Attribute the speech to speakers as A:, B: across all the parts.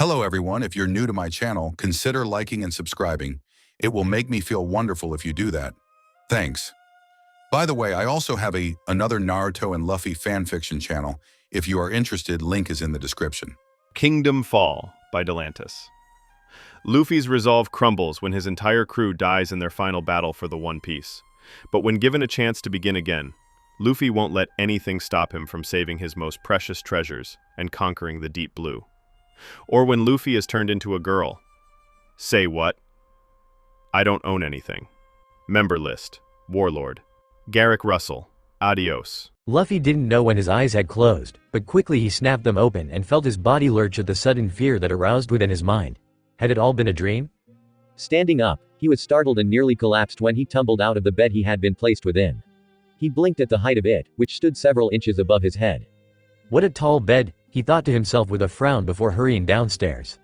A: Hello everyone, if you're new to my channel, consider liking and subscribing. It will make me feel wonderful if you do that. Thanks. By the way, I also have another Naruto and Luffy fanfiction channel. If you are interested, link is in the description.
B: Kingdom Fall by DaLantis. Luffy's resolve crumbles when his entire crew dies in their final battle for the One Piece. But when given a chance to begin again, Luffy won't let anything stop him from saving his most precious treasures and conquering the Deep Blue. Or when Luffy is turned into a girl. Say what? I don't own anything. Member list. Warlord. Garrick Russell. Adios.
C: Luffy didn't know when his eyes had closed, but quickly he snapped them open and felt his body lurch at the sudden fear that aroused within his mind. Had it all been a dream?
D: Standing up, he was startled and nearly collapsed when he tumbled out of the bed he had been placed within. He blinked at the height of it, which stood several inches above his head.
C: What a tall bed, he thought to himself with a frown before hurrying downstairs.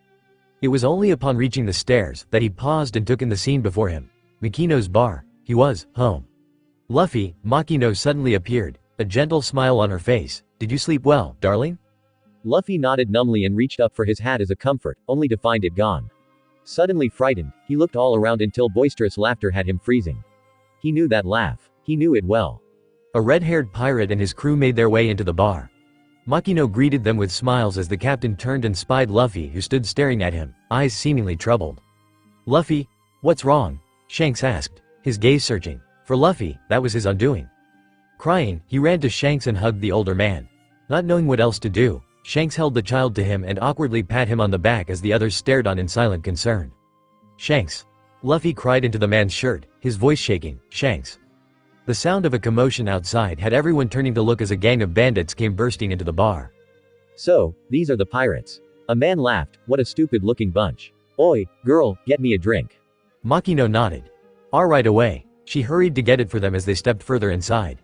C: It was only upon reaching the stairs that he paused and took in the scene before him. Makino's bar. He was home. Luffy, Makino suddenly appeared, a gentle smile on her face. Did you sleep well, darling?
D: Luffy nodded numbly and reached up for his hat as a comfort, only to find it gone. Suddenly frightened, he looked all around until boisterous laughter had him freezing. He knew that laugh. He knew it well. A red-haired pirate and his crew made their way into the bar. Makino greeted them with smiles as the captain turned and spied Luffy, who stood staring at him, eyes seemingly troubled. Luffy, what's wrong? Shanks asked, his gaze searching. For Luffy, that was his undoing. Crying, he ran to Shanks and hugged the older man. Not knowing what else to do, Shanks held the child to him and awkwardly pat him on the back as the others stared on in silent concern. Shanks. Luffy cried into the man's shirt, his voice shaking. Shanks. The sound of a commotion outside had everyone turning to look as a gang of bandits came bursting into the bar. So, these are the pirates. A man laughed. What a stupid-looking bunch. Oi, girl, get me a drink.
C: Makino nodded. All right away. She hurried to get it for them as they stepped further inside.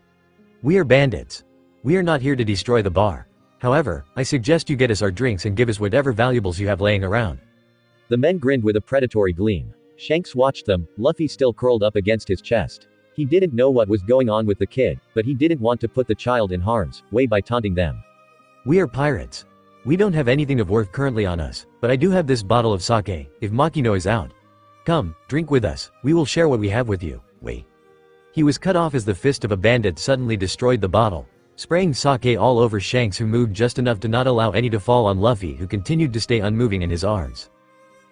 C: We are bandits. We are not here to destroy the bar. However, I suggest you get us our drinks and give us whatever valuables you have laying around.
D: The men grinned with a predatory gleam. Shanks watched them, Luffy still curled up against his chest. He didn't know what was going on with the kid, but he didn't want to put the child in harm's way by taunting them.
C: We are pirates. We don't have anything of worth currently on us, but I do have this bottle of sake, if Makino is out. Come, drink with us, we will share what we have with you. Wait. He was cut off as the fist of a bandit suddenly destroyed the bottle, spraying sake all over Shanks, who moved just enough to not allow any to fall on Luffy, who continued to stay unmoving in his arms.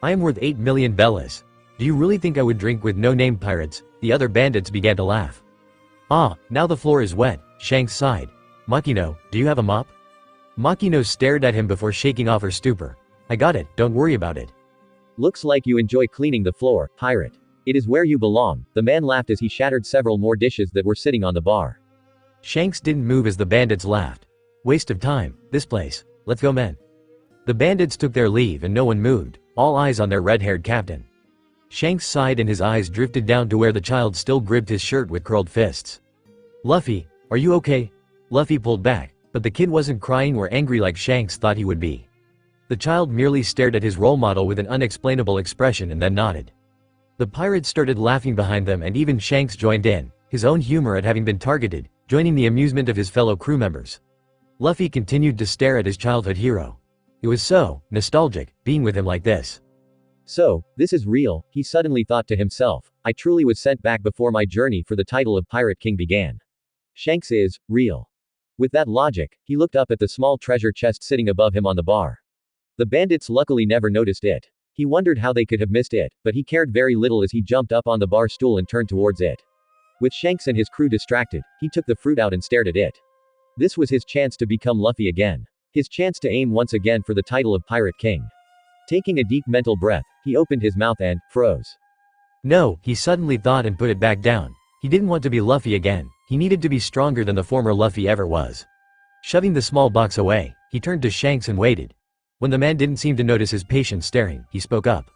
C: I am worth 8 million bellas. Do you really think I would drink with no-name pirates? The other bandits began to laugh. Ah, now the floor is wet, Shanks sighed. Makino, do you have a mop? Makino stared at him before shaking off her stupor. I got it, don't worry about it.
D: Looks like you enjoy cleaning the floor, pirate. It is where you belong. The man laughed as he shattered several more dishes that were sitting on the bar.
C: Shanks didn't move as the bandits laughed. Waste of time, this place. Let's go, men. The bandits took their leave and no one moved, all eyes on their red-haired captain. Shanks sighed and his eyes drifted down to where the child still gripped his shirt with curled fists. Luffy, are you okay? Luffy pulled back, but the kid wasn't crying or angry like Shanks thought he would be. The child merely stared at his role model with an unexplainable expression and then nodded. The pirates started laughing behind them and even Shanks joined in, his own humor at having been targeted, joining the amusement of his fellow crew members. Luffy continued to stare at his childhood hero. It was so nostalgic, being with him like this.
D: So, this is real, he suddenly thought to himself. I truly was sent back before my journey for the title of Pirate King began. Shanks is real. With that logic, he looked up at the small treasure chest sitting above him on the bar. The bandits luckily never noticed it. He wondered how they could have missed it, but he cared very little as he jumped up on the bar stool and turned towards it. With Shanks and his crew distracted, he took the fruit out and stared at it. This was his chance to become Luffy again. His chance to aim once again for the title of Pirate King. Taking a deep mental breath, he opened his mouth and froze.
C: No, he suddenly thought and put it back down. He didn't want to be Luffy again. He needed to be stronger than the former Luffy ever was. Shoving the small box away, he turned to Shanks and waited. When the man didn't seem to notice his patient staring, he spoke up.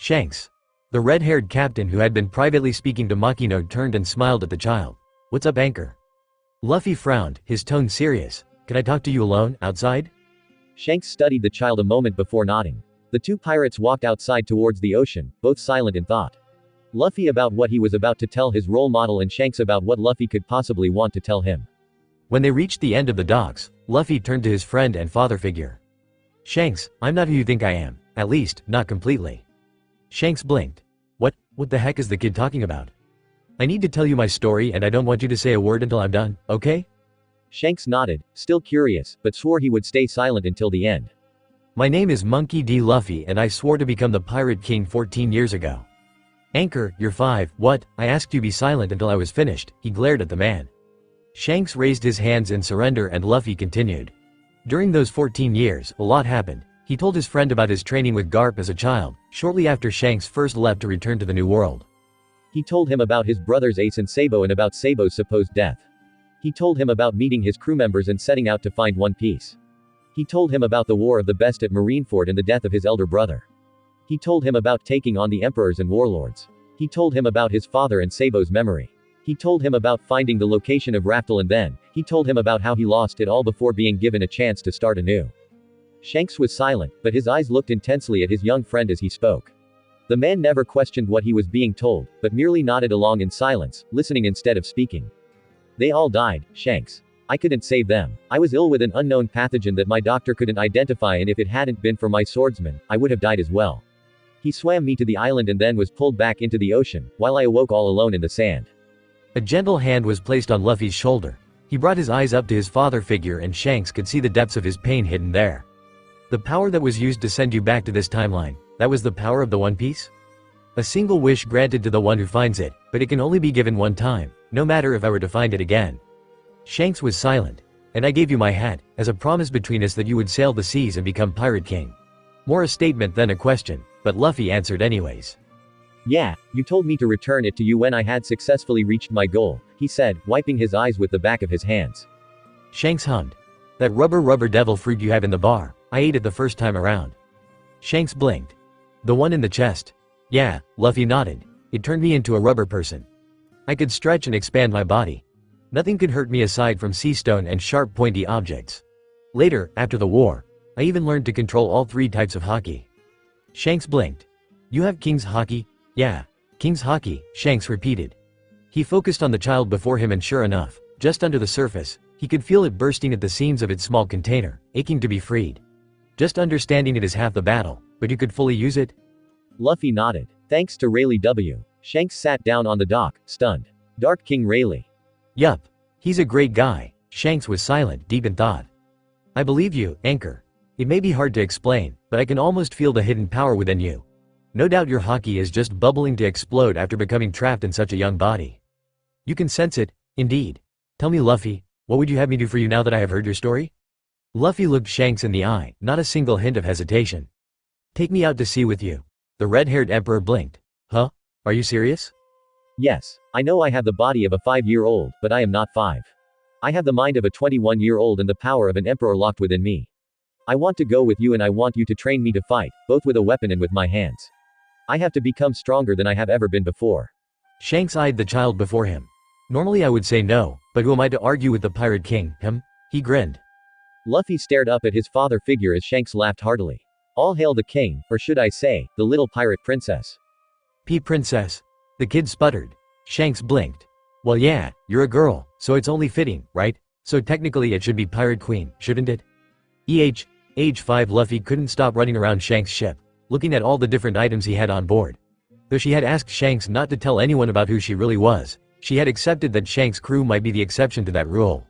C: Shanks. The red-haired captain who had been privately speaking to Makino turned and smiled at the child. What's up, Anchor? Luffy frowned, his tone serious. Can I talk to you alone, outside?
D: Shanks studied the child a moment before nodding. The two pirates walked outside towards the ocean, both silent in thought. Luffy about what he was about to tell his role model and Shanks about what Luffy could possibly want to tell him.
C: When they reached the end of the docks, Luffy turned to his friend and father figure. Shanks, I'm not who you think I am. At least, not completely. Shanks blinked. What the heck is the kid talking about? I need to tell you my story and I don't want you to say a word until I'm done, okay?
D: Shanks nodded, still curious, but swore he would stay silent until the end.
C: My name is Monkey D. Luffy and I swore to become the Pirate King 14 years ago. Anchor, you're 5, what? I asked you be silent until I was finished, he glared at the man. Shanks raised his hands in surrender and Luffy continued. During those 14 years, a lot happened. He told his friend about his training with Garp as a child, shortly after Shanks first left to return to the New World.
D: He told him about his brothers Ace and Sabo and about Sabo's supposed death. He told him about meeting his crew members and setting out to find One Piece. He told him about the War of the Best at Marineford and the death of his elder brother. He told him about taking on the emperors and warlords. He told him about his father and Sabo's memory. He told him about finding the location of Raftel and then, he told him about how he lost it all before being given a chance to start anew. Shanks was silent, but his eyes looked intensely at his young friend as he spoke. The man never questioned what he was being told, but merely nodded along in silence, listening instead of speaking. They all died, Shanks. I couldn't save them. I was ill with an unknown pathogen that my doctor couldn't identify, and if it hadn't been for my swordsman, I would have died as well. He swam me to the island and then was pulled back into the ocean, while I awoke all alone in the sand.
C: A gentle hand was placed on Luffy's shoulder. He brought his eyes up to his father figure and Shanks could see the depths of his pain hidden there. The power that was used to send you back to this timeline, that was the power of the One Piece? A single wish granted to the one who finds it, but it can only be given one time, no matter if I were to find it again. Shanks was silent. And I gave you my hat, as a promise between us that you would sail the seas and become Pirate King. More a statement than a question, but Luffy answered anyways.
D: Yeah, you told me to return it to you when I had successfully reached my goal, he said, wiping his eyes with the back of his hands.
C: Shanks hummed. That rubber devil fruit you have in the bar, I ate it the first time around. Shanks blinked. The one in the chest. Yeah, Luffy nodded. It turned me into a rubber person. I could stretch and expand my body. Nothing could hurt me aside from sea stone and sharp pointy objects. Later, after the war, I even learned to control all 3 types of hockey. Shanks blinked. You have King's hockey? Yeah, King's hockey, Shanks repeated. He focused on the child before him and sure enough, just under the surface, he could feel it bursting at the seams of its small container, aching to be freed. Just understanding it is half the battle, but you could fully use it?
D: Luffy nodded. Thanks to Rayleigh W. Shanks sat down on the dock, stunned. Dark King Rayleigh.
C: Yup. He's a great guy. Shanks was silent, deep in thought. I believe you, Anchor. It may be hard to explain, but I can almost feel the hidden power within you. No doubt your hockey is just bubbling to explode after becoming trapped in such a young body. You can sense it, indeed. Tell me, Luffy, what would you have me do for you now that I have heard your story? Luffy looked Shanks in the eye, not a single hint of hesitation. Take me out to sea with you. The red-haired emperor blinked. Huh? Are you serious?
D: Yes, I know I have the body of a 5-year-old, but I am not 5. I have the mind of a 21-year-old and the power of an emperor locked within me. I want to go with you and I want you to train me to fight, both with a weapon and with my hands. I have to become stronger than I have ever been before.
C: Shanks eyed the child before him. Normally I would say no, but who am I to argue with the Pirate King, him? He grinned.
D: Luffy stared up at his father figure as Shanks laughed heartily. All hail the king, or should I say, the little pirate princess.
C: Princess. The kid sputtered. Shanks blinked. Well yeah, you're a girl, so it's only fitting, right? So technically it should be Pirate Queen, shouldn't it? Age 5 Luffy couldn't stop running around Shanks' ship, looking at all the different items he had on board. Though she had asked Shanks not to tell anyone about who she really was, she had accepted that Shanks' crew might be the exception to that rule.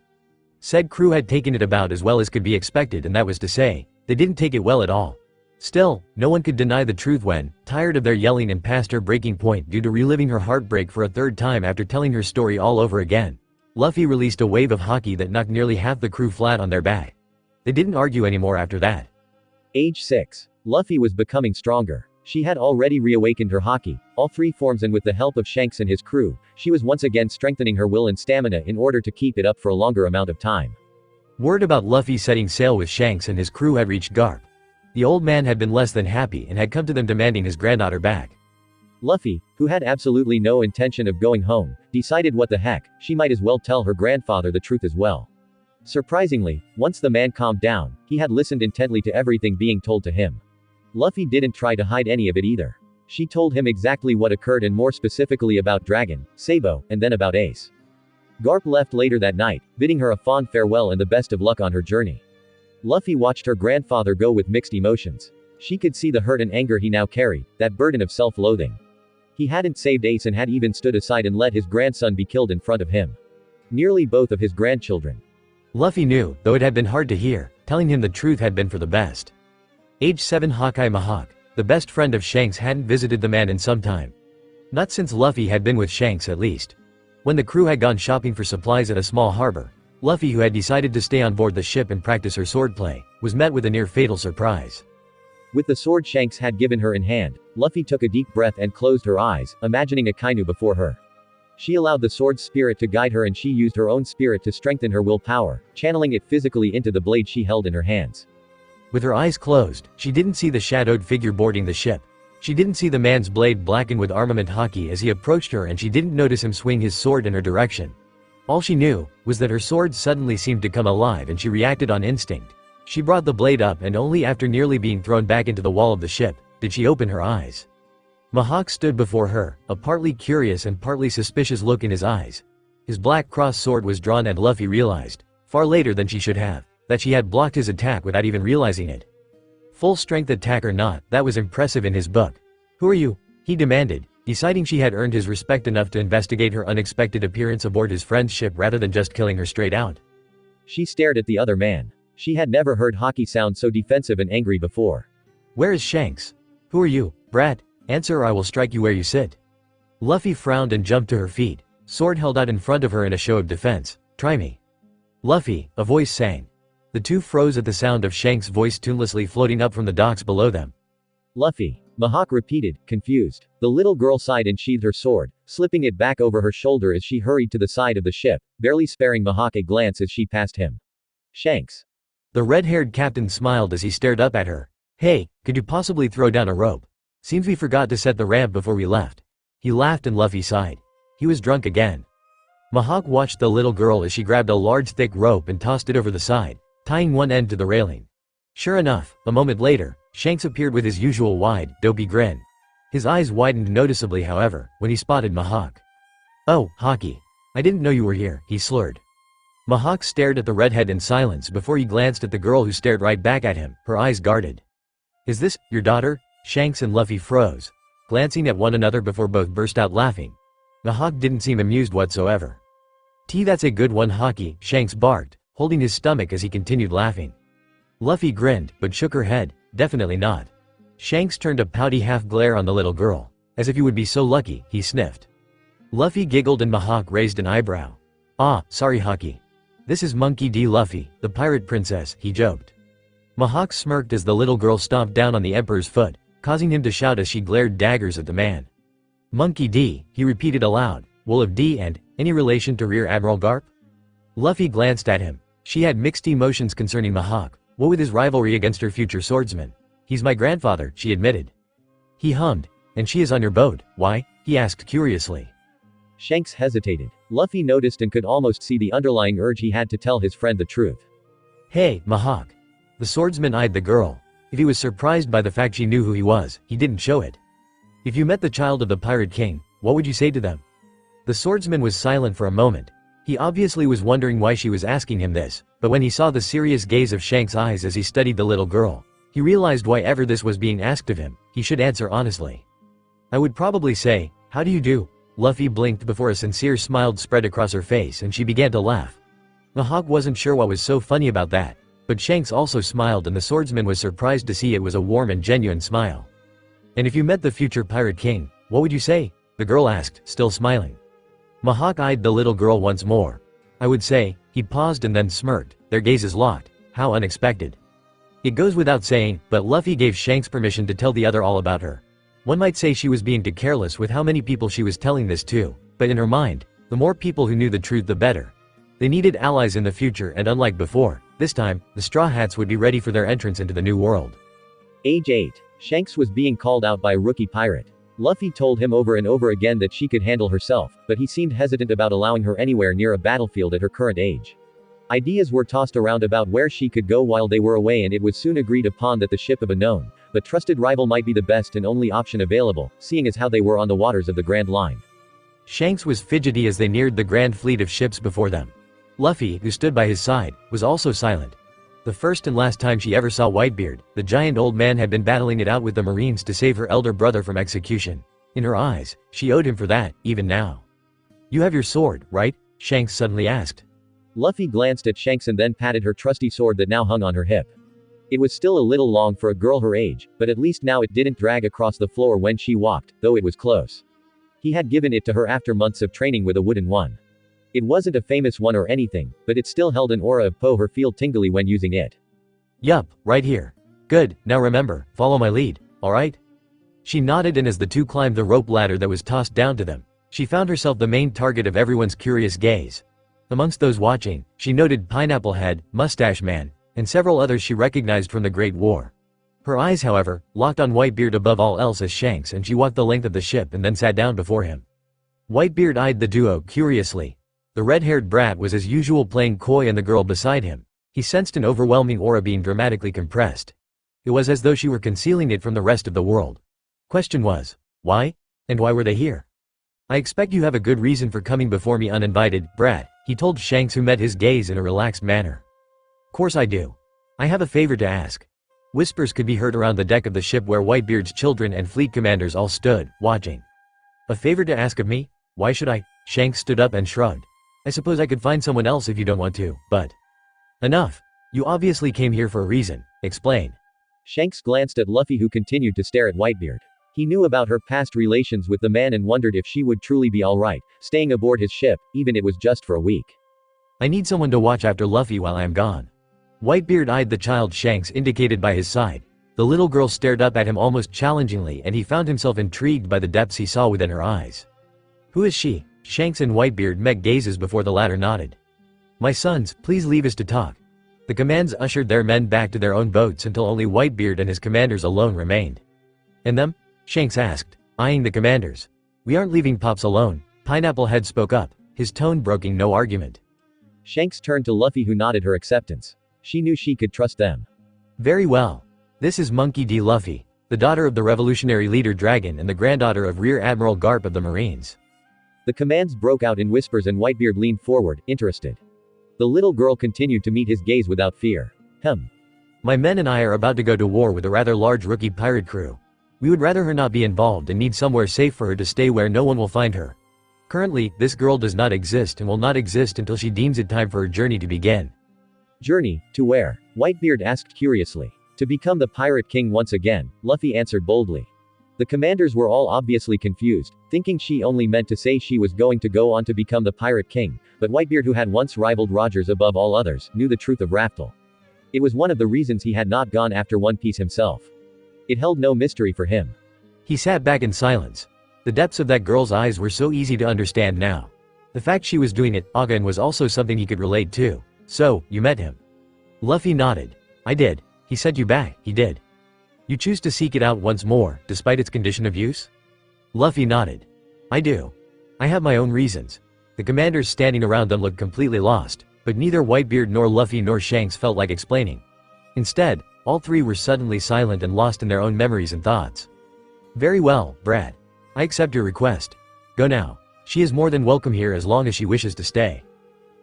C: Said crew had taken it about as well as could be expected, and that was to say, they didn't take it well at all. Still, no one could deny the truth when, tired of their yelling and past her breaking point due to reliving her heartbreak for a 3rd time after telling her story all over again, Luffy released a wave of haki that knocked nearly half the crew flat on their back. They didn't argue anymore after that.
D: Age 6. Luffy was becoming stronger. She had already reawakened her haki, all 3 forms, and with the help of Shanks and his crew, she was once again strengthening her will and stamina in order to keep it up for a longer amount of time.
C: Word about Luffy setting sail with Shanks and his crew had reached Garp. The old man had been less than happy and had come to them demanding his granddaughter back.
D: Luffy, who had absolutely no intention of going home, decided what the heck, she might as well tell her grandfather the truth as well. Surprisingly, once the man calmed down, he had listened intently to everything being told to him. Luffy didn't try to hide any of it either. She told him exactly what occurred and more specifically about Dragon, Sabo, and then about Ace. Garp left later that night, bidding her a fond farewell and the best of luck on her journey. Luffy watched her grandfather go with mixed emotions. She could see the hurt and anger he now carried, that burden of self-loathing. He hadn't saved Ace and had even stood aside and let his grandson be killed in front of him. Nearly both of his grandchildren.
C: Luffy knew, though it had been hard to hear, telling him the truth had been for the best. Age 7 Hawkeye Mihawk, the best friend of Shanks, hadn't visited the man in some time. Not since Luffy had been with Shanks at least. When the crew had gone shopping for supplies at a small harbor, Luffy, who had decided to stay on board the ship and practice her swordplay, was met with a near-fatal surprise.
D: With the sword Shanks had given her in hand, Luffy took a deep breath and closed her eyes, imagining a Kainu before her. She allowed the sword's spirit to guide her and she used her own spirit to strengthen her willpower, channeling it physically into the blade she held in her hands.
C: With her eyes closed, she didn't see the shadowed figure boarding the ship. She didn't see the man's blade blackened with armament haki as he approached her, and she didn't notice him swing his sword in her direction. All she knew was that her sword suddenly seemed to come alive and she reacted on instinct. She brought the blade up, and only after nearly being thrown back into the wall of the ship did she open her eyes. Mihawk stood before her, a partly curious and partly suspicious look in his eyes. His black cross sword was drawn, and Luffy realized, far later than she should have, that she had blocked his attack without even realizing it. Full strength attack or not, that was impressive in his book. "Who are you?" he demanded, deciding she had earned his respect enough to investigate her unexpected appearance aboard his friend's ship rather than just killing her straight out.
D: She stared at the other man. She had never heard Haki sound so defensive and angry before.
C: "Where is Shanks? Who are you, brat? Answer or I will strike you where you sit." Luffy frowned and jumped to her feet, sword held out in front of her in a show of defense. "Try me." "Luffy," a voice sang. The two froze at the sound of Shanks' voice tunelessly floating up from the docks below them.
D: "Luffy," Mihawk repeated, confused. The little girl sighed and sheathed her sword, slipping it back over her shoulder as she hurried to the side of the ship, barely sparing Mihawk a glance as she passed him. "Shanks."
C: The red-haired captain smiled as he stared up at her. "Hey, could you possibly throw down a rope? Seems we forgot to set the ramp before we left." He laughed and Luffy sighed. He was drunk again. Mihawk watched the little girl as she grabbed a large thick rope and tossed it over the side, tying one end to the railing. Sure enough, a moment later, Shanks appeared with his usual wide, dopey grin. His eyes widened noticeably, however, when he spotted Mihawk. "Oh, Haki. I didn't know you were here," he slurred. Mihawk stared at the redhead in silence before he glanced at the girl, who stared right back at him, her eyes guarded. "Is this your daughter?" Shanks and Luffy froze, glancing at one another before both burst out laughing. Mihawk didn't seem amused whatsoever. That's a good one, Haki," Shanks barked, holding his stomach as he continued laughing. Luffy grinned, but shook her head, "Definitely not." Shanks turned a pouty half-glare on the little girl. "As if you would be so lucky," he sniffed. Luffy giggled and Mihawk raised an eyebrow. "Ah, sorry Haki. This is Monkey D. Luffy, the pirate princess," he joked. Mihawk smirked as the little girl stomped down on the Emperor's foot, causing him to shout as she glared daggers at the man. "Monkey D," he repeated aloud, "Wool of D, and any relation to Rear Admiral Garp?" Luffy glanced at him. She had mixed emotions concerning Mihawk. What with his rivalry against her future swordsman? "He's my grandfather," she admitted. He hummed. "And she is on your boat, why?" he asked curiously.
D: Shanks hesitated. Luffy noticed and could almost see the underlying urge he had to tell his friend the truth.
C: "Hey, Mihawk." The swordsman eyed the girl. If he was surprised by the fact she knew who he was, he didn't show it. "If you met the child of the Pirate King, what would you say to them?" The swordsman was silent for a moment. He obviously was wondering why she was asking him this, but when he saw the serious gaze of Shanks' eyes as he studied the little girl, he realized why ever this was being asked of him, he should answer honestly. "I would probably say, how do you do?" Luffy blinked before a sincere smile spread across her face and she began to laugh. Mihawk wasn't sure what was so funny about that, but Shanks also smiled and the swordsman was surprised to see it was a warm and genuine smile. "And if you met the future Pirate King, what would you say?" the girl asked, still smiling. Mihawk eyed the little girl once more. "I would say," he paused and then smirked, their gazes locked. How unexpected. It goes without saying, but Luffy gave Shanks permission to tell the other all about her. One might say she was being too careless with how many people she was telling this to, but in her mind, the more people who knew the truth the better. They needed allies in the future, and unlike before, this time, the Straw Hats would be ready for their entrance into the new world.
D: Age 8. Shanks was being called out by a rookie pirate. Luffy told him over and over again that she could handle herself, but he seemed hesitant about allowing her anywhere near a battlefield at her current age. Ideas were tossed around about where she could go while they were away, and it was soon agreed upon that the ship of a known, but trusted rival might be the best and only option available, seeing as how they were on the waters of the Grand Line. Shanks was fidgety as they neared the grand fleet of ships before them. Luffy, who stood by his side, was also silent.
C: The first and last time she ever saw Whitebeard, the giant old man had been battling it out with the Marines to save her elder brother from execution. In her eyes, she owed him for that, even now. "You have your sword, right?" Shanks suddenly asked.
D: Luffy glanced at Shanks and then patted her trusty sword that now hung on her hip. It was still a little long for a girl her age, but at least now it didn't drag across the floor when she walked, though it was close. He had given it to her after months of training with a wooden one. It wasn't a famous one or anything, but it still held an aura of her feel tingly when using it.
C: "Yup, right here." "Good, now remember, follow my lead, alright?" She nodded, and as the two climbed the rope ladder that was tossed down to them, she found herself the main target of everyone's curious gaze. Amongst those watching, she noted Pineapple Head, Mustache Man, and several others she recognized from the Great War. Her eyes, however, locked on Whitebeard above all else as Shanks, and she walked the length of the ship and then sat down before him. Whitebeard eyed the duo curiously. The red-haired brat was as usual playing coy, and the girl beside him. He sensed an overwhelming aura being dramatically compressed. It was as though she were concealing it from the rest of the world. Question was, why? And why were they here? "I expect you have a good reason for coming before me uninvited, brat," he told Shanks, who met his gaze in a relaxed manner. "Course I do. I have a favor to ask." Whispers could be heard around the deck of the ship where Whitebeard's children and fleet commanders all stood, watching. "A favor to ask of me? Why should I?" Shanks stood up and shrugged. "I suppose I could find someone else if you don't want to, but..." "Enough. You obviously came here for a reason. Explain."
D: Shanks glanced at Luffy, who continued to stare at Whitebeard. He knew about her past relations with the man and wondered if she would truly be alright, staying aboard his ship, even it was just for a week.
C: "I need someone to watch after Luffy while I am gone." Whitebeard eyed the child Shanks indicated by his side. The little girl stared up at him almost challengingly, and he found himself intrigued by the depths he saw within her eyes. "Who is she?" Shanks and Whitebeard met gazes before the latter nodded. "My sons, please leave us to talk." The commands ushered their men back to their own boats until only Whitebeard and his commanders alone remained. "And them?" Shanks asked, eyeing the commanders. "We aren't leaving Pops alone," Pineapple Head spoke up, his tone broking no argument.
D: Shanks turned to Luffy, who nodded her acceptance. She knew she could trust them.
C: "Very well. This is Monkey D. Luffy, the daughter of the revolutionary leader Dragon and the granddaughter of Rear Admiral Garp of the Marines." The commands broke out in whispers, and Whitebeard leaned forward, interested. The little girl continued to meet his gaze without fear. "My men and I are about to go to war with a rather large rookie pirate crew. We would rather her not be involved and need somewhere safe for her to stay where no one will find her. Currently, this girl does not exist and will not exist until she deems it time for her journey to begin."
D: "Journey? To where?" Whitebeard asked curiously. "To become the Pirate King once again," Luffy answered boldly. The commanders were all obviously confused, thinking she only meant to say she was going to go on to become the Pirate King, but Whitebeard, who had once rivaled Rogers above all others, knew the truth of Raftel. It was one of the reasons he had not gone after One Piece himself. It held no mystery for him. He sat back in silence. The depths of that girl's eyes were so easy to understand now. The fact she was doing it again was also something he could relate to. "So, you met him?" Luffy nodded. "I did. He sent you back, he did." "You choose to seek it out once more, despite its condition of use?" Luffy nodded. "I do. I have my own reasons." The commanders standing around them looked completely lost, but neither Whitebeard nor Luffy nor Shanks felt like explaining. Instead, all three were suddenly silent and lost in their own memories and thoughts. "Very well, Brad. I accept your request. Go now. She is more than welcome here as long as she wishes to stay."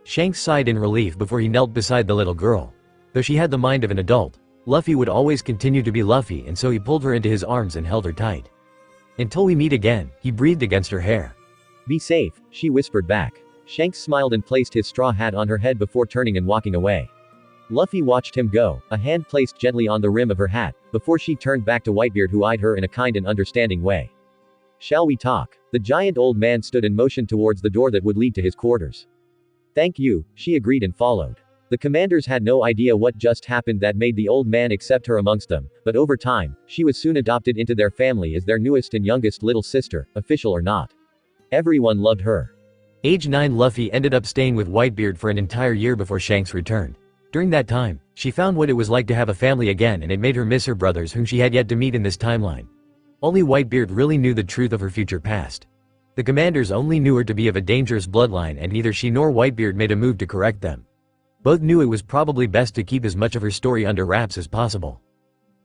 D: Shanks sighed in relief before he knelt beside the little girl. Though she had the mind of an adult, Luffy would always continue to be Luffy, and so he pulled her into his arms and held her tight. "Until we meet again," he breathed against her hair. "Be safe," she whispered back. Shanks smiled and placed his straw hat on her head before turning and walking away. Luffy watched him go, a hand placed gently on the rim of her hat, before she turned back to Whitebeard, who eyed her in a kind and understanding way. "Shall we talk?" The giant old man stood and motioned towards the door that would lead to his quarters. "Thank you," she agreed and followed. The commanders had no idea what just happened that made the old man accept her amongst them, but over time, she was soon adopted into their family as their newest and youngest little sister, official or not. Everyone loved her. Age 9 Luffy ended up staying with Whitebeard for an entire year before Shanks returned. During that time, she found what it was like to have a family again, and it made her miss her brothers whom she had yet to meet in this timeline. Only Whitebeard really knew the truth of her future past. The commanders only knew her to be of a dangerous bloodline, and neither she nor Whitebeard made a move to correct them. Both knew it was probably best to keep as much of her story under wraps as possible.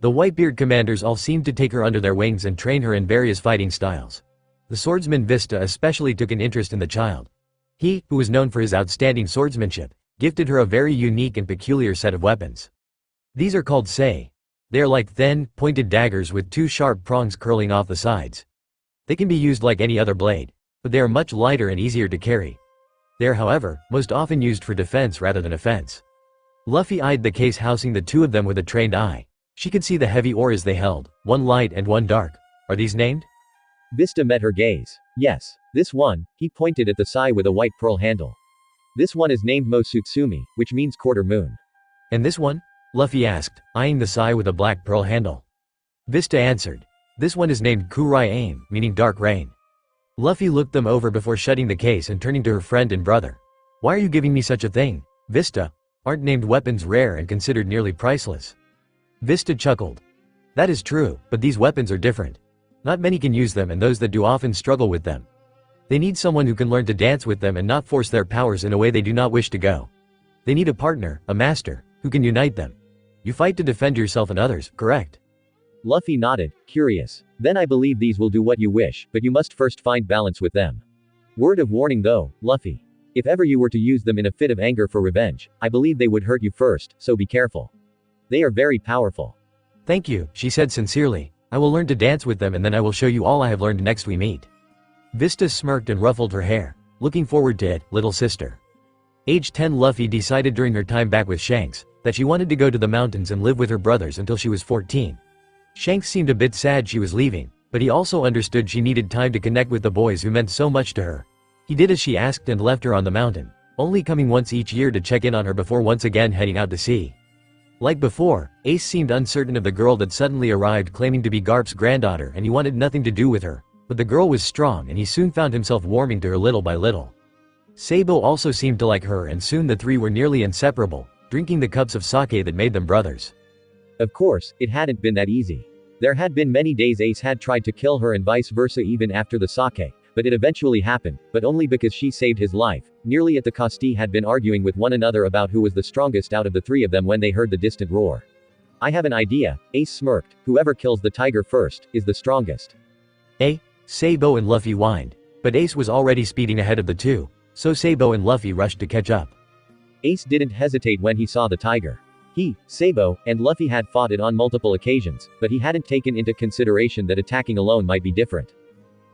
D: The Whitebeard commanders all seemed to take her under their wings and train her in various fighting styles. The swordsman Vista especially took an interest in the child. He, who was known for his outstanding swordsmanship, gifted her a very unique and peculiar set of weapons.
C: These are called sei. They are like thin, pointed daggers with two sharp prongs curling off the sides. They can be used like any other blade, but they are much lighter and easier to carry. They are, however, most often used for defense rather than offense. Luffy eyed the case housing the two of them with a trained eye. She could see the heavy oars they held, one light and one dark. Are these named?
D: Vista met her gaze. Yes. This one, he pointed at the sai with a white pearl handle. This one is named Mosutsumi, which means quarter moon.
C: And this one? Luffy asked, eyeing the sai with a black pearl handle. Vista answered. This one is named Kurai Aim, meaning dark rain. Luffy looked them over before shutting the case and turning to her friend and brother. Why are you giving me such a thing, Vista? Aren't named weapons rare and considered nearly priceless? Vista chuckled. That is true, but these weapons are different. Not many can use them and those that do often struggle with them. They need someone who can learn to dance with them and not force their powers in a way they do not wish to go. They need a partner, a master, who can unite them. You fight to defend yourself and others, correct?
D: Luffy nodded, curious. Then I believe these will do what you wish, but you must first find balance with them. Word of warning though, Luffy. If ever you were to use them in a fit of anger for revenge, I believe they would hurt you first, so be careful. They are very powerful.
C: Thank you, she said sincerely. I will learn to dance with them and then I will show you all I have learned next we meet. Vista smirked and ruffled her hair. Looking forward to it, little sister. Age 10 Luffy decided during her time back with Shanks, that she wanted to go to the mountains and live with her brothers until she was 14. Shanks seemed a bit sad she was leaving, but he also understood she needed time to connect with the boys who meant so much to her. He did as she asked and left her on the mountain, only coming once each year to check in on her before once again heading out to sea. Like before, Ace seemed uncertain of the girl that suddenly arrived claiming to be Garp's granddaughter and he wanted nothing to do with her, but the girl was strong and he soon found himself warming to her little by little. Sabo also seemed to like her and soon the three were nearly inseparable, drinking the cups of sake that made them brothers.
D: Of course, it hadn't been that easy. There had been many days Ace had tried to kill her and vice versa even after the sake, but it eventually happened, but only because she saved his life. Nearly at the Kosti had been arguing with one another about who was the strongest out of the three of them when they heard the distant roar. I have an idea, Ace smirked, whoever kills the tiger first, is the strongest.
C: Sabo and Luffy whined. But Ace was already speeding ahead of the two, so Sabo and Luffy rushed to catch up.
D: Ace didn't hesitate when he saw the tiger. He, Sabo, and Luffy had fought it on multiple occasions, but he hadn't taken into consideration that attacking alone might be different.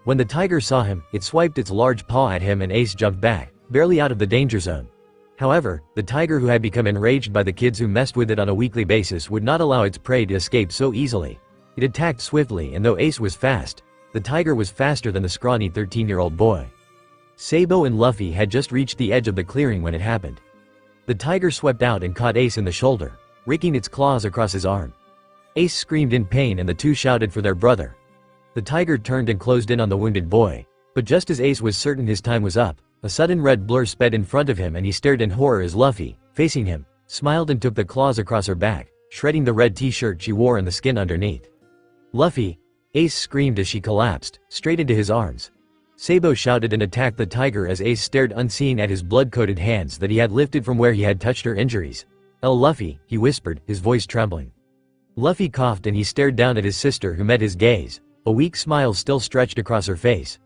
C: When the tiger saw him, it swiped its large paw at him and Ace jumped back, barely out of the danger zone. However, the tiger who had become enraged by the kids who messed with it on a weekly basis would not allow its prey to escape so easily. It attacked swiftly and though Ace was fast, the tiger was faster than the scrawny 13-year-old boy. Sabo and Luffy had just reached the edge of the clearing when it happened. The tiger swept out and caught Ace in the shoulder, raking its claws across his arm. Ace screamed in pain and the two shouted for their brother. The tiger turned and closed in on the wounded boy, but just as Ace was certain his time was up, a sudden red blur sped in front of him and he stared in horror as Luffy, facing him, smiled and took the claws across her back, shredding the red t-shirt she wore and the skin underneath. Luffy! Ace screamed as she collapsed, straight into his arms. Sabo shouted and attacked the tiger as Ace stared unseeing at his blood-coated hands that he had lifted from where he had touched her injuries. Luffy, he whispered, his voice trembling. Luffy coughed and he stared down at his sister who met his gaze, a weak smile still stretched across her face.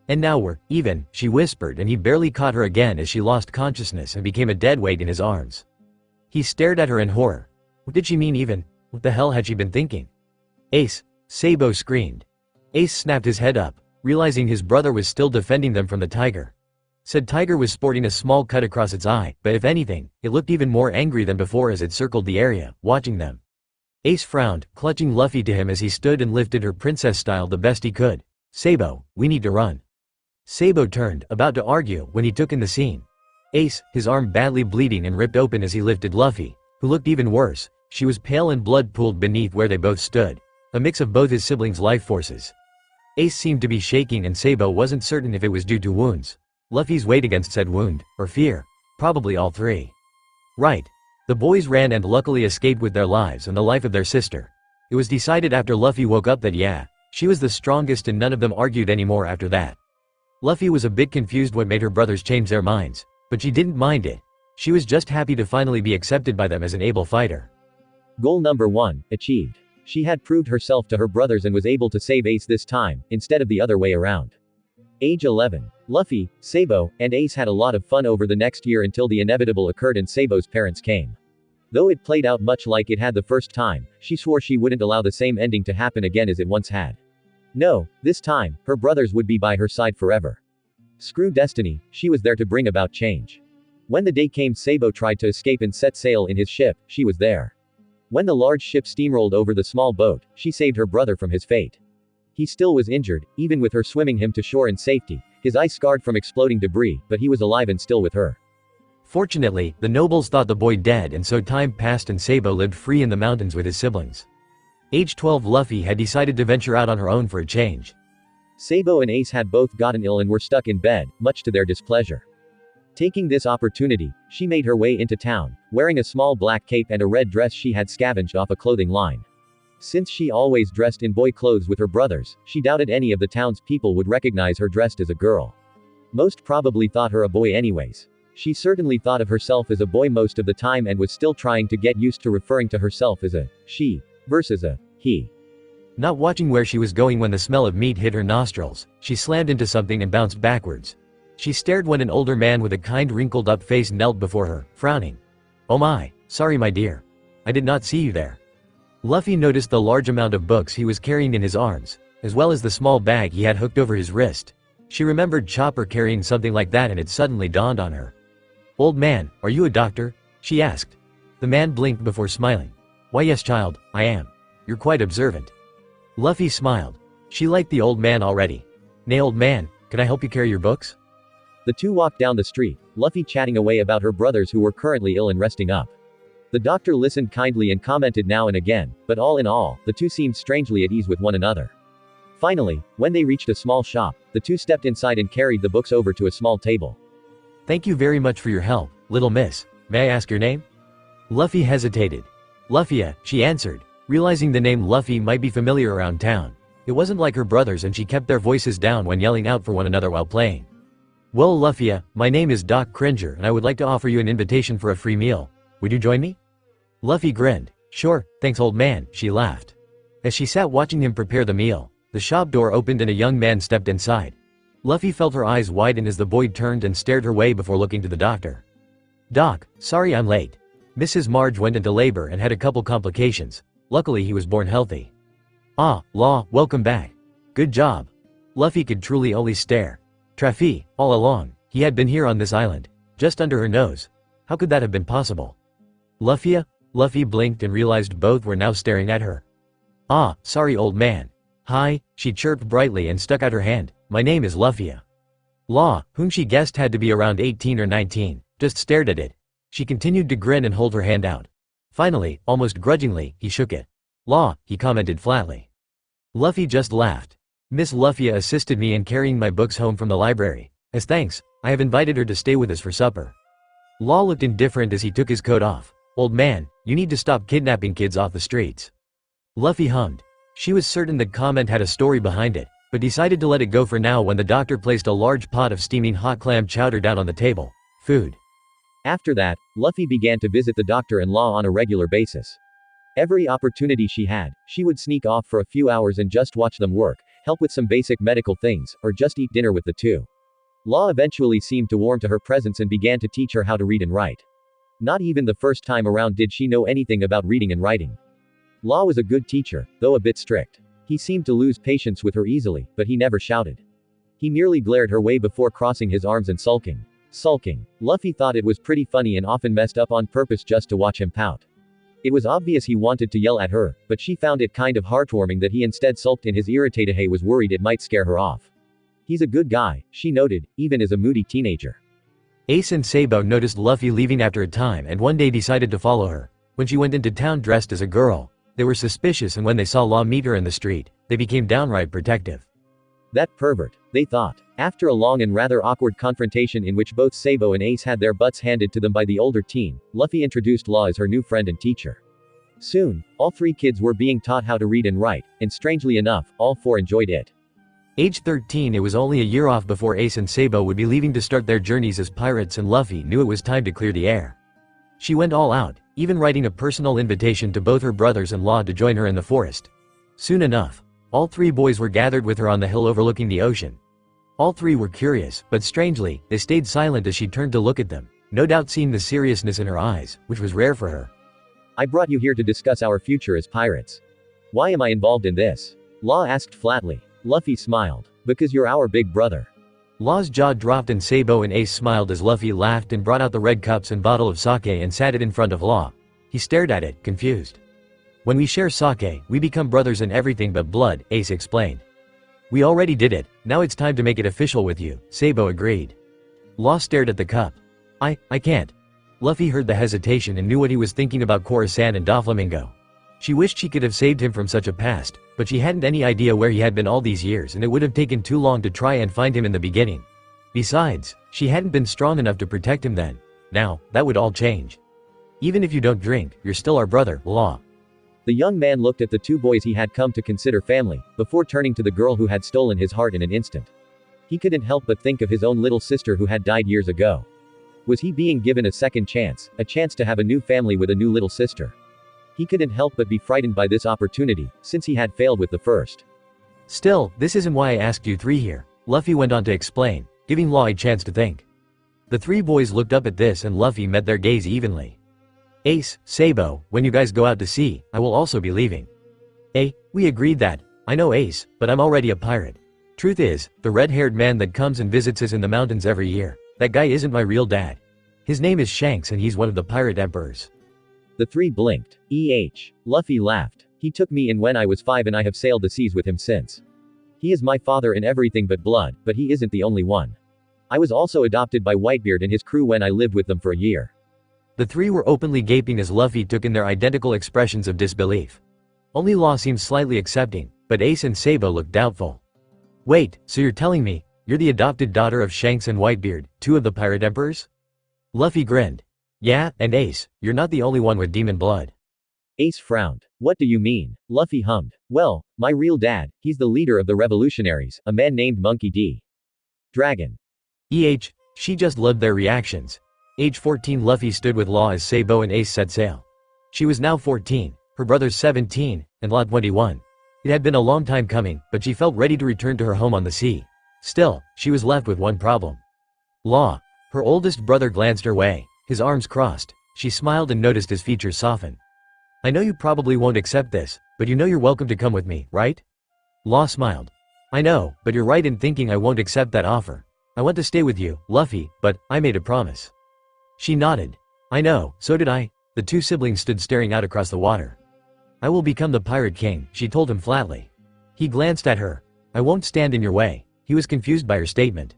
C: And now we're even, she whispered and he barely caught her again as she lost consciousness and became a dead weight in his arms. He stared at her in horror. What did she mean even? What the hell had she been thinking? Ace! Sabo screamed. Ace snapped his head up, realizing his brother was still defending them from the tiger. Said tiger was sporting a small cut across its eye, but if anything, it looked even more angry than before as it circled the area, watching them. Ace frowned, clutching Luffy to him as he stood and lifted her princess style the best he could. Sabo, we need to run. Sabo turned, about to argue, when he took in the scene. Ace, his arm badly bleeding and ripped open as he lifted Luffy, who looked even worse. She was pale and blood pooled beneath where they both stood. A mix of both his siblings' life forces. Ace seemed to be shaking and Sabo wasn't certain if it was due to wounds. Luffy's weight against said wound, or fear. Probably all three. Right. The boys ran and luckily escaped with their lives and the life of their sister. It was decided after Luffy woke up that yeah, she was the strongest and none of them argued anymore after that. Luffy was a bit confused what made her brothers change their minds, but she didn't mind it. She was just happy to finally be accepted by them as an able fighter.
D: Goal number 1, achieved. She had proved herself to her brothers and was able to save Ace this time, instead of the other way around. Age 11. Luffy, Sabo, and Ace had a lot of fun over the next year until the inevitable occurred and Sabo's parents came. Though it played out much like it had the first time, she swore she wouldn't allow the same ending to happen again as it once had. No, this time, her brothers would be by her side forever. Screw destiny, she was there to bring about change. When the day came Sabo tried to escape and set sail in his ship, she was there. When the large ship steamrolled over the small boat, she saved her brother from his fate. He still was injured, even with her swimming him to shore in safety, his eye scarred from exploding debris, but he was alive and still with her.
C: Fortunately, the nobles thought the boy dead, and so time passed and Sabo lived free in the mountains with his siblings. Age 12 Luffy had decided to venture out on her own for a change.
D: Sabo and Ace had both gotten ill and were stuck in bed, much to their displeasure. Taking this opportunity, she made her way into town, wearing a small black cape and a red dress she had scavenged off a clothing line. Since she always dressed in boy clothes with her brothers, she doubted any of the town's people would recognize her dressed as a girl. Most probably thought her a boy anyways. She certainly thought of herself as a boy most of the time and was still trying to get used to referring to herself as a she versus a he.
C: Not watching where she was going when the smell of meat hit her nostrils, she slammed into something and bounced backwards. She stared when an older man with a kind wrinkled-up face knelt before her, frowning. "Oh my, sorry my dear. I did not see you there." Luffy noticed the large amount of books he was carrying in his arms, as well as the small bag he had hooked over his wrist. She remembered Chopper carrying something like that and it suddenly dawned on her. "Old man, are you a doctor?" she asked. The man blinked before smiling. "Why yes child, I am. You're quite observant." Luffy smiled. She liked the old man already. "Nay old man, can I help you carry your books?" The two walked down the street, Luffy chatting away about her brothers who were currently ill and resting up. The doctor listened kindly and commented now and again, but all in all, the two seemed strangely at ease with one another. Finally, when they reached a small shop, the two stepped inside and carried the books over to a small table. "Thank you very much for your help, little miss. May I ask your name?" Luffy hesitated. "Luffia," she answered, realizing the name Luffy might be familiar around town. It wasn't like her brothers and she kept their voices down when yelling out for one another while playing. "Well Luffia, my name is Doc Cringer and I would like to offer you an invitation for a free meal. Would you join me?" Luffy grinned. "Sure, thanks old man," she laughed. As she sat watching him prepare the meal, the shop door opened and a young man stepped inside. Luffy felt her eyes widen as the boy turned and stared her way before looking to the doctor. "Doc, sorry I'm late. Mrs. Marge went into labor and had a couple complications. Luckily he was born healthy." "Ah, Law, welcome back. Good job." Luffy could truly only stare. Trafi, all along, he had been here on this island, just under her nose. How could that have been possible? "Luffia?" Luffy blinked and realized both were now staring at her. "Ah, sorry old man. Hi," she chirped brightly and stuck out her hand. "My name is Luffia." Law, whom she guessed had to be around 18 or 19, just stared at it. She continued to grin and hold her hand out. Finally, almost grudgingly, he shook it. "Law," he commented flatly. Luffy just laughed. "Miss Luffia assisted me in carrying my books home from the library. As thanks, I have invited her to stay with us for supper." Law looked indifferent as he took his coat off. "Old man, you need to stop kidnapping kids off the streets." Luffy hummed. She was certain that comment had a story behind it, but decided to let it go for now when the doctor placed a large pot of steaming hot clam chowder down on the table. Food. After that, Luffy began to visit the doctor and Law on a regular basis. Every opportunity she had, she would sneak off for a few hours and just watch them work, help with some basic medical things, or just eat dinner with the two. Law eventually seemed to warm to her presence and began to teach her how to read and write. Not even the first time around did she know anything about reading and writing. Law was a good teacher, though a bit strict. He seemed to lose patience with her easily, but he never shouted. He merely glared her way before crossing his arms and sulking. Luffy thought it was pretty funny and often messed up on purpose just to watch him pout. It was obvious he wanted to yell at her, but she found it kind of heartwarming that he instead sulked in his irritated way, was worried it might scare her off. He's a good guy, she noted, even as a moody teenager. Ace and Sabo noticed Luffy leaving after a time and one day decided to follow her. When she went into town dressed as a girl, they were suspicious, and when they saw Law meet her in the street, they became downright protective. That pervert, they thought. After a long and rather awkward confrontation in which both Sabo and Ace had their butts handed to them by the older teen, Luffy introduced Law as her new friend and teacher. Soon, all three kids were being taught how to read and write, and strangely enough, all four enjoyed it. Age 13, it was only a year off before Ace and Sabo would be leaving to start their journeys as pirates, and Luffy knew it was time to clear the air. She went all out, even writing a personal invitation to both her brothers and Law to join her in the forest. Soon enough, all three boys were gathered with her on the hill overlooking the ocean. All three were curious, but strangely, they stayed silent as she turned to look at them, no doubt seeing the seriousness in her eyes, which was rare for her.
D: I brought you here to discuss our future as pirates. Why am I involved in this? Law asked flatly. Luffy smiled. Because you're our big brother.
C: Law's jaw dropped and Sabo and Ace smiled as Luffy laughed and brought out the red cups and bottle of sake and sat it in front of Law. He stared at it, confused. When we share sake, we become brothers in everything but blood, Ace explained. We already did it, now it's time to make it official with you, Sabo agreed. Law stared at the cup. I can't. Luffy heard the hesitation and knew what he was thinking about Koro-san and Doflamingo. She wished she could have saved him from such a past, but she hadn't any idea where he had been all these years and it would have taken too long to try and find him in the beginning. Besides, she hadn't been strong enough to protect him then. Now, that would all change. Even if you don't drink, you're still our brother, Law.
D: The young man looked at the two boys he had come to consider family, before turning to the girl who had stolen his heart in an instant. He couldn't help but think of his own little sister who had died years ago. Was he being given a second chance, a chance to have a new family with a new little sister? He couldn't help but be frightened by this opportunity, since he had failed with the first.
C: Still, this isn't why I asked you three here, Luffy went on to explain, giving Law a chance to think. The three boys looked up at this and Luffy met their gaze evenly. Ace, Sabo, when you guys go out to sea, I will also be leaving. We agreed that. I know Ace, but I'm already a pirate. Truth is, the red-haired man that comes and visits us in the mountains every year, that guy isn't my real dad. His name is Shanks and he's one of the pirate emperors.
D: The three blinked. Luffy laughed. He took me in when I was 5 and I have sailed the seas with him since. He is my father in everything but blood, but he isn't the only one. I was also adopted by Whitebeard and his crew when I lived with them for a year.
C: The three were openly gaping as Luffy took in their identical expressions of disbelief. Only Law seemed slightly accepting, but Ace and Sabo looked doubtful. Wait, so you're telling me, you're the adopted daughter of Shanks and Whitebeard, two of the pirate emperors? Luffy grinned. Yeah, and Ace, you're not the only one with demon blood.
D: Ace frowned. What do you mean? Luffy hummed. Well, my real dad, he's the leader of the revolutionaries, a man named Monkey D. Dragon.
C: She just loved their reactions. Age 14 Luffy stood with Law as Sabo and Ace set sail. She was now 14, her brothers 17, and Law 21. It had been a long time coming, but she felt ready to return to her home on the sea. Still, she was left with one problem. Law. Her oldest brother glanced her way, his arms crossed. She smiled and noticed his features soften. I know you probably won't accept this, but you know you're welcome to come with me, right? Law smiled. I know, but you're right in thinking I won't accept that offer. I want to stay with you, Luffy, but I made a promise. She nodded. I know, so did I. The two siblings stood staring out across the water. I will become the Pirate King, she told him flatly. He glanced at her. I won't stand in your way. He was confused by her statement.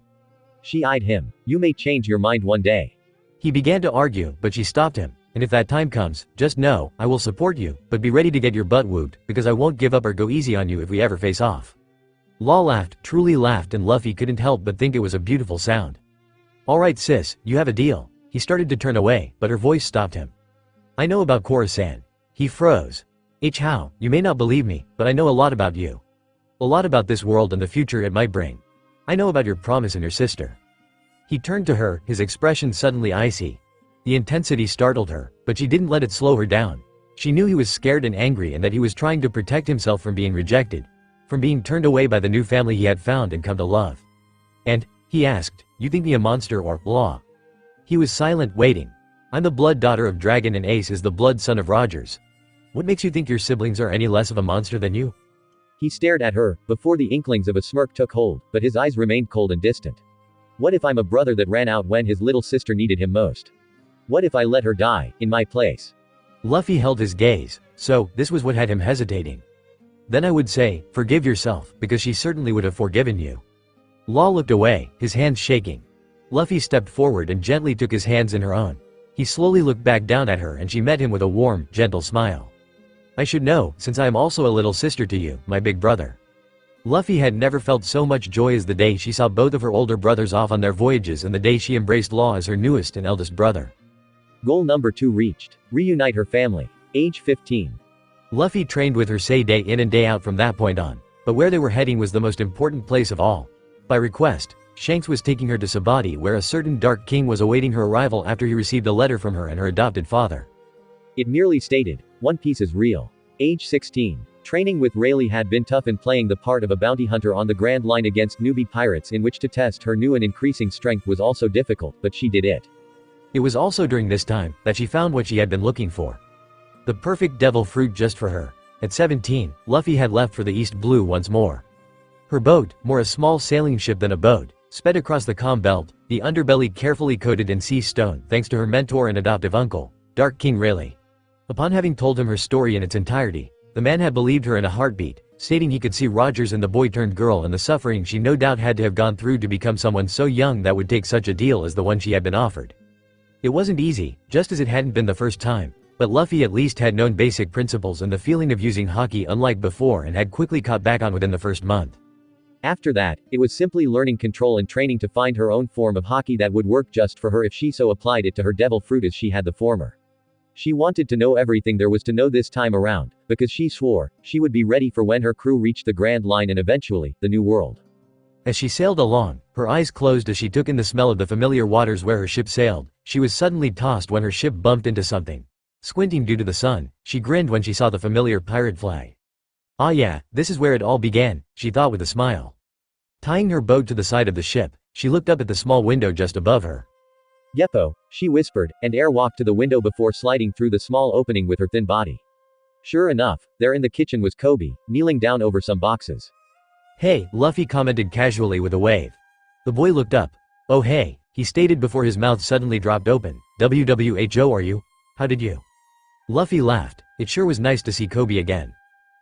D: She eyed him. You may change your mind one day.
C: He began to argue, but she stopped him. And if that time comes, just know, I will support you, but be ready to get your butt whooped, because I won't give up or go easy on you if we ever face off. Law laughed, truly laughed, and Luffy couldn't help but think it was a beautiful sound. Alright sis, you have a deal. He started to turn away, but her voice stopped him. I know about Koro-san. He froze. How, you may not believe me, but I know a lot about you. A lot about this world and the future it might bring. I know about your promise and your sister. He turned to her, his expression suddenly icy. The intensity startled her, but she didn't let it slow her down. She knew he was scared and angry and that he was trying to protect himself from being rejected, from being turned away by the new family he had found and come to love. And, he asked, you think me a monster or, Law? He was silent, waiting. I'm the blood daughter of Dragon and Ace is the blood son of Rogers. What makes you think your siblings are any less of a monster than you?
D: He stared at her, before the inklings of a smirk took hold, but his eyes remained cold and distant. What if I'm a brother that ran out when his little sister needed him most? What if I let her die, in my place?
C: Luffy held his gaze, so, this was what had him hesitating. Then I would say, forgive yourself, because she certainly would have forgiven you. Law looked away, his hands shaking. Luffy stepped forward and gently took his hands in her own. He slowly looked back down at her and she met him with a warm, gentle smile. I should know, since I am also a little sister to you, my big brother. Luffy had never felt so much joy as the day she saw both of her older brothers off on their voyages and the day she embraced Law as her newest and eldest brother.
D: Goal number 2 reached. Reunite her family. Age 15.
C: Luffy trained with her say day in and day out from that point on, but where they were heading was the most important place of all. By request, Shanks was taking her to Sabati where a certain Dark King was awaiting her arrival after he received a letter from her and her adopted father.
D: It merely stated, One Piece is real. Age 16. Training with Rayleigh had been tough and playing the part of a bounty hunter on the Grand Line against newbie pirates in which to test her new and increasing strength was also difficult, but she did it.
C: It was also during this time that she found what she had been looking for. The perfect devil fruit just for her. At 17, Luffy had left for the East Blue once more. Her boat, more a small sailing ship than a boat, sped across the calm belt, the underbelly carefully coated in sea stone thanks to her mentor and adoptive uncle, Dark King Rayleigh. Upon having told him her story in its entirety, the man had believed her in a heartbeat, stating he could see Rogers in the boy-turned-girl and the suffering she no doubt had to have gone through to become someone so young that would take such a deal as the one she had been offered. It wasn't easy, just as it hadn't been the first time, but Luffy at least had known basic principles and the feeling of using haki unlike before and had quickly caught back on within the first month. After that, it was simply learning control and training to find her own form of haki that would work just for her if she so applied it to her devil fruit as she had the former. She wanted to know everything there was to know this time around, because she swore, she would be ready for when her crew reached the Grand Line and eventually, the New World. As she sailed along, her eyes closed as she took in the smell of the familiar waters where her ship sailed, she was suddenly tossed when her ship bumped into something. Squinting due to the sun, she grinned when she saw the familiar pirate flag. Ah yeah, this is where it all began, she thought with a smile. Tying her boat to the side of the ship, she looked up at the small window just above her. Yeppo, she whispered, and airwalked to the window before sliding through the small opening with her thin body. Sure enough, there in the kitchen was Koby, kneeling down over some boxes. Hey, Luffy commented casually with a wave. The boy looked up. Oh hey, he stated before his mouth suddenly dropped open. WWHO are you? How did you? Luffy laughed. It sure was nice to see Koby again.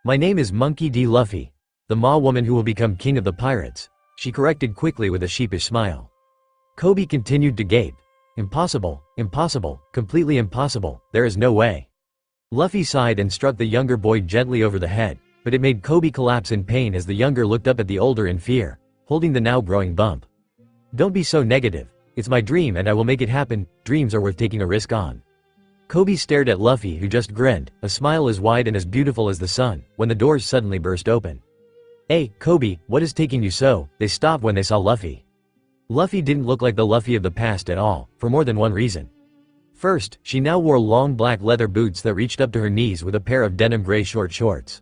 C: My name is Monkey D. Luffy. The Ma woman who will become king of the pirates. She corrected quickly with a sheepish smile. Koby continued to gape. Impossible, impossible, completely impossible, there is no way. Luffy sighed and struck the younger boy gently over the head, but it made Koby collapse in pain as the younger looked up at the older in fear, holding the now growing bump. Don't be so negative. It's my dream and I will make it happen. Dreams are worth taking a risk on. Koby stared at Luffy who just grinned, a smile as wide and as beautiful as the sun, when the doors suddenly burst open. Hey, Koby, what is taking you so? They stopped when they saw Luffy. Luffy didn't look like the Luffy of the past at all, for more than one reason. First, she now wore long black leather boots that reached up to her knees with a pair of denim gray short shorts.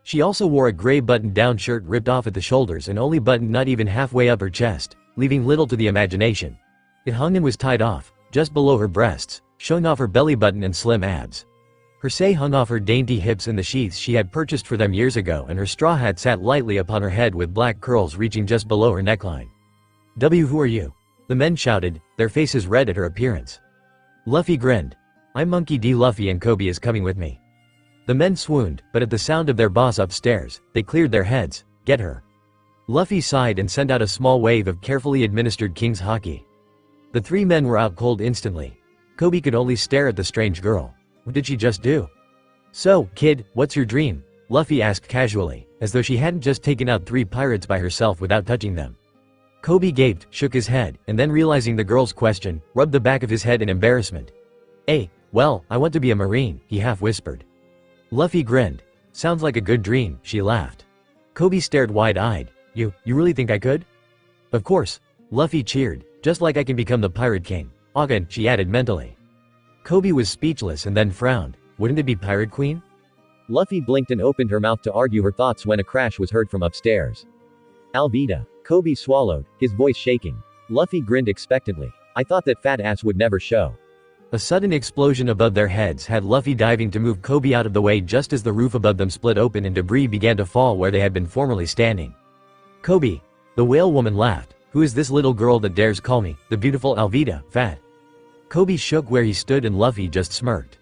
C: She also wore a gray button-down shirt ripped off at the shoulders and only buttoned not even halfway up her chest, leaving little to the imagination. It hung and was tied off, just below her breasts, showing off her belly button and slim abs. Her sei hung off her dainty hips in the sheaths she had purchased for them years ago and her straw hat sat lightly upon her head with black curls reaching just below her neckline. Who are you? The men shouted, their faces red at her appearance. Luffy grinned. I'm Monkey D. Luffy and Koby is coming with me. The men swooned, but at the sound of their boss upstairs, they cleared their heads. Get her. Luffy sighed and sent out a small wave of carefully administered King's Haki. The three men were out cold instantly. Koby could only stare at the strange girl. What did she just do? So, kid, what's your dream? Luffy asked casually, as though she hadn't just taken out 3 pirates by herself without touching them. Koby gaped, shook his head, and then realizing the girl's question, rubbed the back of his head in embarrassment. Well, I want to be a marine, he half whispered. Luffy grinned. Sounds like a good dream, she laughed. Koby stared wide-eyed. You really think I could? Of course. Luffy cheered. Just like I can become the Pirate King. Again, she added mentally. Koby was speechless and then frowned. Wouldn't it be Pirate Queen? Luffy blinked and opened her mouth to argue her thoughts when a crash was heard from upstairs. Alvida. Koby swallowed, his voice shaking. Luffy grinned expectantly. I thought that fat ass would never show. A sudden explosion above their heads had Luffy diving to move Koby out of the way just as the roof above them split open and debris began to fall where they had been formerly standing. Koby. The whale woman laughed. Who is this little girl that dares call me, the beautiful Alvida, fat? Koby shook where he stood and Luffy just smirked.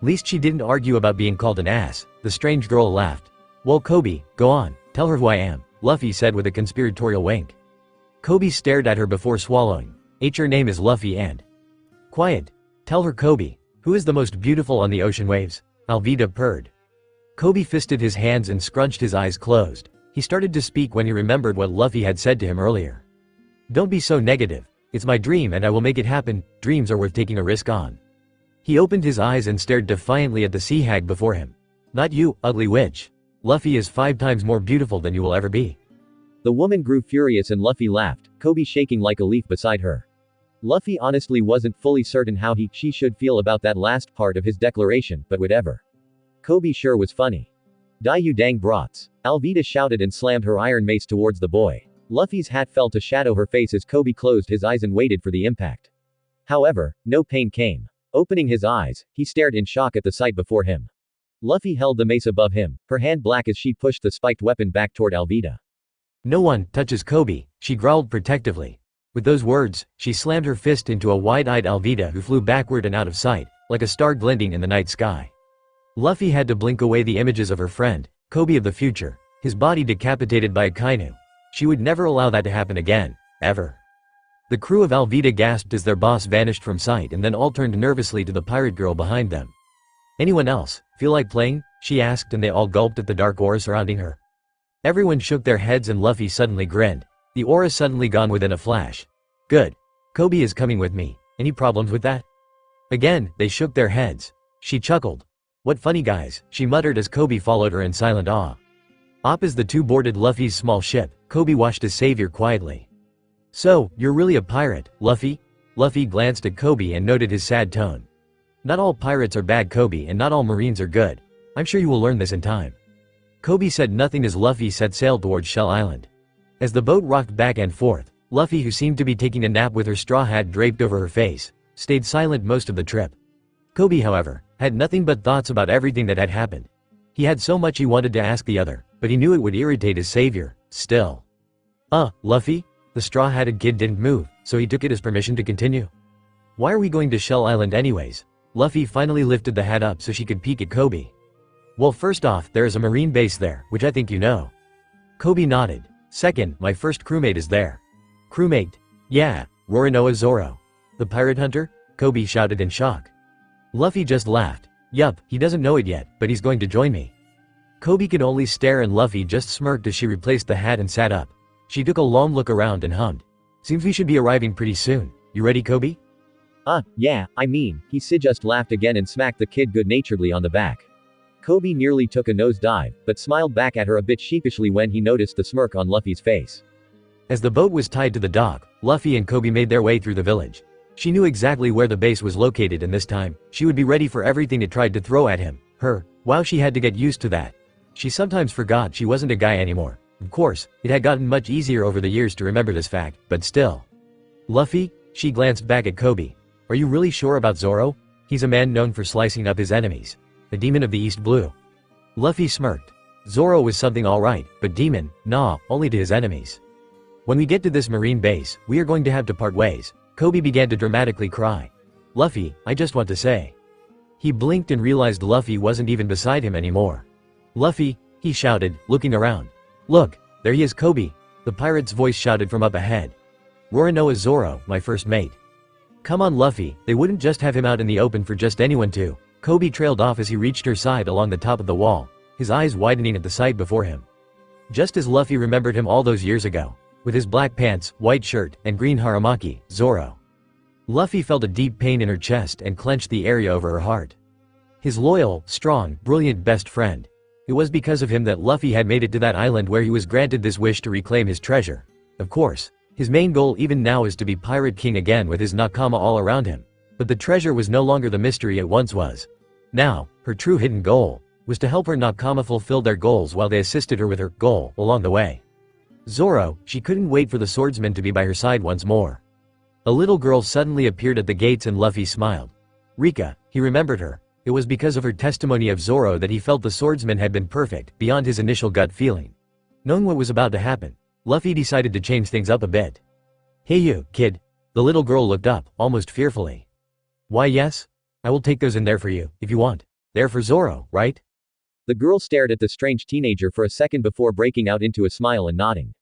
C: Least she didn't argue about being called an ass, the strange girl laughed. Well Koby, go on, tell her who I am, Luffy said with a conspiratorial wink. Koby stared at her before swallowing. Her name is Luffy and... Quiet. Tell her Koby. Who is the most beautiful on the ocean waves? Alvida purred. Koby fisted his hands and scrunched his eyes closed. He started to speak when he remembered what Luffy had said to him earlier. Don't be so negative. It's my dream and I will make it happen. Dreams are worth taking a risk on. He opened his eyes and stared defiantly at the sea hag before him. Not you, ugly witch. Luffy is 5 times more beautiful than you will ever be. The woman grew furious and Luffy laughed, Koby shaking like a leaf beside her. Luffy honestly wasn't fully certain how she should feel about that last part of his declaration, but whatever. Koby sure was funny. Die you dang brats. Alvida shouted and slammed her iron mace towards the boy. Luffy's hat fell to shadow her face as Koby closed his eyes and waited for the impact. However, no pain came.
D: Opening his eyes, he stared in shock at the sight before him. Luffy held the mace above him, her hand black as she pushed the spiked weapon back toward Alvida.
C: No one touches Koby, she growled protectively. With those words, she slammed her fist into a wide-eyed Alvida who flew backward and out of sight, like a star glinting in the night sky. Luffy had to blink away the images of her friend, Koby of the future, his body decapitated by a Kainu. She would never allow that to happen again, ever. The crew of Alvida gasped as their boss vanished from sight and then all turned nervously to the pirate girl behind them. Anyone else, feel like playing? She asked and they all gulped at the dark aura surrounding her. Everyone shook their heads and Luffy suddenly grinned. The aura suddenly gone within a flash. Good. Koby is coming with me. Any problems with that? Again, they shook their heads. She chuckled. What funny guys, she muttered as Koby followed her in silent awe. Up as the two boarded Luffy's small ship, Koby watched his savior quietly. So, you're really a pirate, Luffy? Luffy glanced at Koby and noted his sad tone. Not all pirates are bad, Koby, and not all marines are good. I'm sure you will learn this in time. Koby said nothing as Luffy set sail towards Shell Island. As the boat rocked back and forth, Luffy, who seemed to be taking a nap with her straw hat draped over her face, stayed silent most of the trip. Koby, however, had nothing but thoughts about everything that had happened. He had so much he wanted to ask the other, but he knew it would irritate his savior, still. Luffy? The straw-hatted kid didn't move, so he took it as permission to continue. Why are we going to Shell Island anyways? Luffy finally lifted the hat up so she could peek at Koby. Well, first off, there is a marine base there, which I think you know. Koby nodded. Second, my first crewmate is there. Crewmate? Yeah, Roronoa Zoro. The pirate hunter? Koby shouted in shock. Luffy just laughed. Yup, he doesn't know it yet, but he's going to join me. Koby could only stare and Luffy just smirked as she replaced the hat and sat up. She took a long look around and hummed. Seems we should be arriving pretty soon. You ready, Koby?
D: Yeah, he just laughed again and smacked the kid good-naturedly on the back. Koby nearly took a nosedive, but smiled back at her a bit sheepishly when he noticed the smirk on Luffy's face. As the boat was tied to the dock, Luffy and Koby made their way through the village. She knew exactly where the base was located and this time, she would be ready for everything it tried to throw at him, her. Wow, she had to get used to that. She sometimes forgot she wasn't a guy anymore. Of course, it had gotten much easier over the years to remember this fact, but still. Luffy? She glanced back at Koby. Are you really sure about Zoro? He's a man known for slicing up his enemies. A demon of the East Blue. Luffy smirked. Zoro was something alright, but demon, nah, only to his enemies. When we get to this marine base, we are going to have to part ways. Koby began to dramatically cry. Luffy, I just want to say. He blinked and realized Luffy wasn't even beside him anymore. Luffy, he shouted, looking around. Look, there he is, Koby. The pirate's voice shouted from up ahead. Roronoa Zoro, my first mate. Come on, Luffy, they wouldn't just have him out in the open for just anyone to. Koby trailed off as he reached her side along the top of the wall, his eyes widening at the sight before him. Just as Luffy remembered him all those years ago, with his black pants, white shirt, and green haramaki, Zoro. Luffy felt a deep pain in her chest and clenched the area over her heart. His loyal, strong, brilliant best friend. It was because of him that Luffy had made it to that island where he was granted this wish to reclaim his treasure. Of course, his main goal even now is to be Pirate King again with his nakama all around him. But the treasure was no longer the mystery it once was. Now, her true hidden goal was to help her nakama fulfill their goals while they assisted her with her goal along the way. Zoro, she couldn't wait for the swordsman to be by her side once more. A little girl suddenly appeared at the gates and Luffy smiled. Rika, he remembered her. It was because of her testimony of Zoro that he felt the swordsman had been perfect, beyond his initial gut feeling. Knowing what was about to happen, Luffy decided to change things up a bit. Hey you, kid. The little girl looked up, almost fearfully. Why yes? I will take those in there for you, if you want. They're for Zoro, right? The girl stared at the strange teenager for a second before breaking out into a smile and nodding.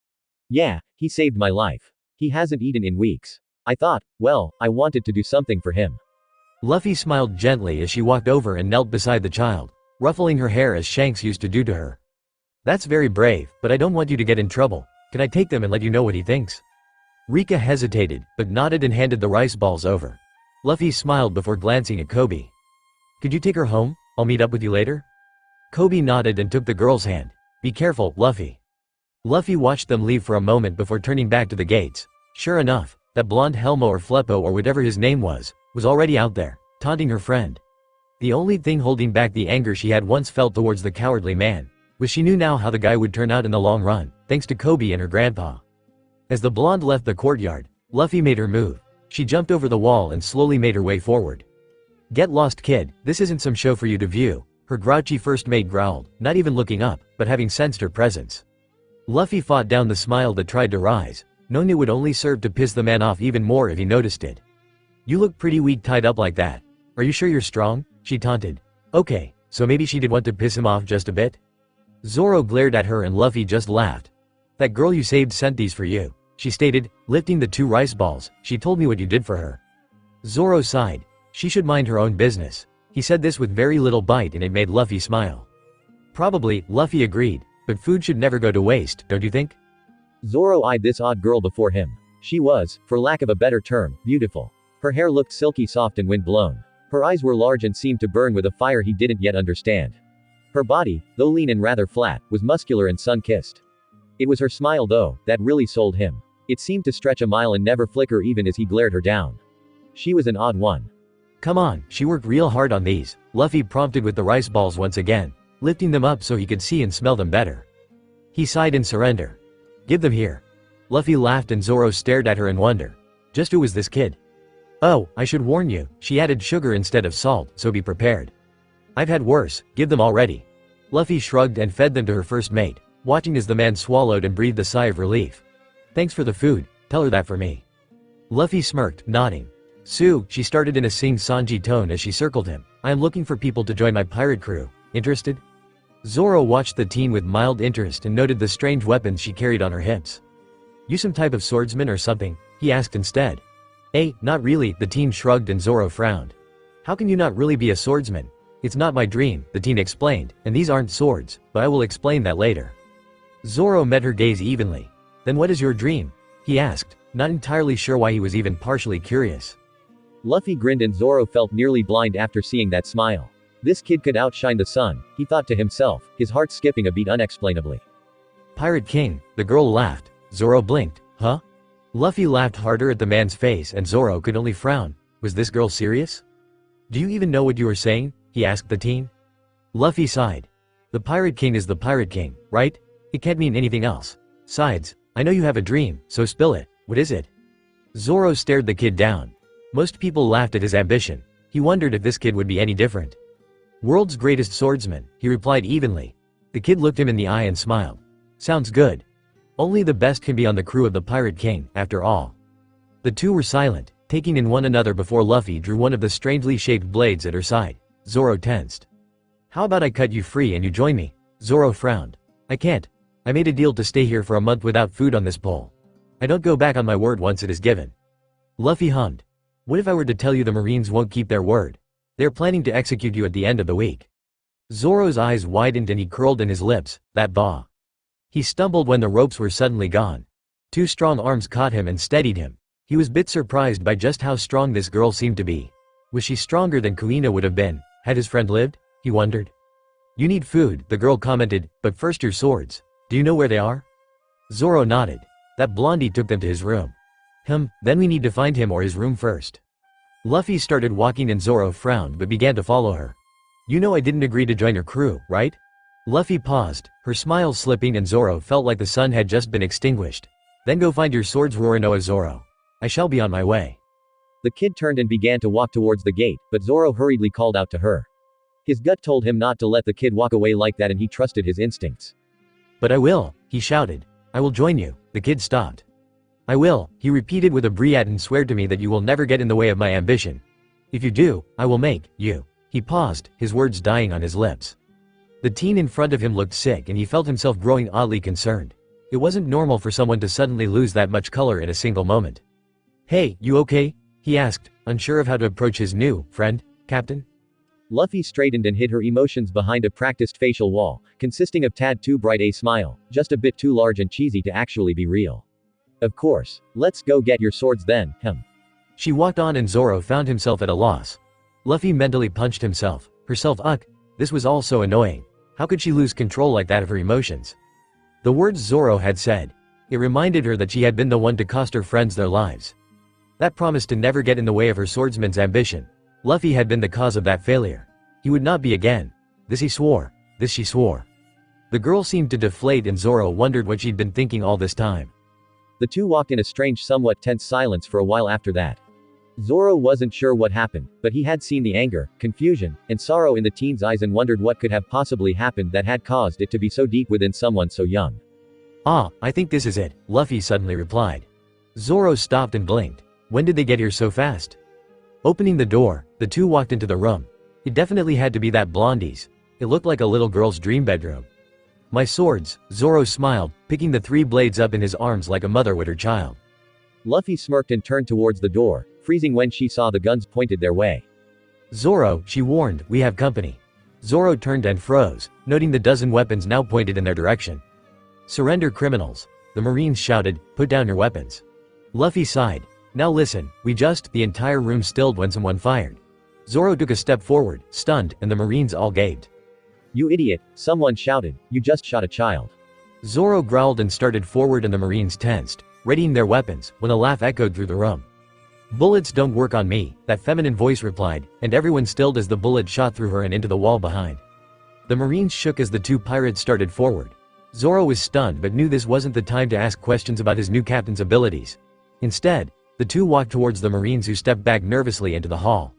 D: Yeah, he saved my life. He hasn't eaten in weeks. I thought, well, I wanted to do something for him. Luffy smiled gently as she walked over and knelt beside the child, ruffling her hair as Shanks used to do to her. That's very brave, but I don't want you to get in trouble. Can I take them and let you know what he thinks? Rika hesitated, but nodded and handed the rice balls over. Luffy smiled before glancing at Koby. Could you take her home? I'll meet up with you later? Koby nodded and took the girl's hand. Be careful, Luffy. Luffy watched them leave for a moment before turning back to the gates. Sure enough, that blonde Helmo or Fleppo or whatever his name was already out there, taunting her friend. The only thing holding back the anger she had once felt towards the cowardly man was she knew now how the guy would turn out in the long run, thanks to Koby and her grandpa. As the blonde left the courtyard, Luffy made her move. She jumped over the wall and slowly made her way forward.
C: Get lost, kid, this isn't some show for you to view, her grouchy first mate growled, not even looking up, but having sensed her presence. Luffy fought down the smile that tried to rise, knowing it would only serve to piss the man off even more if he noticed it. You look pretty weak tied up like that. Are you sure you're strong? She taunted. Okay, so maybe she did want to piss him off just a bit? Zoro glared at her and Luffy just laughed. That girl you saved sent these for you, she stated, lifting the 2 rice balls. She told me what you did for her. Zoro sighed. She should mind her own business. He said this with very little bite and it made Luffy smile. Probably, Luffy agreed, but food should never go to waste, don't you think?
D: Zoro eyed this odd girl before him. She was, for lack of a better term, beautiful. Her hair looked silky soft and wind-blown. Her eyes were large and seemed to burn with a fire he didn't yet understand. Her body, though lean and rather flat, was muscular and sun-kissed. It was her smile though, that really sold him. It seemed to stretch a mile and never flicker even as he glared her down. She was an odd one.
C: Come on, she worked real hard on these, Luffy prompted with the rice balls once again, lifting them up so he could see and smell them better. He sighed in surrender. Give them here. Luffy laughed and Zoro stared at her in wonder. Just who was this kid? Oh, I should warn you, she added sugar instead of salt, so be prepared. I've had worse, give them already. Luffy shrugged and fed them to her first mate, watching as the man swallowed and breathed a sigh of relief. Thanks for the food, tell her that for me. Luffy smirked, nodding. Sue, she started in a sing-songy tone as she circled him. I am looking for people to join my pirate crew. Interested? Zoro watched the teen with mild interest and noted the strange weapons she carried on her hips. You some type of swordsman or something? He asked instead. Not really, the teen shrugged and Zoro frowned. How can you not really be a swordsman? It's not my dream, the teen explained, and these aren't swords, but I will explain that later. Zoro met her gaze evenly. Then what is your dream? He asked, not entirely sure why he was even partially curious.
D: Luffy grinned and Zoro felt nearly blind after seeing that smile. This kid could outshine the sun, he thought to himself, his heart skipping a beat unexplainably.
C: Pirate King, the girl laughed. Zoro blinked. Huh? Luffy laughed harder at the man's face and Zoro could only frown. Was this girl serious? Do you even know what you were saying? He asked the teen. Luffy sighed. The Pirate King is the Pirate King, right? It can't mean anything else. Sides, I know you have a dream, so spill it. What is it? Zoro stared the kid down. Most people laughed at his ambition. He wondered if this kid would be any different. World's greatest swordsman, he replied evenly. The kid looked him in the eye and smiled. Sounds good. Only the best can be on the crew of the Pirate King, after all. The two were silent, taking in one another before Luffy drew one of the strangely shaped blades at her side. Zoro tensed. How about I cut you free and you join me? Zoro frowned. I can't. I made a deal to stay here for a month without food on this pole. I don't go back on my word once it is given. Luffy hummed. What if I were to tell you the Marines won't keep their word? They're planning to execute you at the end of the week. Zoro's eyes widened and he curled in his lips, that bah. He stumbled when the ropes were suddenly gone. 2 strong arms caught him and steadied him. He was a bit surprised by just how strong this girl seemed to be. Was she stronger than Kuina would have been, had his friend lived? He wondered. You need food, the girl commented, but first your swords. Do you know where they are? Zoro nodded. That blondie took them to his room. Then we need to find him or his room first. Luffy started walking and Zoro frowned but began to follow her. You know I didn't agree to join your crew, right? Luffy paused, her smile slipping and Zoro felt like the sun had just been extinguished. Then go find your swords Roronoa Zoro. I shall be on my way. The kid turned and began to walk towards the gate, but Zoro hurriedly called out to her. His gut told him not to let the kid walk away like that and he trusted his instincts. But I will, he shouted. I will join you. The kid stopped. I will, he repeated with a brilliant and swear to me that you will never get in the way of my ambition. If you do, I will make you. He paused, his words dying on his lips. The teen in front of him looked sick and he felt himself growing oddly concerned. It wasn't normal for someone to suddenly lose that much color in a single moment. Hey, you okay? He asked, unsure of how to approach his new friend, Captain. Luffy straightened and hid her emotions behind a practiced facial wall, consisting of tad too bright a smile, just a bit too large and cheesy to actually be real. Of course. Let's go get your swords then, She walked on and Zoro found himself at a loss. Luffy mentally punched himself, this was all so annoying. How could she lose control like that of her emotions? The words Zoro had said. It reminded her that she had been the one to cost her friends their lives. That promise to never get in the way of her swordsman's ambition. Luffy had been the cause of that failure. He would not be again. This he swore. This she swore. The girl seemed to deflate and Zoro wondered what she'd been thinking all this time. The two walked in a strange somewhat tense silence for a while after that.
D: Zoro wasn't sure what happened, but he had seen the anger, confusion, and sorrow in the teen's eyes and wondered what could have possibly happened that had caused it to be so deep within someone so young.
C: Ah, I think this is it, Luffy suddenly replied. Zoro stopped and blinked. When did they get here so fast? Opening the door, the two walked into the room. It definitely had to be that blondie's. It looked like a little girl's dream bedroom. My swords, Zoro smiled, picking the 3 blades up in his arms like a mother would her child.
D: Luffy smirked and turned towards the door, freezing when she saw the guns pointed their way.
C: Zoro, she warned, we have company. Zoro turned and froze, noting the dozen weapons now pointed in their direction. Surrender, criminals. The Marines shouted, put down your weapons. Luffy sighed. Now listen, the entire room stilled when someone fired. Zoro took a step forward, stunned, and the Marines all gaped.
D: You idiot, someone shouted, you just shot a child.
C: Zoro growled and started forward and the Marines tensed, readying their weapons, when a laugh echoed through the room. Bullets don't work on me, that feminine voice replied, and everyone stilled as the bullet shot through her and into the wall behind. The Marines shook as the 2 pirates started forward. Zoro was stunned but knew this wasn't the time to ask questions about his new captain's abilities. Instead, the 2 walked towards the Marines who stepped back nervously into the hall.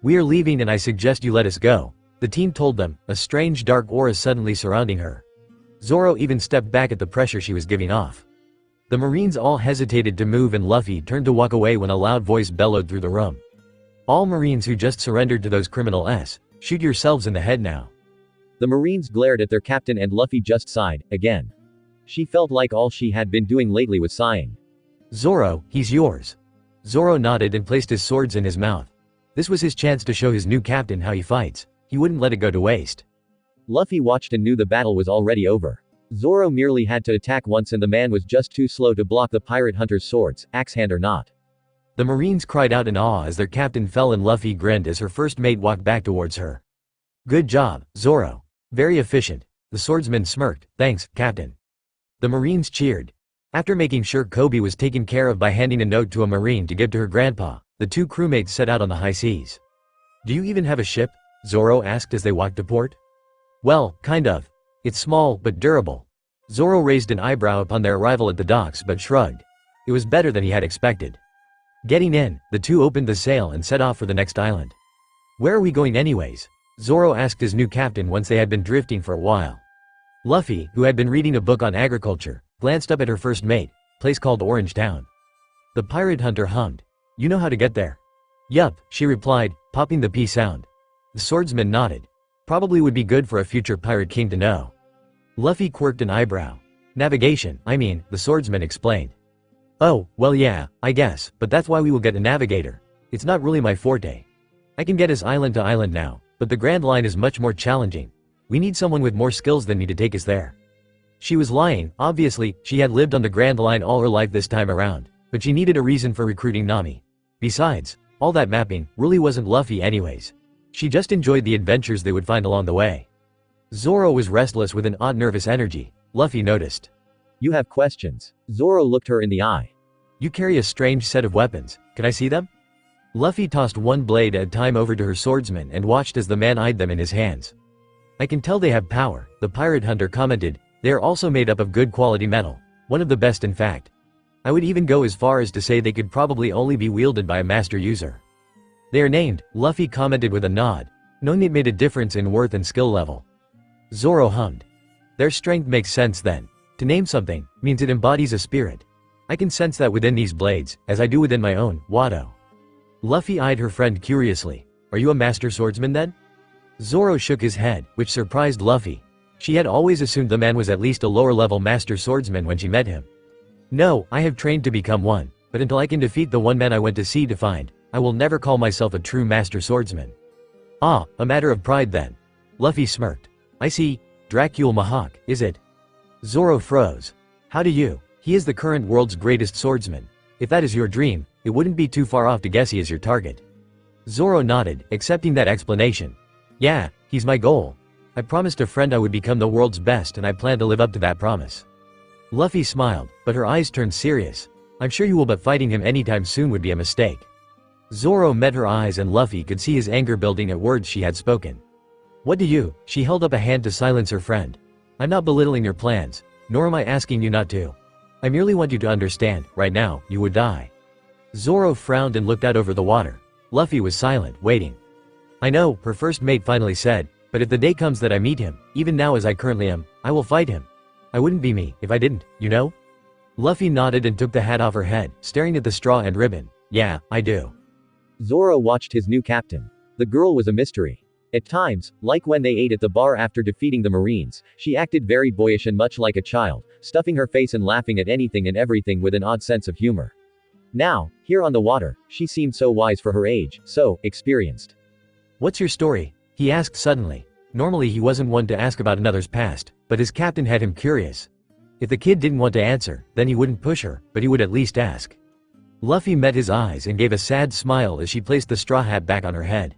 C: We are leaving and I suggest you let us go, the teen told them, a strange dark aura suddenly surrounding her. Zoro even stepped back at the pressure she was giving off. The Marines all hesitated to move and Luffy turned to walk away when a loud voice bellowed through the room. All Marines who just surrendered to those criminals, shoot yourselves in the head now.
D: The Marines glared at their captain and Luffy just sighed, again. She felt like all she had been doing lately was sighing.
C: Zoro, he's yours. Zoro nodded and placed his swords in his mouth. This was his chance to show his new captain how he fights. He wouldn't let it go to waste.
D: Luffy watched and knew the battle was already over. Zoro merely had to attack once and the man was just too slow to block the pirate hunter's swords, axe hand or not.
C: The Marines cried out in awe as their captain fell and Luffy grinned as her first mate walked back towards her. Good job, Zoro. Very efficient. The swordsman smirked, thanks, Captain. The Marines cheered. After making sure Koby was taken care of by handing a note to a Marine to give to her grandpa, the 2 crewmates set out on the high seas. Do you even have a ship? Zoro asked as they walked to port. Well, kind of. It's small, but durable. Zoro raised an eyebrow upon their arrival at the docks but shrugged. It was better than he had expected. Getting in, the 2 opened the sail and set off for the next island. Where are we going anyways? Zoro asked his new captain once they had been drifting for a while. Luffy, who had been reading a book on agriculture, glanced up at her first mate, place called Orange Town. The pirate hunter hummed. You know how to get there? Yup, she replied, popping the P sound. The swordsman nodded. Probably would be good for a future pirate king to know. Luffy quirked an eyebrow. Navigation, the swordsman explained. Oh, well yeah, I guess, but that's why we will get a navigator. It's not really my forte. I can get us island to island now, but the Grand Line is much more challenging. We need someone with more skills than me to take us there. She was lying, obviously, she had lived on the Grand Line all her life this time around, but she needed a reason for recruiting Nami. Besides, all that mapping really wasn't Luffy anyways. She just enjoyed the adventures they would find along the way. Zoro was restless with an odd nervous energy, Luffy noticed.
D: You have questions. Zoro looked her in the eye.
C: You carry a strange set of weapons, can I see them? Luffy tossed one blade at a time over to her swordsman and watched as the man eyed them in his hands. I can tell they have power, the pirate hunter commented. They are also made up of good quality metal, one of the best in fact. I would even go as far as to say they could probably only be wielded by a master user. They are named, Luffy commented with a nod, knowing it made a difference in worth and skill level. Zoro hummed. Their strength makes sense then. To name something, means it embodies a spirit. I can sense that within these blades, as I do within my own, Watto. Luffy eyed her friend curiously. Are you a master swordsman then? Zoro shook his head, which surprised Luffy. She had always assumed the man was at least a lower-level master swordsman when she met him. No, I have trained to become one, but until I can defeat the one man I went to sea to find, I will never call myself a true master swordsman. Ah, a matter of pride then. Luffy smirked. I see. Dracula Mihawk, is it? Zoro froze. How do you? He is the current world's greatest swordsman. If that is your dream, it wouldn't be too far off to guess he is your target. Zoro nodded, accepting that explanation. Yeah, he's my goal. I promised a friend I would become the world's best and I plan to live up to that promise. Luffy smiled, but her eyes turned serious. I'm sure you will, but fighting him anytime soon would be a mistake. Zoro met her eyes and Luffy could see his anger building at words she had spoken. What do you? She held up a hand to silence her friend. I'm not belittling your plans, nor am I asking you not to. I merely want you to understand, right now, you would die. Zoro frowned and looked out over the water. Luffy was silent, waiting. I know, her first mate finally said, but if the day comes that I meet him, even now as I currently am, I will fight him. I wouldn't be me if I didn't, you know? Luffy nodded and took the hat off her head, staring at the straw and ribbon. Yeah, I do.
D: Zoro watched his new captain. The girl was a mystery. At times, like when they ate at the bar after defeating the Marines, she acted very boyish and much like a child, stuffing her face and laughing at anything and everything with an odd sense of humor. Now, here on the water, she seemed so wise for her age, so experienced.
C: What's your story? He asked suddenly. Normally he wasn't one to ask about another's past, but his captain had him curious. If the kid didn't want to answer, then he wouldn't push her, but he would at least ask. Luffy met his eyes and gave a sad smile as she placed the straw hat back on her head.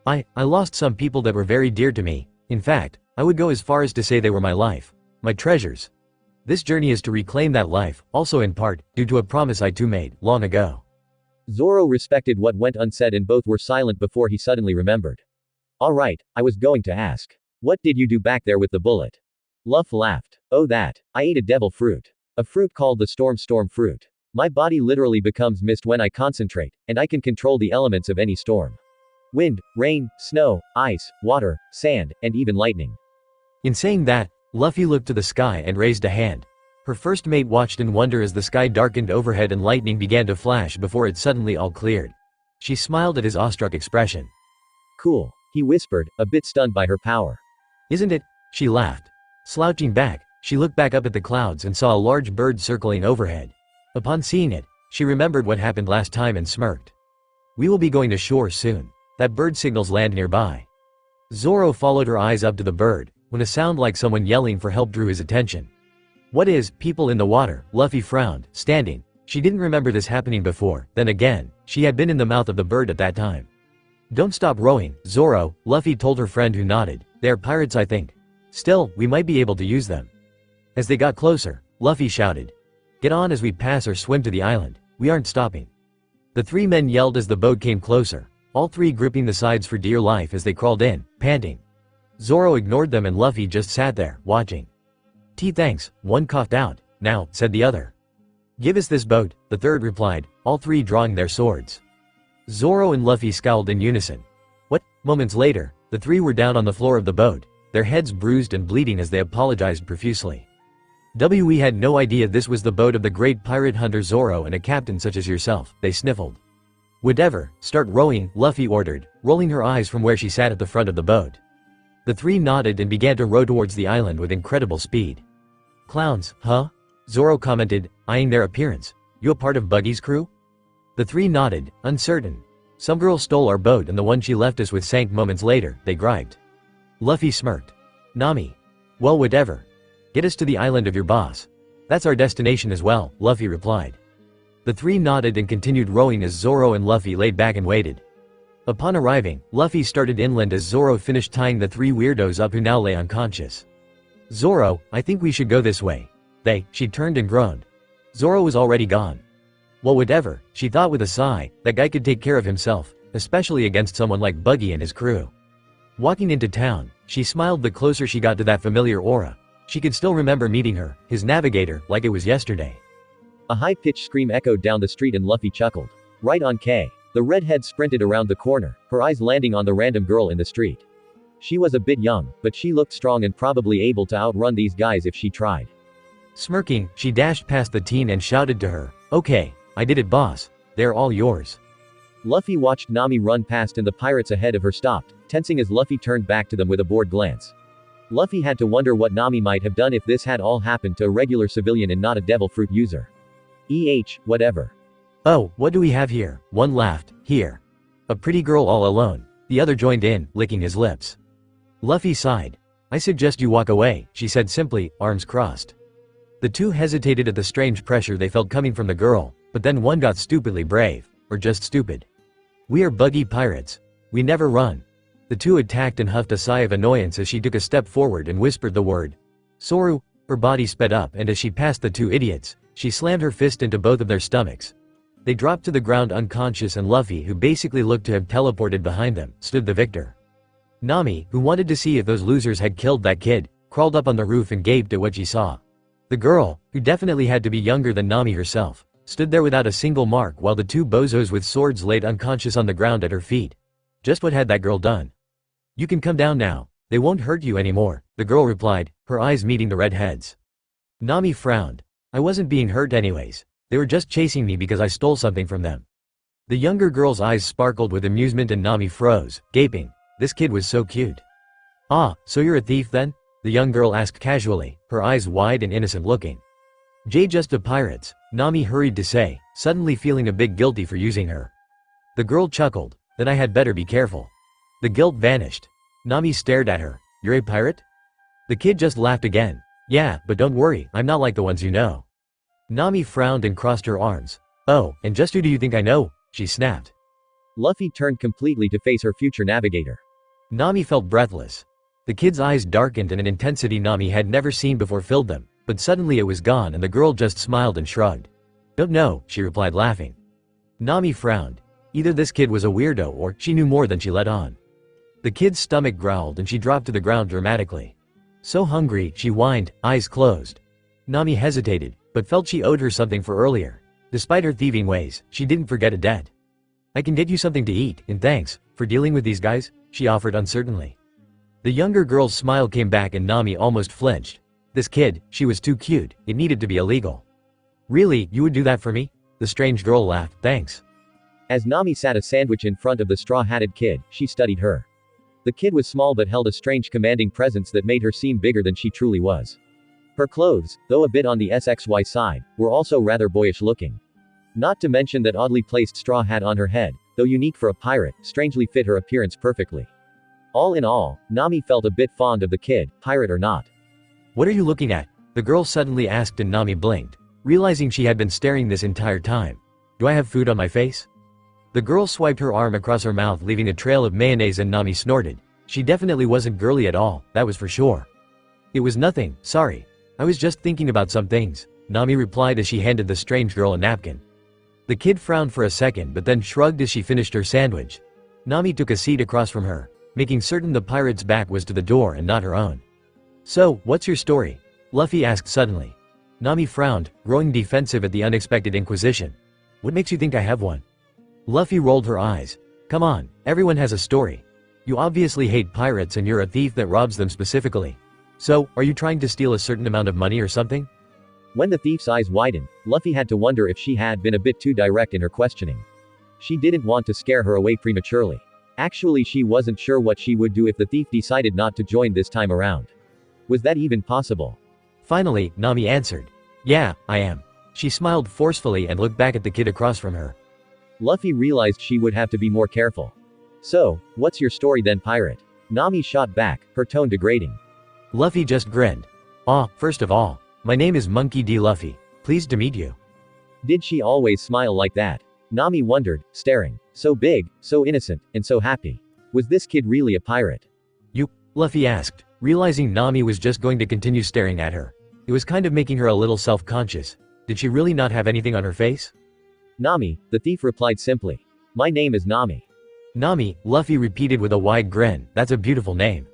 C: I lost some people that were very dear to me. In fact, I would go as far as to say they were my life. My treasures. This journey is to reclaim that life, also in part, due to a promise I too made, long ago.
D: Zoro respected what went unsaid and both were silent before he suddenly remembered. Alright, I was going to ask. What did you do back there with the bullet? Luff laughed. Oh that. I ate a devil fruit. A fruit called the storm fruit. My body literally becomes mist when I concentrate, and I can control the elements of any storm. Wind, rain, snow, ice, water, sand, and even lightning.
C: In saying that, Luffy looked to the sky and raised a hand. Her first mate watched in wonder as the sky darkened overhead and lightning began to flash before it suddenly all cleared. She smiled at his awestruck expression.
D: Cool, he whispered, a bit stunned by her power.
C: Isn't it? She laughed. Slouching back, she looked back up at the clouds and saw a large bird circling overhead. Upon seeing it, she remembered what happened last time and smirked. We will be going to shore soon. That bird signals land nearby. Zoro followed her eyes up to the bird, when a sound like someone yelling for help drew his attention. What is, people in the water? Luffy frowned, standing. She didn't remember this happening before, then again, she had been in the mouth of the bird at that time. Don't stop rowing, Zoro, Luffy told her friend who nodded. They are pirates I think. Still, we might be able to use them. As they got closer, Luffy shouted. Get on as we pass or swim to the island. We aren't stopping. The three men yelled as the boat came closer, all three gripping the sides for dear life as they crawled in, panting. Zoro ignored them and Luffy just sat there, watching. Thanks, one coughed out. Now, said the other. Give us this boat, the third replied, all three drawing their swords. Zoro and Luffy scowled in unison. What? Moments later, the three were down on the floor of the boat, their heads bruised and bleeding as they apologized profusely. We had no idea this was the boat of the great pirate hunter Zoro and a captain such as yourself, they sniffled. Whatever, start rowing, Luffy ordered, rolling her eyes from where she sat at the front of the boat. The three nodded and began to row towards the island with incredible speed. Clowns, huh? Zoro commented, eyeing their appearance. You a part of Buggy's crew? The three nodded, uncertain. Some girl stole our boat and the one she left us with sank moments later, they griped. Luffy smirked. Nami. Well whatever. Get us to the island of your boss. That's our destination as well, Luffy replied. The three nodded and continued rowing as Zoro and Luffy laid back and waited. Upon arriving, Luffy started inland as Zoro finished tying the three weirdos up who now lay unconscious. Zoro, I think we should go this way. She turned and groaned. Zoro was already gone. Well whatever, she thought with a sigh, that guy could take care of himself, especially against someone like Buggy and his crew. Walking into town, she smiled the closer she got to that familiar aura. She could still remember meeting her, his navigator, like it was yesterday. A high-pitched scream echoed down the street and Luffy chuckled. Right on K. The redhead sprinted around the corner, her eyes landing on the random girl in the street. She was a bit young, but she looked strong and probably able to outrun these guys if she tried. Smirking, she dashed past the teen and shouted to her, Okay, I did it boss. They're all yours. Luffy watched Nami run past and the pirates ahead of her stopped, tensing as Luffy turned back to them with a bored glance. Luffy had to wonder what Nami might have done if this had all happened to a regular civilian and not a devil fruit user. Whatever. Oh, what do we have here? One laughed. Here. A pretty girl all alone. The other joined in, licking his lips. Luffy sighed. I suggest you walk away, she said simply, arms crossed. The two hesitated at the strange pressure they felt coming from the girl, but then one got stupidly brave. Or just stupid. We are Buggy pirates. We never run. The two attacked and huffed a sigh of annoyance as she took a step forward and whispered the word. Soru. Her body sped up and as she passed the two idiots, she slammed her fist into both of their stomachs. They dropped to the ground unconscious and Luffy, who basically looked to have teleported behind them, stood the victor. Nami, who wanted to see if those losers had killed that kid, crawled up on the roof and gaped at what she saw. The girl, who definitely had to be younger than Nami herself, stood there without a single mark while the two bozos with swords laid unconscious on the ground at her feet. Just what had that girl done? "You can come down now. They won't hurt you anymore," the girl replied, her eyes meeting the redheads. Nami frowned. "I wasn't being hurt anyways. They were just chasing me because I stole something from them." The younger girl's eyes sparkled with amusement and Nami froze, gaping. This kid was so cute. "Ah, so you're a thief then?" the young girl asked casually, her eyes wide and innocent looking. "Just a pirates," Nami hurried to say, suddenly feeling a bit guilty for using her. The girl chuckled. "Then I had better be careful." The guilt vanished. Nami stared at her. "You're a pirate?" The kid just laughed again. "Yeah, but don't worry, I'm not like the ones you know." Nami frowned and crossed her arms. "Oh, and just who do you think I know?" she snapped.
D: Luffy turned completely to face her future navigator.
C: Nami felt breathless. The kid's eyes darkened and an intensity Nami had never seen before filled them, but suddenly it was gone and the girl just smiled and shrugged. "Don't know," she replied laughing. Nami frowned. Either this kid was a weirdo or she knew more than she let on. The kid's stomach growled and she dropped to the ground dramatically. So hungry, she whined, eyes closed. Nami hesitated, but felt she owed her something for earlier. Despite her thieving ways, she didn't forget a debt. "I can get you something to eat, in thanks for dealing with these guys," she offered uncertainly. The younger girl's smile came back and Nami almost flinched. This kid, she was too cute, it needed to be illegal. "Really, you would do that for me?" The strange girl laughed. "Thanks."
D: As Nami sat a sandwich in front of the straw-hatted kid, she studied her. The kid was small but held a strange commanding presence that made her seem bigger than she truly was. Her clothes, though a bit on the SXY side, were also rather boyish looking. Not to mention that oddly placed straw hat on her head, though unique for a pirate, strangely fit her appearance perfectly. All in all, Nami felt a bit fond of the kid, pirate or not.
C: "What are you looking at?" the girl suddenly asked and Nami blinked, realizing she had been staring this entire time. "Do I have food on my face?" The girl swiped her arm across her mouth leaving a trail of mayonnaise and Nami snorted. She definitely wasn't girly at all, that was for sure. "It was nothing, sorry. I was just thinking about some things," Nami replied as she handed the strange girl a napkin. The kid frowned for a second but then shrugged as she finished her sandwich. Nami took a seat across from her, making certain the pirate's back was to the door and not her own. "So, what's your story?" Luffy asked suddenly. Nami frowned, growing defensive at the unexpected inquisition. "What makes you think I have one?" Luffy rolled her eyes. "Come on, everyone has a story. You obviously hate pirates and you're a thief that robs them specifically. So, are you trying to steal a certain amount of money or something?"
D: When the thief's eyes widened, Luffy had to wonder if she had been a bit too direct in her questioning. She didn't want to scare her away prematurely. Actually, she wasn't sure what she would do if the thief decided not to join this time around. Was that even possible?
C: Finally, Nami answered. "Yeah, I am." She smiled forcefully and looked back at the kid across from her.
D: Luffy realized she would have to be more careful. "So, what's your story then, pirate?" Nami shot back, her tone degrading.
C: Luffy just grinned. First of all, my name is Monkey D. Luffy. Pleased to meet you."
D: Did she always smile like that? Nami wondered, staring. So big, so innocent, and so happy. Was this kid really a pirate?
C: "You?" Luffy asked, realizing Nami was just going to continue staring at her. It was kind of making her a little self-conscious. Did she really not have anything on her face?
D: "Nami," the thief replied simply. "My name is Nami."
C: "Nami," Luffy repeated with a wide grin. "That's a beautiful name."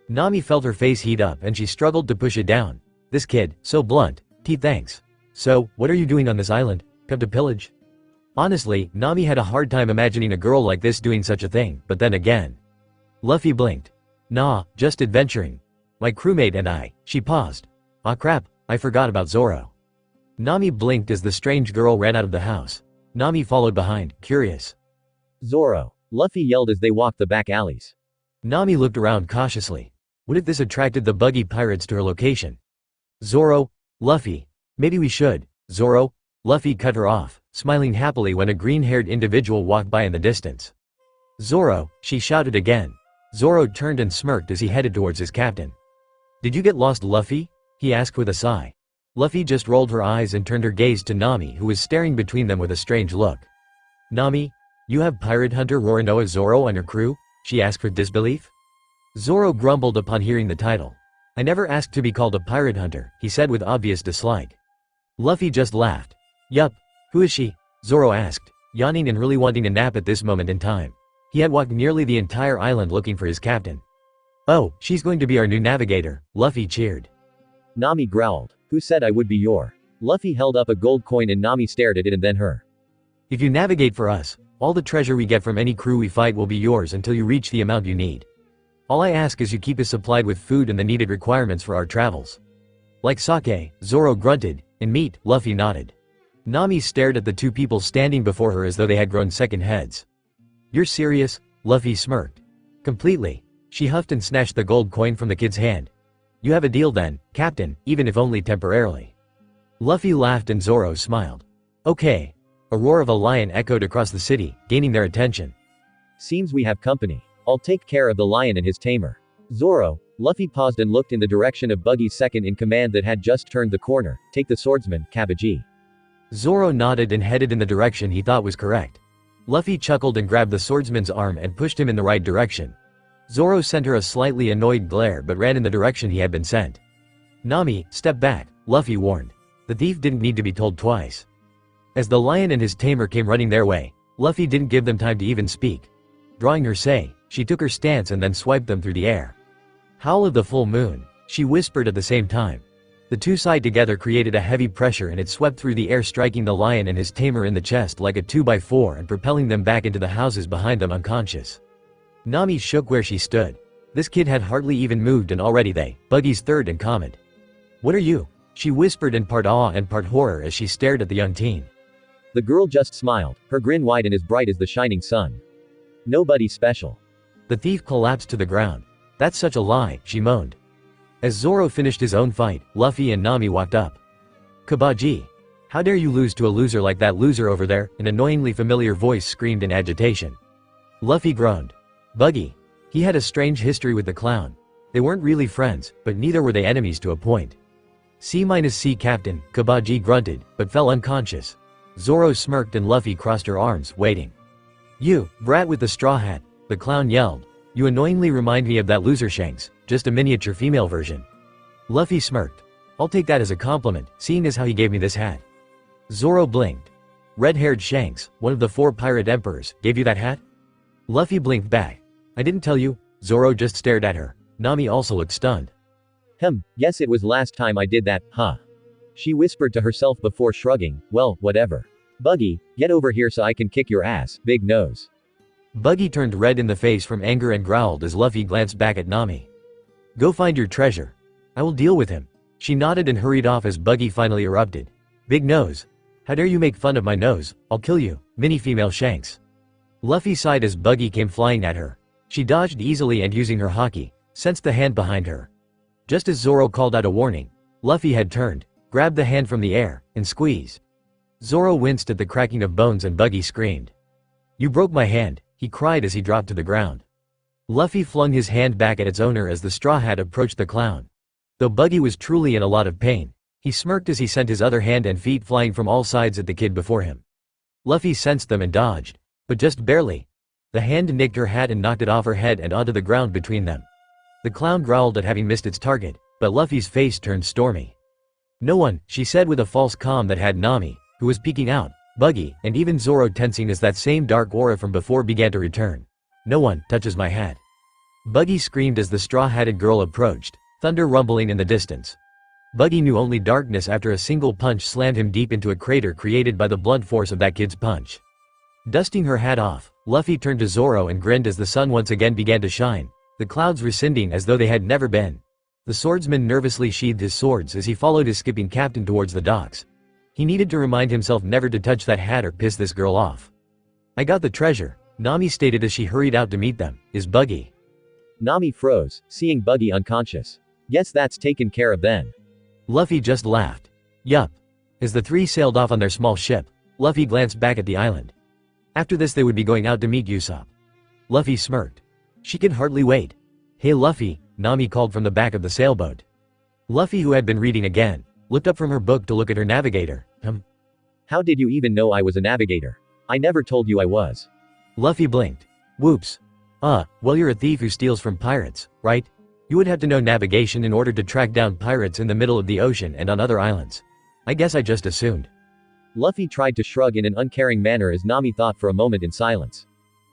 C: Nami felt her face heat up and she struggled to push it down. This kid, so blunt. Thanks. "So, what are you doing on this island? Come to pillage?" Honestly, Nami had a hard time imagining a girl like this doing such a thing, but then again. Luffy blinked. "Nah, just adventuring. My crewmate and I." She paused. "Ah crap, I forgot about Zoro." Nami blinked as the strange girl ran out of the house. Nami followed behind, curious.
D: "Zoro," Luffy yelled as they walked the back alleys.
C: Nami looked around cautiously. What if this attracted the buggy pirates to her location? "Zoro, Luffy, maybe we should." "Zoro?" Luffy cut her off, smiling happily when a green-haired individual walked by in the distance. "Zoro," she shouted again. Zoro turned and smirked as he headed towards his captain. "Did you get lost, Luffy?" he asked with a sigh. Luffy just rolled her eyes and turned her gaze to Nami, who was staring between them with a strange look. "Nami, you have pirate hunter Roronoa Zoro on your crew?" she asked with disbelief. Zoro grumbled upon hearing the title. "I never asked to be called a pirate hunter," he said with obvious dislike. Luffy just laughed. "Yup. Who is she?" Zoro asked, yawning and really wanting a nap at this moment in time. He had walked nearly the entire island looking for his captain. "Oh, she's going to be our new navigator," Luffy cheered.
D: Nami growled. "Who said I would be your Luffy held up a gold coin and Nami stared at it and then her.
C: If you navigate for us, all the treasure we get from any crew we fight will be yours until you reach the amount you need. All I ask is you keep us supplied with food and the needed requirements for our travels. Like sake, Zoro grunted, and meat, Luffy nodded. Nami stared at the two people standing before her as though they had grown second heads. You're serious? Luffy smirked. Completely. She huffed and snatched the gold coin from the kid's hand. You have a deal then, Captain, even if only temporarily. Luffy laughed and Zoro smiled. Okay. A roar of a lion echoed across the city, gaining their attention.
D: Seems we have company. I'll take care of the lion and his tamer. Zoro. Luffy paused and looked in the direction of Buggy's second-in-command that had just turned the corner. Take the swordsman, Kabaji.
C: Zoro nodded and headed in the direction he thought was correct. Luffy chuckled and grabbed the swordsman's arm and pushed him in the right direction. Zoro sent her a slightly annoyed glare but ran in the direction he had been sent. Nami, step back, Luffy warned. The thief didn't need to be told twice. As the lion and his tamer came running their way, Luffy didn't give them time to even speak. Drawing her sei, she took her stance and then swiped them through the air. Howl of the full moon, she whispered at the same time. The two sighed together created a heavy pressure and it swept through the air, striking the lion and his tamer in the chest like a 2x4 and propelling them back into the houses behind them unconscious. Nami shook where she stood. This kid had hardly even moved and already Buggy's third in command. What are you? She whispered in part awe and part horror as she stared at the young teen.
D: The girl just smiled, her grin wide and as bright as the shining sun. Nobody special.
C: The thief collapsed to the ground. That's such a lie, she moaned. As Zoro finished his own fight, Luffy and Nami walked up. Kabaji. How dare you lose to a loser like that loser over there, an annoyingly familiar voice screamed in agitation. Luffy groaned. Buggy. He had a strange history with the clown. They weren't really friends, but neither were they enemies to a point. C-C Captain, Kabaji grunted, but fell unconscious. Zoro smirked and Luffy crossed her arms, waiting. You, brat with the straw hat, the clown yelled. You annoyingly remind me of that loser Shanks, just a miniature female version. Luffy smirked. I'll take that as a compliment, seeing as how he gave me this hat. Zoro blinked. Red-haired Shanks, one of the 4 pirate emperors, gave you that hat? Luffy blinked back. I didn't tell you. Zoro just stared at her. Nami also looked stunned.
D: Yes, it was last time I did that, huh? She whispered to herself before shrugging. Well, whatever. Buggy, get over here so I can kick your ass, big nose.
C: Buggy turned red in the face from anger and growled as Luffy glanced back at Nami. Go find your treasure. I will deal with him. She nodded and hurried off as Buggy finally erupted. Big nose. How dare you make fun of my nose? I'll kill you, mini-female Shanks. Luffy sighed as Buggy came flying at her. She dodged easily and using her haki, sensed the hand behind her. Just as Zoro called out a warning, Luffy had turned, grabbed the hand from the air, and squeezed. Zoro winced at the cracking of bones and Buggy screamed. You broke my hand, he cried as he dropped to the ground. Luffy flung his hand back at its owner as the straw hat approached the clown. Though Buggy was truly in a lot of pain, he smirked as he sent his other hand and feet flying from all sides at the kid before him. Luffy sensed them and dodged, but just barely. The hand nicked her hat and knocked it off her head and onto the ground between them. The clown growled at having missed its target, but Luffy's face turned stormy. No one, she said with a false calm that had Nami, who was peeking out, Buggy, and even Zoro tensing as that same dark aura from before began to return. No one touches my hat. Buggy screamed as the straw-hatted girl approached, thunder rumbling in the distance. Buggy knew only darkness after a single punch slammed him deep into a crater created by the blunt force of that kid's punch. Dusting her hat off, Luffy turned to Zoro and grinned as the sun once again began to shine, the clouds receding as though they had never been. The swordsman nervously sheathed his swords as he followed his skipping captain towards the docks. He needed to remind himself never to touch that hat or piss this girl off. I got the treasure, Nami stated as she hurried out to meet them. Is Buggy?
D: Nami froze, seeing Buggy unconscious. Guess that's taken care of then.
C: Luffy just laughed. Yup. As the three sailed off on their small ship, Luffy glanced back at the island. After this they would be going out to meet Usopp. Luffy smirked. She could hardly wait. Hey Luffy, Nami called from the back of the sailboat. Luffy, who had been reading again, looked up from her book to look at her navigator.
D: How did you even know I was a navigator? I never told you I was.
C: Luffy blinked. Whoops. Well you're a thief who steals from pirates, right? You would have to know navigation in order to track down pirates in the middle of the ocean and on other islands. I guess I just assumed.
D: Luffy tried to shrug in an uncaring manner as Nami thought for a moment in silence.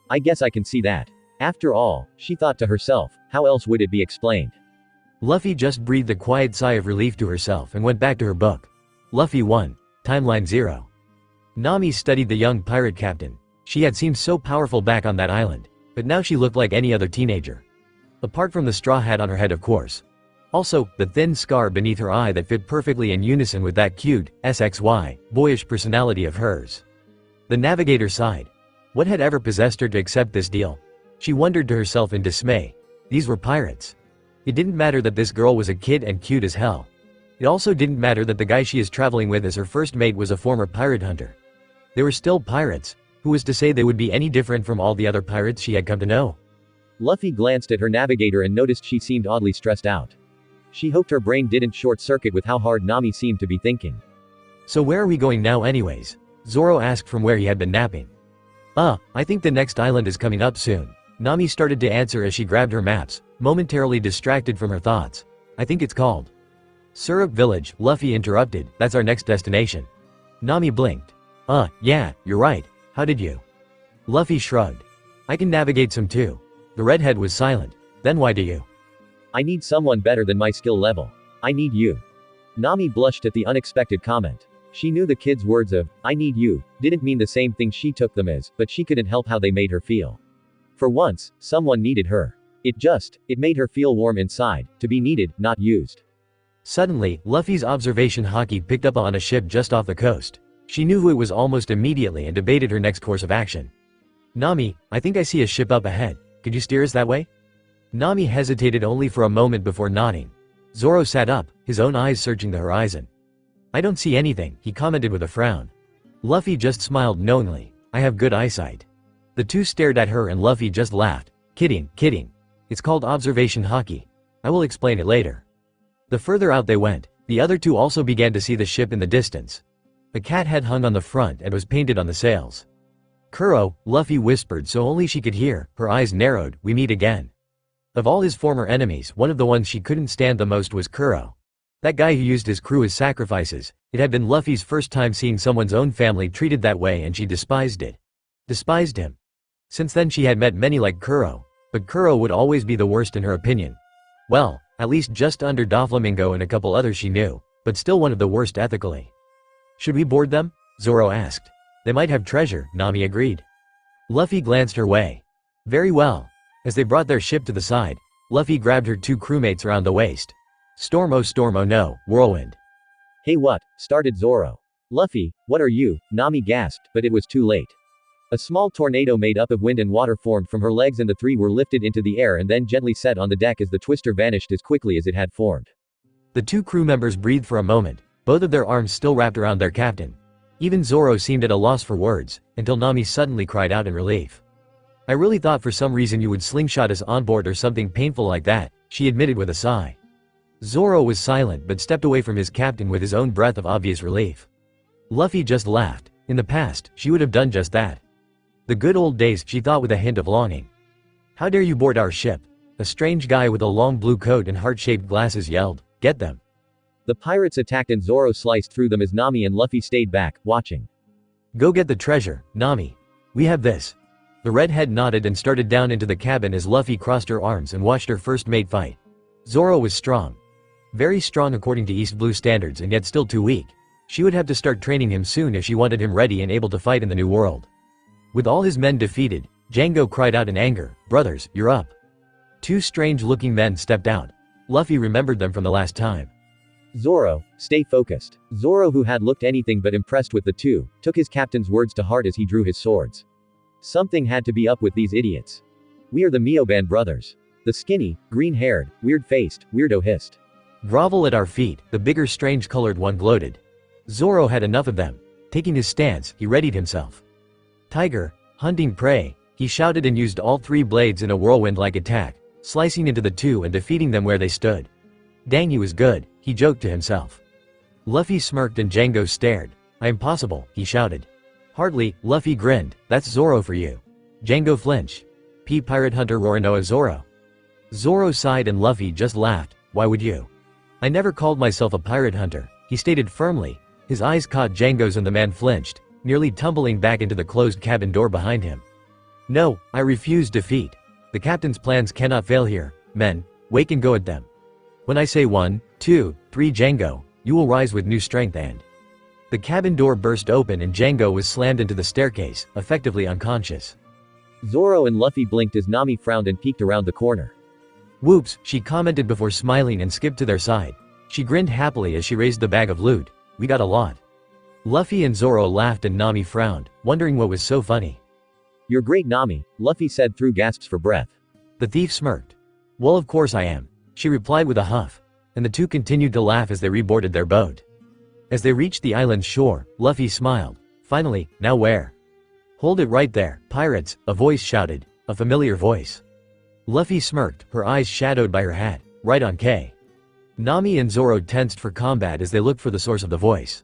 D: I guess I can see that. After all, she thought to herself, how else would it be explained?
C: Luffy just breathed a quiet sigh of relief to herself and went back to her book. Luffy 1. Timeline 0. Nami studied the young pirate captain. She had seemed so powerful back on that island, but now she looked like any other teenager. Apart from the straw hat on her head, of course. Also, the thin scar beneath her eye that fit perfectly in unison with that cute, SXY, boyish personality of hers. The navigator sighed. What had ever possessed her to accept this deal? She wondered to herself in dismay. These were pirates. It didn't matter that this girl was a kid and cute as hell. It also didn't matter that the guy she is traveling with as her first mate was a former pirate hunter. They were still pirates. Who was to say they would be any different from all the other pirates she had come to know?
D: Luffy glanced at her navigator and noticed she seemed oddly stressed out. She hoped her brain didn't short-circuit with how hard Nami seemed to be thinking.
C: So where are we going now anyways? Zoro asked from where he had been napping. I think the next island is coming up soon. Nami started to answer as she grabbed her maps, momentarily distracted from her thoughts. I think it's called Syrup Village, Luffy interrupted. That's our next destination. Nami blinked. Yeah, you're right. How did you? Luffy shrugged. I can navigate some too. The redhead was silent. Then why do you?
D: I need someone better than my skill level. I need you. Nami blushed at the unexpected comment. She knew the kid's words of, I need you, didn't mean the same thing she took them as, but she couldn't help how they made her feel. For once, someone needed her. It made her feel warm inside, to be needed, not used.
C: Suddenly, Luffy's observation haki picked up on a ship just off the coast. She knew who it was almost immediately and debated her next course of action. Nami, I think I see a ship up ahead. Could you steer us that way? Nami hesitated only for a moment before nodding. Zoro sat up, his own eyes searching the horizon. I don't see anything, he commented with a frown. Luffy just smiled knowingly. I have good eyesight. The two stared at her and Luffy just laughed. Kidding. It's called observation haki. I will explain it later. The further out they went, the other two also began to see the ship in the distance. A cat head hung on the front and was painted on the sails. Curo, Luffy whispered so only she could hear, her eyes narrowed, we meet again. Of all his former enemies, one of the ones she couldn't stand the most was Curo. That guy who used his crew as sacrifices. It had been Luffy's first time seeing someone's own family treated that way and she despised it. Despised him. Since then she had met many like Curo, but Curo would always be the worst in her opinion. Well, at least just under Doflamingo and a couple others she knew, but still one of the worst ethically. Should we board them? Zoro asked. They might have treasure, Nami agreed. Luffy glanced her way. Very well. As they brought their ship to the side, Luffy grabbed her two crewmates around the waist. Storm oh no, whirlwind.
D: Hey what? Started Zoro. Luffy, what are you? Nami gasped, but it was too late. A small tornado made up of wind and water formed from her legs and the three were lifted into the air and then gently set on the deck as the twister vanished as quickly as it had formed. The two crew members breathed for a moment, both of their arms still wrapped around their captain. Even Zoro seemed at a loss for words, until Nami suddenly cried out in relief. I really thought for some reason you would slingshot us on board or something painful like that, she admitted with a sigh. Zoro was silent but stepped away from his captain with his own breath of obvious relief. Luffy just laughed. In the past, she would have done just that. The good old days, she thought with a hint of longing. How dare you board our ship? A strange guy with a long blue coat and heart-shaped glasses yelled. Get them. The pirates attacked and Zoro sliced through them as Nami and Luffy stayed back, watching. Go get the treasure, Nami. We have this. The redhead nodded and started down into the cabin as Luffy crossed her arms and watched her first mate fight. Zoro was strong. Very strong according to East Blue standards and yet still too weak. She would have to start training him soon if she wanted him ready and able to fight in the new world. With all his men defeated, Django cried out in anger, brothers, you're up. Two strange-looking men stepped out. Luffy remembered them from the last time. Zoro, stay focused. Zoro, who had looked anything but impressed with the two, took his captain's words to heart as he drew his swords. Something had to be up with these idiots. We are the Mioban brothers. The skinny, green-haired, weird-faced, weirdo hissed. Grovel at our feet, the bigger strange-colored one gloated. Zoro had enough of them. Taking his stance, he readied himself. Tiger, hunting prey, he shouted and used all three blades in a whirlwind-like attack, slicing into the two and defeating them where they stood. Dang, he was good, he joked to himself. Luffy smirked and Django stared. I am possible, he shouted. Hardly, Luffy grinned, that's Zoro for you. Django flinched. Pirate hunter Roronoa Zoro. Zoro sighed and Luffy just laughed, why would you? I never called myself a pirate hunter, he stated firmly. His eyes caught Django's and the man flinched, nearly tumbling back into the closed cabin door behind him. No, I refuse defeat. The captain's plans cannot fail here, men, wake and go at them. When I say 1, 2, 3 Django, you will rise with new strength and
C: The cabin door burst open and Django was slammed into the staircase, effectively unconscious.
D: Zoro and Luffy blinked as Nami frowned and peeked around the corner.
C: "Whoops," she commented before smiling and skipped to their side. She grinned happily as she raised the bag of loot. "We got a lot." Luffy and Zoro laughed and Nami frowned, wondering what was so funny.
D: "You're great, Nami," Luffy said through gasps for breath.
C: The thief smirked. "Well, of course I am," she replied with a huff, and the two continued to laugh as they reboarded their boat. As they reached the island's shore, Luffy smiled. "Finally, now where?" "Hold it right there, pirates," a voice shouted, a familiar voice. Luffy smirked, her eyes shadowed by her hat. "Right on K." Nami and Zoro tensed for combat as they looked for the source of the voice.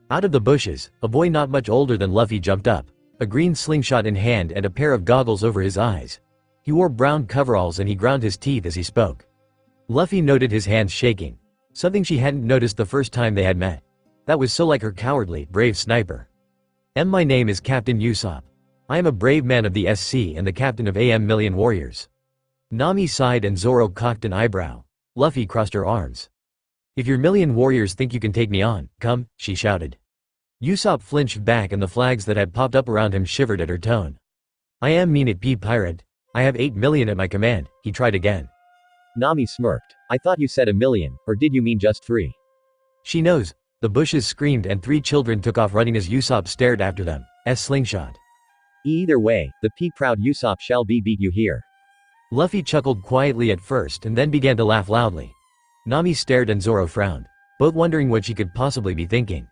C: Out of the bushes, a boy not much older than Luffy jumped up, a green slingshot in hand and a pair of goggles over his eyes. He wore brown coveralls and he ground his teeth as he spoke. Luffy noted his hands shaking, something she hadn't noticed the first time they had met. That was so like her cowardly, brave sniper. My name is Captain Usopp. I am a brave man of the SC and the captain of Million Warriors." Nami sighed and Zoro cocked an eyebrow. Luffy crossed her arms. "If your million warriors think you can take me on, come," she shouted. Usopp flinched back and the flags that had popped up around him shivered at her tone. "I mean it, pirate. I have 8 million at my command," he tried again.
D: Nami smirked. "I thought you said 1,000,000, or did you mean just 3?
C: She knows. The bushes screamed and 3 children took off running as Usopp stared after them. Slingshot.
D: "Either way, the proud Usopp shall be beat you here."
C: Luffy chuckled quietly at first and then began to laugh loudly. Nami stared and Zoro frowned, both wondering what she could possibly be thinking.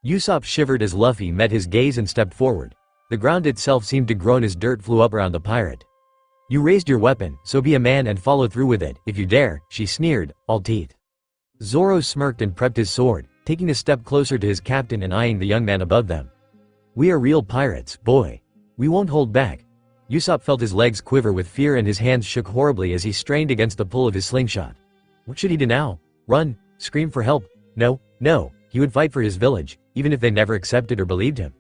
C: Usopp shivered as Luffy met his gaze and stepped forward. The ground itself seemed to groan as dirt flew up around the pirate. "You raised your weapon, so be a man and follow through with it, if you dare," she sneered, all teeth. Zoro smirked and prepped his sword, taking a step closer to his captain and eyeing the young man above them. "We are real pirates, boy. We won't hold back." Usopp felt his legs quiver with fear and his hands shook horribly as he strained against the pull of his slingshot. What should he do now? Run? Scream for help? No, he would fight for his village, even if they never accepted or believed him.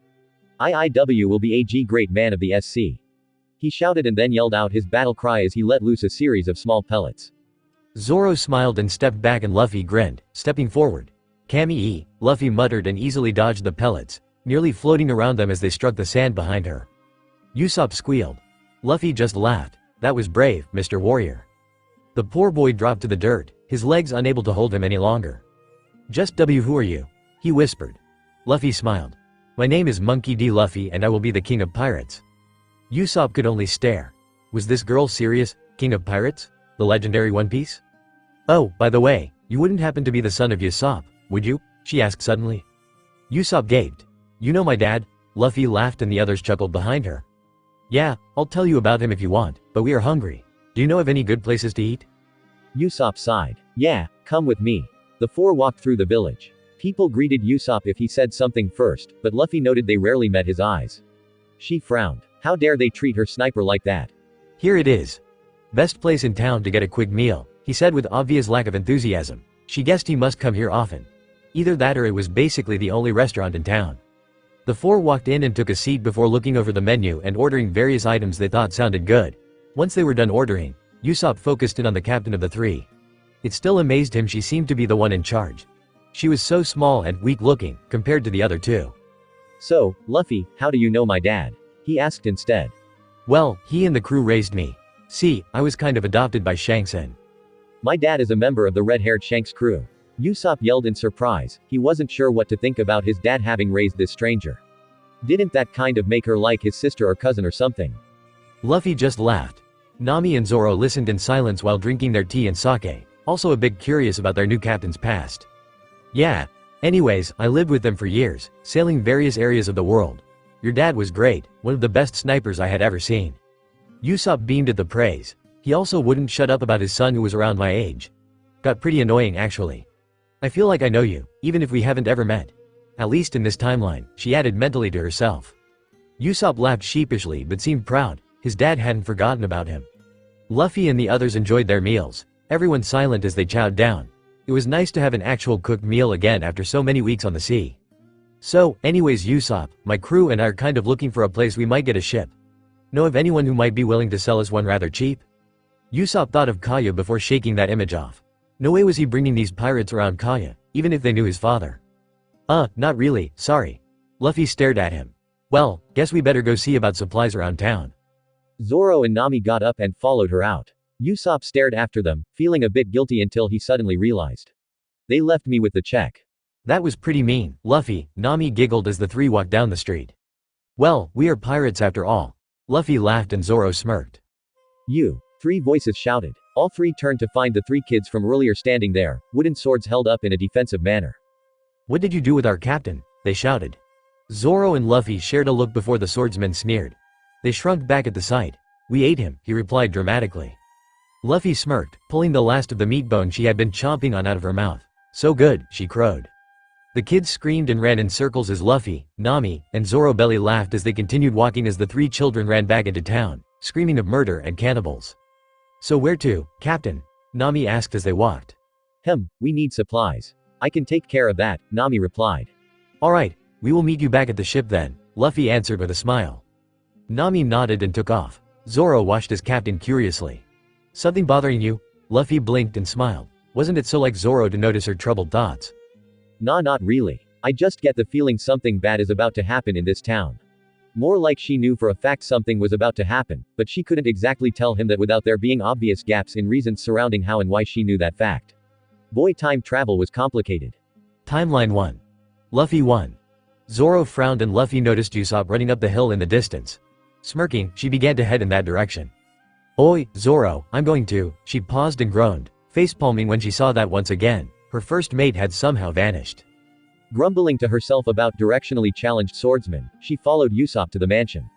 D: "IIW will be a great man of the SC." He shouted and then yelled out his battle cry as he let loose a series of small pellets.
C: Zoro smiled and stepped back and Luffy grinned, stepping forward. "Kami-e," Luffy muttered and easily dodged the pellets, nearly floating around them as they struck the sand behind her. Usopp squealed. Luffy just laughed. "That was brave, Mr. Warrior." The poor boy dropped to the dirt, his legs unable to hold him any longer. Who are you?" he whispered. Luffy smiled. "My name is Monkey D. Luffy and I will be the king of pirates." Usopp could only stare. Was this girl serious? King of pirates? The legendary One Piece? "Oh, by the way, you wouldn't happen to be the son of Usopp, would you?" she asked suddenly. Usopp gaped. "You know my dad?" Luffy laughed and the others chuckled behind her. "Yeah, I'll tell you about him if you want, but we are hungry. Do you know of any good places to eat?"
D: Usopp sighed. "Yeah, come with me." The 4 walked through the village. People greeted Usopp if he said something first, but Luffy noted they rarely met his eyes. She frowned. How dare they treat her sniper like that?
C: "Here it is. Best place in town to get a quick meal," he said with obvious lack of enthusiasm. She guessed he must come here often. Either that or it was basically the only restaurant in town. The 4 walked in and took a seat before looking over the menu and ordering various items they thought sounded good. Once they were done ordering, Usopp focused in on the captain of the 3. It still amazed him she seemed to be the one in charge. She was so small and weak-looking, compared to the other 2.
D: "So, Luffy, how do you know my dad?" he asked instead.
C: "Well, he and the crew raised me. See, I was kind of adopted by Shanks and—"
D: "My dad is a member of the red-haired Shanks crew." Usopp yelled in surprise. He wasn't sure what to think about his dad having raised this stranger. Didn't that kind of make her like his sister or cousin or something?
C: Luffy just laughed. Nami and Zoro listened in silence while drinking their tea and sake, also a bit curious about their new captain's past. "Yeah. Anyways, I lived with them for years, sailing various areas of the world. Your dad was great, one of the best snipers I had ever seen." Usopp beamed at the praise. He also wouldn't shut up about his son who was around my age. Got pretty annoying actually. "I feel like I know you, even if we haven't ever met. At least in this timeline," she added mentally to herself. Usopp laughed sheepishly but seemed proud. His dad hadn't forgotten about him. Luffy and the others enjoyed their meals, everyone silent as they chowed down. It was nice to have an actual cooked meal again after so many weeks on the sea. "So, anyways Usopp, my crew and I are kind of looking for a place we might get a ship. Know of anyone who might be willing to sell us one rather cheap?" Usopp thought of Kaya before shaking that image off. No way was he bringing these pirates around Kaya, even if they knew his father. Not really, sorry. Luffy stared at him. Well, guess we better go see about supplies around town.
D: Zoro and Nami got up and followed her out. Usopp stared after them, feeling a bit guilty until he suddenly realized. They left me with the check.
C: That was pretty mean, Luffy, Nami giggled as the three walked down the street. Well, we are pirates after all. Luffy laughed and Zoro smirked.
D: You. 3 voices shouted. All 3 turned to find the 3 kids from earlier standing there, wooden swords held up in a defensive manner.
C: What did you do with our captain? They shouted. Zoro and Luffy shared a look before the swordsman sneered. They shrunk back at the sight. We ate him, he replied dramatically. Luffy smirked, pulling the last of the meat bone she had been chomping on out of her mouth. So good, she crowed. The kids screamed and ran in circles as Luffy, Nami, and Zoro belly laughed as they continued walking as the 3 children ran back into town, screaming of murder and cannibals. So where to, Captain? Nami asked as they walked.
D: We need supplies. I can take care of that, Nami replied.
C: Alright, we will meet you back at the ship then, Luffy answered with a smile. Nami nodded and took off. Zoro watched his captain curiously. Something bothering you? Luffy blinked and smiled. Wasn't it so like Zoro to notice her troubled thoughts?
D: Nah, not really. I just get the feeling something bad is about to happen in this town. More like she knew for a fact something was about to happen, but she couldn't exactly tell him that without there being obvious gaps in reasons surrounding how and why she knew that fact. Boy, time travel was complicated.
C: Timeline 1. Luffy 1. Zoro frowned and Luffy noticed Usopp running up the hill in the distance. Smirking, she began to head in that direction. Oi, Zoro, I'm going to, she paused and groaned, facepalming when she saw that once again, her first mate had somehow vanished.
D: Grumbling to herself about directionally challenged swordsmen, she followed Usopp to the mansion.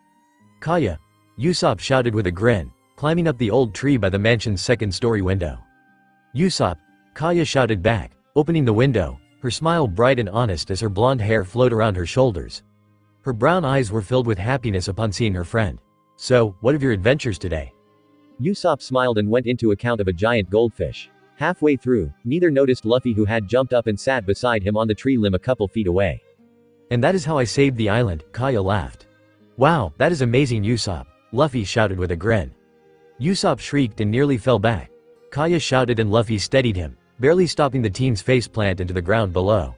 C: Kaya! Usopp shouted with a grin, climbing up the old tree by the mansion's second-story window. Usopp! Kaya shouted back, opening the window, her smile bright and honest as her blonde hair flowed around her shoulders. Her brown eyes were filled with happiness upon seeing her friend. So, what of your adventures today?
D: Usopp smiled and went into account of a giant goldfish. Halfway through, neither noticed Luffy who had jumped up and sat beside him on the tree limb a couple feet away.
C: And that is how I saved the island, Kaya laughed. Wow, that is amazing Usopp, Luffy shouted with a grin. Usopp shrieked and nearly fell back. Kaya shouted and Luffy steadied him, barely stopping the teen's faceplant into the ground below.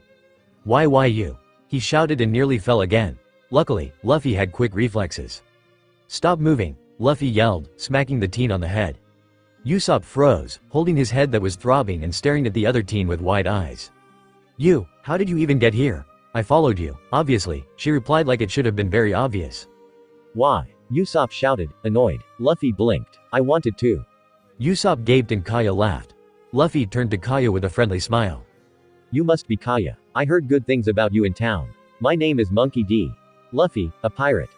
C: Why you? He shouted and nearly fell again. Luckily, Luffy had quick reflexes. Stop moving, Luffy yelled, smacking the teen on the head. Usopp froze, holding his head that was throbbing and staring at the other teen with wide eyes. You, how did you even get here? I followed you, obviously, she replied like it should have been very obvious.
D: Why? Usopp shouted, annoyed. Luffy blinked. I wanted to.
C: Usopp gaped and Kaya laughed. Luffy turned to Kaya with a friendly smile.
D: You must be Kaya. I heard good things about you in town. My name is Monkey D. Luffy, a pirate.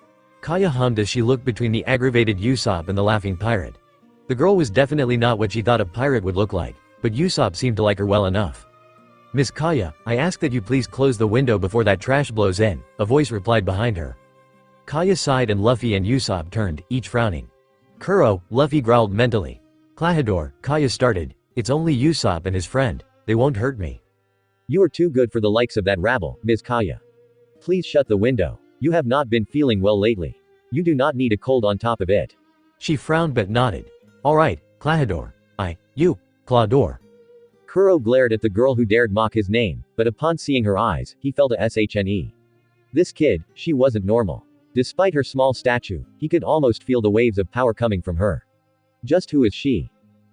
C: Kaya hummed as she looked between the aggravated Usopp and the laughing pirate. The girl was definitely not what she thought a pirate would look like, but Usopp seemed to like her well enough. Miss Kaya, I ask that you please close the window before that trash blows in, a voice replied behind her. Kaya sighed and Luffy and Usopp turned, each frowning. Curo, Luffy growled mentally. Klahadore, Kaya started, it's only Usopp and his friend, they won't hurt me.
D: You are too good for the likes of that rabble, Ms. Kaya. Please shut the window. You have not been feeling well lately. You do not need a cold on top of it.
C: She frowned but nodded. Alright, Klahadore. Clawdor.
D: Curo glared at the girl who dared mock his name, but upon seeing her eyes, he felt a shne. This kid, she wasn't normal. Despite her small stature, he could almost feel the waves of power coming from her. Just who is she?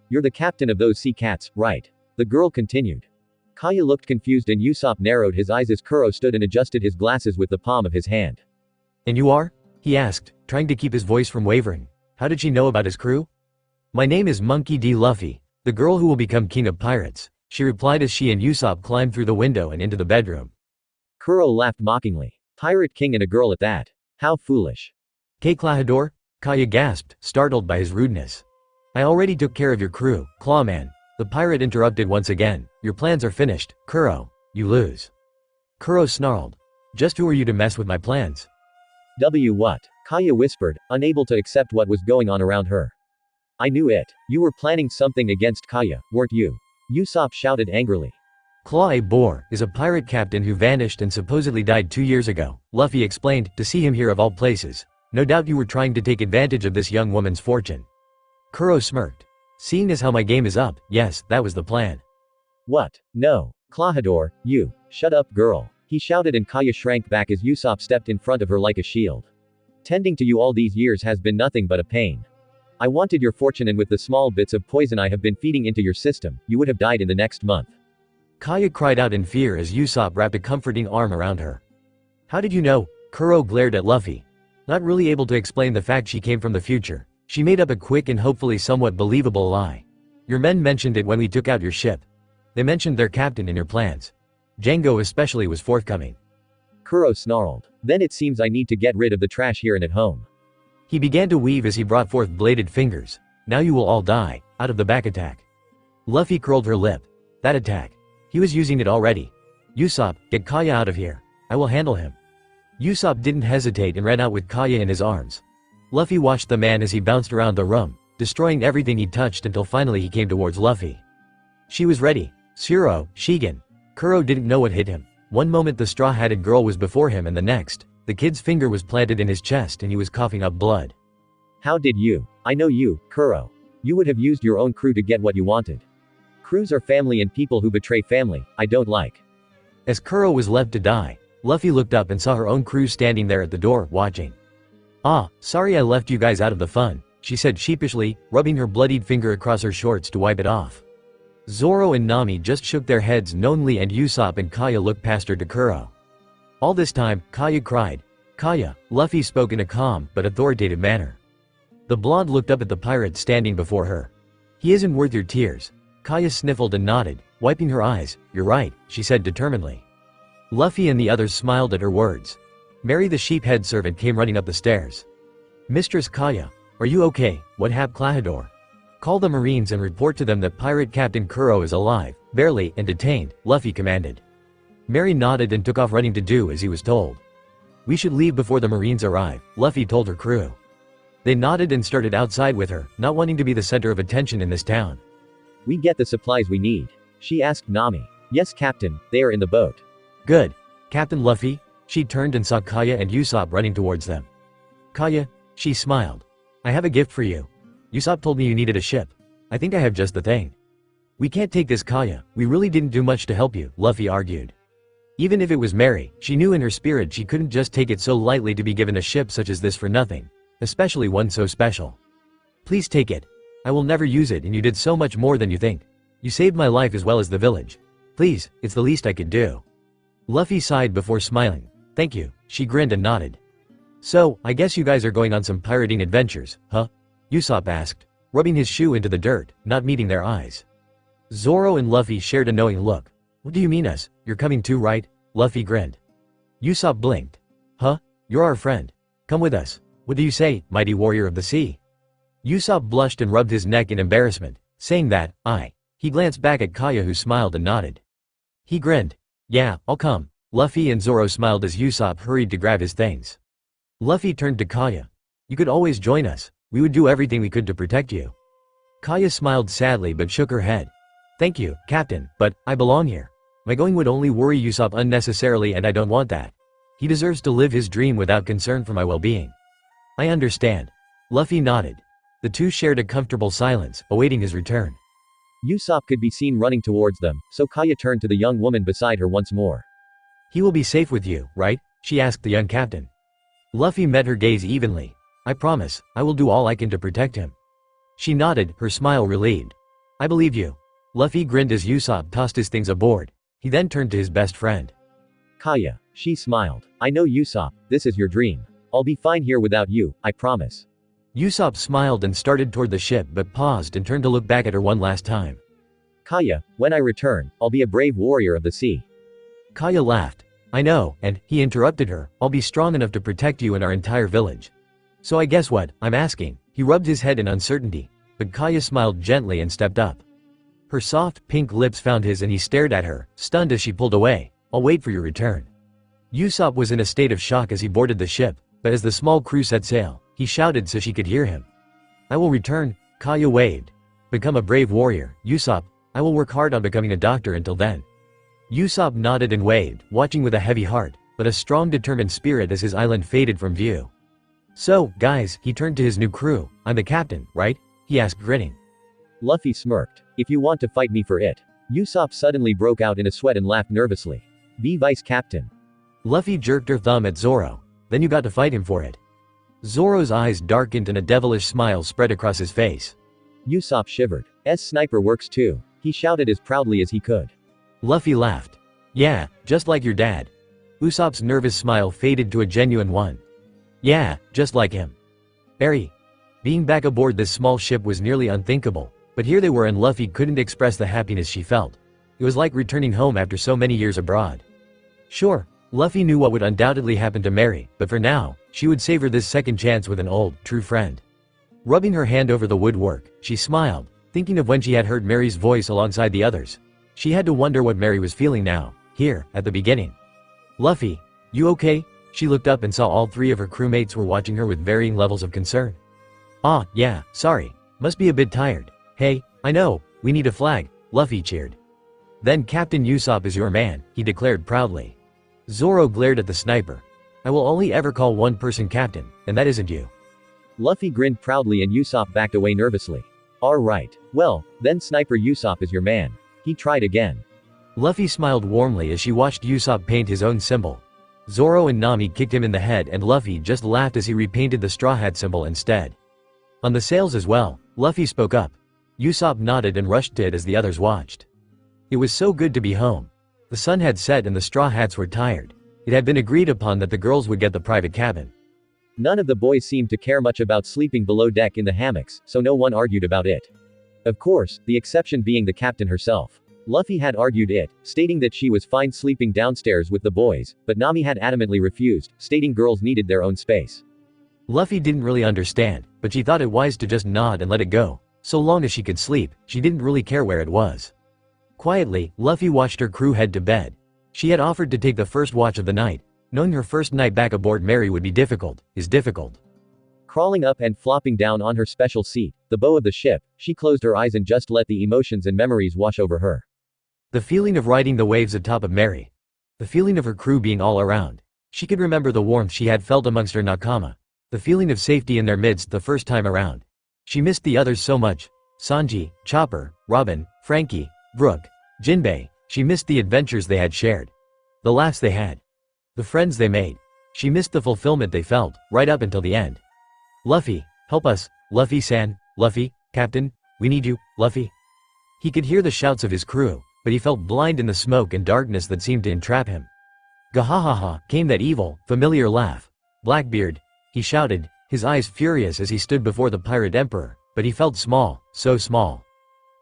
D: You're the captain of those sea cats, right? The girl continued. Kaya looked confused and Usopp narrowed his eyes as Curo stood and adjusted his glasses with the palm of his hand.
C: And you are? He asked, trying to keep his voice from wavering. How did she know about his crew? My name is Monkey D. Luffy, the girl who will become king of pirates, she replied as she and Usopp climbed through the window and into the bedroom.
D: Curo laughed mockingly. Pirate king and a girl at that. How foolish.
C: K. Klahadore? Kaya gasped, startled by his rudeness. I already took care of your crew, Clawman. The pirate interrupted once again. Your plans are finished, Curo. You lose. Curo snarled. Just who are you to mess with my plans?
D: What? Kaya whispered, unable to accept what was going on around her. I knew it. You were planning something against Kaya, weren't you? Usopp shouted angrily.
C: Claw Boar is a pirate captain who vanished and supposedly died 2 years ago, Luffy explained, to see him here of all places. No doubt you were trying to take advantage of this young woman's fortune. Curo smirked. Seeing as how my game is up, yes, that was the plan.
D: What? No. Klahadore, you. Shut up, girl. He shouted and Kaya shrank back as Usopp stepped in front of her like a shield. Tending to you all these years has been nothing but a pain. I wanted your fortune and with the small bits of poison I have been feeding into your system, you would have died in the next month.
C: Kaya cried out in fear as Usopp wrapped a comforting arm around her. How did you know? Curo glared at Luffy. Not really able to explain the fact she came from the future, she made up a quick and hopefully somewhat believable lie. Your men mentioned it when we took out your ship. They mentioned their captain in your plans. Django especially was forthcoming.
D: Curo snarled. Then it seems I need to get rid of the trash here and at home.
C: He began to weave as he brought forth bladed fingers. Now you will all die, out of the back attack. Luffy curled her lip. That attack. He was using it already. Usopp, get Kaya out of here. I will handle him. Usopp didn't hesitate and ran out with Kaya in his arms. Luffy watched the man as he bounced around the room, destroying everything he touched until finally he came towards Luffy. She was ready. Curo, Shigen. Curo didn't know what hit him. One moment the straw-hatted girl was before him and the next, the kid's finger was planted in his chest and he was coughing up blood.
D: How did you? I know you, Curo. You would have used your own crew to get what you wanted. Crews are family and people who betray family, I don't like.
C: As Curo was left to die, Luffy looked up and saw her own crew standing there at the door, watching. Ah, sorry I left you guys out of the fun, she said sheepishly, rubbing her bloodied finger across her shorts to wipe it off. Zoro and Nami just shook their heads knowingly and Usopp and Kaya looked past her to Curo. All this time, Kaya cried. Kaya, Luffy spoke in a calm but authoritative manner. The blonde looked up at the pirate standing before her. He isn't worth your tears. Kaya sniffled and nodded, wiping her eyes. You're right, she said determinedly. Luffy and the others smiled at her words. Mary the sheephead servant came running up the stairs. Mistress Kaya, are you okay? What happened, Clahador? Call the Marines and report to them that Pirate Captain Curo is alive, barely, and detained, Luffy commanded. Mary nodded and took off running to do as he was told. We should leave before the Marines arrive, Luffy told her crew. They nodded and started outside with her, not wanting to be the center of attention in this town.
D: We get the supplies we need. She asked Nami. Yes, Captain, they are in the boat.
C: Good. Captain Luffy? She turned and saw Kaya and Usopp running towards them. Kaya, she smiled. I have a gift for you. Usopp told me you needed a ship. I think I have just the thing. We can't take this, Kaya, we really didn't do much to help you, Luffy argued. Even if it was Mary, she knew in her spirit she couldn't just take it so lightly to be given a ship such as this for nothing, especially one so special. Please take it. I will never use it and you did so much more than you think. You saved my life as well as the village. Please, it's the least I could do. Luffy sighed before smiling. Thank you, she grinned and nodded. So, I guess you guys are going on some pirating adventures, huh? Usopp asked, rubbing his shoe into the dirt, not meeting their eyes. Zoro and Luffy shared a knowing look. What do you mean us? You're coming too, right? Luffy grinned. Usopp blinked. Huh? You're our friend. Come with us. What do you say, mighty warrior of the sea? Usopp blushed and rubbed his neck in embarrassment, saying that, He glanced back at Kaya who smiled and nodded. He grinned. Yeah, I'll come. Luffy and Zoro smiled as Usopp hurried to grab his things. Luffy turned to Kaya. You could always join us. We would do everything we could to protect you. Kaya smiled sadly but shook her head. Thank you, Captain, but I belong here. My going would only worry Usopp unnecessarily and I don't want that. He deserves to live his dream without concern for my well-being. I understand. Luffy nodded. The two shared a comfortable silence, awaiting his return.
D: Usopp could be seen running towards them, so Kaya turned to the young woman beside her once more.
C: He will be safe with you, right? She asked the young captain. Luffy met her gaze evenly. I promise, I will do all I can to protect him. She nodded, her smile relieved. I believe you. Luffy grinned as Usopp tossed his things aboard. He then turned to his best friend.
D: Kaya, she smiled. I know Usopp, this is your dream. I'll be fine here without you, I promise.
C: Usopp smiled and started toward the ship but paused and turned to look back at her one last time.
D: Kaya, when I return, I'll be a brave warrior of the sea.
C: Kaya laughed. I know, and, he interrupted her, I'll be strong enough to protect you and our entire village. So I guess what, I'm asking. He rubbed his head in uncertainty, but Kaya smiled gently and stepped up. Her soft, pink lips found his and he stared at her, stunned as she pulled away. I'll wait for your return. Usopp was in a state of shock as he boarded the ship, but as the small crew set sail, he shouted so she could hear him. I will return, Kaya waved. Become a brave warrior, Usopp. I will work hard on becoming a doctor until then. Usopp nodded and waved, watching with a heavy heart, but a strong determined spirit as his island faded from view. So, guys, he turned to his new crew. I'm the captain, right? He asked grinning.
D: Luffy smirked. If you want to fight me for it. Usopp suddenly broke out in a sweat and laughed nervously. Be vice captain.
C: Luffy jerked her thumb at Zoro. Then you got to fight him for it. Zoro's eyes darkened and a devilish smile spread across his face.
D: Usopp shivered. Sniper works too. He shouted as proudly as he could.
C: Luffy laughed. Yeah, just like your dad. Usopp's nervous smile faded to a genuine one. Yeah, just like him. Barry. Being back aboard this small ship was nearly unthinkable, but here they were and Luffy couldn't express the happiness she felt. It was like returning home after so many years abroad. Sure, Luffy knew what would undoubtedly happen to Mary, but for now, she would savor this second chance with an old, true friend. Rubbing her hand over the woodwork, she smiled, thinking of when she had heard Mary's voice alongside the others. She had to wonder what Mary was feeling now, here, at the beginning. Luffy, you okay? She looked up and saw all three of her crewmates were watching her with varying levels of concern. Ah, yeah, sorry. Must be a bit tired. Hey, I know, we need a flag, Luffy cheered. Then Captain Usopp is your man, he declared proudly. Zoro glared at the sniper. I will only ever call one person captain, and that isn't you.
D: Luffy grinned proudly and Usopp backed away nervously. Alright, well, then Sniper Usopp is your man. He tried again.
C: Luffy smiled warmly as she watched Usopp paint his own symbol. Zoro and Nami kicked him in the head and Luffy just laughed as he repainted the straw hat symbol instead. On the sails as well, Luffy spoke up. Usopp nodded and rushed to it as the others watched. It was so good to be home. The sun had set and the straw hats were tired. It had been agreed upon that the girls would get the private cabin.
D: None of the boys seemed to care much about sleeping below deck in the hammocks, so no one argued about it. Of course, the exception being the captain herself. Luffy had argued it, stating that she was fine sleeping downstairs with the boys, but Nami had adamantly refused, stating girls needed their own space.
C: Luffy didn't really understand, but she thought it wise to just nod and let it go. So long as she could sleep, she didn't really care where it was. Quietly, Luffy watched her crew head to bed. She had offered to take the first watch of the night. Knowing her first night back aboard Mary would be difficult. Crawling up and flopping down on her special seat, the bow of the ship, she closed her eyes and just let the emotions and memories wash over her. The feeling of riding the waves atop of Mary. The feeling of her crew being all around. She could remember the warmth she had felt amongst her nakama. The feeling of safety in their midst the first time around. She missed the others so much. Sanji, Chopper, Robin, Frankie, Brooke, Jinbei. She missed the adventures they had shared. The laughs they had. The friends they made. She missed the fulfillment they felt, right up until the end. Luffy, help us, Luffy-san, Luffy, Captain, we need you, Luffy. He could hear the shouts of his crew, but he felt blind in the smoke and darkness that seemed to entrap him. Gahahaha, came that evil, familiar laugh. Blackbeard, he shouted, his eyes furious as he stood before the pirate emperor, but he felt small, so small.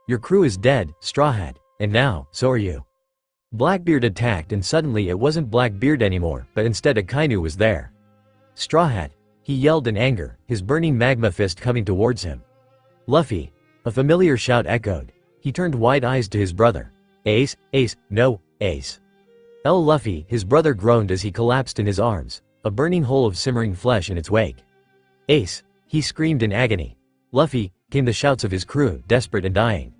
C: Your crew is dead, Straw Hat, and now, so are you. Blackbeard attacked and suddenly it wasn't Blackbeard anymore, but instead Akainu was there. Straw Hat, he yelled in anger, his burning magma fist coming towards him. Luffy, a familiar shout echoed. He turned wide eyes to his brother. Ace, no, Ace. Luffy, his brother groaned as he collapsed in his arms, a burning hole of simmering flesh in its wake. Ace, he screamed in agony. Luffy, came the shouts of his crew, desperate and dying.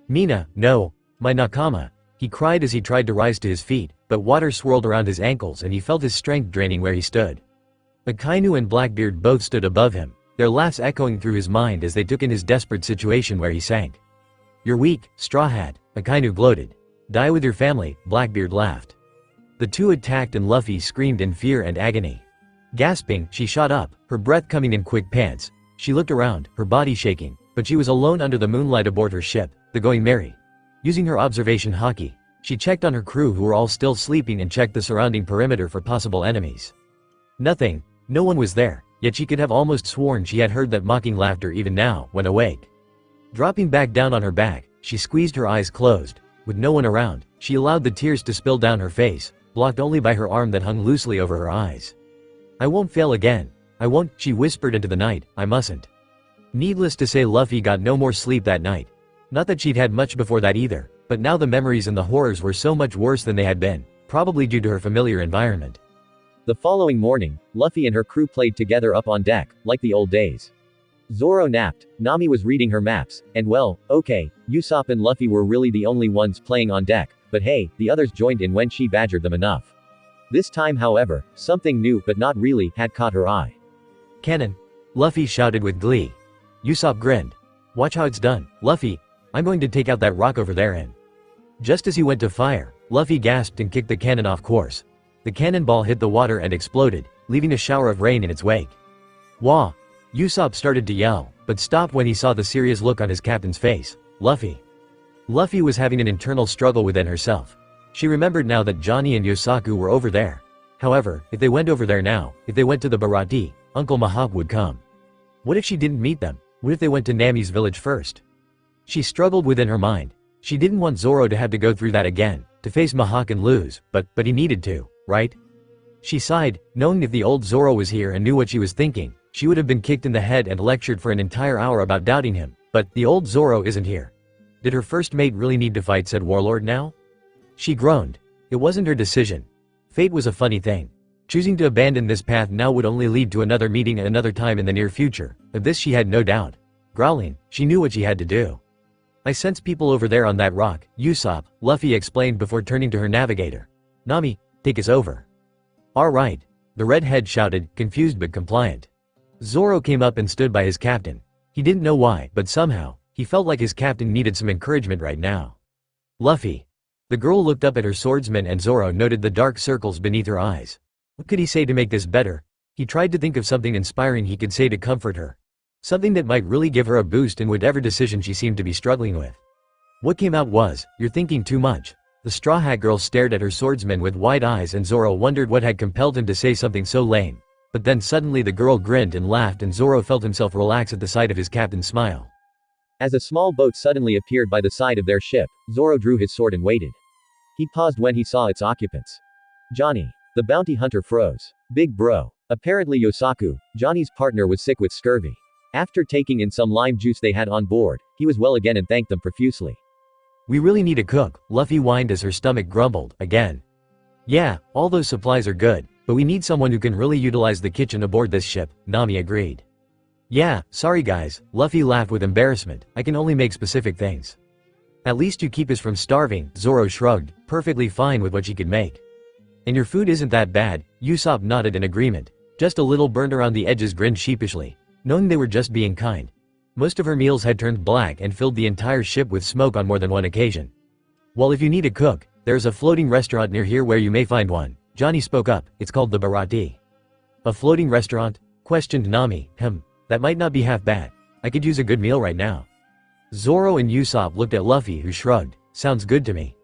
C: Mina, no, my nakama, he cried as he tried to rise to his feet, but water swirled around his ankles and he felt his strength draining where he stood. Akainu and Blackbeard both stood above him, their laughs echoing through his mind as they took in his desperate situation where he sank. You're weak, Straw Hat, Akainu gloated. Die with your family, Blackbeard laughed. The two attacked and Luffy screamed in fear and agony. Gasping, she shot up, her breath coming in quick pants. She looked around, her body shaking, but she was alone under the moonlight aboard her ship, the Going Merry. Using her observation haki, she checked on her crew who were all still sleeping and checked the surrounding perimeter for possible enemies. Nothing, no one was there, yet she could have almost sworn she had heard that mocking laughter even now, when awake. Dropping back down on her back, she squeezed her eyes closed. With no one around, she allowed the tears to spill down her face, blocked only by her arm that hung loosely over her eyes. I won't fail again. I won't, she whispered into the night, I mustn't. Needless to say Luffy got no more sleep that night. Not that she'd had much before that either, but now the memories and the horrors were so much worse than they had been, probably due to her familiar environment. The following morning, Luffy and her crew played together up on deck, like the old days. Zoro napped, Nami was reading her maps, and well, okay, Usopp and Luffy were really the only ones playing on deck, but hey, the others joined in when she badgered them enough. This time however, something new but not really had caught her eye. Cannon! Luffy shouted with glee. Usopp grinned. Watch how it's done, Luffy, I'm going to take out that rock over there and... Just as he went to fire, Luffy gasped and kicked the cannon off course. The cannonball hit the water and exploded, leaving a shower of rain in its wake. Wah! Usopp started to yell, but stopped when he saw the serious look on his captain's face. Luffy. Luffy was having an internal struggle within herself. She remembered now that Johnny and Yosaku were over there. However, if they went over there now, if they went to the Baratie, Uncle Mihawk would come. What if she didn't meet them? What if they went to Nami's village first? She struggled within her mind. She didn't want Zoro to have to go through that again, to face Mihawk and lose, but he needed to, right? She sighed, knowing if the old Zoro was here and knew what she was thinking, she would have been kicked in the head and lectured for an entire hour about doubting him, but the old Zoro isn't here. Did her first mate really need to fight said warlord now? She groaned. It wasn't her decision. Fate was a funny thing. Choosing to abandon this path now would only lead to another meeting at another time in the near future. Of this she had no doubt. Growling, she knew what she had to do. I sense people over there on that rock, Usopp, Luffy explained before turning to her navigator. Nami, take us over. All right. The redhead shouted, confused but compliant. Zoro came up and stood by his captain. He didn't know why, but somehow, he felt like his captain needed some encouragement right now. Luffy. The girl looked up at her swordsman and Zoro noted the dark circles beneath her eyes. What could he say to make this better? He tried to think of something inspiring he could say to comfort her. Something that might really give her a boost in whatever decision she seemed to be struggling with. What came out was, "You're thinking too much." The Straw Hat Girl stared at her swordsman with wide eyes and Zoro wondered what had compelled him to say something so lame. But then suddenly the girl grinned and laughed and Zoro felt himself relax at the sight of his captain's smile.
D: As a small boat suddenly appeared by the side of their ship, Zoro drew his sword and waited. He paused when he saw its occupants. Johnny. The bounty hunter froze. Big bro. Apparently Yosaku, Johnny's partner, was sick with scurvy. After taking in some lime juice they had on board, he was well again and thanked them profusely. We really need a cook, Luffy whined as her stomach grumbled, again. Yeah, all those supplies are good, but we need someone who can really utilize the kitchen aboard this ship, Nami agreed. Yeah, sorry guys, Luffy laughed with embarrassment, I can only make specific things. At least you keep us from starving, Zoro shrugged, perfectly fine with what she could make. And your food isn't that bad, Usopp nodded in agreement. Just a little burnt around the edges grinned sheepishly, knowing they were just being kind. Most of her meals had turned black and filled the entire ship with smoke on more than one occasion. Well, if you need a cook, there's a floating restaurant near here where you may find one, Johnny spoke up, it's called the Baratie. A floating restaurant? Questioned Nami, that might not be half bad. I could use a good meal right now. Zoro and Usopp looked at Luffy who shrugged, sounds good to me.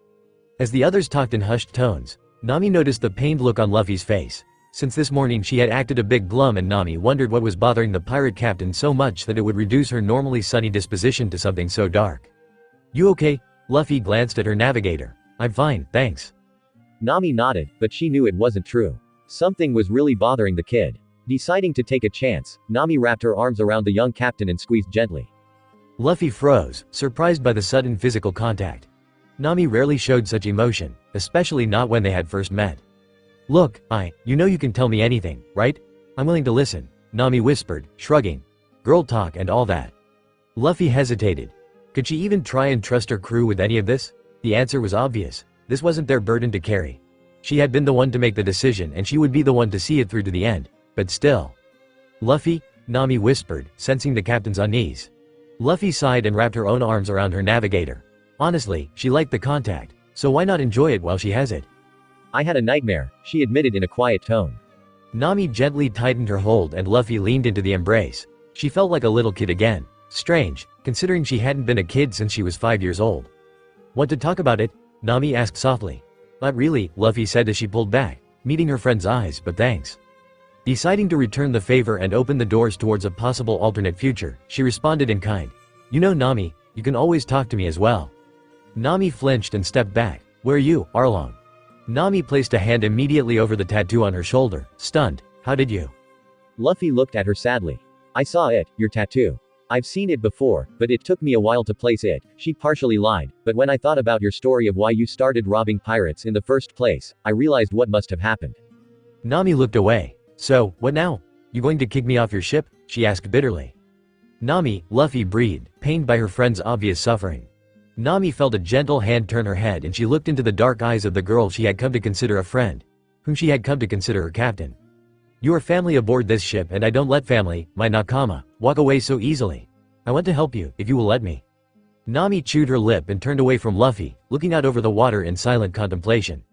D: As the others talked in hushed tones, Nami noticed the pained look on Luffy's face. Since this morning she had acted a bit glum and Nami wondered what was bothering the pirate captain so much that it would reduce her normally sunny disposition to something so dark. You okay? Luffy glanced at her navigator. I'm fine, thanks. Nami nodded, but she knew it wasn't true. Something was really bothering the kid. Deciding to take a chance, Nami wrapped her arms around the young captain and squeezed gently. Luffy froze, surprised by the sudden physical contact. Nami rarely showed such emotion, especially not when they had first met. Look, you know you can tell me anything, right? I'm willing to listen, Nami whispered, shrugging. Girl talk and all that. Luffy hesitated. Could she even try and trust her crew with any of this? The answer was obvious. This wasn't their burden to carry. She had been the one to make the decision and she would be the one to see it through to the end, but still. Luffy, Nami whispered, sensing the captain's unease. Luffy sighed and wrapped her own arms around her navigator. Honestly, she liked the contact, so why not enjoy it while she has it? I had a nightmare, she admitted in a quiet tone. Nami gently tightened her hold and Luffy leaned into the embrace. She felt like a little kid again. Strange, considering she hadn't been a kid since she was 5 years old. Want to talk about it? Nami asked softly. Not really, Luffy said as she pulled back, meeting her friend's eyes, but thanks. Deciding to return the favor and open the doors towards a possible alternate future, she responded in kind. You know Nami, you can always talk to me as well. Nami flinched and stepped back. Where are you, Arlong? Nami placed a hand immediately over the tattoo on her shoulder, stunned. How did you? Luffy looked at her sadly. I saw it, your tattoo. I've seen it before, but it took me a while to place it, she partially lied, but when I thought about your story of why you started robbing pirates in the first place, I realized what must have happened. Nami looked away. So, what now? You going to kick me off your ship? She asked bitterly. Nami, Luffy breathed, pained by her friend's obvious suffering. Nami felt a gentle hand turn her head and she looked into the dark eyes of the girl she had come to consider a friend, whom she had come to consider her captain. You are family aboard this ship and I don't let family, my nakama, walk away so easily. I want to help you, if you will let me. Nami chewed her lip and turned away from Luffy, looking out over the water in silent contemplation.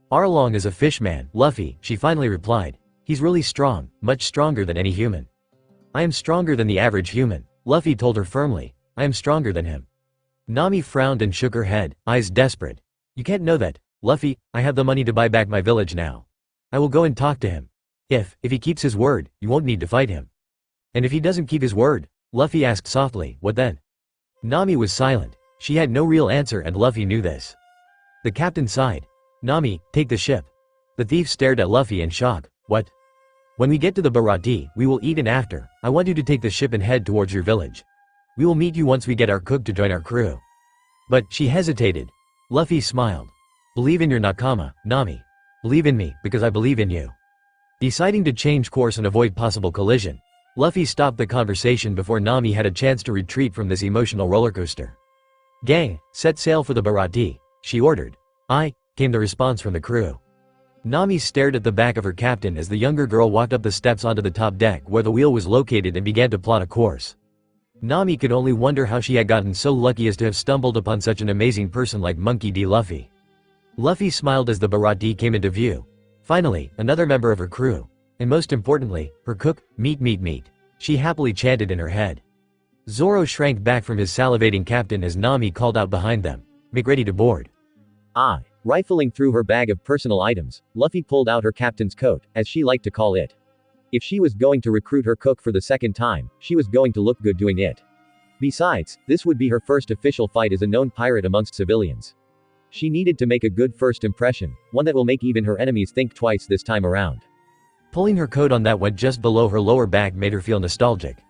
C: Arlong is a fishman, Luffy, she finally replied. He's really strong, much stronger than any human. I am stronger than the average human, Luffy told her firmly. I am stronger than him. Nami frowned and shook her head, eyes desperate. You can't know that, Luffy, I have the money to buy back my village now. I will go and talk to him. If he keeps his word, you won't need to fight him. And if he doesn't keep his word? Luffy asked softly, what then? Nami was silent. She had no real answer and Luffy knew this. The captain sighed. Nami, take the ship. The thief stared at Luffy in shock. What? When we get to the Baratie, we will eat and after, I want you to take the ship and head towards your village. We will meet you once we get our cook to join our crew. But, she hesitated. Luffy smiled. Believe in your nakama, Nami. Believe in me, because I believe in you. Deciding to change course and avoid possible collision, Luffy stopped the conversation before Nami had a chance to retreat from this emotional rollercoaster. Gang, set sail for the Baratie, she ordered. Aye, came the response from the crew. Nami stared at the back of her captain as the younger girl walked up the steps onto the top deck where the wheel was located and began to plot a course. Nami could only wonder how she had gotten so lucky as to have stumbled upon such an amazing person like Monkey D. Luffy. Luffy smiled as the Baratie came into view. Finally, another member of her crew. And most importantly, her cook, meat meat meat. She happily chanted in her head. Zoro shrank back from his salivating captain as Nami called out behind them. Make ready to board.
D: Ah. Rifling through her bag of personal items, Luffy pulled out her captain's coat, as she liked to call it. If she was going to recruit her cook for the second time, she was going to look good doing it. Besides, this would be her first official fight as a known pirate amongst civilians. She needed to make a good first impression, one that will make even her enemies think twice this time around.
C: Pulling her coat on that went just below her lower back made her feel nostalgic.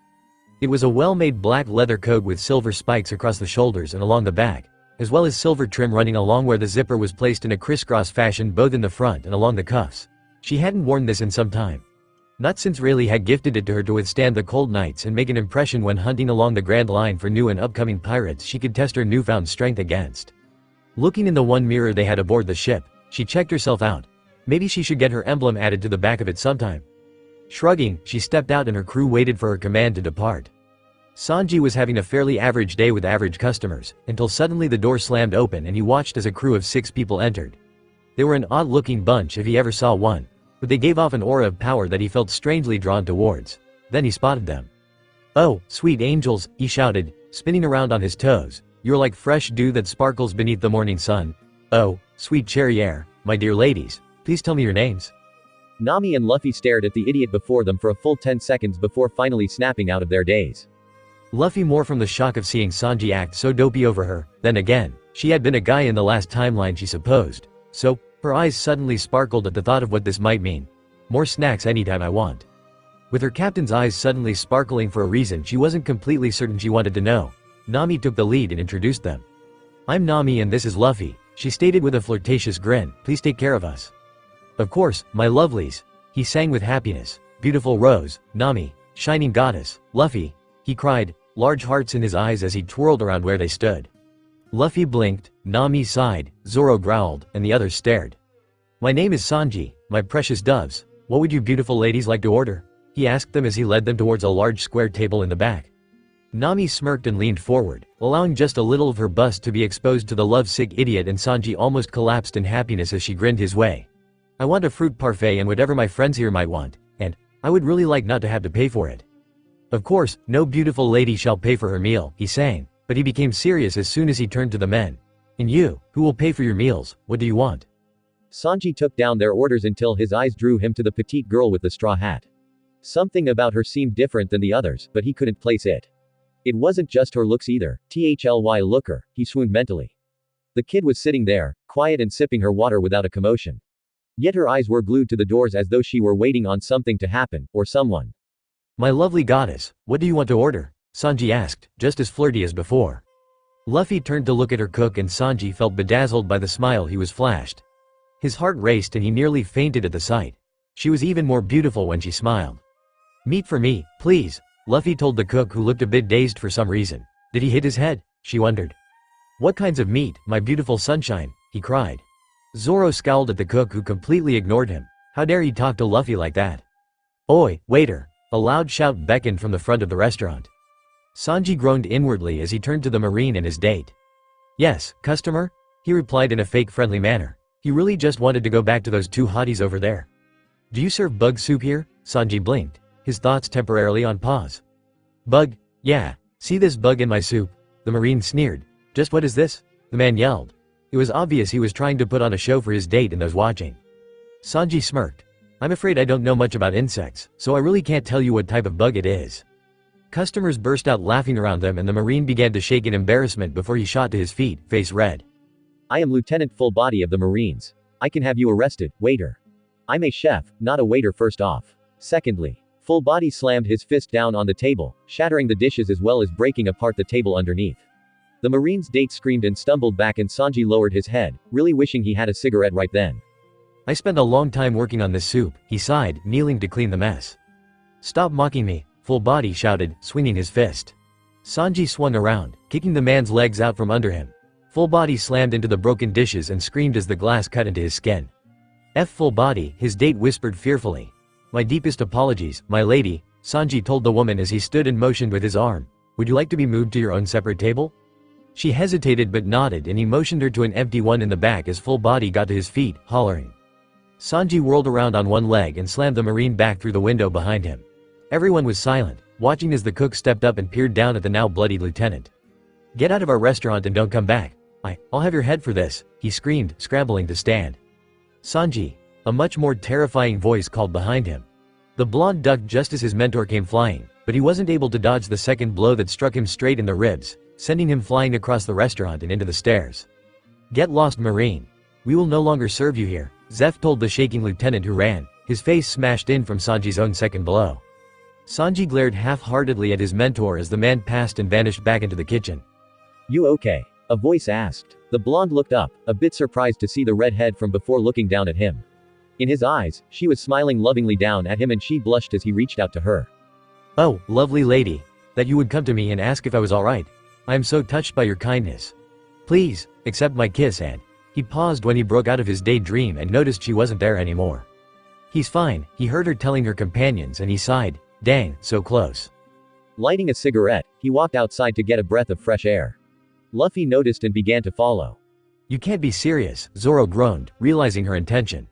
C: It was a well-made black leather coat with silver spikes across the shoulders and along the back, as well as silver trim running along where the zipper was placed in a crisscross fashion both in the front and along the cuffs. She hadn't worn this in some time. Not since Rayleigh had gifted it to her to withstand the cold nights and make an impression when hunting along the Grand Line for new and upcoming pirates she could test her newfound strength against. Looking in the one mirror they had aboard the ship, she checked herself out. Maybe she should get her emblem added to the back of it sometime. Shrugging, she stepped out and her crew waited for her command to depart. Sanji was having a fairly average day with average customers, until suddenly the door slammed open and he watched as a crew of 6 people entered. They were an odd-looking bunch if he ever saw one, but they gave off an aura of power that he felt strangely drawn towards. Then he spotted them. Oh, sweet angels, he shouted, spinning around on his toes. You're like fresh dew that sparkles beneath the morning sun. Oh, sweet cherry air, my dear ladies, please tell me your names.
D: Nami and Luffy stared at the idiot before them for a full 10 seconds before finally snapping out of their daze.
C: Luffy more from the shock of seeing Sanji act so dopey over her. Then again, she had been a guy in the last timeline she supposed. So, her eyes suddenly sparkled at the thought of what this might mean. More snacks anytime I want. With her captain's eyes suddenly sparkling for a reason she wasn't completely certain she wanted to know, Nami took the lead and introduced them. I'm Nami and this is Luffy, she stated with a flirtatious grin, please take care of us. Of course, my lovelies, he sang with happiness. Beautiful Rose, Nami, shining goddess, Luffy, he cried, large hearts in his eyes as he twirled around where they stood. Luffy blinked, Nami sighed, Zoro growled, and the others stared. My name is Sanji, my precious doves, what would you beautiful ladies like to order? He asked them as he led them towards a large square table in the back. Nami smirked and leaned forward, allowing just a little of her bust to be exposed to the lovesick idiot, and Sanji almost collapsed in happiness as she grinned his way. I want a fruit parfait and whatever my friends here might want, and I would really like not to have to pay for it. Of course, no beautiful lady shall pay for her meal, he sang, but he became serious as soon as he turned to the men. And you, who will pay for your meals, what do you want?
D: Sanji took down their orders until his eyes drew him to the petite girl with the straw hat. Something about her seemed different than the others, but he couldn't place it. It wasn't just her looks either, thly looker, he swooned mentally. The kid was sitting there, quiet and sipping her water without a commotion. Yet her eyes were glued to the doors as though she were waiting on something to happen, or someone.
C: My lovely goddess, what do you want to order? Sanji asked, just as flirty as before. Luffy turned to look at her cook and Sanji felt bedazzled by the smile he was flashed. His heart raced and he nearly fainted at the sight. She was even more beautiful when she smiled. Meat for me, please, Luffy told the cook who looked a bit dazed for some reason. Did he hit his head? She wondered. What kinds of meat, my beautiful sunshine? He cried. Zoro scowled at the cook who completely ignored him. How dare he talk to Luffy like that? Oi, waiter! A loud shout beckoned from the front of the restaurant. Sanji groaned inwardly as he turned to the Marine and his date. Yes, customer? He replied in a fake friendly manner. He really just wanted to go back to those two hotties over there. Do you serve bug soup here? Sanji blinked, his thoughts temporarily on pause. Bug? Yeah. See this bug in my soup? The Marine sneered. Just what is this? The man yelled. It was obvious he was trying to put on a show for his date and those watching. Sanji smirked. I'm afraid I don't know much about insects, so I really can't tell you what type of bug it is. Customers burst out laughing around them and the Marine began to shake in embarrassment before he shot to his feet, face red.
D: I am Lieutenant Full Body of the Marines. I can have you arrested, waiter. I'm a chef, not a waiter first off. Secondly, Full Body slammed his fist down on the table, shattering the dishes as well as breaking apart the table underneath. The Marine's date screamed and stumbled back and Sanji lowered his head, really wishing he had a cigarette right then.
C: I spent a long time working on this soup, he sighed, kneeling to clean the mess. Stop mocking me, Full Body shouted, swinging his fist. Sanji swung around, kicking the man's legs out from under him. Full Body slammed into the broken dishes and screamed as the glass cut into his skin. Full Body, his date whispered fearfully. My deepest apologies, my lady, Sanji told the woman as he stood and motioned with his arm. Would you like to be moved to your own separate table? She hesitated but nodded and he motioned her to an empty one in the back as Full Body got to his feet, hollering. Sanji whirled around on one leg and slammed the Marine back through the window behind him. Everyone was silent, watching as the cook stepped up and peered down at the now bloodied lieutenant. Get out of our restaurant and don't come back. I'll have your head for this, he screamed, scrambling to stand. Sanji, a much more terrifying voice called behind him. The blonde ducked just as his mentor came flying, but he wasn't able to dodge the second blow that struck him straight in the ribs, sending him flying across the restaurant and into the stairs. Get lost, Marine. We will no longer serve you here, Zeph told the shaking lieutenant who ran, his face smashed in from Sanji's own second blow. Sanji glared half-heartedly at his mentor as the man passed and vanished back into the kitchen.
D: You okay? A voice asked. The blonde looked up, a bit surprised to see the redhead from before looking down at him. In his eyes, she was smiling lovingly down at him and she blushed as he reached out to her.
C: Oh, lovely lady. That you would come to me and ask if I was alright. I am so touched by your kindness. Please, accept my kiss and… He paused when he broke out of his daydream and noticed she wasn't there anymore. He's fine, he heard her telling her companions and he sighed, dang, so close.
D: Lighting a cigarette, he walked outside to get a breath of fresh air. Luffy noticed and began to follow.
C: You can't be serious, Zoro groaned, realizing her intention.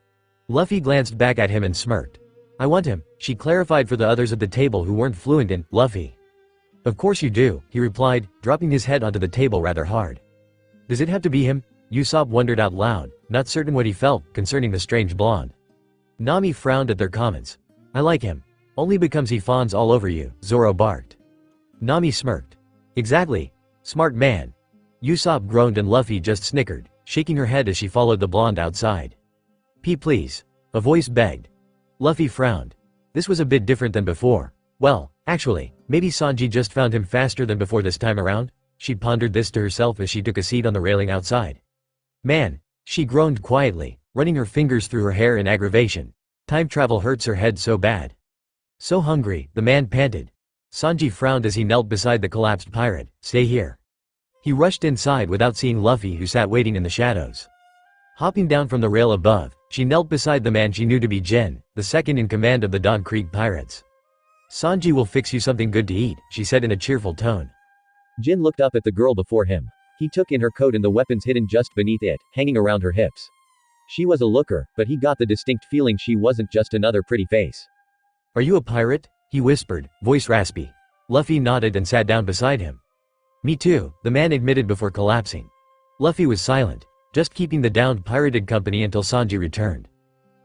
C: Luffy glanced back at him and smirked. I want him, she clarified for the others at the table who weren't fluent in Luffy. Of course you do, he replied, dropping his head onto the table rather hard. Does it have to be him? Usopp wondered out loud, not certain what he felt concerning the strange blonde. Nami frowned at their comments. I like him. Only because he fawns all over you, Zoro barked. Nami smirked. Exactly. Smart man. Usopp groaned and Luffy just snickered, shaking her head as she followed the blonde outside. Please. A voice begged. Luffy frowned. This was a bit different than before. Well, actually, maybe Sanji just found him faster than before this time around? She pondered this to herself as she took a seat on the railing outside. Man, she groaned quietly, running her fingers through her hair in aggravation. Time travel hurts her head so bad. So hungry, the man panted. Sanji frowned as he knelt beside the collapsed pirate. Stay here. He rushed inside without seeing Luffy who sat waiting in the shadows. Hopping down from the rail above, she knelt beside the man she knew to be Jin, the second in command of the Don Krieg pirates. Sanji will fix you something good to eat, she said in a cheerful tone.
D: Jin looked up at the girl before him. He took in her coat and the weapons hidden just beneath it, hanging around her hips. She was a looker, but he got the distinct feeling she wasn't just another pretty face. Are you a pirate? He whispered, voice raspy. Luffy nodded and sat down beside him. Me too, the man admitted before collapsing. Luffy was silent, just keeping the downed pirated company until Sanji returned.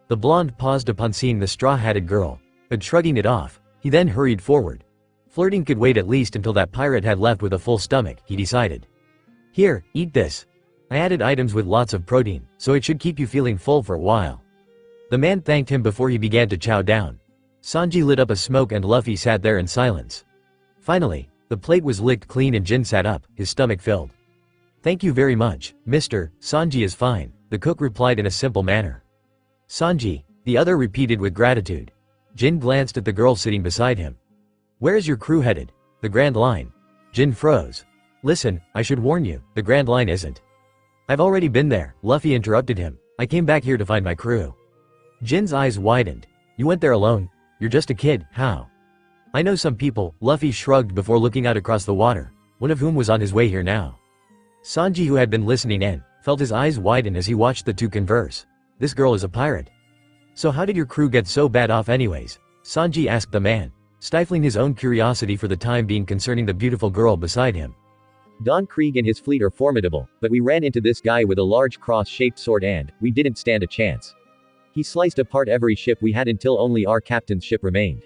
D: The blonde paused upon seeing the straw-hatted girl, but shrugging it off, he then hurried forward. Flirting could wait at least until that pirate had left with a full stomach, he decided. Here, eat this. I added items with lots of protein, so it should keep you feeling full for a while. The man thanked him before he began to chow down. Sanji lit up a smoke and Luffy sat there in silence. Finally, the plate was licked clean and Jin sat up, his stomach filled. Thank you very much, mister, Sanji is fine, the cook replied in a simple manner. Sanji, the other repeated with gratitude. Jin glanced at the girl sitting beside him. Where is your crew headed? The Grand Line. Jin froze. Listen, I should warn you, the Grand Line isn't. I've already been there, Luffy interrupted him. I came back here to find my crew. Jin's eyes widened. You went there alone? You're just a kid, how? I know some people, Luffy shrugged before looking out across the water, one of whom was on his way here now. Sanji, who had been listening in,
C: felt his eyes widen as he watched the two converse. This girl is a pirate. So how did your crew get so bad off anyways? Sanji asked the man, stifling his own curiosity for the time being concerning the beautiful girl beside him.
D: Krieg and his fleet are formidable, but we ran into this guy with a large cross-shaped sword and we didn't stand a chance. He sliced apart every ship we had until only our captain's ship remained.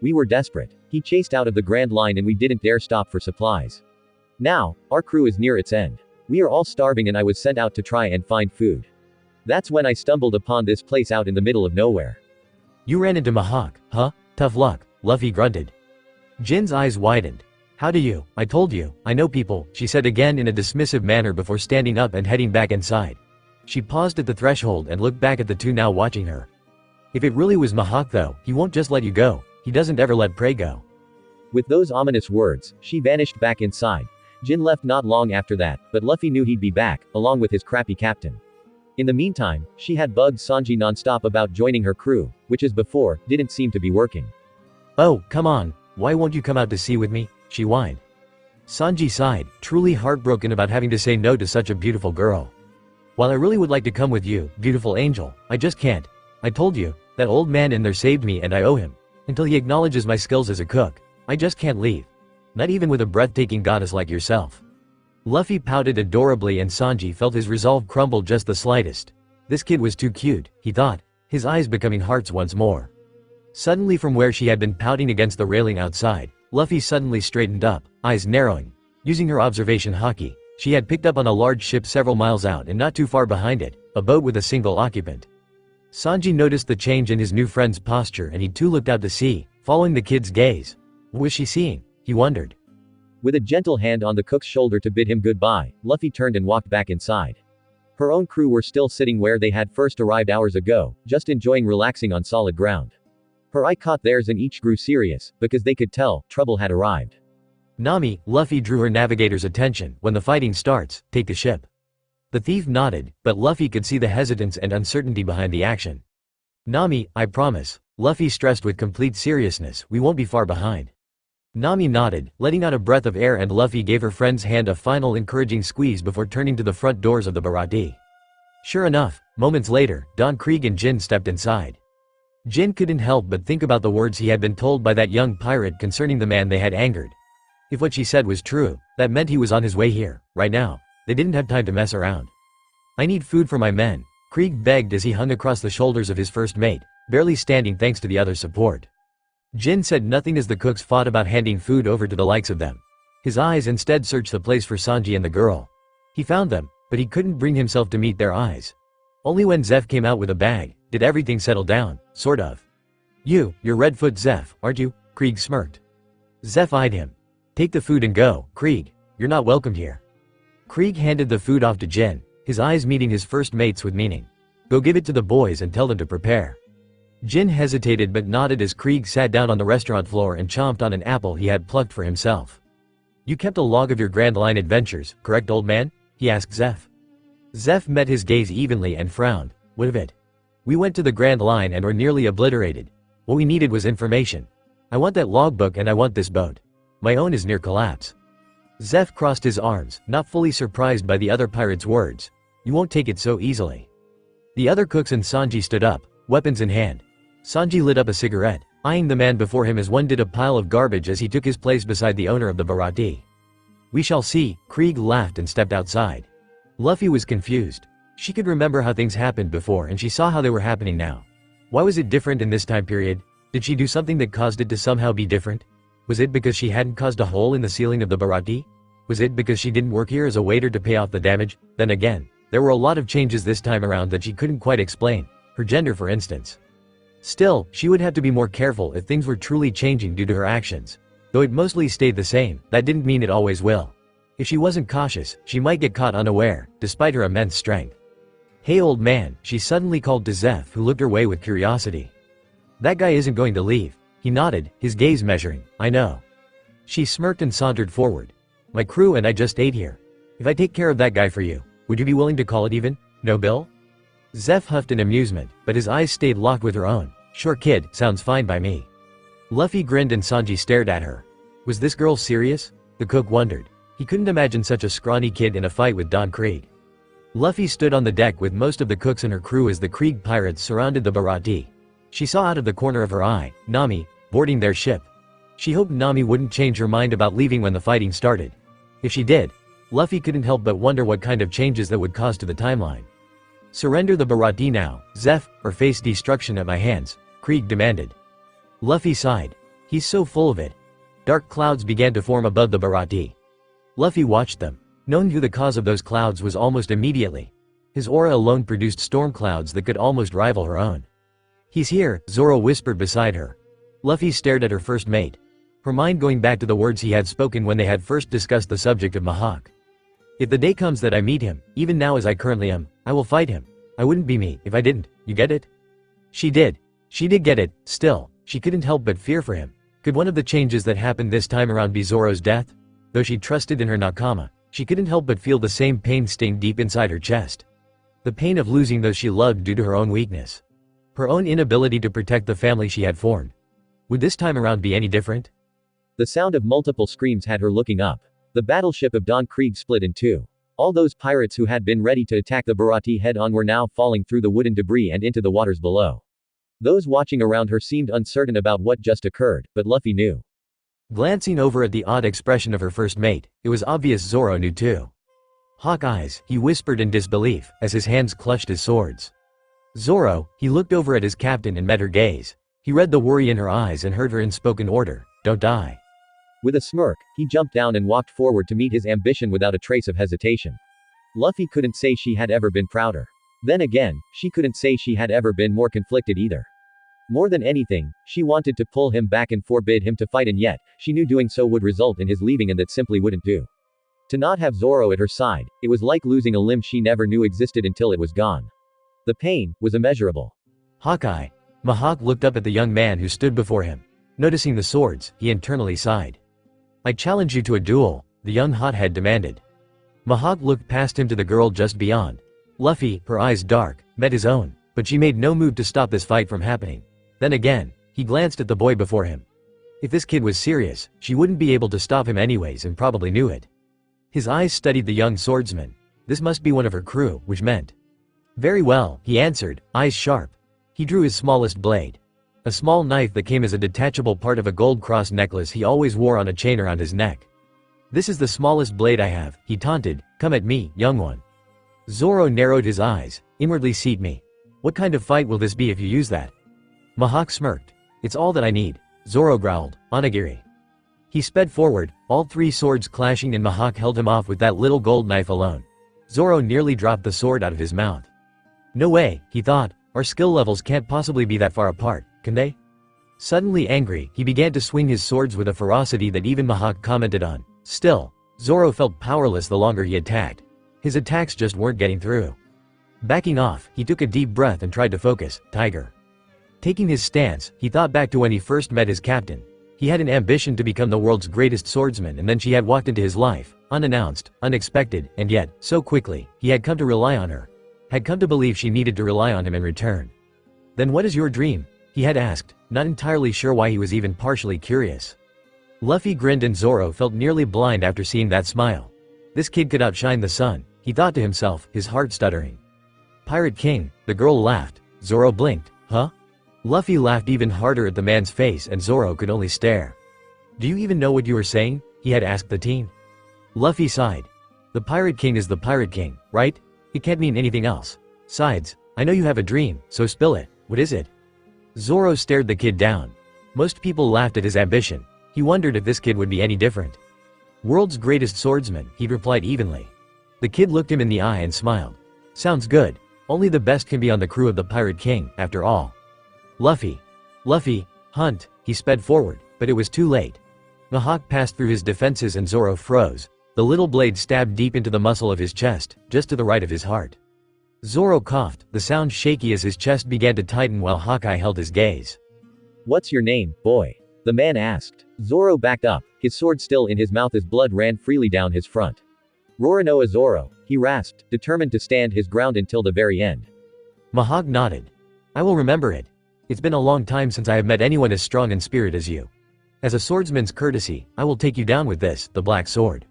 D: We were desperate. He chased out of the Grand Line and we didn't dare stop for supplies. Now, our crew is near its end. We are all starving and I was sent out to try and find food. That's when I stumbled upon this place out in the middle of nowhere.
C: You ran into Mihawk, huh? Tough luck, Luffy grunted. Jin's eyes widened. How do you? I told you, I know people, she said again in a dismissive manner before standing up and heading back inside. She paused at the threshold and looked back at the two now watching her. If it really was Mihawk though, he won't just let you go. He doesn't ever let prey go.
D: With those ominous words, she vanished back inside. Jin left not long after that, but Luffy knew he'd be back, along with his crappy captain. In the meantime, she had bugged Sanji non-stop about joining her crew, which as before, didn't seem to be working.
C: Oh, come on, why won't you come out to sea with me? She whined. Sanji sighed, truly heartbroken about having to say no to such a beautiful girl. While I really would like to come with you, beautiful angel, I just can't. I told you, that old man in there saved me and I owe him. Until he acknowledges my skills as a cook, I just can't leave. Not even with a breathtaking goddess like yourself. Luffy pouted adorably and Sanji felt his resolve crumble just the slightest. This kid was too cute, he thought, his eyes becoming hearts once more. Suddenly from where she had been pouting against the railing outside, Luffy suddenly straightened up, eyes narrowing. Using her observation haki, she had picked up on a large ship several miles out and not too far behind it, a boat with a single occupant. Sanji noticed the change in his new friend's posture and he too looked out to sea, following the kid's gaze. What was she seeing? He wondered. With a gentle hand on the cook's shoulder to bid him goodbye, Luffy turned and walked back inside. Her own crew were still sitting where they had first arrived hours ago, just enjoying relaxing on solid ground. Her eye caught theirs and each grew serious, because they could tell, trouble had arrived. Nami, Luffy drew her navigator's attention, when the fighting starts, take the ship. The thief nodded, but Luffy could see the hesitance and uncertainty behind the action. Nami, I promise, Luffy stressed with complete seriousness, we won't be far behind. Nami nodded, letting out a breath of air and Luffy gave her friend's hand a final encouraging squeeze before turning to the front doors of the Barati. Sure enough, moments later, Krieg and Jin stepped inside. Jin couldn't help but think about the words he had been told by that young pirate concerning the man they had angered. If what she said was true, that meant he was on his way here, right now. They didn't have time to mess around. I need food for my men, Krieg begged as he hung across the shoulders of his first mate, barely standing thanks to the other's support. Jin said nothing as the cooks fought about handing food over to the likes of them. His eyes instead searched the place for Sanji and the girl. He found them, but he couldn't bring himself to meet their eyes. Only when Zeph came out with a bag, did everything settle down, sort of. You're Redfoot Zeph, aren't you? Krieg smirked. Zeph eyed him. Take the food and go, Krieg. You're not welcomed here. Krieg handed the food off to Jin, his eyes meeting his first mate's with meaning. Go give it to the boys and tell them to prepare. Jin hesitated but nodded as Krieg sat down on the restaurant floor and chomped on an apple he had plucked for himself. You kept a log of your Grand Line adventures, correct old man? He asked Zeph. Zeph met his gaze evenly and frowned. What of it? We went to the Grand Line and were nearly obliterated. What we needed was information. I want that logbook and I want this boat. My own is near collapse. Zeph crossed his arms, not fully surprised by the other pirate's words. You won't take it so easily. The other cooks and Sanji stood up, weapons in hand. Sanji lit up a cigarette, eyeing the man before him as one did a pile of garbage as he took his place beside the owner of the Barati. We shall see, Krieg laughed and stepped outside. Luffy was confused. She could remember how things happened before and she saw how they were happening now. Why was it different in this time period? Did she do something that caused it to somehow be different? Was it because she hadn't caused a hole in the ceiling of the Barati? Was it because she didn't work here as a waiter to pay off the damage? Then again, there were a lot of changes this time around that she couldn't quite explain, her gender for instance. Still, she would have to be more careful if things were truly changing due to her actions. Though it mostly stayed the same, that didn't mean it always will. If she wasn't cautious, she might get caught unaware, despite her immense strength. Hey old man, she suddenly called to Zeph who looked her way with curiosity. That guy isn't going to leave. He nodded, his gaze measuring. I know. She smirked and sauntered forward. My crew and I just ate here. If I take care of that guy for you, would you be willing to call it even? No bill? Zeph huffed in amusement, but his eyes stayed locked with her own. Sure kid, sounds fine by me. Luffy grinned and Sanji stared at her. Was this girl serious? The cook wondered. He couldn't imagine such a scrawny kid in a fight with Krieg. Luffy stood on the deck with most of the cooks and her crew as the Krieg pirates surrounded the Baratie. She saw out of the corner of her eye, Nami, boarding their ship. She hoped Nami wouldn't change her mind about leaving when the fighting started. If she did, Luffy couldn't help but wonder what kind of changes that would cause to the timeline. "Surrender the Baratie now, Zeph, or face destruction at my hands," Krieg demanded. Luffy sighed. He's so full of it. Dark clouds began to form above the Baratie. Luffy watched them. Knowing who the cause of those clouds was almost immediately. His aura alone produced storm clouds that could almost rival her own. "He's here," Zoro whispered beside her. Luffy stared at her first mate. Her mind going back to the words he had spoken when they had first discussed the subject of Mihawk. "If the day comes that I meet him, even now as I currently am, I will fight him. I wouldn't be me if I didn't, you get it?" She did. She did get it. Still, she couldn't help but fear for him. Could one of the changes that happened this time around be Zoro's death? Though she trusted in her nakama, she couldn't help but feel the same pain sting deep inside her chest. The pain of losing those she loved due to her own weakness. Her own inability to protect the family she had formed. Would this time around be any different?
D: The sound of multiple screams had her looking up. The battleship of Don Krieg split in two. All those pirates who had been ready to attack the Baratie head-on were now falling through the wooden debris and into the waters below. Those watching around her seemed uncertain about what just occurred, but Luffy knew.
C: Glancing over at the odd expression of her first mate, it was obvious Zoro knew too. "Hawk eyes," he whispered in disbelief, as his hands clutched his swords. Zoro, he looked over at his captain and met her gaze. He read the worry in her eyes and heard her unspoken order, "Don't die."
D: With a smirk, he jumped down and walked forward to meet his ambition without a trace of hesitation. Luffy couldn't say she had ever been prouder. Then again, she couldn't say she had ever been more conflicted either. More than anything, she wanted to pull him back and forbid him to fight, and yet, she knew doing so would result in his leaving, and that simply wouldn't do. To not have Zoro at her side, it was like losing a limb she never knew existed until it was gone. The pain was immeasurable.
C: "Hawkeye." Mihawk looked up at the young man who stood before him. Noticing the swords, he internally sighed. "I challenge you to a duel," the young hothead demanded. Mihawk looked past him to the girl just beyond. Luffy, her eyes dark, met his own, but she made no move to stop this fight from happening. Then again, he glanced at the boy before him. If this kid was serious, she wouldn't be able to stop him anyways and probably knew it. His eyes studied the young swordsman. This must be one of her crew, which meant. "Very well," he answered, eyes sharp. He drew his smallest blade. A small knife that came as a detachable part of a gold cross necklace he always wore on a chain around his neck. "This is the smallest blade I have," he taunted. "Come at me, young one." Zoro narrowed his eyes, inwardly seat me. "What kind of fight will this be if you use that?" Mihawk smirked. "It's all that I need," Zoro growled, "Onigiri." He sped forward, all three swords clashing, and Mihawk held him off with that little gold knife alone. Zoro nearly dropped the sword out of his mouth. "No way," he thought, "our skill levels can't possibly be that far apart, can they?" Suddenly angry, he began to swing his swords with a ferocity that even Mihawk commented on. Still, Zoro felt powerless the longer he attacked. His attacks just weren't getting through. Backing off, he took a deep breath and tried to focus, tiger. Taking his stance, he thought back to when he first met his captain. He had an ambition to become the world's greatest swordsman, and then she had walked into his life, unannounced, unexpected, and yet, so quickly, he had come to rely on her. Had come to believe she needed to rely on him in return. "Then what is your dream?" he had asked, not entirely sure why he was even partially curious. Luffy grinned and Zoro felt nearly blind after seeing that smile. This kid could outshine the sun, he thought to himself, his heart stuttering. "Pirate King," the girl laughed. Zoro blinked. "Huh?" Luffy laughed even harder at the man's face, and Zoro could only stare. "Do you even know what you were saying?" he had asked the teen. Luffy sighed. "The Pirate King is the Pirate King, right? It can't mean anything else. Sides, I know you have a dream, so spill it. What is it?" Zoro stared the kid down. Most people laughed at his ambition. He wondered if this kid would be any different. "World's greatest swordsman," he replied evenly. The kid looked him in the eye and smiled. "Sounds good. Only the best can be on the crew of the Pirate King, after all." Luffy, hunt, he sped forward, but it was too late. Mihawk passed through his defenses and Zoro froze. The little blade stabbed deep into the muscle of his chest, just to the right of his heart. Zoro coughed, the sound shaky as his chest began to tighten while Hawkeye held his gaze.
D: "What's your name, boy?" the man asked. Zoro backed up, his sword still in his mouth as blood ran freely down his front. "Roronoa Zoro," he rasped, determined to stand his ground until the very end.
C: Mihawk nodded. "I will remember it. It's been a long time since I have met anyone as strong in spirit as you. As a swordsman's courtesy, I will take you down with this, the black sword."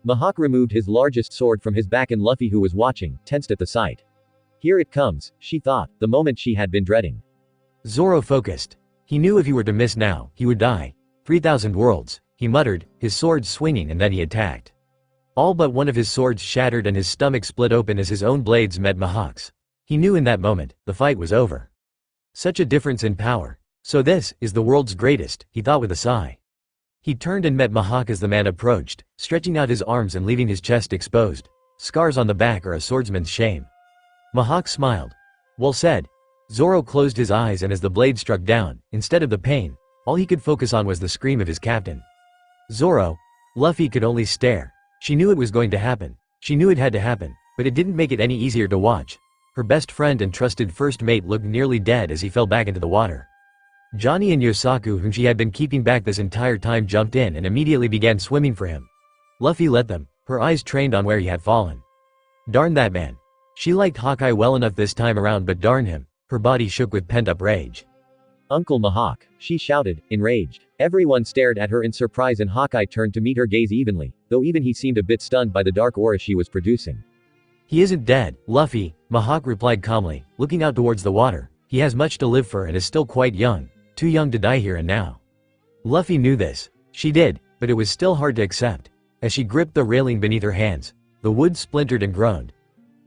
D: Mihawk removed his largest sword from his back and Luffy, who was watching, tensed at the sight. Here it comes, she thought, the moment she had been dreading.
C: Zoro focused. He knew if he were to miss now, he would die. 3,000 worlds, he muttered, his sword swinging, and then he attacked. All but one of his swords shattered and his stomach split open as his own blades met Mihawk's. He knew in that moment, the fight was over. Such a difference in power. So this is the world's greatest, he thought with a sigh. He turned and met Mihawk as the man approached, stretching out his arms and leaving his chest exposed. Scars on the back are a swordsman's shame. Mihawk smiled. Well said. Zoro closed his eyes, and as the blade struck down, instead of the pain, all he could focus on was the scream of his captain. Zoro. Luffy could only stare. She knew it was going to happen. She knew it had to happen, but it didn't make it any easier to watch. Her best friend and trusted first mate looked nearly dead as he fell back into the water. Johnny and Yosaku, whom she had been keeping back this entire time, jumped in and immediately began swimming for him. Luffy let them, her eyes trained on where he had fallen. Darn that man. She liked Hawkeye well enough this time around, but darn him, her body shook with pent-up rage.
D: Uncle Mihawk, she shouted, enraged. Everyone stared at her in surprise and Hawkeye turned to meet her gaze evenly, though even he seemed a bit stunned by the dark aura she was producing.
C: He isn't dead, Luffy, Mihawk replied calmly, looking out towards the water. He has much to live for and is still quite young, too young to die here and now. Luffy knew this. She did, but it was still hard to accept. As she gripped the railing beneath her hands, the wood splintered and groaned.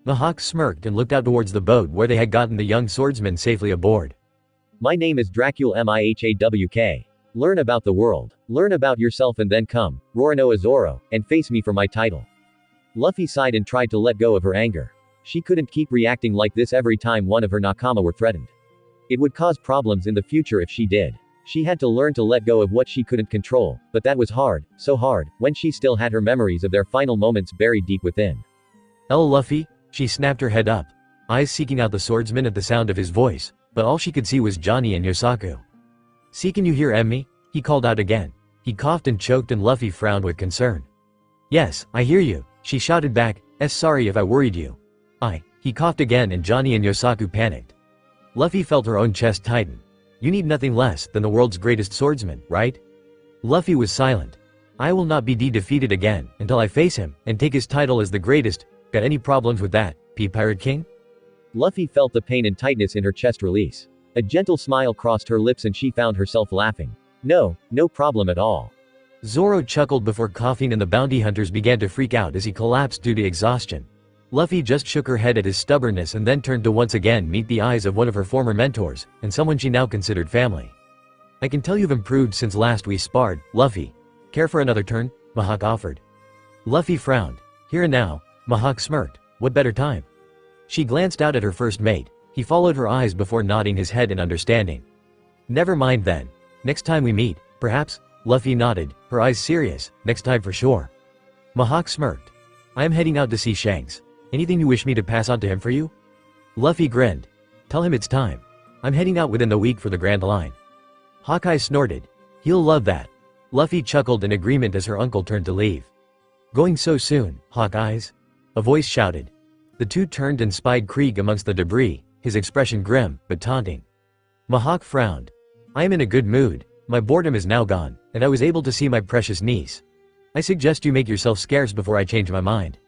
C: Mihawk smirked and looked out towards the boat where they had gotten the young swordsman safely aboard. My name is Dracul Mihawk. Learn about the world. Learn about yourself and then come, Roronoa Zoro, and face me for my title. Luffy sighed and tried to let go of her anger. She couldn't keep reacting like this every time one of her nakama were threatened. It would cause problems in the future if she did. She had to learn to let go of what she couldn't control, but that was hard, so hard, when she still had her memories of their final moments buried deep within. Luffy? She snapped her head up, eyes seeking out the swordsman at the sound of his voice, but all she could see was Johnny and Yosaku. See, can you hear Emmy? He called out again. He coughed and choked and Luffy frowned with concern. Yes, I hear you, she shouted back, sorry if I worried you. He coughed again and Johnny and Yosaku panicked. Luffy felt her own chest tighten. You need nothing less than the world's greatest swordsman, right? Luffy was silent. I will not be defeated again until I face him and take his title as the greatest. Got any problems with that, Pirate King? Luffy felt the pain and tightness in her chest release. A gentle smile crossed her lips and she found herself laughing. No problem at all. Zoro chuckled before coughing and the bounty hunters began to freak out as he collapsed due to exhaustion. Luffy just shook her head at his stubbornness and then turned to once again meet the eyes of one of her former mentors, and someone she now considered family. I can tell you've improved since last we sparred, Luffy. Care for another turn? Mihawk offered. Luffy frowned. Here and now, Mihawk smirked. What better time? She glanced out at her first mate. He followed her eyes before nodding his head in understanding. Never mind then. Next time we meet, perhaps? Luffy nodded, her eyes serious. Next time for sure. Mihawk smirked. I am heading out to see Shanks. Anything you wish me to pass on to him for you? Luffy grinned. Tell him it's time. I'm heading out within the week for the Grand Line. Hawkeye snorted. He'll love that. Luffy chuckled in agreement as her uncle turned to leave. Going so soon, Hawkeyes? A voice shouted. The two turned and spied Krieg amongst the debris, his expression grim, but taunting. Mihawk frowned. I am in a good mood. My boredom is now gone, and I was able to see my precious niece. I suggest you make yourself scarce before I change my mind.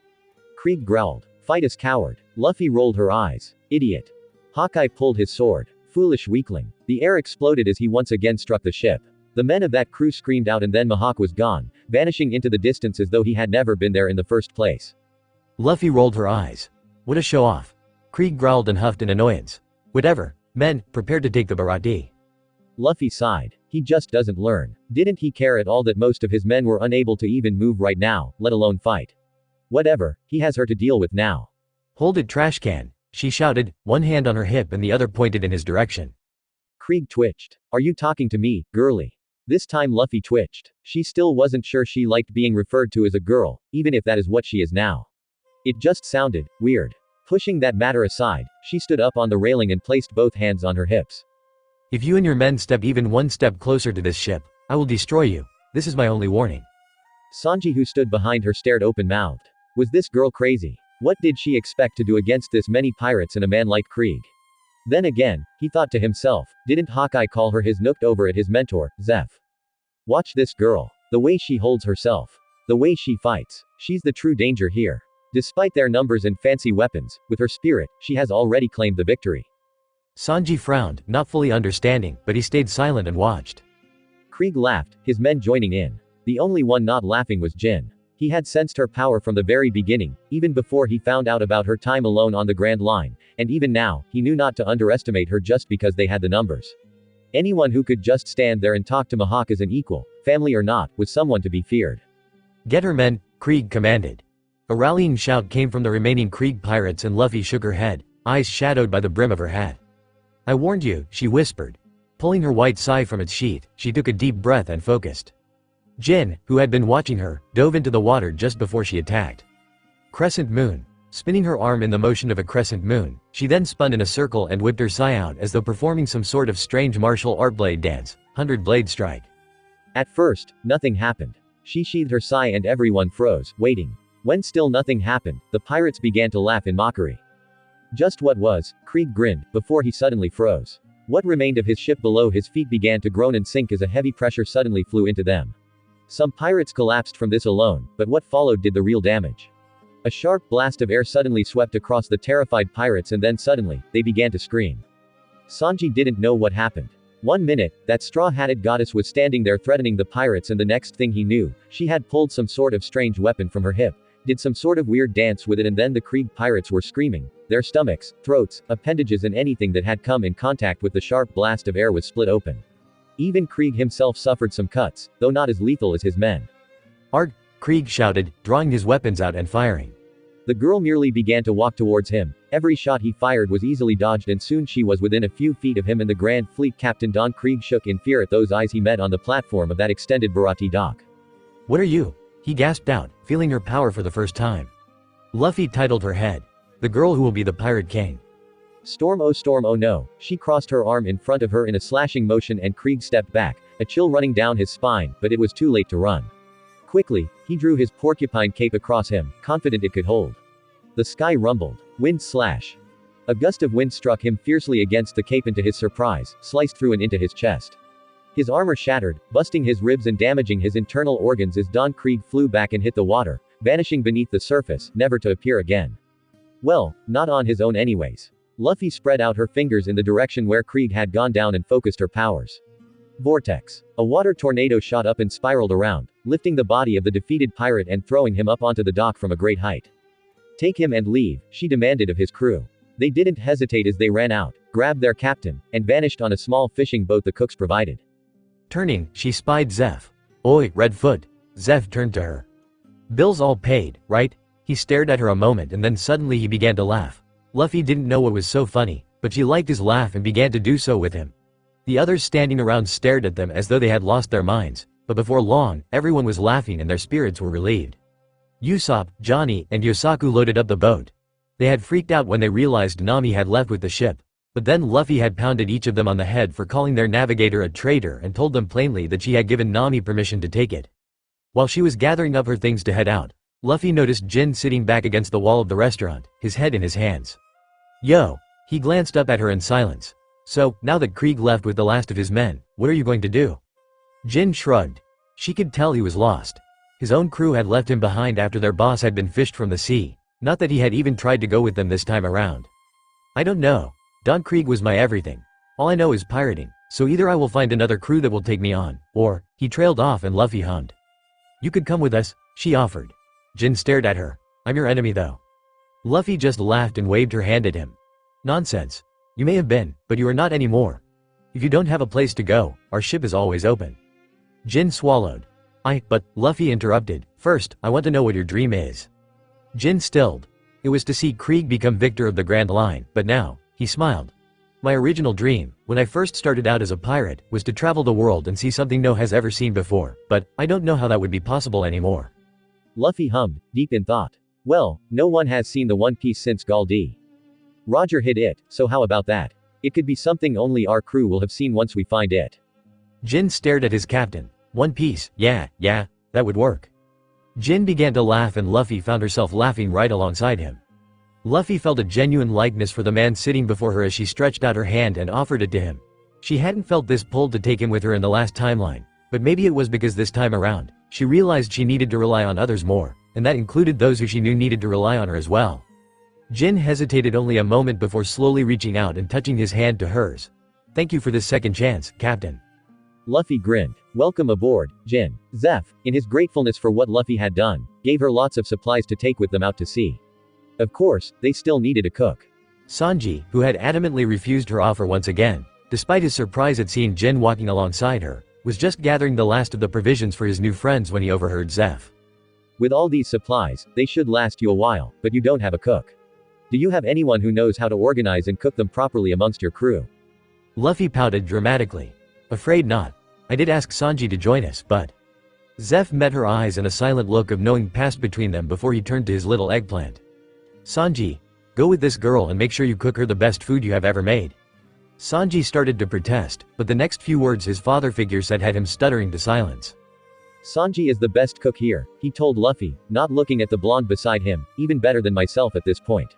C: Krieg growled. Fight as coward. Luffy rolled her eyes. Idiot. Hawkeye pulled his sword. Foolish weakling. The air exploded as he once again struck the ship. The men of that crew screamed out and then Mihawk was gone, vanishing into the distance as though he had never been there in the first place. Luffy rolled her eyes. What a show-off. Krieg growled and huffed in annoyance. Whatever. Men, prepare to take the Barati. Luffy sighed. He just doesn't learn. Didn't he care at all that most of his men were unable to even move right now, let alone fight? Whatever, he has her to deal with now. Hold it, trash can, she shouted, one hand on her hip and the other pointed in his direction. Krieg twitched. Are you talking to me, girly? This time Luffy twitched. She still wasn't sure she liked being referred to as a girl, even if that is what she is now. It just sounded weird. Pushing that matter aside, she stood up on the railing and placed both hands on her hips. If you and your men step even one step closer to this ship, I will destroy you. This is my only warning. Sanji, who stood behind her, stared open-mouthed. Was this girl crazy? What did she expect to do against this many pirates and a man like Krieg? Then again, he thought to himself, didn't Hawkeye call her his nooked over at his mentor, Zeph? Watch this girl. The way she holds herself. The way she fights.
D: She's the true danger here. Despite their numbers and fancy weapons, with her spirit, she has already claimed the victory.
C: Sanji frowned, not fully understanding, but he stayed silent and watched.
D: Krieg laughed, his men joining in. The only one not laughing was Jin. He had sensed her power from the very beginning, even before he found out about her time alone on the Grand Line, and even now, he knew not to underestimate her just because they had the numbers. Anyone who could just stand there and talk to Mihawk as an equal, family or not, was someone to be feared.
C: Get her men, Krieg commanded. A rallying shout came from the remaining Krieg pirates and Luffy shook her head, eyes shadowed by the brim of her hat. I warned you, she whispered. Pulling her white sai from its sheath, she took a deep breath and focused. Jin, who had been watching her, dove into the water just before she attacked. Crescent moon. Spinning her arm in the motion of a crescent moon, she then spun in a circle and whipped her sai out as though performing some sort of strange martial art blade dance, 100-blade strike.
D: At first, nothing happened. She sheathed her sai and everyone froze, waiting. When still nothing happened, the pirates began to laugh in mockery. Just what was, Krieg grinned, before he suddenly froze. What remained of his ship below his feet began to groan and sink as a heavy pressure suddenly flew into them. Some pirates collapsed from this alone, but what followed did the real damage. A sharp blast of air suddenly swept across the terrified pirates and then suddenly, they began to scream. Sanji didn't know what happened. 1 minute, that straw-hatted goddess was standing there threatening the pirates and the next thing he knew, she had pulled some sort of strange weapon from her hip, did some sort of weird dance with it and then the Krieg pirates were screaming. Their stomachs, throats, appendages and anything that had come in contact with the sharp blast of air was split open. Even Krieg himself suffered some cuts, though not as lethal as his men.
C: Arg! Krieg shouted, drawing his weapons out and firing.
D: The girl merely began to walk towards him. Every shot he fired was easily dodged and soon she was within a few feet of him and the Grand Fleet Captain Don Krieg shook in fear at those eyes he met on the platform of that extended Barati dock.
C: What are you? He gasped out, feeling her power for the first time. Luffy titled her head. The girl who will be the Pirate King.
D: Storm oh no, she crossed her arm in front of her in a slashing motion and Krieg stepped back, a chill running down his spine, but it was too late to run. Quickly, he drew his porcupine cape across him, confident it could hold. The sky rumbled. Wind slash. A gust of wind struck him fiercely against the cape and to his surprise, sliced through and into his chest. His armor shattered, busting his ribs and damaging his internal organs as Don Krieg flew back and hit the water, vanishing beneath the surface, never to appear again. Well, not on his own anyways. Luffy spread out her fingers in the direction where Krieg had gone down and focused her powers. Vortex. A water tornado shot up and spiraled around, lifting the body of the defeated pirate and throwing him up onto the dock from a great height. Take him and leave, she demanded of his crew. They didn't hesitate as they ran out, grabbed their captain, and vanished on a small fishing boat the cooks provided.
C: Turning, she spied Zeph. Oi, Redfoot. Zeph turned to her. Bills all paid, right? He stared at her a moment and then suddenly he began to laugh. Luffy didn't know what was so funny, but she liked his laugh and began to do so with him. The others standing around stared at them as though they had lost their minds, but before long, everyone was laughing and their spirits were relieved. Usopp, Johnny, and Yosaku loaded up the boat. They had freaked out when they realized Nami had left with the ship, but then Luffy had pounded each of them on the head for calling their navigator a traitor and told them plainly that she had given Nami permission to take it. While she was gathering up her things to head out, Luffy noticed Jin sitting back against the wall of the restaurant, his head in his hands. Yo! He glanced up at her in silence. So, now that Krieg left with the last of his men, what are you going to do? Jin shrugged. She could tell he was lost. His own crew had left him behind after their boss had been fished from the sea. Not that he had even tried to go with them this time around. I don't know. Don Krieg was my everything. All I know is pirating, so either I will find another crew that will take me on, or, he trailed off and Luffy hummed. You could come with us, she offered. Jin stared at her. I'm your enemy though. Luffy just laughed and waved her hand at him. Nonsense. You may have been, but you are not anymore. If you don't have a place to go, our ship is always open. Jin swallowed. But, Luffy interrupted, first, I want to know what your dream is. Jin stilled. It was to see Krieg become victor of the Grand Line, but now, he smiled. My original dream, when I first started out as a pirate, was to travel the world and see something no has ever seen before, but, I don't know how that would be possible anymore. Luffy hummed, deep in thought. Well, no one has seen the One Piece since Galdi. Roger hid it, so how about that? It could be something only our crew will have seen once we find it. Jin stared at his captain. One Piece, yeah, that would work. Jin began to laugh and Luffy found herself laughing right alongside him. Luffy felt a genuine likeness for the man sitting before her as she stretched out her hand and offered it to him. She hadn't felt this pull to take him with her in the last timeline, but maybe it was because this time around, she realized she needed to rely on others more, and that included those who she knew needed to rely on her as well. Jin hesitated only a moment before slowly reaching out and touching his hand to hers. "Thank you for this second chance, Captain."
D: Luffy grinned. "Welcome aboard, Jin." Zeph, in his gratefulness for what Luffy had done, gave her lots of supplies to take with them out to sea. Of course, they still needed a cook.
C: Sanji, who had adamantly refused her offer once again, despite his surprise at seeing Jin walking alongside her, was just gathering the last of the provisions for his new friends when he overheard Zeph.
D: "With all these supplies, they should last you a while, but you don't have a cook. Do you have anyone who knows how to organize and cook them properly amongst your crew?"
C: Luffy pouted dramatically. "Afraid not. I did ask Sanji to join us, but..." Zeph met her eyes and a silent look of knowing passed between them before he turned to his little eggplant. "Sanji, go with this girl and make sure you cook her the best food you have ever made." Sanji started to protest, but the next few words his father figure said had him stuttering to silence.
D: "Sanji is the best cook here," he told Luffy, not looking at the blonde beside him, "even better than myself at this point.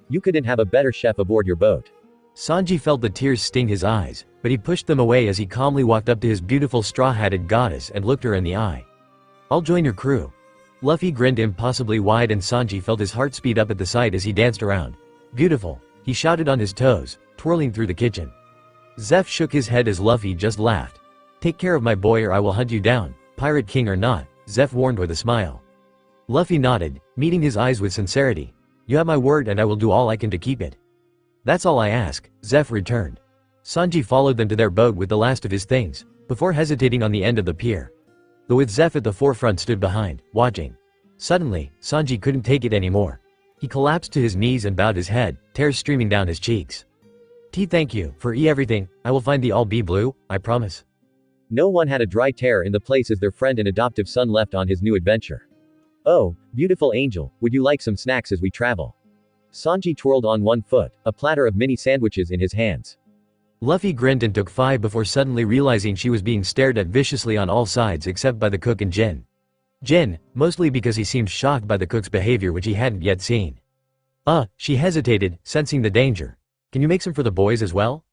D: You couldn't have a better chef aboard your boat."
C: Sanji felt the tears sting his eyes, but he pushed them away as he calmly walked up to his beautiful straw-hatted goddess and looked her in the eye. "I'll join your crew." Luffy grinned impossibly wide and Sanji felt his heart speed up at the sight as he danced around. "Beautiful," he shouted on his toes, twirling through the kitchen. Zeph shook his head as Luffy just laughed. "Take care of my boy or I will hunt you down, pirate king or not," Zeph warned with a smile. Luffy nodded, meeting his eyes with sincerity. "You have my word and I will do all I can to keep it." "That's all I ask," Zeph returned. Sanji followed them to their boat with the last of his things, before hesitating on the end of the pier. Though with Zeph at the forefront stood behind, watching. Suddenly, Sanji couldn't take it anymore. He collapsed to his knees and bowed his head, tears streaming down his cheeks. Thank you for everything. I will find the all be blue, I promise." No one had a dry tear in the place as their friend and adoptive son left on his new adventure. "Oh, beautiful angel, would you like some snacks as we travel?" Sanji twirled on one foot, a platter of mini sandwiches in his hands. Luffy grinned and took 5 before suddenly realizing she was being stared at viciously on all sides except by the cook and Jin. Jin, mostly because he seemed shocked by the cook's behavior which he hadn't yet seen. She hesitated, sensing the danger. "Can you make some for the boys as well?"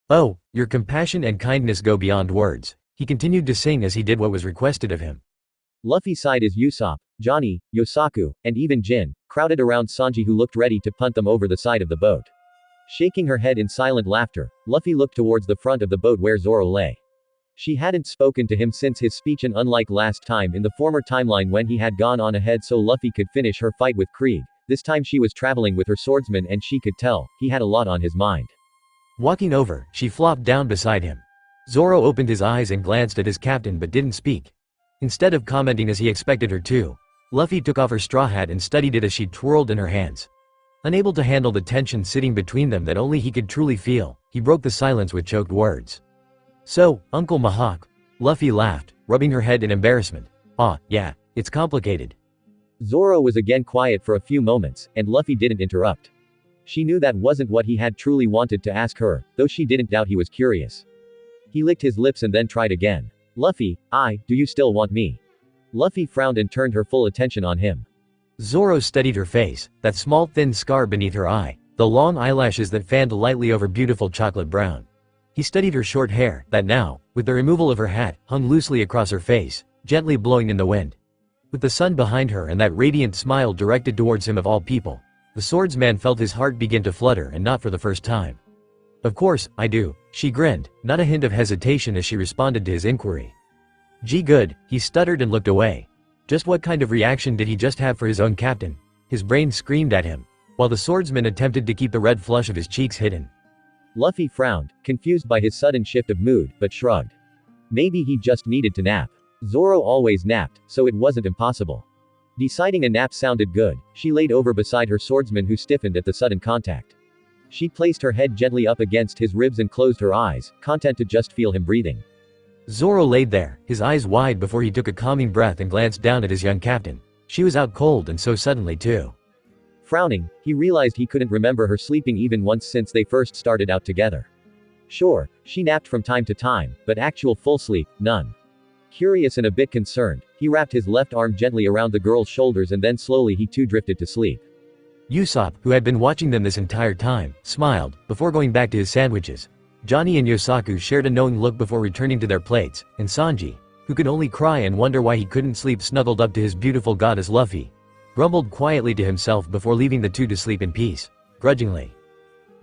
C: "Oh, your compassion and kindness go beyond words," he continued to sing as he did what was requested of him. Luffy sighed as Usopp, Johnny, Yosaku, and even Jin, crowded around Sanji who looked ready to punt them over the side of the boat. Shaking her head in silent laughter, Luffy looked towards the front of the boat where Zoro lay. She hadn't spoken to him since his speech and unlike last time in the former timeline when he had gone on ahead so Luffy could finish her fight with Krieg, this time she was traveling with her swordsman and she could tell, he had a lot on his mind. Walking over, she flopped down beside him. Zoro opened his eyes and glanced at his captain but didn't speak. Instead of commenting as he expected her to, Luffy took off her straw hat and studied it as she twirled in her hands. Unable to handle the tension sitting between them that only he could truly feel, he broke the silence with choked words. "So, Uncle Mihawk." Luffy laughed, rubbing her head in embarrassment. Yeah, it's complicated." Zoro was again quiet for a few moments, and Luffy didn't interrupt. She knew that wasn't what he had truly wanted to ask her, though she didn't doubt he was curious. He licked his lips and then tried again. "Luffy, do you still want me?" Luffy frowned and turned her full attention on him. Zoro studied her face, that small thin scar beneath her eye, the long eyelashes that fanned lightly over beautiful chocolate brown. He studied her short hair, that now, with the removal of her hat, hung loosely across her face, gently blowing in the wind. With the sun behind her and that radiant smile directed towards him of all people, the swordsman felt his heart begin to flutter and not for the first time. "Of course, I do," she grinned, not a hint of hesitation as she responded to his inquiry. "Gee good," he stuttered and looked away. Just what kind of reaction did he just have for his own captain? His brain screamed at him, while the swordsman attempted to keep the red flush of his cheeks hidden. Luffy frowned, confused by his sudden shift of mood, but shrugged. Maybe he just needed to nap. Zoro always napped, so it wasn't impossible. Deciding a nap sounded good, she laid over beside her swordsman who stiffened at the sudden contact. She placed her head gently up against his ribs and closed her eyes, content to just feel him breathing. Zoro laid there, his eyes wide before he took a calming breath and glanced down at his young captain. She was out cold and so suddenly too. Frowning, he realized he couldn't remember her sleeping even once since they first started out together. Sure, she napped from time to time, but actual full sleep, none. Curious and a bit concerned, he wrapped his left arm gently around the girl's shoulders and then slowly he too drifted to sleep. Usopp, who had been watching them this entire time, smiled, before going back to his sandwiches. Johnny and Yosaku shared a knowing look before returning to their plates, and Sanji, who could only cry and wonder why he couldn't sleep snuggled up to his beautiful goddess Luffy, grumbled quietly to himself before leaving the two to sleep in peace, grudgingly.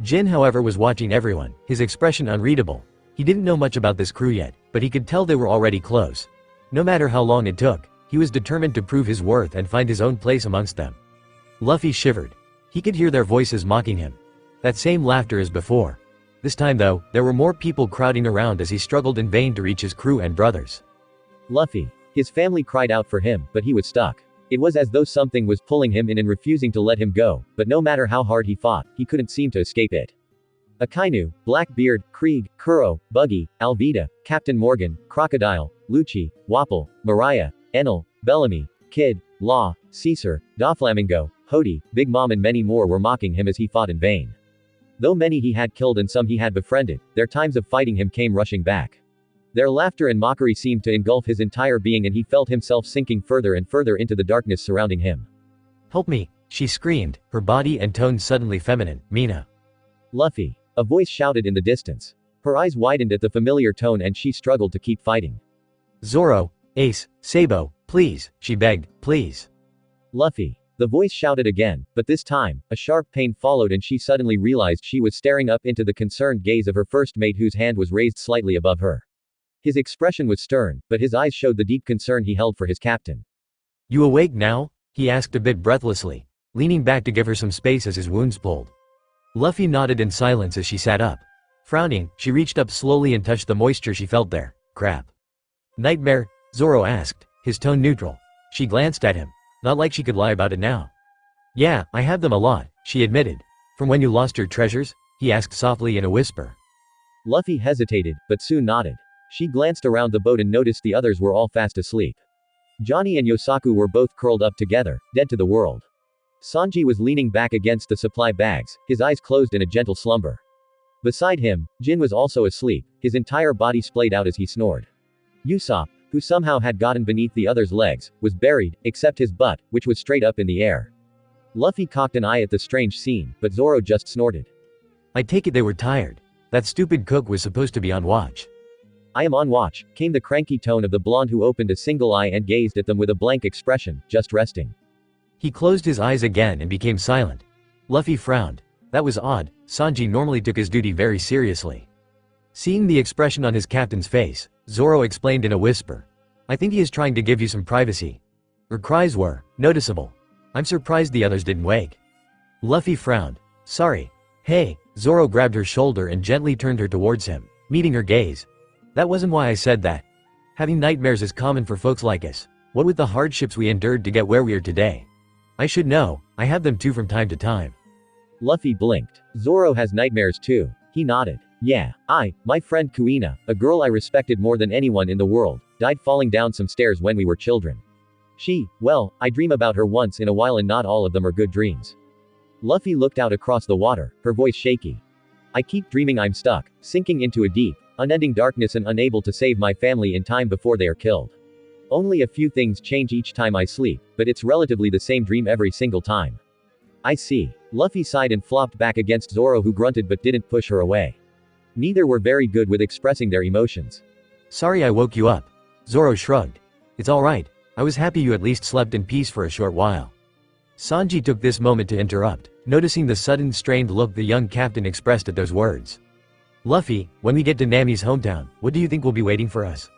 C: Jin, however, was watching everyone, his expression unreadable. He didn't know much about this crew yet, but he could tell they were already close. No matter how long it took, he was determined to prove his worth and find his own place amongst them. Luffy shivered. He could hear their voices mocking him. That same laughter as before. This time though, there were more people crowding around as he struggled in vain to reach his crew and brothers.
D: Luffy. His family cried out for him, but he was stuck. It was as though something was pulling him in and refusing to let him go, but no matter how hard he fought, he couldn't seem to escape it. Akainu, Blackbeard, Krieg, Curo, Buggy, Alvida, Captain Morgan, Crocodile, Lucci, Wapple, Mariah, Enel, Bellamy, Kid, Law, Caesar, Doflamingo, Hody, Big Mom and many more were mocking him as he fought in vain. Though many he had killed and some he had befriended, their times of fighting him came rushing back. Their laughter and mockery seemed to engulf his entire being and he felt himself sinking further and further into the darkness surrounding him.
C: "Help me," she screamed, her body and tone suddenly feminine. "Mina."
D: Luffy. A voice shouted in the distance. Her eyes widened at the familiar tone and she struggled to keep fighting.
C: "Zoro, Ace, Sabo, please," she begged, "please."
D: Luffy. The voice shouted again, but this time, a sharp pain followed and she suddenly realized she was staring up into the concerned gaze of her first mate whose hand was raised slightly above her. His expression was stern, but his eyes showed the deep concern he held for his captain.
C: "You awake now?" he asked a bit breathlessly, leaning back to give her some space as his wounds pulled. Luffy nodded in silence as she sat up. Frowning, she reached up slowly and touched the moisture she felt there. "Crap. Nightmare?" Zoro asked, his tone neutral. She glanced at him. Not like she could lie about it now. "Yeah, I have them a lot," she admitted. "From when you lost your treasures?" he asked softly in a whisper.
D: Luffy hesitated, but soon nodded. She glanced around the boat and noticed the others were all fast asleep. Johnny and Yosaku were both curled up together, dead to the world. Sanji was leaning back against the supply bags, his eyes closed in a gentle slumber. Beside him, Jin was also asleep, his entire body splayed out as he snored. Usopp, who somehow had gotten beneath the other's legs, was buried, except his butt, which was straight up in the air. Luffy cocked an eye at the strange scene, but Zoro just snorted.
C: "I take it they were tired. That stupid cook was supposed to be on watch."
D: "I am on watch," came the cranky tone of the blonde who opened a single eye and gazed at them with a blank expression, just resting.
C: He closed his eyes again and became silent. Luffy frowned. That was odd, Sanji normally took his duty very seriously. Seeing the expression on his captain's face, Zoro explained in a whisper. "I think he is trying to give you some privacy." Her cries were noticeable. "I'm surprised the others didn't wake." Luffy frowned. "Sorry." "Hey," Zoro grabbed her shoulder and gently turned her towards him, meeting her gaze. "That wasn't why I said that. Having nightmares is common for folks like us. What with the hardships we endured to get where we are today. I should know, I have them too from time to time."
D: Luffy blinked. "Zoro has nightmares too." He nodded. "Yeah, my friend Kuina, a girl I respected more than anyone in the world, died falling down some stairs when we were children. Well, I dream about her once in a while and not all of them are good dreams." Luffy looked out across the water, her voice shaky. "I keep dreaming I'm stuck, sinking into a deep, unending darkness and unable to save my family in time before they are killed. Only a few things change each time I sleep, but it's relatively the same dream every single time." "I see." Luffy sighed and flopped back against Zoro who grunted but didn't push her away. Neither were very good with expressing their emotions.
C: "Sorry I woke you up." Zoro shrugged. "It's alright. I was happy you at least slept in peace for a short while." Sanji took this moment to interrupt, noticing the sudden strained look the young captain expressed at those words. "Luffy, when we get to Nami's hometown, what do you think will be waiting for us?"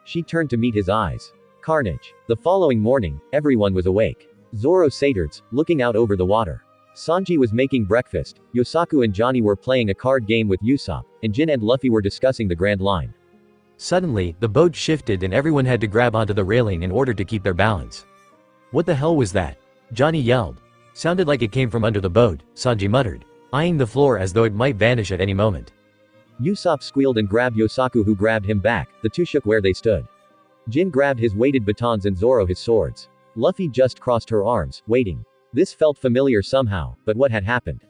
D: She turned to meet his eyes. Carnage. The following morning, everyone was awake. Zoro satyrs, looking out over the water. Sanji was making breakfast, Yosaku and Johnny were playing a card game with Usopp, and Jin and Luffy were discussing the Grand Line. Suddenly, the boat shifted and everyone had to grab onto the railing in order to keep their balance. "What the hell was that?" Johnny yelled. "Sounded like it came from under the boat," Sanji muttered, eyeing the floor as though it might vanish at any moment. Usopp squealed and grabbed Yosaku who grabbed him back, the two shook where they stood. Jin grabbed his weighted batons and Zoro his swords. Luffy just crossed her arms, waiting. This felt familiar somehow, but what had happened?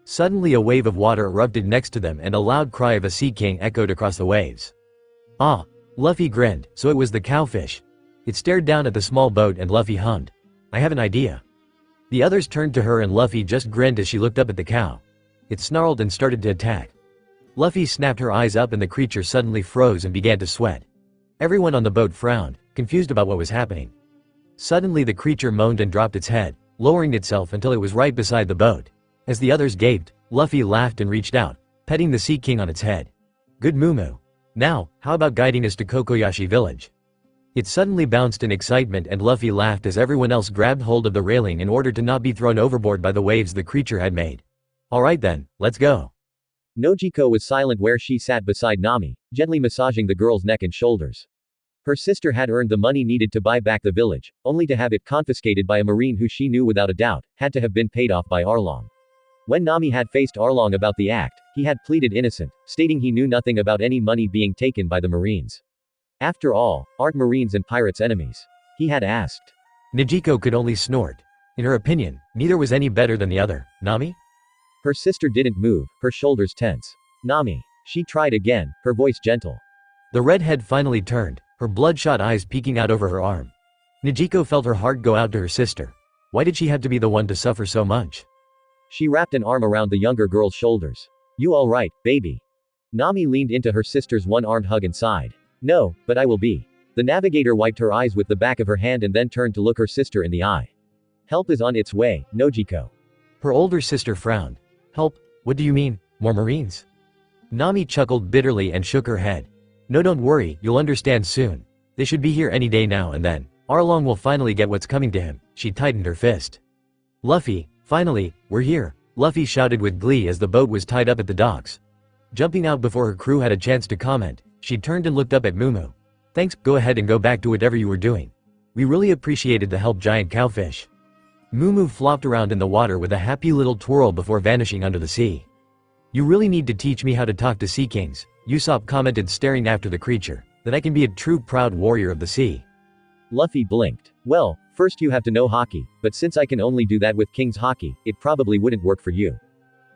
D: Suddenly a wave of water erupted next to them and a loud cry of a sea king echoed across the waves. "Ah!" Luffy grinned, so it was the cowfish. It stared down at the small boat and Luffy hummed. "I have an idea." The others turned to her and Luffy just grinned as she looked up at the cow. It snarled and started to attack. Luffy snapped her eyes up and the creature suddenly froze and began to sweat. Everyone on the boat frowned, confused about what was happening.
C: Suddenly the creature moaned and dropped its head, lowering itself until it was right beside the boat. As the others gaped, Luffy laughed and reached out, petting the Sea King on its head. Good Mumu. Now, how about guiding us to Kokoyashi village? It suddenly bounced in excitement and Luffy laughed as everyone else grabbed hold of the railing in order to not be thrown overboard by the waves the creature had made. Alright then, let's go.
D: Nojiko was silent where she sat beside Nami, gently massaging the girl's neck and shoulders. Her sister had earned the money needed to buy back the village, only to have it confiscated by a marine who she knew without a doubt had to have been paid off by Arlong. When Nami had faced Arlong about the act, he had pleaded innocent, stating he knew nothing about any money being taken by the marines. After all, aren't marines and pirates enemies? He had asked.
C: Nojiko could only snort. In her opinion, neither was any better than the other. Nami?
D: Her sister didn't move, her shoulders tense. Nami. She tried again, her voice gentle.
C: The redhead finally turned, her bloodshot eyes peeking out over her arm. Nojiko felt her heart go out to her sister. Why did she have to be the one to suffer so much?
D: She wrapped an arm around the younger girl's shoulders. You alright, baby? Nami leaned into her sister's one-armed hug and sighed. No, but I will be. The navigator wiped her eyes with the back of her hand and then turned to look her sister in the eye. Help is on its way, Nojiko.
C: Her older sister frowned. Help? What do you mean, more marines? Nami chuckled bitterly and shook her head. No, don't worry, you'll understand soon. They should be here any day now and then. Arlong will finally get what's coming to him. She tightened her fist. Luffy, finally, we're here, Luffy shouted with glee as the boat was tied up at the docks. Jumping out before her crew had a chance to comment, she turned and looked up at Mumu. Thanks, go ahead and go back to whatever you were doing. We really appreciated the help, giant cowfish. Mumu flopped around in the water with a happy little twirl before vanishing under the sea. You really need to teach me how to talk to sea kings, Usopp commented staring after the creature, that I can be a true proud warrior of the sea.
D: Luffy blinked. Well, first you have to know hockey, but since I can only do that with King's hockey, it probably wouldn't work for you.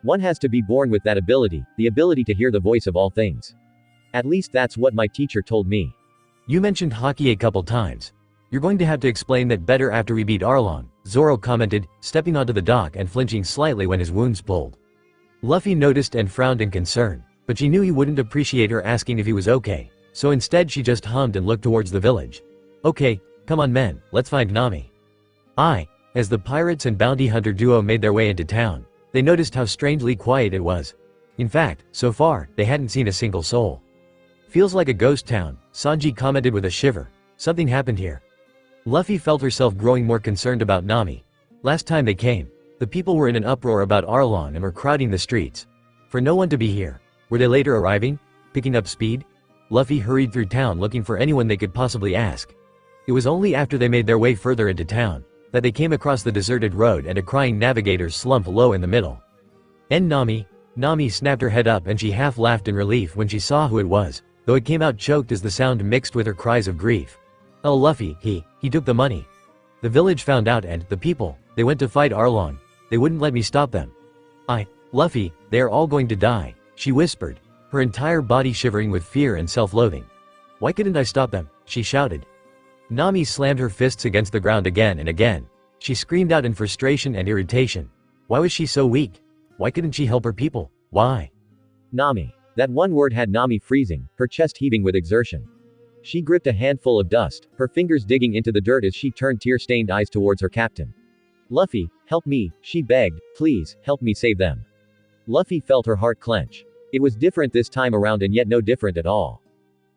D: One has to be born with that ability, the ability to hear the voice of all things. At least that's what my teacher told me.
C: You mentioned hockey a couple times. You're going to have to explain that better after we beat Arlong, Zoro commented, stepping onto the dock and flinching slightly when his wounds pulled. Luffy noticed and frowned in concern, but she knew he wouldn't appreciate her asking if he was okay, so instead she just hummed and looked towards the village. Okay, come on men, let's find Nami. As the pirates and bounty hunter duo made their way into town, they noticed how strangely quiet it was. In fact, so far, they hadn't seen a single soul. Feels like a ghost town, Sanji commented with a shiver. Something happened here. Luffy felt herself growing more concerned about Nami. Last time they came, the people were in an uproar about Arlong and were crowding the streets. For no one to be here. Were they later arriving? Picking up speed? Luffy hurried through town looking for anyone they could possibly ask. It was only after they made their way further into town that they came across the deserted road and a crying navigator slumped low in the middle. And Nami? Nami snapped her head up and she half laughed in relief when she saw who it was, though it came out choked as the sound mixed with her cries of grief. Oh Luffy, he took the money. The village found out and the people, they went to fight Arlong. They wouldn't let me stop them. Luffy, they are all going to die, she whispered, her entire body shivering with fear and self-loathing. Why couldn't I stop them? She shouted. Nami slammed her fists against the ground again and again. She screamed out in frustration and irritation. Why was she so weak? Why couldn't she help her people? Why? Nami. That one word had Nami freezing, her chest heaving with exertion. She gripped a handful of dust, her fingers digging into the dirt as she turned tear-stained eyes towards her captain. Luffy, help me, she begged, please, help me save them. Luffy felt her heart clench. It was different this time around and yet no different at all.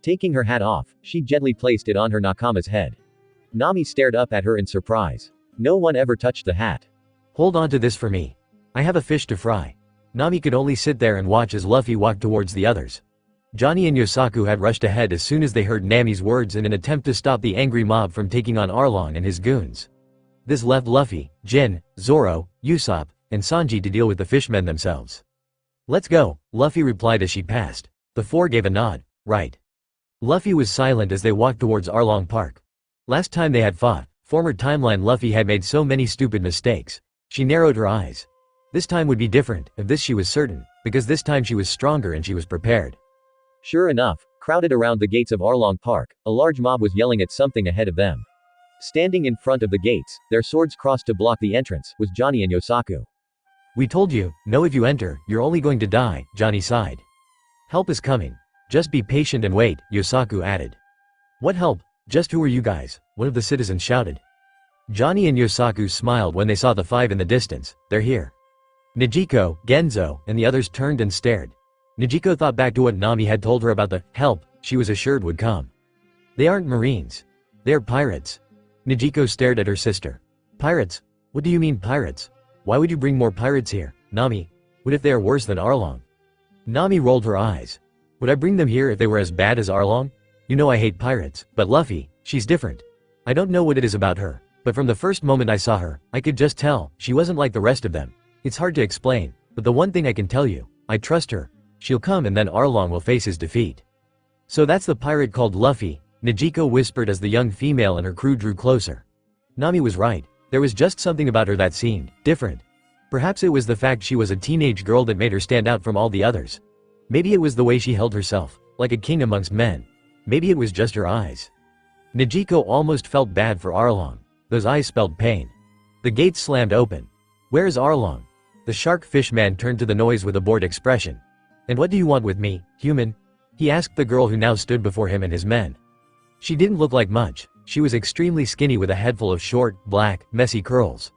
C: Taking her hat off, she gently placed it on her Nakama's head. Nami stared up at her in surprise. No one ever touched the hat. Hold on to this for me. I have a fish to fry. Nami could only sit there and watch as Luffy walked towards the others. Johnny and Yosaku had rushed ahead as soon as they heard Nami's words in an attempt to stop the angry mob from taking on Arlong and his goons. This left Luffy, Jin, Zoro, Usopp, and Sanji to deal with the fishmen themselves. Let's go, Luffy replied as she passed. The four gave a nod. Right. Luffy was silent as they walked towards Arlong Park. Last time they had fought, former timeline Luffy had made so many stupid mistakes. She narrowed her eyes. This time would be different, of this she was certain, because this time she was stronger and she was prepared. Sure enough, crowded around the gates of Arlong Park, a large mob was yelling at something ahead of them. Standing in front of the gates, their swords crossed to block the entrance, was Johnny and Yosaku. We told you, no, if you enter, you're only going to die, Johnny sighed. Help is coming. Just be patient and wait, Yosaku added. What help? Just who are you guys? One of the citizens shouted. Johnny and Yosaku smiled when they saw the five in the distance. They're here. Nijiko, Genzo, and the others turned and stared. Nijiko thought back to what Nami had told her about the help she was assured would come. They aren't Marines. They're pirates. Nijiko stared at her sister. Pirates? What do you mean pirates? Why would you bring more pirates here, Nami? What if they are worse than Arlong? Nami rolled her eyes. Would I bring them here if they were as bad as Arlong? You know I hate pirates, but Luffy, she's different. I don't know what it is about her, but from the first moment I saw her, I could just tell she wasn't like the rest of them. It's hard to explain, but the one thing I can tell you, I trust her. She'll come and then Arlong will face his defeat. So that's the pirate called Luffy, Nijiko whispered as the young female and her crew drew closer. Nami was right. There was just something about her that seemed different. Perhaps it was the fact she was a teenage girl that made her stand out from all the others. Maybe it was the way she held herself, like a king amongst men. Maybe it was just her eyes. Nijiko almost felt bad for Arlong. Those eyes spelled pain. The gates slammed open. Where is Arlong? The shark-fish man turned to the noise with a bored expression. And what do you want with me, human? He asked the girl who now stood before him and his men. She didn't look like much. She was extremely skinny with a head full of short, black, messy curls.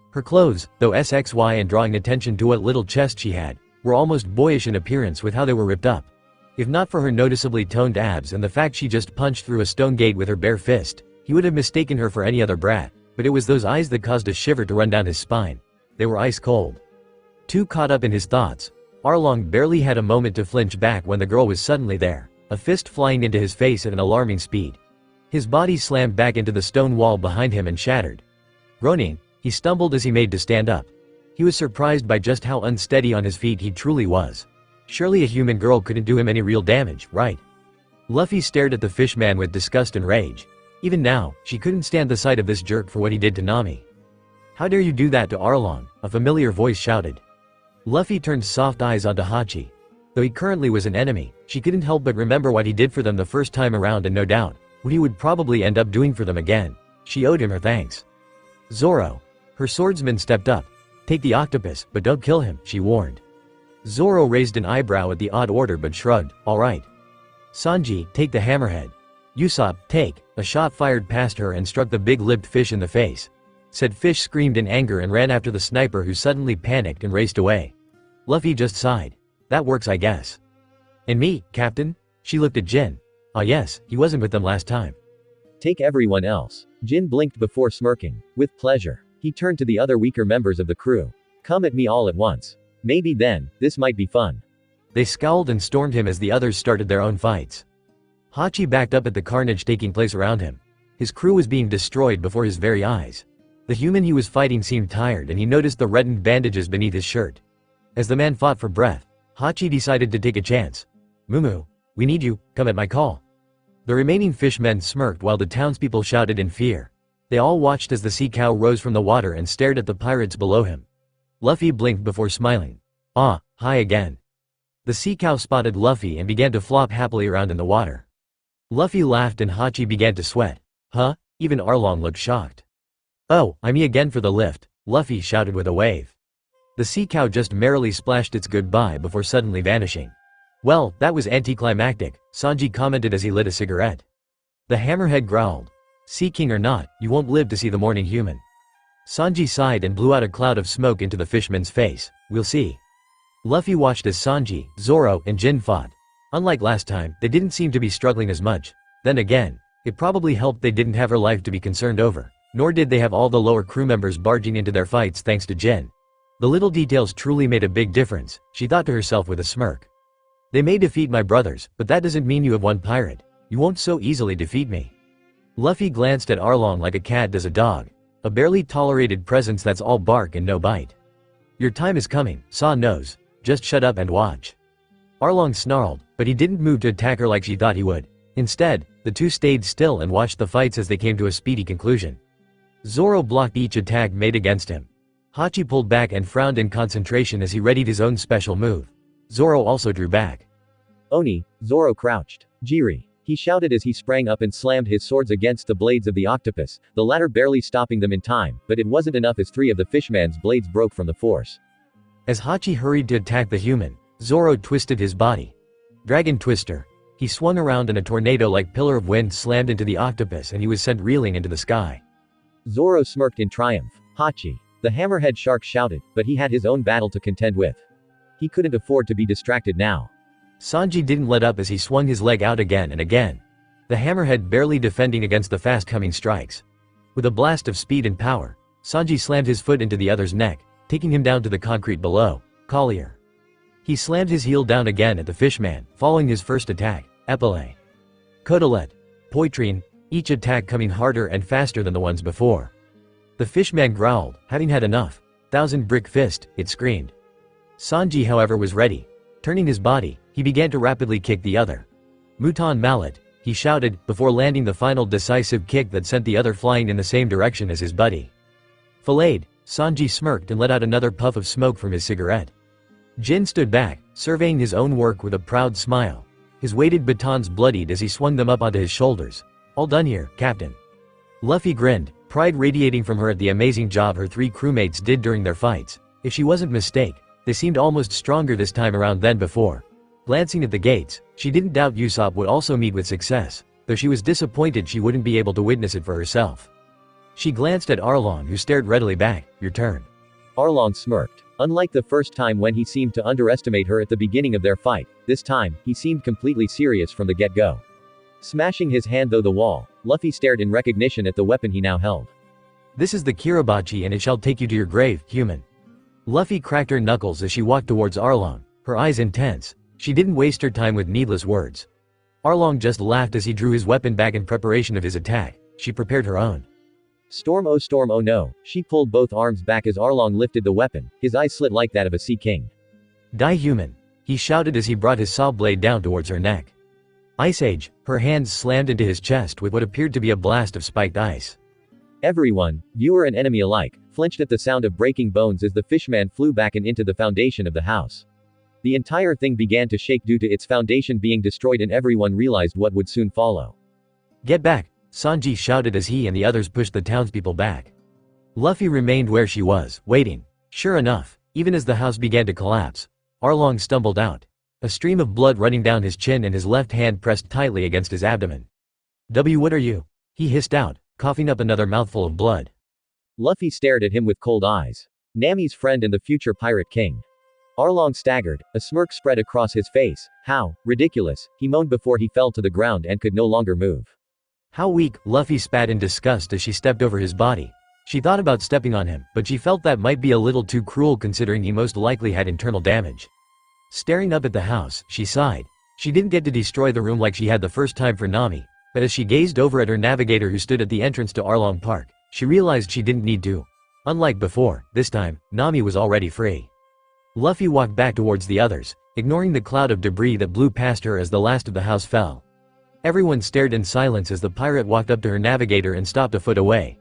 C: Her clothes, though SXY and drawing attention to what little chest she had, were almost boyish in appearance with how they were ripped up. If not for her noticeably toned abs and the fact she just punched through a stone gate with her bare fist, he would have mistaken her for any other brat, but it was those eyes that caused a shiver to run down his spine. They were ice cold. Too caught up in his thoughts, Arlong barely had a moment to flinch back when the girl was suddenly there, a fist flying into his face at an alarming speed. His body slammed back into the stone wall behind him and shattered. Groaning, he stumbled as he made to stand up. He was surprised by just how unsteady on his feet he truly was. Surely a human girl couldn't do him any real damage, right? Luffy stared at the fishman with disgust and rage. Even now, she couldn't stand the sight of this jerk for what he did to Nami. How dare you do that to Arlong? A familiar voice shouted. Luffy turned soft eyes onto Hachi. Though he currently was an enemy, she couldn't help but remember what he did for them the first time around and no doubt, what he would probably end up doing for them again. She owed him her thanks. Zoro. Her swordsman stepped up. Take the octopus, but don't kill him, she warned. Zoro raised an eyebrow at the odd order but shrugged, all right. Sanji, take the hammerhead. Usopp, take. A shot fired past her and struck the big-lipped fish in the face. Said fish screamed in anger and ran after the sniper who suddenly panicked and raced away. Luffy just sighed. That works I guess. And me, Captain? She looked at Jin. Ah yes, he wasn't with them last time.
D: Take everyone else. Jin blinked before smirking. With pleasure. He turned to the other weaker members of the crew. Come at me all at once. Maybe then, this might be fun.
C: They scowled and stormed him as the others started their own fights. Hachi backed up at the carnage taking place around him. His crew was being destroyed before his very eyes. The human he was fighting seemed tired and he noticed the reddened bandages beneath his shirt. As the man fought for breath, Hachi decided to take a chance. Mumu, we need you, come at my call. The remaining fishmen smirked while the townspeople shouted in fear. They all watched as the sea cow rose from the water and stared at the pirates below him. Luffy blinked before smiling. Ah, hi again. The sea cow spotted Luffy and began to flop happily around in the water. Luffy laughed and Hachi began to sweat. Huh? Even Arlong looked shocked. Oh, I'm me again for the lift, Luffy shouted with a wave. The sea cow just merrily splashed its goodbye before suddenly vanishing. Well, that was anticlimactic, Sanji commented as he lit a cigarette. The hammerhead growled. Sea king or not, you won't live to see the morning human. Sanji sighed and blew out a cloud of smoke into the fishman's face. We'll see. Luffy watched as Sanji, Zoro, and Jin fought. Unlike last time, they didn't seem to be struggling as much. Then again, it probably helped they didn't have her life to be concerned over. Nor did they have all the lower crew members barging into their fights thanks to Jin. The little details truly made a big difference, she thought to herself with a smirk. They may defeat my brothers, but that doesn't mean you have one pirate. You won't so easily defeat me. Luffy glanced at Arlong like a cat does a dog. A barely tolerated presence that's all bark and no bite. Your time is coming, Saw knows. Just shut up and watch. Arlong snarled, but he didn't move to attack her like she thought he would. Instead, the two stayed still and watched the fights as they came to a speedy conclusion. Zoro blocked each attack made against him. Hachi pulled back and frowned in concentration as he readied his own special move. Zoro also drew back.
D: Oni, Zoro crouched. Jiri. He shouted as he sprang up and slammed his swords against the blades of the octopus, the latter barely stopping them in time, but it wasn't enough as three of the fishman's blades broke from the force.
C: As Hachi hurried to attack the human, Zoro twisted his body. Dragon Twister. He swung around and a tornado-like pillar of wind slammed into the octopus and he was sent reeling into the sky.
D: Zoro smirked in triumph. Hachi. The hammerhead shark shouted, but he had his own battle to contend with. He couldn't afford to be distracted now.
C: Sanji didn't let up as he swung his leg out again and again. The hammerhead barely defending against the fast-coming strikes. With a blast of speed and power, Sanji slammed his foot into the other's neck, taking him down to the concrete below. Collier. He slammed his heel down again at the fishman, following his first attack, Epaulet. Cotelet. Poitrine, each attack coming harder and faster than the ones before. The fishman growled, having had enough. Thousand brick fist, it screamed. Sanji however was ready. Turning his body, he began to rapidly kick the other. Mouton mallet, he shouted, before landing the final decisive kick that sent the other flying in the same direction as his buddy. Filleted, Sanji smirked and let out another puff of smoke from his cigarette. Jin stood back, surveying his own work with a proud smile. His weighted batons bloodied as he swung them up onto his shoulders. All done here, Captain. Luffy grinned, pride radiating from her at the amazing job her three crewmates did during their fights. If she wasn't mistaken, they seemed almost stronger this time around than before. Glancing at the gates, she didn't doubt Usopp would also meet with success, though she was disappointed she wouldn't be able to witness it for herself. She glanced at Arlong who stared readily back. Your turn.
D: Arlong smirked. Unlike the first time when he seemed to underestimate her at the beginning of their fight, this time, he seemed completely serious from the get-go. Smashing his hand through the wall, Luffy stared in recognition at the weapon he now held.
C: This is the Kiribachi and it shall take you to your grave, human. Luffy cracked her knuckles as she walked towards Arlong, her eyes intense. She didn't waste her time with needless words. Arlong just laughed as he drew his weapon back in preparation of his attack. She prepared her own.
D: Storm oh no, she pulled both arms back as Arlong lifted the weapon, his eyes slit like that of a sea king.
C: Die human, he shouted as he brought his saw blade down towards her neck. Ice Age, her hands slammed into his chest with what appeared to be a blast of spiked ice.
D: Everyone, viewer and enemy alike, flinched at the sound of breaking bones as the fishman flew back and into the foundation of the house. The entire thing began to shake due to its foundation being destroyed and everyone realized what would soon follow.
C: Get back, Sanji shouted as he and the others pushed the townspeople back. Luffy remained where she was, waiting. Sure enough, even as the house began to collapse, Arlong stumbled out. A stream of blood running down his chin and his left hand pressed tightly against his abdomen. What are you? He hissed out, coughing up another mouthful of blood.
D: Luffy stared at him with cold eyes. Nami's friend and the future pirate king. Arlong staggered, a smirk spread across his face. How ridiculous, he moaned before he fell to the ground and could no longer move.
C: How weak, Luffy spat in disgust as she stepped over his body. She thought about stepping on him, but she felt that might be a little too cruel considering he most likely had internal damage. Staring up at the house, she sighed. She didn't get to destroy the room like she had the first time for Nami, but as she gazed over at her navigator who stood at the entrance to Arlong Park, she realized she didn't need to. Unlike before, this time, Nami was already free. Luffy walked back towards the others, ignoring the cloud of debris that blew past her as the last of the house fell. Everyone stared in silence as the pirate walked up to her navigator and stopped a foot away.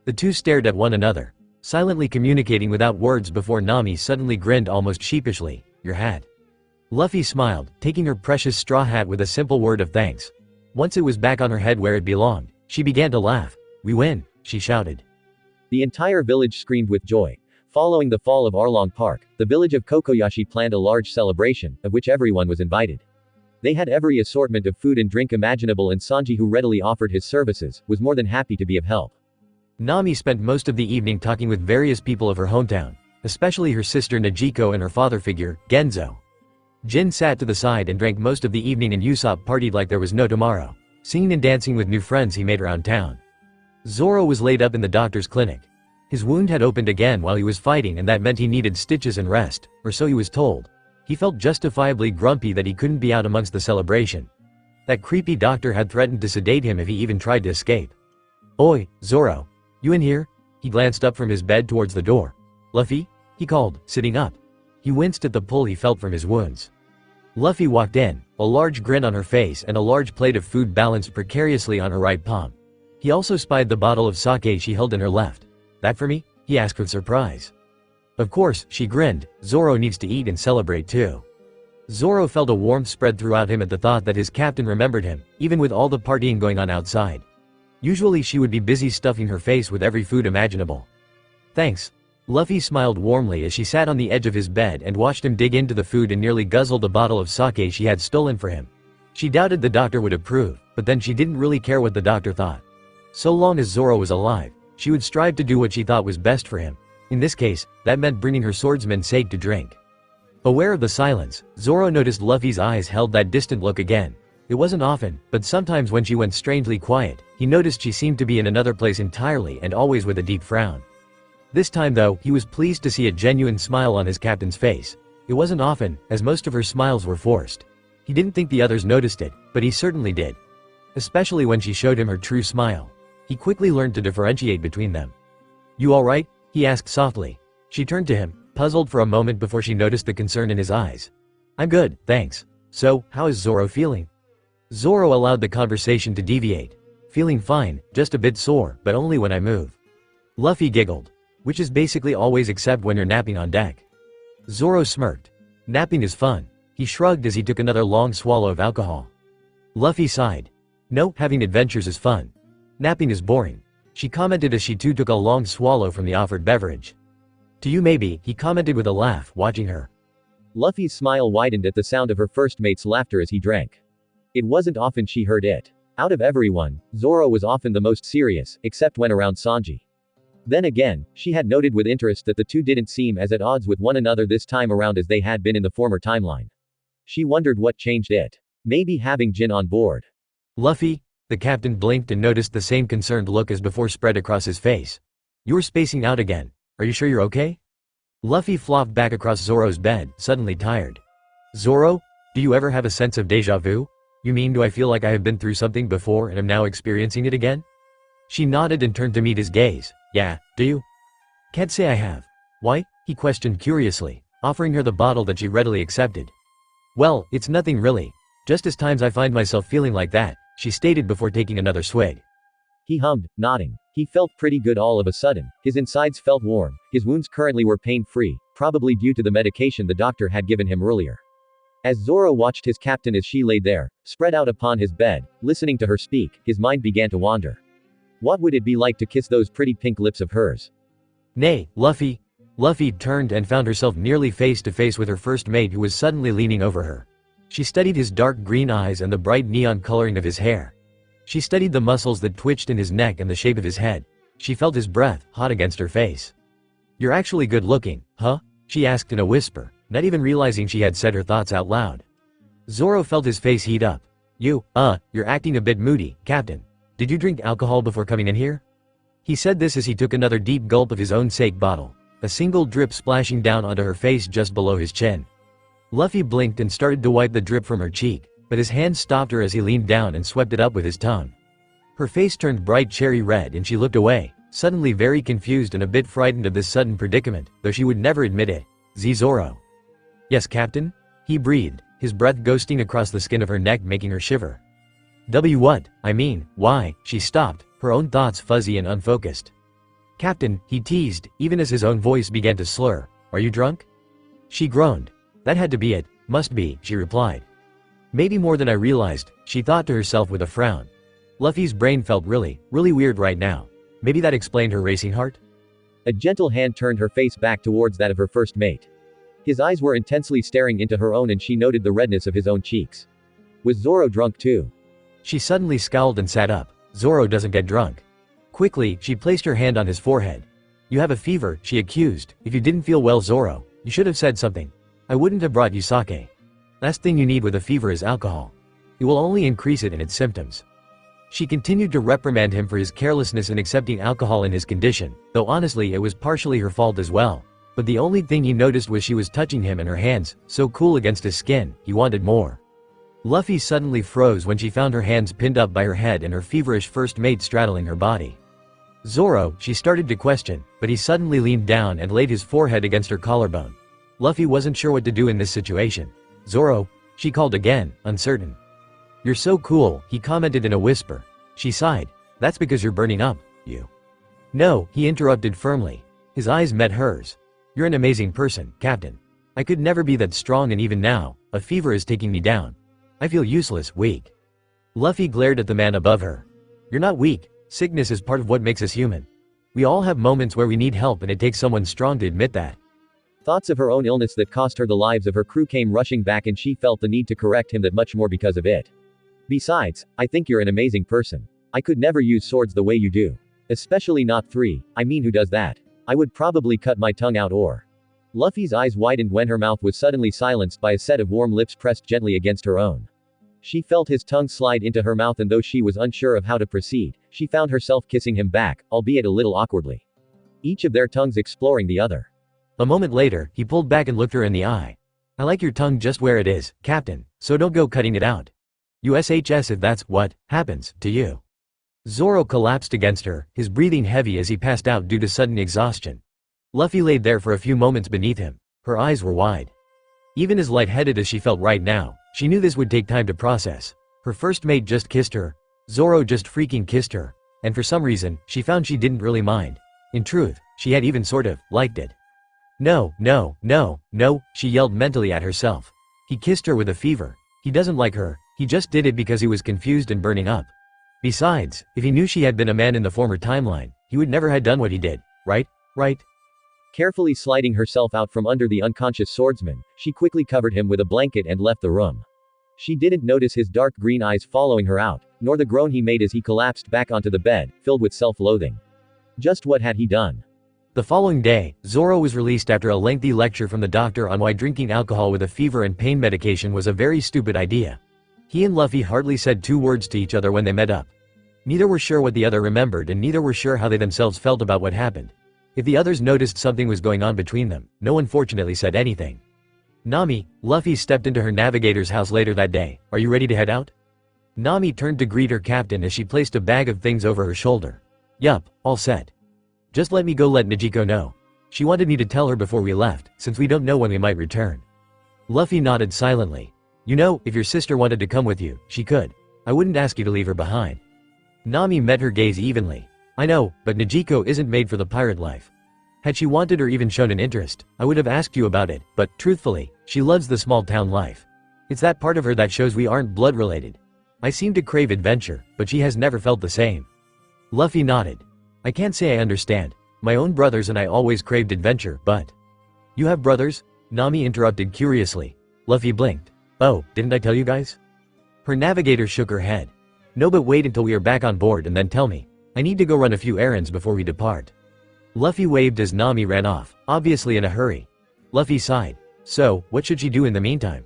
C: The two stared at one another, silently communicating without words before Nami suddenly grinned almost sheepishly. Your hat. Luffy smiled, taking her precious straw hat with a simple word of thanks. Once it was back on her head where it belonged, she began to laugh. We win, she shouted. The entire village screamed with joy. Following the fall of Arlong Park, the village of Kokoyashi planned a large celebration, of which everyone was invited. They had every assortment of food and drink imaginable and Sanji, who readily offered his services, was more than happy to be of help. Nami spent most of the evening talking with various people of her hometown, especially her sister Najiko and her father figure, Genzo. Jin sat to the side and drank most of the evening and Usopp partied like there was no tomorrow, singing and dancing with new friends he made around town. Zoro was laid up in the doctor's clinic. His wound had opened again while he was fighting and that meant he needed stitches and rest, or so he was told. He felt justifiably grumpy that he couldn't be out amongst the celebration. That creepy doctor had threatened to sedate him if he even tried to escape. Oi, Zoro. You in here? He glanced up from his bed towards the door. Luffy? He called, sitting up. He winced at the pull he felt from his wounds. Luffy walked in, a large grin on her face and a large plate of food balanced precariously on her right palm. He also spied the bottle of sake she held in her left. That for me? He asked with surprise. Of course, she grinned. Zoro needs to eat and celebrate too. Zoro felt a warmth spread throughout him at the thought that his captain remembered him, even with all the partying going on outside. Usually she would be busy stuffing her face with every food imaginable. Thanks. Luffy smiled warmly as she sat on the edge of his bed and watched him dig into the food and nearly guzzled a bottle of sake she had stolen for him. She doubted the doctor would approve, but then she didn't really care what the doctor thought. So long as Zoro was alive, She would strive to do what she thought was best for him. In this case, that meant bringing her swordsman's sake to drink. Aware of the silence, Zoro noticed Luffy's eyes held that distant look again. It wasn't often, but sometimes when she went strangely quiet, he noticed she seemed to be in another place entirely and always with a deep frown. This time though, he was pleased to see a genuine smile on his captain's face. It wasn't often, as most of her smiles were forced. He didn't think the others noticed it, but he certainly did. Especially when she showed him her true smile. He quickly learned to differentiate between them. "You alright?" he asked softly. She turned to him, puzzled for a moment before she noticed the concern in his eyes. "I'm good, thanks. So, how is Zoro feeling?" Zoro allowed the conversation to deviate. "Feeling fine, just a bit sore, but only when I move." Luffy giggled. "Which is basically always except when you're napping on deck." Zoro smirked. "Napping is fun." He shrugged as he took another long swallow of alcohol. Luffy sighed. "No, having adventures is fun. Napping is boring," she commented as she too took a long swallow from the offered beverage. "To you maybe," he commented with a laugh, watching her. Luffy's smile widened at the sound of her first mate's laughter as he drank. It wasn't often she heard it. Out of everyone, Zoro was often the most serious, except when around Sanji. Then again, she had noted with interest that the two didn't seem as at odds with one another this time around as they had been in the former timeline. She wondered what changed it. Maybe having Jin on board. "Luffy?" The captain blinked and noticed the same concerned look as before spread across his face. "You were spacing out again. Are you sure you're okay?" Luffy flopped back across Zoro's bed, suddenly tired. "Zoro? Do you ever have a sense of déjà vu? You mean do I feel like I have been through something before and am now experiencing it again?" She nodded and turned to meet his gaze. "Yeah, do you?" "Can't say I have." "Why?" he questioned curiously, offering her the bottle that she readily accepted. "Well, it's nothing really. Just as times I find myself feeling like that," she stated before taking another swig. He hummed, nodding. He felt pretty good all of a sudden. His insides felt warm. His wounds currently were pain-free, probably due to the medication the doctor had given him earlier. As Zoro watched his captain as she lay there, spread out upon his bed, listening to her speak, his mind began to wander. What would it be like to kiss those pretty pink lips of hers? "Nay, Luffy." Luffy turned and found herself nearly face to face with her first mate who was suddenly leaning over her. She studied his dark green eyes and the bright neon coloring of his hair. She studied the muscles that twitched in his neck and the shape of his head. She felt his breath, hot against her face. "You're actually good looking, huh?" she asked in a whisper, not even realizing she had said her thoughts out loud. Zoro felt his face heat up. You're acting a bit moody, Captain. Did you drink alcohol before coming in here?" He said this as he took another deep gulp of his own sake bottle, a single drip splashing down onto her face just below his chin. Luffy blinked and started to wipe the drip from her cheek, but his hand stopped her as he leaned down and swept it up with his tongue. Her face turned bright cherry red and she looked away, suddenly very confused and a bit frightened of this sudden predicament, though she would never admit it. "Zoro." "Yes, Captain?" he breathed, his breath ghosting across the skin of her neck making her shiver. What? I mean, why?" she stopped, her own thoughts fuzzy and unfocused. "Captain," he teased, even as his own voice began to slur, "are you drunk?" She groaned. "That had to be it, must be," she replied. "Maybe more than I realized," she thought to herself with a frown. Luffy's brain felt really weird right now. Maybe that explained her racing heart? A gentle hand turned her face back towards that of her first mate. His eyes were intensely staring into her own and she noted the redness of his own cheeks. Was Zoro drunk too? She suddenly scowled and sat up. Zoro doesn't get drunk. Quickly, she placed her hand on his forehead. "You have a fever," she accused. "If you didn't feel well, Zoro, you should have said something. I wouldn't have brought you sake. Last thing you need with a fever is alcohol. It will only increase it in its symptoms." She continued to reprimand him for his carelessness in accepting alcohol in his condition, though honestly it was partially her fault as well. But the only thing he noticed was she was touching him and her hands, so cool against his skin, he wanted more. Luffy suddenly froze when she found her hands pinned up by her head and her feverish first mate straddling her body. "Zoro," she started to question, but he suddenly leaned down and laid his forehead against her collarbone. Luffy wasn't sure what to do in this situation. "Zoro," she called again, uncertain. "You're so cool," he commented in a whisper. She sighed. "That's because you're burning up, you." "No," he interrupted firmly. His eyes met hers. "You're an amazing person, Captain. I could never be that strong and even now, a fever is taking me down. I feel useless, weak." Luffy glared at the man above her. "You're not weak. Sickness is part of what makes us human. We all have moments where we need help and it takes someone strong to admit that." Thoughts of her own illness that cost her the lives of her crew came rushing back and she felt the need to correct him that much more because of it. "Besides, I think you're an amazing person. I could never use swords the way you do."
D: Especially not 3, I mean who does that? I would probably cut my tongue out or. Luffy's eyes widened when her mouth was suddenly silenced by a set of warm lips pressed gently against her own. She felt his tongue slide into her mouth, and though she was unsure of how to proceed, she found herself kissing him back, albeit a little awkwardly. Each of their tongues exploring the other.
C: A moment later, he pulled back and looked her in the eye. I like your tongue just where it is, Captain, so don't go cutting it out. USHS if that's what happens to you. Zoro collapsed against her, his breathing heavy as he passed out due to sudden exhaustion. Luffy laid there for a few moments beneath him. Her eyes were wide. Even as lightheaded as she felt right now, she knew this would take time to process. Her first mate just kissed her. Zoro just freaking kissed her. And for some reason, she found she didn't really mind. In truth, she had even sort of liked it. No, no, no, no, she yelled mentally at herself. He kissed her with a fever. He doesn't like her, he just did it because he was confused and burning up. Besides, if he knew she had been a man in the former timeline, he would never have done what he did, right? Right?
D: Carefully sliding herself out from under the unconscious swordsman, she quickly covered him with a blanket and left the room. She didn't notice his dark green eyes following her out, nor the groan he made as he collapsed back onto the bed, filled with self-loathing. Just what had he done?
C: The following day, Zoro was released after a lengthy lecture from the doctor on why drinking alcohol with a fever and pain medication was a very stupid idea. He and Luffy hardly said 2 words to each other when they met up. Neither were sure what the other remembered, and neither were sure how they themselves felt about what happened. If the others noticed something was going on between them, no one fortunately said anything. Nami, Luffy stepped into her navigator's house later that day. Are you ready to head out? Nami turned to greet her captain as she placed a bag of things over her shoulder. Yup, all set. Just let me go let Nijiko know. She wanted me to tell her before we left, since we don't know when we might return. Luffy nodded silently. You know, if your sister wanted to come with you, she could. I wouldn't ask you to leave her behind. Nami met her gaze evenly. I know, but Nijiko isn't made for the pirate life. Had she wanted or even shown an interest, I would have asked you about it, but, truthfully, she loves the small town life. It's that part of her that shows we aren't blood related. I seem to crave adventure, but she has never felt the same. Luffy nodded. I can't say I understand. My own brothers and I always craved adventure, but… You have brothers? Nami interrupted curiously. Luffy blinked. Oh, didn't I tell you guys? Her navigator shook her head. No, but wait until we are back on board and then tell me. I need to go run a few errands before we depart. Luffy waved as Nami ran off, obviously in a hurry. Luffy sighed. So, what should she do in the meantime?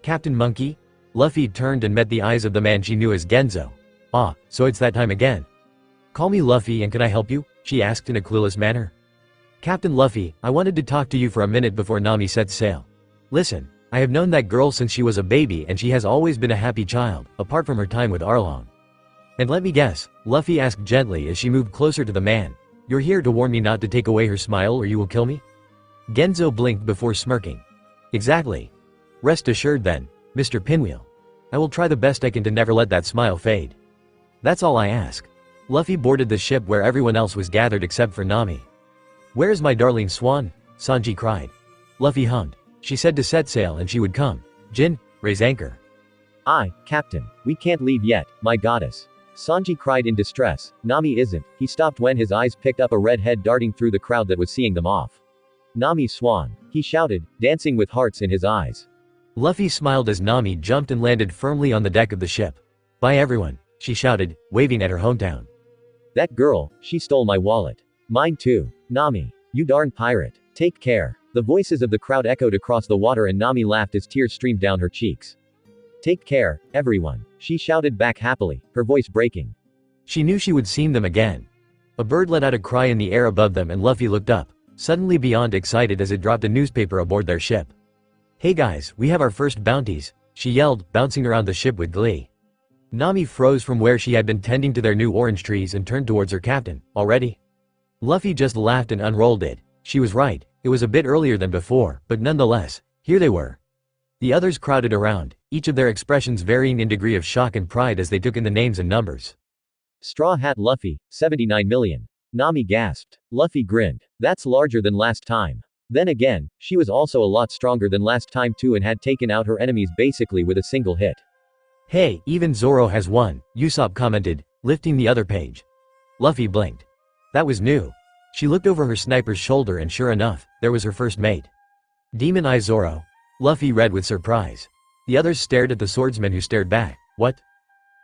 C: Captain Monkey? Luffy turned and met the eyes of the man she knew as Genzo. Ah, so it's that time again. Call me Luffy and can I help you? She asked in a clueless manner. Captain Luffy, I wanted to talk to you for a minute before Nami sets sail. Listen, I have known that girl since she was a baby and she has always been a happy child, apart from her time with Arlong. And let me guess, Luffy asked gently as she moved closer to the man. You're here to warn me not to take away her smile or you will kill me? Genzo blinked before smirking. Exactly. Rest assured then, Mr. Pinwheel. I will try the best I can to never let that smile fade. That's all I ask. Luffy boarded the ship where everyone else was gathered except for Nami. Where is my darling swan? Sanji cried. Luffy hummed. She said to set sail and she would come. Jin, raise anchor.
D: Aye, Captain. We can't leave yet, my goddess. Sanji cried in distress. Nami isn't. He stopped when his eyes picked up a red head darting through the crowd that was seeing them off. Nami swan. He shouted, dancing with hearts in his eyes.
C: Luffy smiled as Nami jumped and landed firmly on the deck of the ship. Bye everyone, she shouted, waving at her hometown.
D: That girl, she stole my wallet. Mine too. Nami. You darn pirate. Take care. The voices of the crowd echoed across the water and Nami laughed as tears streamed down her cheeks. Take care, everyone, she shouted back happily, her voice breaking.
C: She knew she would see them again. A bird let out a cry in the air above them and Luffy looked up, suddenly beyond excited as it dropped a newspaper aboard their ship. Hey guys, we have our first bounties, she yelled, bouncing around the ship with glee. Nami froze from where she had been tending to their new orange trees and turned towards her captain. Already? Luffy just laughed and unrolled it. She was right, it was a bit earlier than before, but nonetheless, here they were. The others crowded around, each of their expressions varying in degree of shock and pride as they took in the names and numbers.
D: Straw Hat Luffy, 79 million. Nami gasped. Luffy grinned. That's larger than last time. Then again, she was also a lot stronger than last time too and had taken out her enemies basically with a single hit.
C: Hey, even Zoro has one, Usopp commented, lifting the other page. Luffy blinked. That was new. She looked over her sniper's shoulder and sure enough, there was her first mate. Demon Eye Zoro. Luffy read with surprise. The others stared at the swordsman who stared back. What?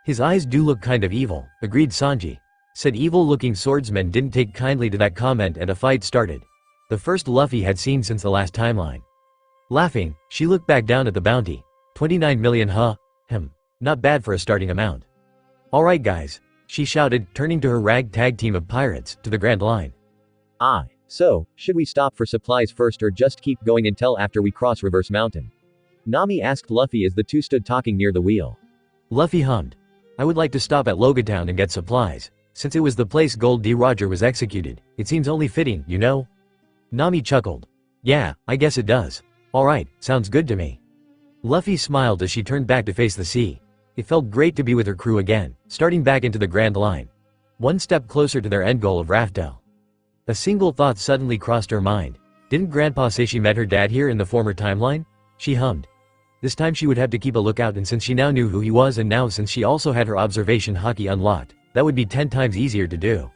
C: His eyes do look kind of evil, agreed Sanji. Said evil-looking swordsman didn't take kindly to that comment and a fight started. The first Luffy had seen since the last timeline. Laughing, she looked back down at the bounty. 29 million, huh? Not bad for a starting amount. Alright guys, she shouted, turning to her ragtag team of pirates, to the Grand Line.
D: So, should we stop for supplies first or just keep going until after we cross Reverse Mountain? Nami asked Luffy as the two stood talking near the wheel.
C: Luffy hummed. I would like to stop at Logia Town and get supplies. Since it was the place Gold D. Roger was executed, it seems only fitting, you know? Nami chuckled. Yeah, I guess it does. Alright, sounds good to me. Luffy smiled as she turned back to face the sea. It felt great to be with her crew again, starting back into the Grand Line. One step closer to their end goal of Raftel. A single thought suddenly crossed her mind. Didn't Grandpa say she met her dad here in the former timeline? She hummed. This time she would have to keep a lookout, and since she now knew who he was, and now since she also had her observation hockey unlocked, that would be 10 times easier to do.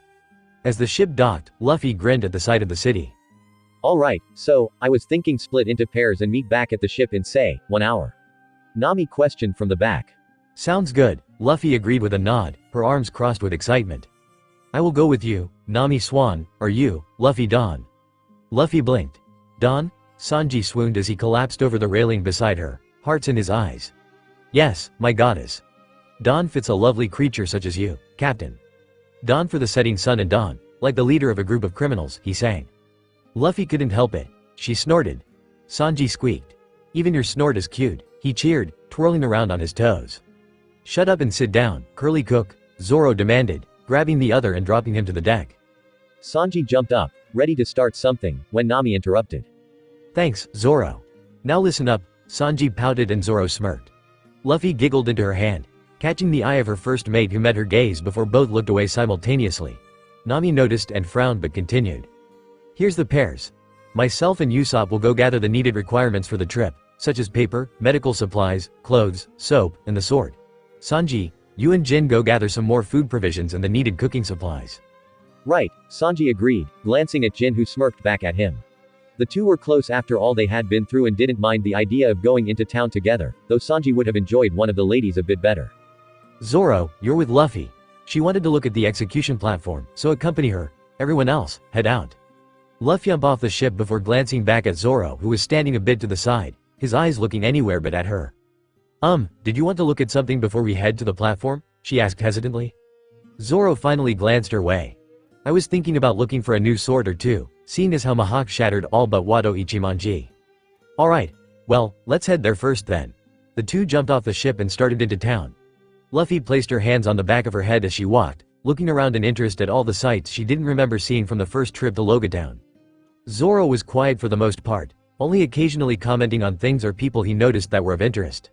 C: As the ship docked, Luffy grinned at the sight of the city.
D: Alright, so, I was thinking split into pairs and meet back at the ship in say, 1 hour. Nami questioned from the back.
C: Sounds good, Luffy agreed with a nod, her arms crossed with excitement. I will go with you, Nami Swan, or you, Luffy Dawn. Luffy blinked. Dawn? Sanji swooned as he collapsed over the railing beside her, hearts in his eyes. Yes, my goddess. Dawn fits a lovely creature such as you, Captain. Dawn for the setting sun and dawn, like the leader of a group of criminals, he sang. Luffy couldn't help it. She snorted. Sanji squeaked. Even your snort is cute, he cheered, twirling around on his toes. Shut up and sit down, Curly Cook, Zoro demanded, grabbing the other and dropping him to the deck.
D: Sanji jumped up, ready to start something, when Nami interrupted.
C: Thanks, Zoro. Now listen up, Sanji pouted and Zoro smirked. Luffy giggled into her hand, catching the eye of her first mate who met her gaze before both looked away simultaneously. Nami noticed and frowned but continued. Here's the pairs. Myself and Usopp will go gather the needed requirements for the trip, such as paper, medical supplies, clothes, soap, and the sword. Sanji, you and Jin go gather some more food provisions and the needed cooking supplies.
D: Right, Sanji agreed, glancing at Jin who smirked back at him. The two were close after all they had been through and didn't mind the idea of going into town together, though Sanji would have enjoyed one of the ladies a bit better.
C: Zoro, you're with Luffy. She wanted to look at the execution platform, so accompany her. Everyone else, head out. Luffy jumped off the ship before glancing back at Zoro, who was standing a bit to the side, his eyes looking anywhere but at her. Did you want to look at something before we head to the platform? She asked hesitantly. Zoro finally glanced her way. I was thinking about looking for a new sword or two, seeing as how Mihawk shattered all but Wado Ichimonji. Alright, well, let's head there first then. The two jumped off the ship and started into town. Luffy placed her hands on the back of her head as she walked, looking around in interest at all the sights she didn't remember seeing from the first trip to Logia Town. Zoro was quiet for the most part, only occasionally commenting on things or people he noticed that were of interest.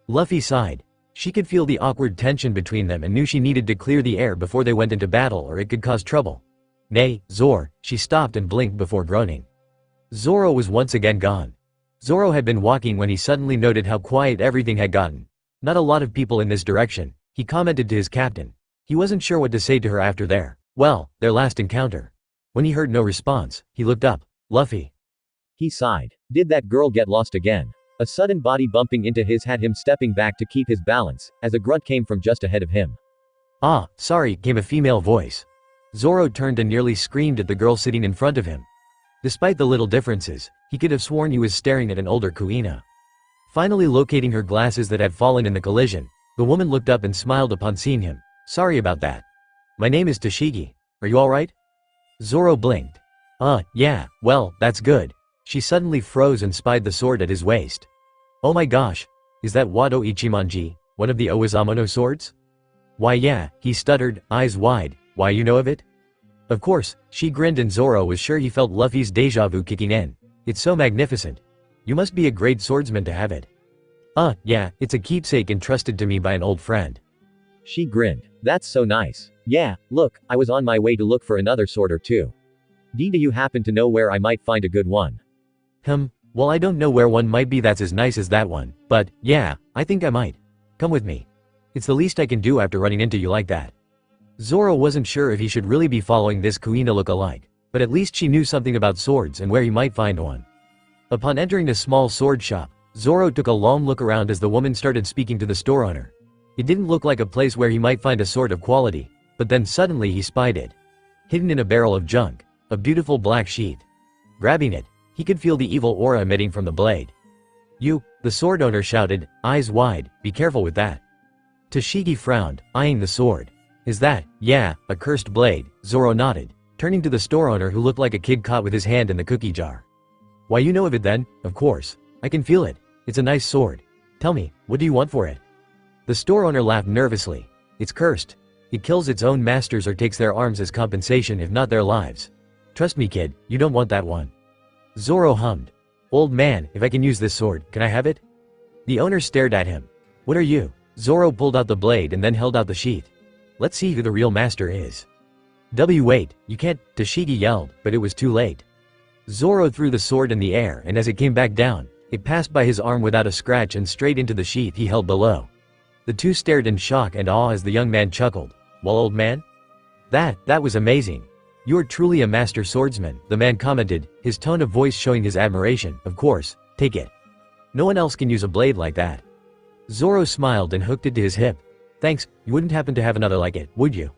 C: Luffy sighed. She could feel the awkward tension between them and knew she needed to clear the air before they went into battle or it could cause trouble. Nay, Zor, she stopped and blinked before groaning. Zoro was once again gone. Zoro had been walking when he suddenly noted how quiet everything had gotten. Not a lot of people in this direction, he commented to his captain. He wasn't sure what to say to her after their last encounter. When he heard no response, he looked up. Luffy.
D: He sighed. Did that girl get lost again? A sudden body bumping into his had him stepping back to keep his balance, as a grunt came from just ahead of him.
C: Ah, sorry, came a female voice. Zoro turned and nearly screamed at the girl sitting in front of him. Despite the little differences, he could have sworn he was staring at an older Kuina. Finally locating her glasses that had fallen in the collision, the woman looked up and smiled upon seeing him. Sorry about that. My name is Tashigi. Are you alright? Zoro blinked. Yeah, well, that's good. She suddenly froze and spied the sword at his waist. Oh my gosh. Is that Wado Ichimonji, one of the Oizamono swords? Why yeah, he stuttered, eyes wide. Why you know of it? Of course, she grinned and Zoro was sure he felt Luffy's deja vu kicking in. It's so magnificent. You must be a great swordsman to have it. Yeah, it's a keepsake entrusted to me by an old friend.
D: She grinned. That's so nice. Yeah, look, I was on my way to look for another sword or two. Do you happen to know where I might find a good one?
C: Well I don't know where one might be that's as nice as that one, but, yeah, I think I might. Come with me. It's the least I can do after running into you like that. Zoro wasn't sure if he should really be following this Kuina look-alike, but at least she knew something about swords and where he might find one. Upon entering a small sword shop, Zoro took a long look around as the woman started speaking to the store owner. It didn't look like a place where he might find a sword of quality, but then suddenly he spied it. Hidden in a barrel of junk, a beautiful black sheath. Grabbing it, he could feel the evil aura emitting from the blade. "You," the sword owner shouted, eyes wide, "be careful with that." Tashigi frowned, eyeing the sword. "Is that, yeah, a cursed blade?" Zoro nodded, turning to the store owner who looked like a kid caught with his hand in the cookie jar. "Why, you know of it then? Of course. I can feel it. It's a nice sword. Tell me, what do you want for it?" The store owner laughed nervously. "It's cursed. It kills its own masters or takes their arms as compensation if not their lives. Trust me kid, you don't want that one." Zoro hummed. "Old man, if I can use this sword, can I have it?" The owner stared at him. "What are you?" Zoro pulled out the blade and then held out the sheath. "Let's see who the real master is." Wait, you can't," Tashigi yelled, but it was too late. Zoro threw the sword in the air and as it came back down, it passed by his arm without a scratch and straight into the sheath he held below. The two stared in shock and awe as the young man chuckled. "Well, old man? That was amazing. You're truly a master swordsman," the man commented, his tone of voice showing his admiration. "Of course, take it. No one else can use a blade like that." Zoro smiled and hooked it to his hip. "Thanks, you wouldn't happen to have another like it, would you?"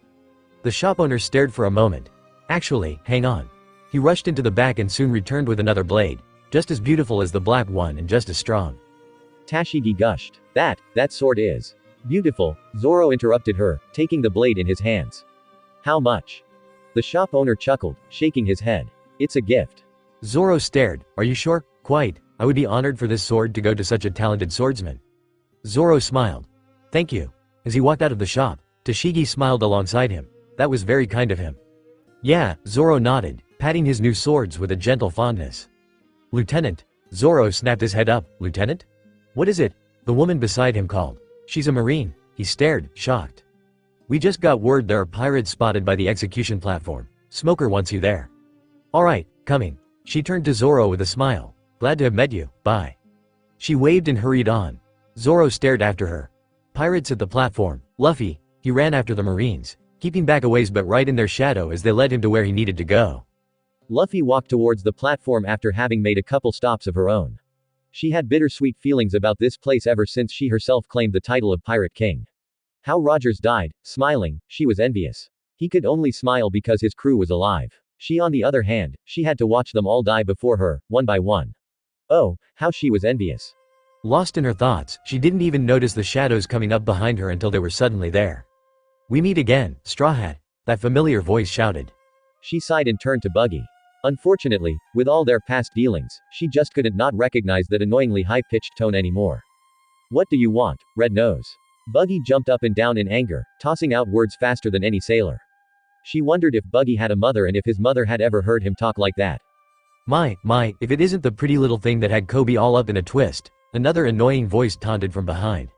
C: The shop owner stared for a moment. "Actually, hang on." He rushed into the back and soon returned with another blade, just as beautiful as the black one and just as strong.
D: Tashigi gushed. That sword is beautiful," Zoro interrupted her, taking the blade in his hands. "How much?" The shop owner chuckled, shaking his head. "It's a gift."
C: Zoro stared. "Are you sure?" "Quite. I would be honored for this sword to go to such a talented swordsman." Zoro smiled. "Thank you." As he walked out of the shop, Tashigi smiled alongside him. "That was very kind of him." "Yeah," Zoro nodded, patting his new swords with a gentle fondness. "Lieutenant." Zoro snapped his head up. "Lieutenant? What is it?" The woman beside him called. "She's a Marine." He stared, shocked. "We just got word there are pirates spotted by the execution platform. Smoker wants you there." "Alright, coming." She turned to Zoro with a smile. "Glad to have met you, bye." She waved and hurried on. Zoro stared after her. Pirates at the platform. Luffy. He ran after the Marines, keeping back a ways but right in their shadow as they led him to where he needed to go.
D: Luffy walked towards the platform after having made a couple stops of her own. She had bittersweet feelings about this place ever since she herself claimed the title of Pirate King. How Rogers died, smiling, she was envious. He could only smile because his crew was alive. She on the other hand, she had to watch them all die before her, one by one. Oh, how she was envious.
C: Lost in her thoughts, she didn't even notice the shadows coming up behind her until they were suddenly there. "We meet again, Straw Hat," that familiar voice shouted.
D: She sighed and turned to Buggy. Unfortunately, with all their past dealings, she just couldn't not recognize that annoyingly high-pitched tone anymore. "What do you want, Red Nose?" Buggy jumped up and down in anger, tossing out words faster than any sailor. She wondered if Buggy had a mother and if his mother had ever heard him talk like that. My, if it isn't the pretty little thing that had Koby all up in a twist," another annoying voice taunted from behind.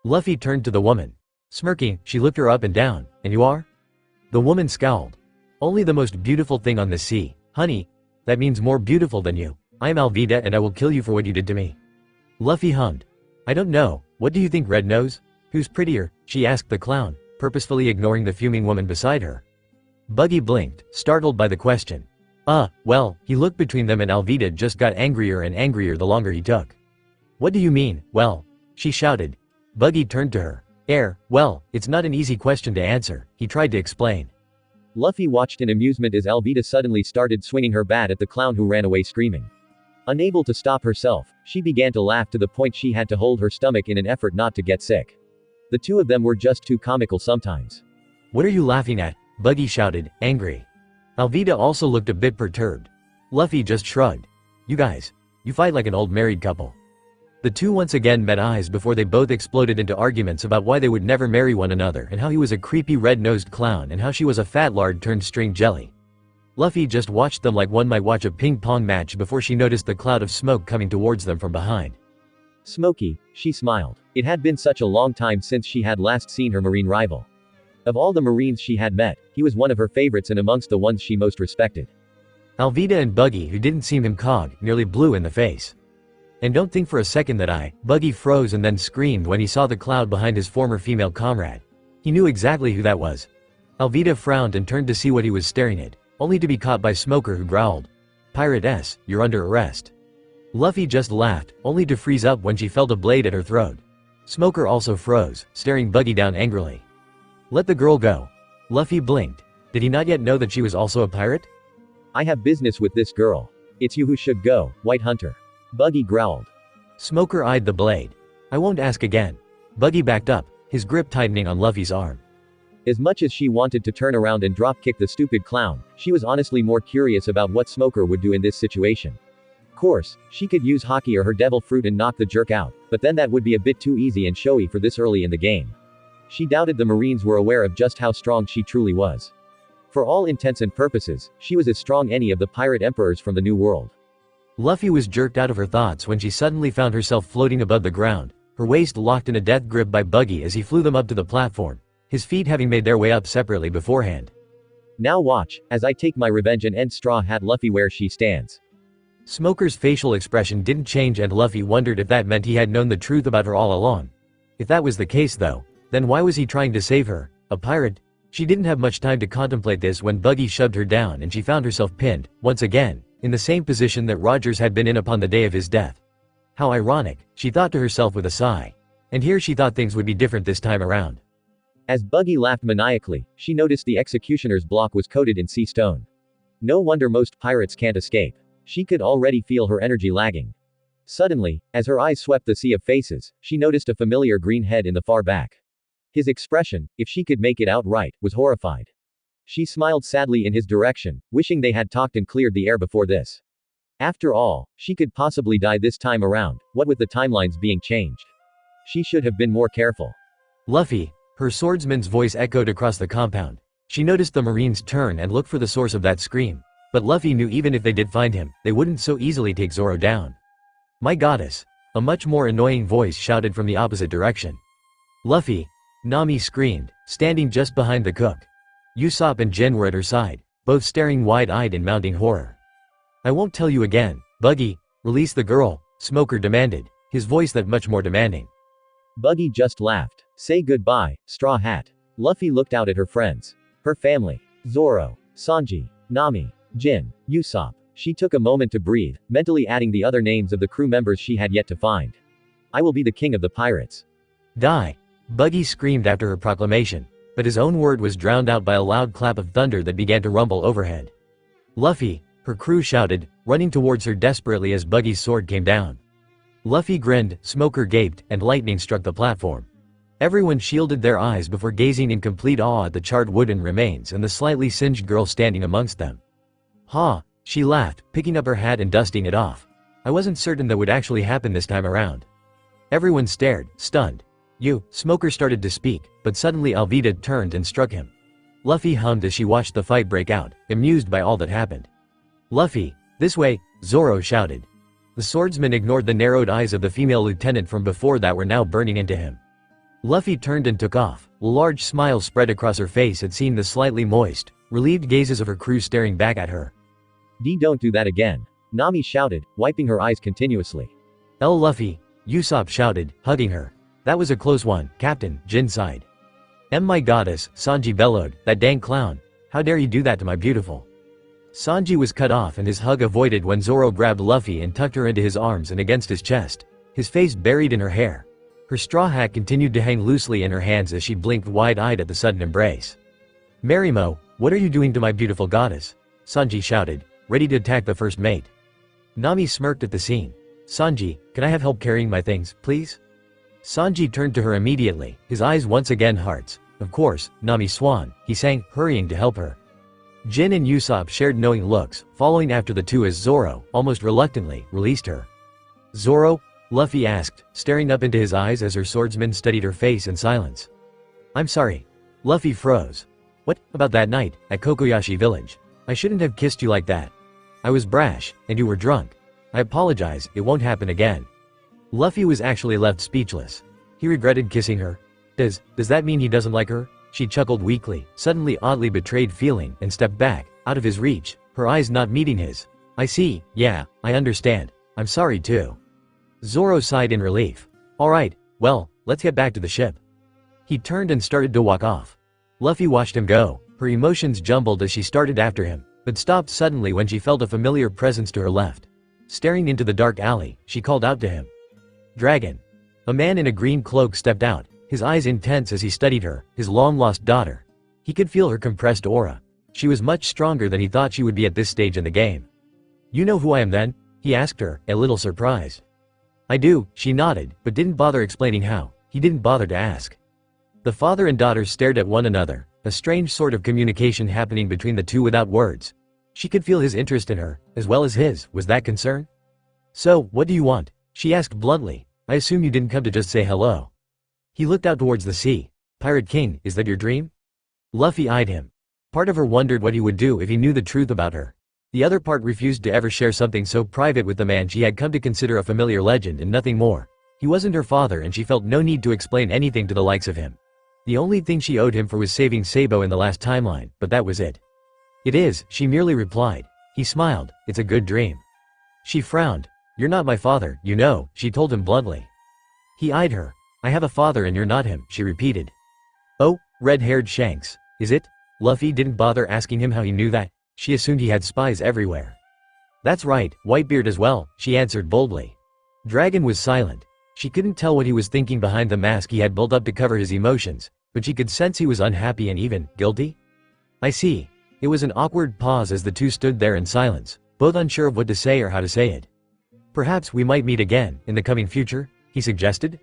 D: Luffy turned to the woman. Smirking, she looked her up and down. "And you are?" The woman scowled. "Only the most beautiful thing on the sea. Honey, that means more beautiful than you. I am Alvida and I will kill you for what you did to me." Luffy hummed. "I don't know, what do you think, Red Nose? Who's prettier?" she asked the clown, purposefully ignoring the fuming woman beside her. Buggy blinked, startled by the question. Well, he looked between them and Alvida just got angrier and angrier the longer he took. "What do you mean, well?" she shouted. Buggy turned to her. Well, it's not an easy question to answer," he tried to explain. Luffy watched in amusement as Alvida suddenly started swinging her bat at the clown who ran away screaming. Unable to stop herself, she began to laugh to the point she had to hold her stomach in an effort not to get sick. The two of them were just too comical sometimes. "What are you laughing at?" Buggy shouted, angry. Alvida also looked a bit perturbed. Luffy just shrugged. "You guys, you fight like an old married couple." The two once again met eyes before they both exploded into arguments about why they would never marry one another and how he was a creepy red-nosed clown and how she was a fat lard turned string jelly. Luffy just watched them like one might watch a ping-pong match before she noticed the cloud of smoke coming towards them from behind. Smokey, she smiled. It had been such a long time since she had last seen her Marine rival. Of all the Marines she had met, he was one of her favorites and amongst the ones she most respected. Alvida and Buggy, who didn't seem him cog, nearly blew in the face. And don't think for a second that Buggy froze and then screamed when he saw the cloud behind his former female comrade. He knew exactly who that was. Alvida frowned and turned to see what he was staring at, only to be caught by Smoker who growled, "Pirate S, you're under arrest." Luffy just laughed, only to freeze up when she felt a blade at her throat. Smoker also froze, staring Buggy down angrily. "Let the girl go."
C: Luffy blinked. Did he not yet know that she was also a pirate?
D: I have business with this girl. It's you who should go, White Hunter. Buggy growled.
C: Smoker eyed the blade. I won't ask again. Buggy backed up, his grip tightening on Luffy's arm.
D: As much as she wanted to turn around and drop-kick the stupid clown, she was honestly more curious about what Smoker would do in this situation. Of course, she could use Haki or her devil fruit and knock the jerk out, but then that would be a bit too easy and showy for this early in the game. She doubted the Marines were aware of just how strong she truly was. For all intents and purposes, she was as strong as any of the pirate emperors from the New World.
C: Luffy was jerked out of her thoughts when she suddenly found herself floating above the ground, her waist locked in a death grip by Buggy as he flew them up to the platform, his feet having made their way up separately beforehand.
D: Now watch, as I take my revenge and end Straw Hat Luffy where she stands.
C: Smoker's facial expression didn't change and Luffy wondered if that meant he had known the truth about her all along. If that was the case though, then why was he trying to save her, a pirate? She didn't have much time to contemplate this when Buggy shoved her down and she found herself pinned, once again, in the same position that Rogers had been in upon the day of his death. How ironic, she thought to herself with a sigh. And here she thought things would be different this time around.
D: As Buggy laughed maniacally, she noticed the executioner's block was coated in sea stone. No wonder most pirates can't escape. She could already feel her energy lagging. Suddenly, as her eyes swept the sea of faces, she noticed a familiar green head in the far back. His expression, if she could make it out right, was horrified. She smiled sadly in his direction, wishing they had talked and cleared the air before this. After all, she could possibly die this time around, what with the timelines being changed. She should have been more careful.
C: Luffy, her swordsman's voice echoed across the compound. She noticed the Marines turn and look for the source of that scream. But Luffy knew even if they did find him, they wouldn't so easily take Zoro down. My goddess! A much more annoying voice shouted from the opposite direction. Luffy! Nami screamed, standing just behind the cook. Usopp and Jin were at her side, both staring wide-eyed in mounting horror. I won't tell you again, Buggy, release the girl, Smoker demanded, his voice that much more demanding.
D: Buggy just laughed. Say goodbye, Straw Hat. Luffy looked out at her friends. Her family. Zoro, Sanji, Nami, Jin, Usopp. She took a moment to breathe, mentally adding the other names of the crew members she had yet to find. I will be the king of the pirates. Die! Buggy screamed after her proclamation, but his own word was drowned out by a loud clap of thunder that began to rumble overhead. Luffy, her crew shouted, running towards her desperately as Buggy's sword came down. Luffy grinned, Smoker gaped, and lightning struck the platform. Everyone shielded their eyes before gazing in complete awe at the charred wooden remains and the slightly singed girl standing amongst them. Ha! She laughed, picking up her hat and dusting it off. I wasn't certain that would actually happen this time around. Everyone stared, stunned. Smoker started to speak, but suddenly Alvida turned and struck him. Luffy hummed as she watched the fight break out, amused by all that happened. Luffy, this way, Zoro shouted. The swordsman ignored the narrowed eyes of the female lieutenant from before that were now burning into him. Luffy turned and took off, a large smile spread across her face at seeing the slightly moist, relieved gazes of her crew staring back at her. Don't do that again. Nami shouted, wiping her eyes continuously. Luffy, Usopp shouted, hugging her. That was a close one, Captain, Jin sighed. My goddess, Sanji bellowed, that dang clown. How dare you do that to my beautiful. Sanji was cut off and his hug avoided when Zoro grabbed Luffy and tucked her into his arms and against his chest, his face buried in her hair. Her straw hat continued to hang loosely in her hands as she blinked wide-eyed at the sudden embrace. Marimo, what are you doing to my beautiful goddess? Sanji shouted, ready to attack the first mate. Nami smirked at the scene. Sanji, can I have help carrying my things, please? Sanji turned to her immediately, his eyes once again hearts. Of course, Nami Swan, he sang, hurrying to help her. Jin and Usopp shared knowing looks, following after the two as Zoro, almost reluctantly, released her. Zoro? Luffy asked, staring up into his eyes as her swordsman studied her face in silence. I'm sorry. Luffy froze. What, about that night, at Kokoyashi village? I shouldn't have kissed you like that. I was brash, and you were drunk. I apologize, it won't happen again. Luffy was actually left speechless. He regretted kissing her. Does that mean he doesn't like her? She chuckled weakly, suddenly oddly betrayed feeling, and stepped back, out of his reach, her eyes not meeting his. I see, yeah, I understand. I'm sorry too. Zoro sighed in relief. Alright, well, let's get back to the ship. He turned and started to walk off. Luffy watched him go, her emotions jumbled as she started after him, but stopped suddenly when she felt a familiar presence to her left. Staring into the dark alley, she called out to him. Dragon. A man in a green cloak stepped out, his eyes intense as he studied her, his long-lost daughter.
C: He could feel her compressed aura. She was much stronger than he thought she would be at this stage in the game. "You know who I am then?" he asked her, a little surprised. "I do," she nodded, but didn't bother explaining how. He didn't bother to ask. The father and daughter stared at one another, a strange sort of communication happening between the two without words. She could feel his interest in her, as well as his. Was that concern? "So, what do you want?" she asked bluntly. "I assume you didn't come to just say hello." He looked out towards the sea. "Pirate King, is that your dream?" Luffy eyed him. Part of her wondered what he would do if he knew the truth about her. The other part refused to ever share something so private with the man she had come to consider a familiar legend and nothing more. He wasn't her father and she felt no need to explain anything to the likes of him. The only thing she owed him for was saving Sabo in the last timeline, but that was it. "It is," she merely replied. He smiled. "It's a good dream." She frowned. "You're not my father, you know," she told him bluntly. He eyed her. "I have a father and you're not him," she repeated. "Oh, red-haired Shanks, is it?" Luffy didn't bother asking him how he knew that. She assumed he had spies everywhere. "That's right, Whitebeard as well," she answered boldly. Dragon was silent. She couldn't tell what he was thinking behind the mask he had built up to cover his emotions, but she could sense he was unhappy and even guilty. "I see." It was an awkward pause as the two stood there in silence, both unsure of what to say or how to say it. "Perhaps we might meet again, in the coming future," he suggested.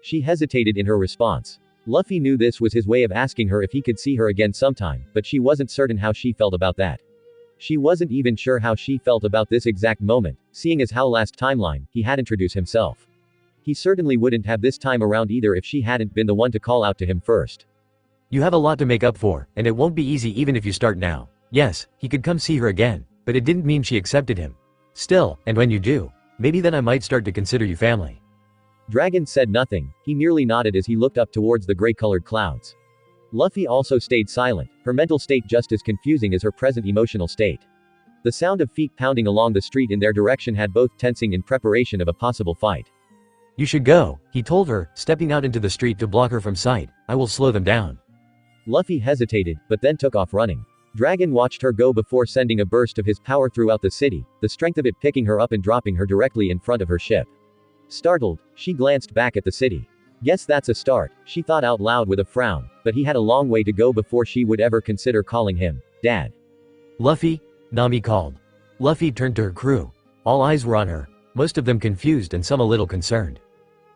C: She hesitated in her response. Luffy knew this was his way of asking her if he could see her again sometime, but she wasn't certain how she felt about that. She wasn't even sure how she felt about this exact moment, seeing as how last timeline, he had introduced himself. He certainly wouldn't have this time around either if she hadn't been the one to call out to him first. "You have a lot to make up for, and it won't be easy even if you start now." Yes, he could come see her again, but it didn't mean she accepted him. "Still, and when you do, maybe then I might start to consider you family." Dragon said nothing, he merely nodded as he looked up towards the gray-colored clouds. Luffy also stayed silent, her mental state just as confusing as her present emotional state. The sound of feet pounding along the street in their direction had both tensing in preparation of a possible fight. "You should go," he told her, stepping out into the street to block her from sight. "I will slow them down." Luffy hesitated, but then took off running. Dragon watched her go before sending a burst of his power throughout the city, the strength of it picking her up and dropping her directly in front of her ship. Startled, she glanced back at the city. "Guess that's a start," she thought out loud with a frown, but he had a long way to go before she would ever consider calling him Dad. "Luffy?" Nami called. Luffy turned to her crew. All eyes were on her, most of them confused and some a little concerned.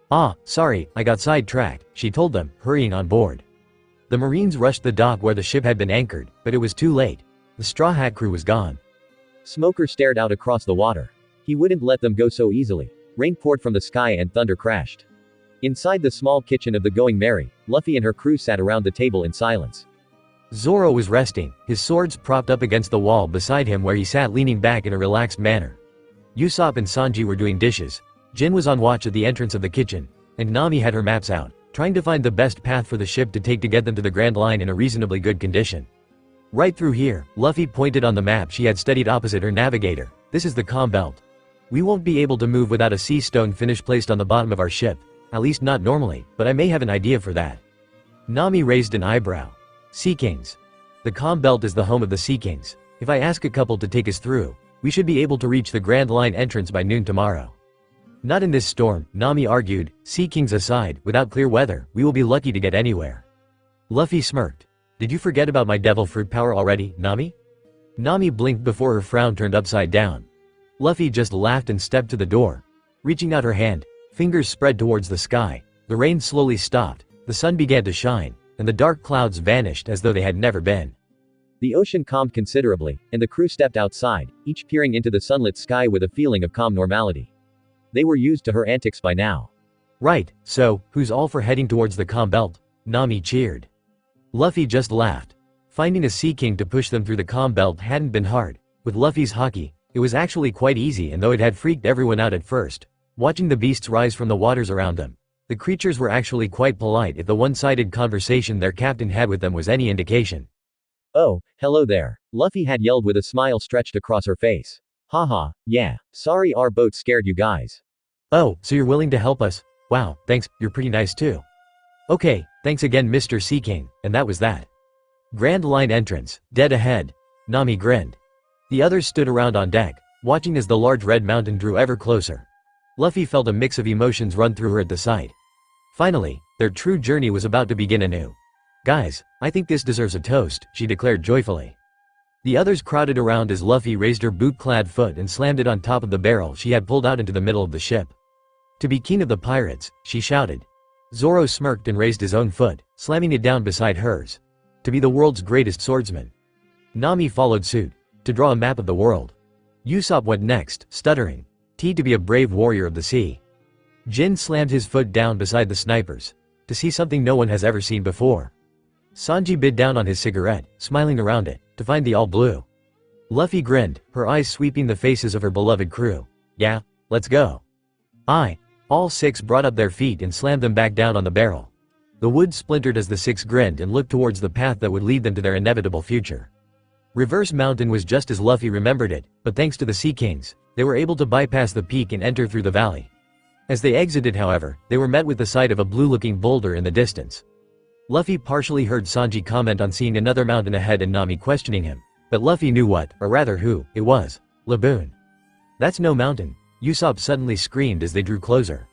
C: "Ah, sorry, I got sidetracked," she told them, hurrying on board. The Marines rushed the dock where the ship had been anchored, but it was too late. The Straw Hat crew was gone. Smoker stared out across the water. He wouldn't let them go so easily. Rain poured from the sky and thunder crashed. Inside the small kitchen of the Going Merry, Luffy and her crew sat around the table in silence. Zoro was resting, his swords propped up against the wall beside him where he sat leaning back in a relaxed manner. Usopp and Sanji were doing dishes. Jin was on watch at the entrance of the kitchen, and Nami had her maps out, trying to find the best path for the ship to take to get them to the Grand Line in a reasonably good condition. "Right through here," Luffy pointed on the map she had studied opposite her navigator. "This is the calm belt. We won't be able to move without a sea stone finish placed on the bottom of our ship. At least not normally, but I may have an idea for that." Nami raised an eyebrow. "Sea Kings. The calm belt is the home of the Sea Kings. If I ask a couple to take us through, we should be able to reach the Grand Line entrance by noon tomorrow." "Not in this storm," Nami argued. "Sea Kings aside, without clear weather, we will be lucky to get anywhere." Luffy smirked. "Did you forget about my devil fruit power already, Nami?" Nami blinked before her frown turned upside down. Luffy just laughed and stepped to the door. Reaching out her hand, fingers spread towards the sky. The rain slowly stopped, the sun began to shine, and the dark clouds vanished as though they had never been. The ocean calmed considerably, and the crew stepped outside, each peering into the sunlit sky with a feeling of calm normality. They were used to her antics by now. "Right, so, who's all for heading towards the calm belt?" Nami cheered. Luffy just laughed. Finding a Sea King to push them through the calm belt hadn't been hard. With Luffy's haki, it was actually quite easy, and though it had freaked everyone out at first, watching the beasts rise from the waters around them, the creatures were actually quite polite if the one-sided conversation their captain had with them was any indication. "Oh, hello there," Luffy had yelled with a smile stretched across her face. "Haha, yeah, sorry our boat scared you guys." "Oh, so you're willing to help us? Wow, thanks, you're pretty nice too." "Okay, thanks again Mr. Sea King," and that was that. Grand Line entrance, dead ahead. Nami grinned. The others stood around on deck, watching as the large red mountain drew ever closer. Luffy felt a mix of emotions run through her at the sight. Finally, their true journey was about to begin anew. Guys, I think this deserves a toast, she declared joyfully. The others crowded around as Luffy raised her boot-clad foot and slammed it on top of the barrel she had pulled out into the middle of the ship. To be king of the pirates, she shouted. Zoro smirked and raised his own foot, slamming it down beside hers. To be the world's greatest swordsman. Nami followed suit. To draw a map of the world. Usopp went next, stuttering. To be a brave warrior of the sea. Jin slammed his foot down beside the snipers. To see something no one has ever seen before. Sanji bit down on his cigarette, smiling around it, to find the all blue. Luffy grinned, her eyes sweeping the faces of her beloved crew. Yeah, let's go. All six brought up their feet and slammed them back down on the barrel. The wood splintered as the six grinned and looked towards the path that would lead them to their inevitable future. Reverse Mountain was just as Luffy remembered it, but thanks to the Sea Kings, they were able to bypass the peak and enter through the valley. As they exited, however, they were met with the sight of a blue-looking boulder in the distance. Luffy partially heard Sanji comment on seeing another mountain ahead and Nami questioning him, but Luffy knew what, or rather who, it was. Laboon. That's no mountain, Usopp suddenly screamed as they drew closer.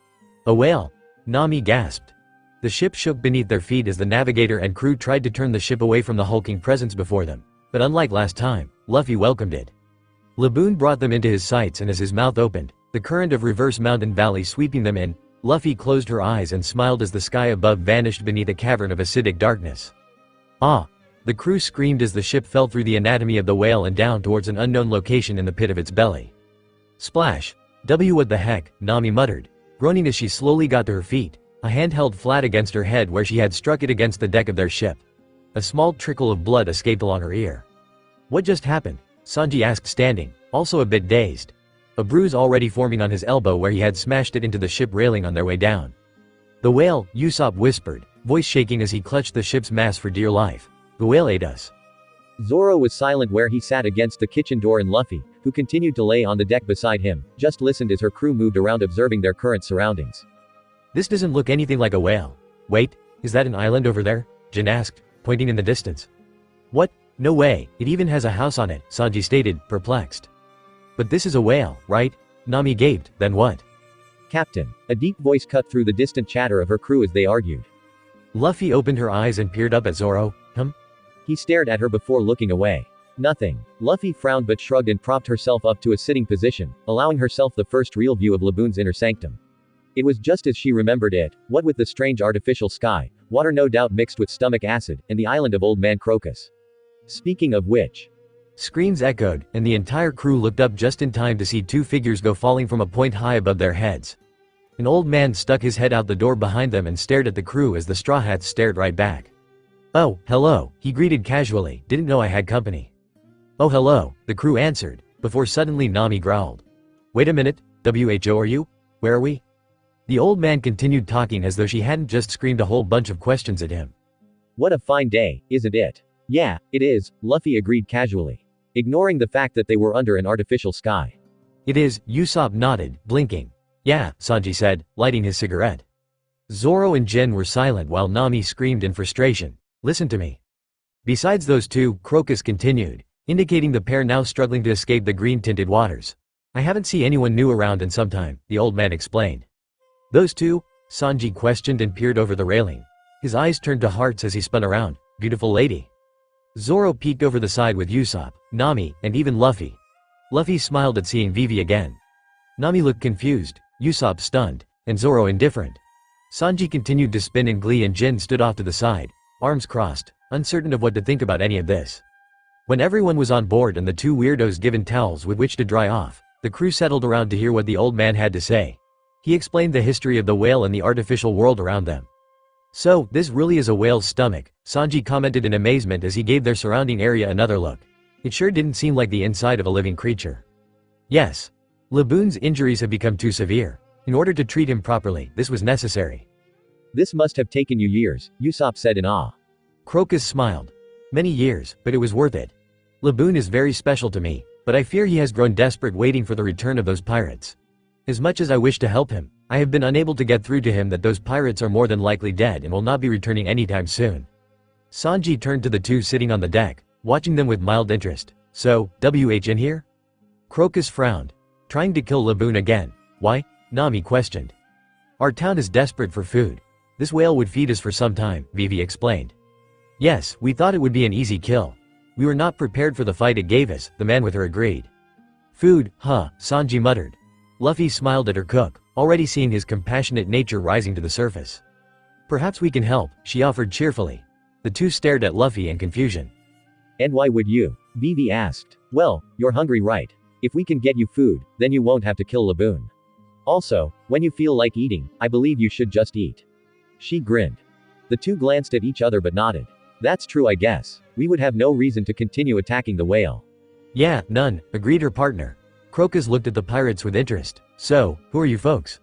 C: A whale! Nami gasped. The ship shook beneath their feet as the navigator and crew tried to turn the ship away from the hulking presence before them, but unlike last time, Luffy welcomed it. Laboon brought them into his sights, and as his mouth opened, the current of Reverse Mountain Valley sweeping them in, Luffy closed her eyes and smiled as the sky above vanished beneath a cavern of acidic darkness. Ah! The crew screamed as the ship fell through the anatomy of the whale and down towards an unknown location in the pit of its belly. Splash! What the heck, Nami muttered, groaning as she slowly got to her feet, a hand held flat against her head where she had struck it against the deck of their ship. A small trickle of blood escaped along her ear. What just happened? Sanji asked, standing, also a bit dazed. A bruise already forming on his elbow where he had smashed it into the ship railing on their way down. The whale, Usopp whispered, voice shaking as he clutched the ship's mast for dear life. The whale ate us.
D: Zoro was silent where he sat against the kitchen door, and Luffy, who continued to lay on the deck beside him, just listened as her crew moved around observing their current surroundings.
C: This doesn't look anything like a whale. Wait, is that an island over there? Jin asked, pointing in the distance. What? No way, it even has a house on it, Sanji stated, perplexed. But this is a whale, right? Nami gaped, then what?
D: Captain. A deep voice cut through the distant chatter of her crew as they argued.
C: Luffy opened her eyes and peered up at Zoro.
D: He stared at her before looking away. Nothing. Luffy frowned but shrugged and propped herself up to a sitting position, allowing herself the first real view of Laboon's inner sanctum. It was just as she remembered it, what with the strange artificial sky, water no doubt mixed with stomach acid, and the island of Old Man Crocus. Speaking of which.
C: Screams echoed, and the entire crew looked up just in time to see two figures go falling from a point high above their heads. An old man stuck his head out the door behind them and stared at the crew as the Straw Hats stared right back. Oh, hello, he greeted casually, didn't know I had company. Oh hello, the crew answered, before suddenly Nami growled. Wait a minute, WHO are you? Where are we? The old man continued talking as though she hadn't just screamed a whole bunch of questions at him.
D: What a fine day, isn't it? Yeah, it is, Luffy agreed casually, ignoring the fact that they were under an artificial sky.
C: It is, Usopp nodded, blinking. Yeah, Sanji said, lighting his cigarette. Zoro and Jin were silent while Nami screamed in frustration. Listen to me. Besides those two, Crocus continued, indicating the pair now struggling to escape the green-tinted waters. I haven't seen anyone new around in some time, the old man explained. Those two? Sanji questioned and peered over the railing. His eyes turned to hearts as he spun around. Beautiful lady. Zoro peeked over the side with Usopp, Nami, and even Luffy. Luffy smiled at seeing Vivi again. Nami looked confused, Usopp stunned, and Zoro indifferent. Sanji continued to spin in glee and Jin stood off to the side, arms crossed, uncertain of what to think about any of this. When everyone was on board and the two weirdos given towels with which to dry off, the crew settled around to hear what the old man had to say. He explained the history of the whale and the artificial world around them. So, this really is a whale's stomach, Sanji commented in amazement as he gave their surrounding area another look. It sure didn't seem like the inside of a living creature. Yes. Laboon's injuries have become too severe. In order to treat him properly, this was necessary.
D: This must have taken you years, Usopp said in awe.
C: Crocus smiled. Many years, but it was worth it. Laboon is very special to me, but I fear he has grown desperate waiting for the return of those pirates. As much as I wish to help him, I have been unable to get through to him that those pirates are more than likely dead and will not be returning anytime soon. Sanji turned to the two sitting on the deck, watching them with mild interest. So, WH in here? Crocus frowned. Trying to kill Laboon again. Why? Nami questioned. Our town is desperate for food. This whale would feed us for some time, Vivi explained. Yes, we thought it would be an easy kill. We were not prepared for the fight it gave us, the man with her agreed. Food, huh, Sanji muttered. Luffy smiled at her cook, already seeing his compassionate nature rising to the surface. Perhaps we can help, she offered cheerfully. The two stared at Luffy in confusion.
D: And why would you? Vivi asked. Well, you're hungry, right? If we can get you food, then you won't have to kill Laboon. Also, when you feel like eating, I believe you should just eat. She grinned. The two glanced at each other but nodded. That's true, I guess. We would have no reason to continue attacking the whale.
C: Yeah, none, agreed her partner. Crocus looked at the pirates with interest. So, who are you folks?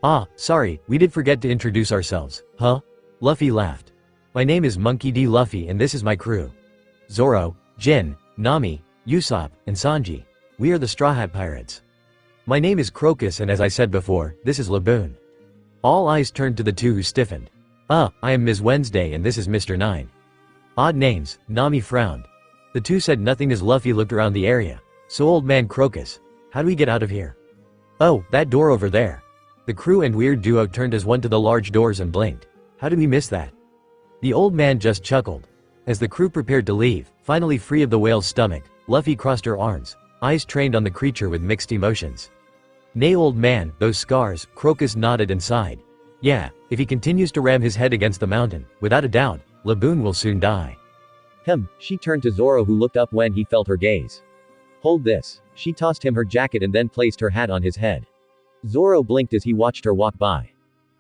C: Ah, sorry, we did forget to introduce ourselves, huh? Luffy laughed. My name is Monkey D. Luffy and this is my crew. Zoro, Jin, Nami, Usopp, and Sanji. We are the Straw Hat Pirates. My name is Crocus and as I said before, this is Laboon. All eyes turned to the two who stiffened. I am Ms. Wednesday and this is Mr. Nine. Odd names, Nami frowned. The two said nothing as Luffy looked around the area. So old man Crocus, how do we get out of here? Oh, that door over there. The crew and weird duo turned as one to the large doors and blinked. How did we miss that? The old man just chuckled. As the crew prepared to leave, finally free of the whale's stomach, Luffy crossed her arms, eyes trained on the creature with mixed emotions. Nay old man, those scars, Crocus nodded and sighed. Yeah, if he continues to ram his head against the mountain, without a doubt, Laboon will soon die.
D: She turned to Zoro who looked up when he felt her gaze. Hold this. She tossed him her jacket and then placed her hat on his head. Zoro blinked as he watched her walk by.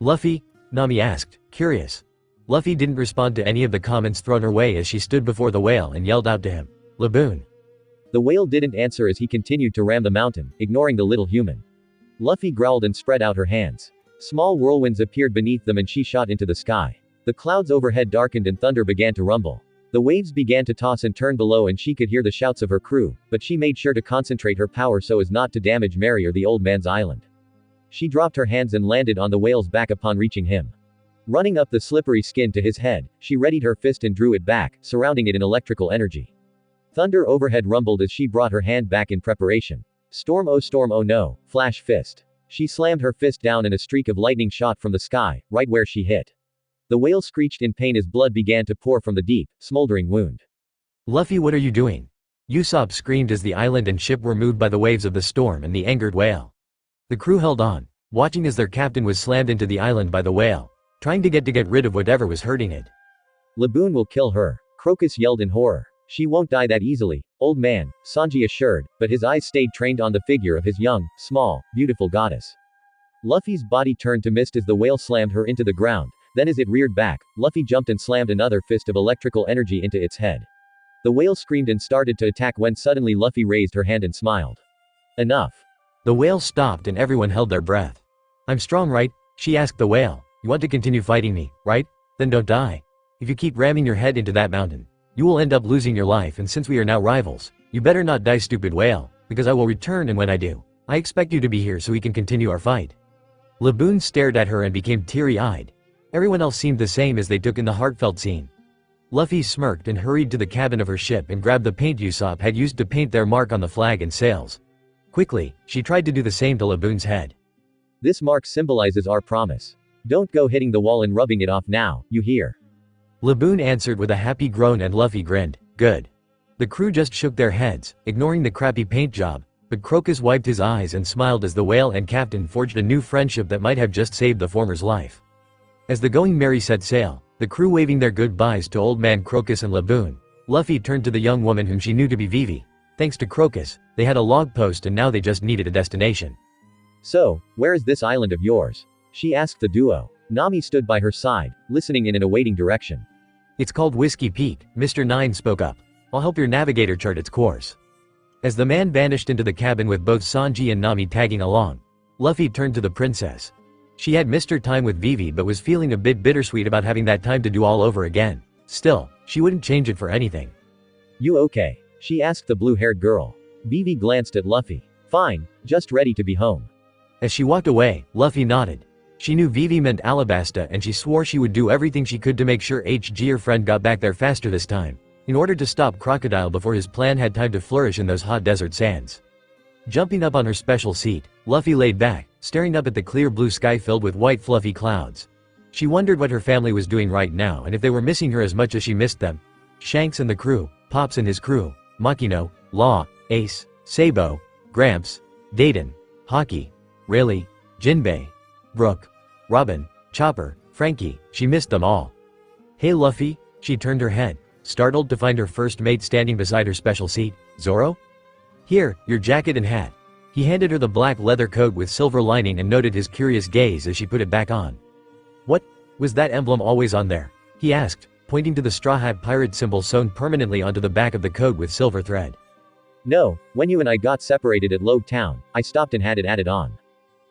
C: Luffy? Nami asked, curious. Luffy didn't respond to any of the comments thrown her way as she stood before the whale and yelled out to him. Laboon.
D: The whale didn't answer as he continued to ram the mountain, ignoring the little human. Luffy growled and spread out her hands. Small whirlwinds appeared beneath them and she shot into the sky. The clouds overhead darkened and thunder began to rumble. The waves began to toss and turn below and she could hear the shouts of her crew, but she made sure to concentrate her power so as not to damage Mary or the old man's island. She dropped her hands and landed on the whale's back upon reaching him. Running up the slippery skin to his head, she readied her fist and drew it back, surrounding it in electrical energy. Thunder overhead rumbled as she brought her hand back in preparation. Storm oh no, flash fist. She slammed her fist down and a streak of lightning shot from the sky, right where she hit. The whale screeched in pain as blood began to pour from the deep, smoldering wound.
C: Luffy, what are you doing? Usopp screamed as the island and ship were moved by the waves of the storm and the angered whale. The crew held on, watching as their captain was slammed into the island by the whale, trying to get rid of whatever was hurting it.
D: Laboon will kill her, Crocus yelled in horror. She won't die that easily, old man, Sanji assured, but his eyes stayed trained on the figure of his young, small, beautiful goddess. Luffy's body turned to mist as the whale slammed her into the ground. Then as it reared back, Luffy jumped and slammed another fist of electrical energy into its head. The whale screamed and started to attack when suddenly Luffy raised her hand and smiled. Enough.
C: The whale stopped and everyone held their breath. I'm strong, right? She asked the whale. You want to continue fighting me, right? Then don't die. If you keep ramming your head into that mountain, you will end up losing your life and since we are now rivals, you better not die, stupid whale, because I will return and when I do, I expect you to be here so we can continue our fight. Laboon stared at her and became teary-eyed. Everyone else seemed the same as they took in the heartfelt scene. Luffy smirked and hurried to the cabin of her ship and grabbed the paint Usopp had used to paint their mark on the flag and sails. Quickly, she tried to do the same to Laboon's head.
D: This mark symbolizes our promise. Don't go hitting the wall and rubbing it off now, you hear?
C: Laboon answered with a happy groan and Luffy grinned. Good. The crew just shook their heads, ignoring the crappy paint job, but Crocus wiped his eyes and smiled as the whale and captain forged a new friendship that might have just saved the former's life. As the Going Merry set sail, the crew waving their goodbyes to old man Crocus and Laboon, Luffy turned to the young woman whom she knew to be Vivi. Thanks to Crocus, they had a log post and now they just needed a destination.
D: So, where is this island of yours? She asked the duo. Nami stood by her side, listening in an awaiting direction.
C: It's called Whiskey Peak, Mr. Nine spoke up. I'll help your navigator chart its course. As the man vanished into the cabin with both Sanji and Nami tagging along, Luffy turned to the princess. She had missed her time with Vivi but was feeling a bit bittersweet about having that time to do all over again. Still, she wouldn't change it for anything.
D: You okay? She asked the blue-haired girl. Vivi glanced at Luffy. Fine, just ready to be home.
C: As she walked away, Luffy nodded. She knew Vivi meant Alabasta and she swore she would do everything she could to make sure HG her friend got back there faster this time, in order to stop Crocodile before his plan had time to flourish in those hot desert sands. Jumping up on her special seat, Luffy laid back, staring up at the clear blue sky filled with white fluffy clouds. She wondered what her family was doing right now and if they were missing her as much as she missed them. Shanks and the crew, Pops and his crew, Makino, Law, Ace, Sabo, Gramps, Dayton, Hockey, Rayleigh, Jinbei, Brooke, Robin, Chopper, Frankie, she missed them all. "Hey Luffy," she turned her head, startled to find her first mate standing beside her special seat. "Zoro? Here, your jacket and hat." He handed her the black leather coat with silver lining and noted his curious gaze as she put it back on. "What, was that emblem always on there?" he asked, pointing to the straw hat pirate symbol sewn permanently onto the back of the coat with silver thread.
D: "No, when you and I got separated at Logue Town, I stopped and had it added on.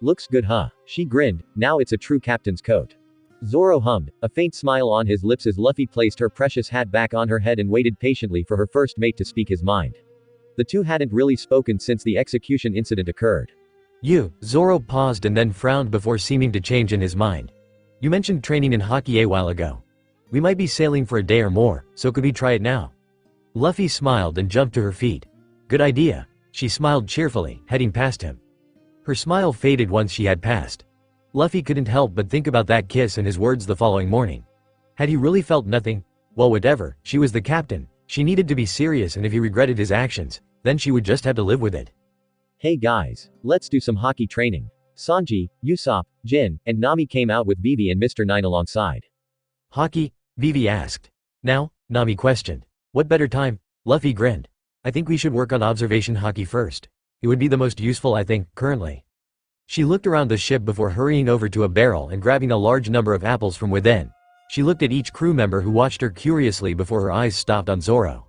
D: Looks good huh?" She grinned, "Now it's a true captain's coat." Zoro hummed, a faint smile on his lips as Luffy placed her precious hat back on her head and waited patiently for her first mate to speak his mind. The two hadn't really spoken since the execution incident occurred.
C: Zoro paused and then frowned before seeming to change in his mind. "You mentioned training in hockey a while ago. We might be sailing for a day or more, so could we try it now?" Luffy smiled and jumped to her feet. "Good idea." She smiled cheerfully, heading past him. Her smile faded once she had passed. Luffy couldn't help but think about that kiss and his words the following morning. Had he really felt nothing? Well, whatever, she was the captain. She needed to be serious, and if he regretted his actions, then she would just have to live with it.
D: "Hey guys, let's do some hockey training." Sanji, Usopp, Jin, and Nami came out with Vivi and Mr. 9 alongside.
C: "Hockey?" Vivi asked. "Now?" Nami questioned. "What better time?" Luffy grinned. "I think we should work on observation hockey first. It would be the most useful, I think, currently." She looked around the ship before hurrying over to a barrel and grabbing a large number of apples from within. She looked at each crew member who watched her curiously before her eyes stopped on Zoro.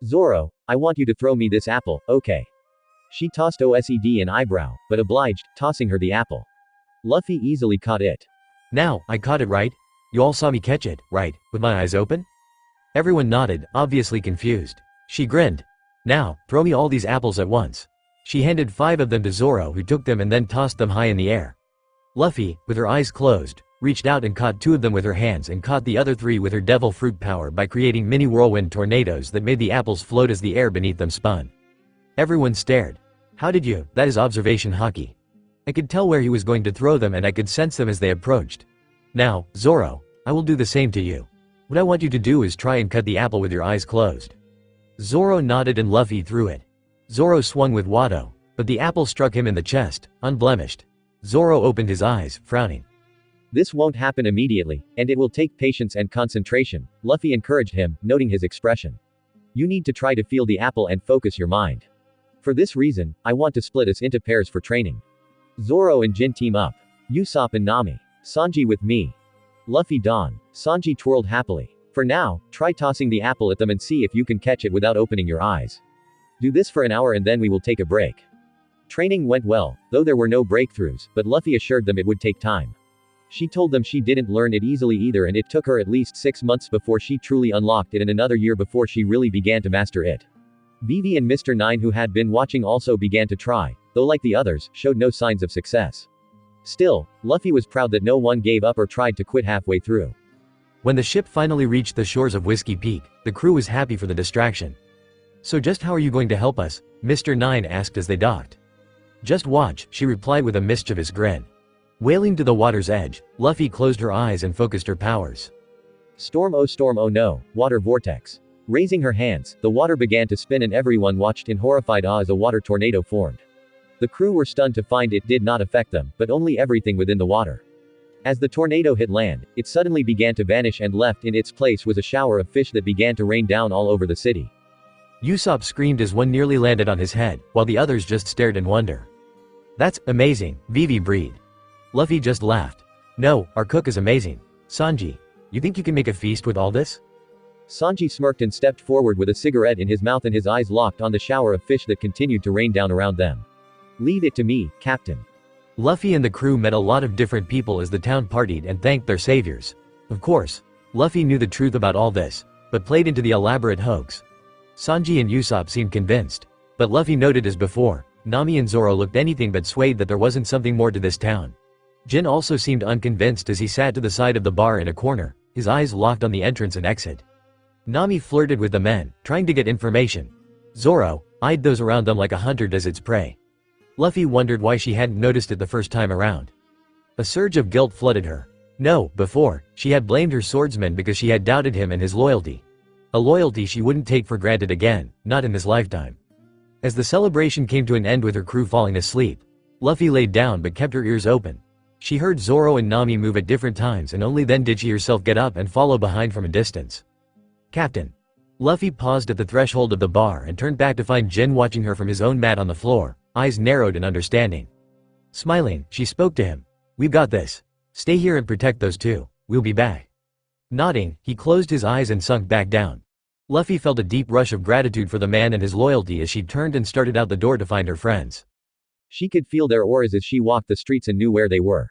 D: "Zoro, I want you to throw me this apple, okay?" She tossed OSED an eyebrow, but obliged, tossing her the apple. Luffy easily caught it.
C: "Now, I caught it right? You all saw me catch it, right, with my eyes open?" Everyone nodded, obviously confused. She grinned. "Now, throw me all these apples at once." She handed 5 of them to Zoro, who took them and then tossed them high in the air. Luffy, with her eyes closed, reached out and caught 2 of them with her hands and caught the other 3 with her devil fruit power by creating mini whirlwind tornadoes that made the apples float as the air beneath them spun. Everyone stared. "How did you? That is observation hockey." I could tell where he was going to throw them and I could sense them as they approached. "Now, Zoro, I will do the same to you. What I want you to do is try and cut the apple with your eyes closed." Zoro nodded and Luffy threw it. Zoro swung with Watto, but the apple struck him in the chest, unblemished. Zoro opened his eyes, frowning.
D: "This won't happen immediately, and it will take patience and concentration," Luffy encouraged him, noting his expression. "You need to try to feel the apple and focus your mind. For this reason, I want to split us into pairs for training. Zoro and Jin team up. Usopp and Nami. Sanji with me." Luffy donned. Sanji twirled happily. "For now, try tossing the apple at them and see if you can catch it without opening your eyes. Do this for an hour and then we will take a break." Training went well, though there were no breakthroughs, but Luffy assured them it would take time. She told them she didn't learn it easily either, and it took her at least 6 months before she truly unlocked it and another year before she really began to master it. Vivi and Mr. 9, who had been watching, also began to try, though like the others, showed no signs of success. Still, Luffy was proud that no one gave up or tried to quit halfway through. When the ship finally reached the shores of Whiskey Peak, the crew was happy for the distraction. "So just how are you going to help us?" Mr. 9 asked as they docked. "Just watch," she replied with a mischievous grin. Wailing to the water's edge, Luffy closed her eyes and focused her powers. Storm oh no, water vortex. Raising her hands, the water began to spin and everyone watched in horrified awe as a water tornado formed. The crew were stunned to find it did not affect them, but only everything within the water. As the tornado hit land, it suddenly began to vanish and left in its place was a shower of fish that began to rain down all over the city. Usopp screamed as one nearly landed on his head, while the others just stared in wonder. "That's amazing," Vivi breathed. Luffy just laughed. "No, our cook is amazing. Sanji, you think you can make a feast with all this?" Sanji smirked and stepped forward with a cigarette in his mouth and his eyes locked on the shower of fish that continued to rain down around them. "Leave it to me, Captain." Luffy and the crew met a lot of different people as the town partied and thanked their saviors. Of course, Luffy knew the truth about all this, but played into the elaborate hoax. Sanji and Usopp seemed convinced, but Luffy noted as before, Nami and Zoro looked anything but swayed that there wasn't something more to this town. Jin also seemed unconvinced as he sat to the side of the bar in a corner, his eyes locked on the entrance and exit. Nami flirted with the men, trying to get information. Zoro eyed those around them like a hunter does its prey. Luffy wondered why she hadn't noticed it the first time around. A surge of guilt flooded her.
C: No, before, she had blamed her swordsman because she had doubted him and his loyalty. A loyalty she wouldn't take for granted again, not in this lifetime. As the celebration came to an end with her crew falling asleep, Luffy laid down but kept her ears open. She heard Zoro and Nami move at different times and only then did she herself get up and follow behind from a distance. Captain. Luffy paused at the threshold of the bar and turned back to find Jin watching her from his own mat on the floor, eyes narrowed in understanding. Smiling, she spoke to him. We've got this. Stay here and protect those two. We'll be back. Nodding, he closed his eyes and sunk back down. Luffy felt a deep rush of gratitude for the man and his loyalty as she turned and started out the door to find her friends.
D: She could feel their auras as she walked the streets and knew where they were.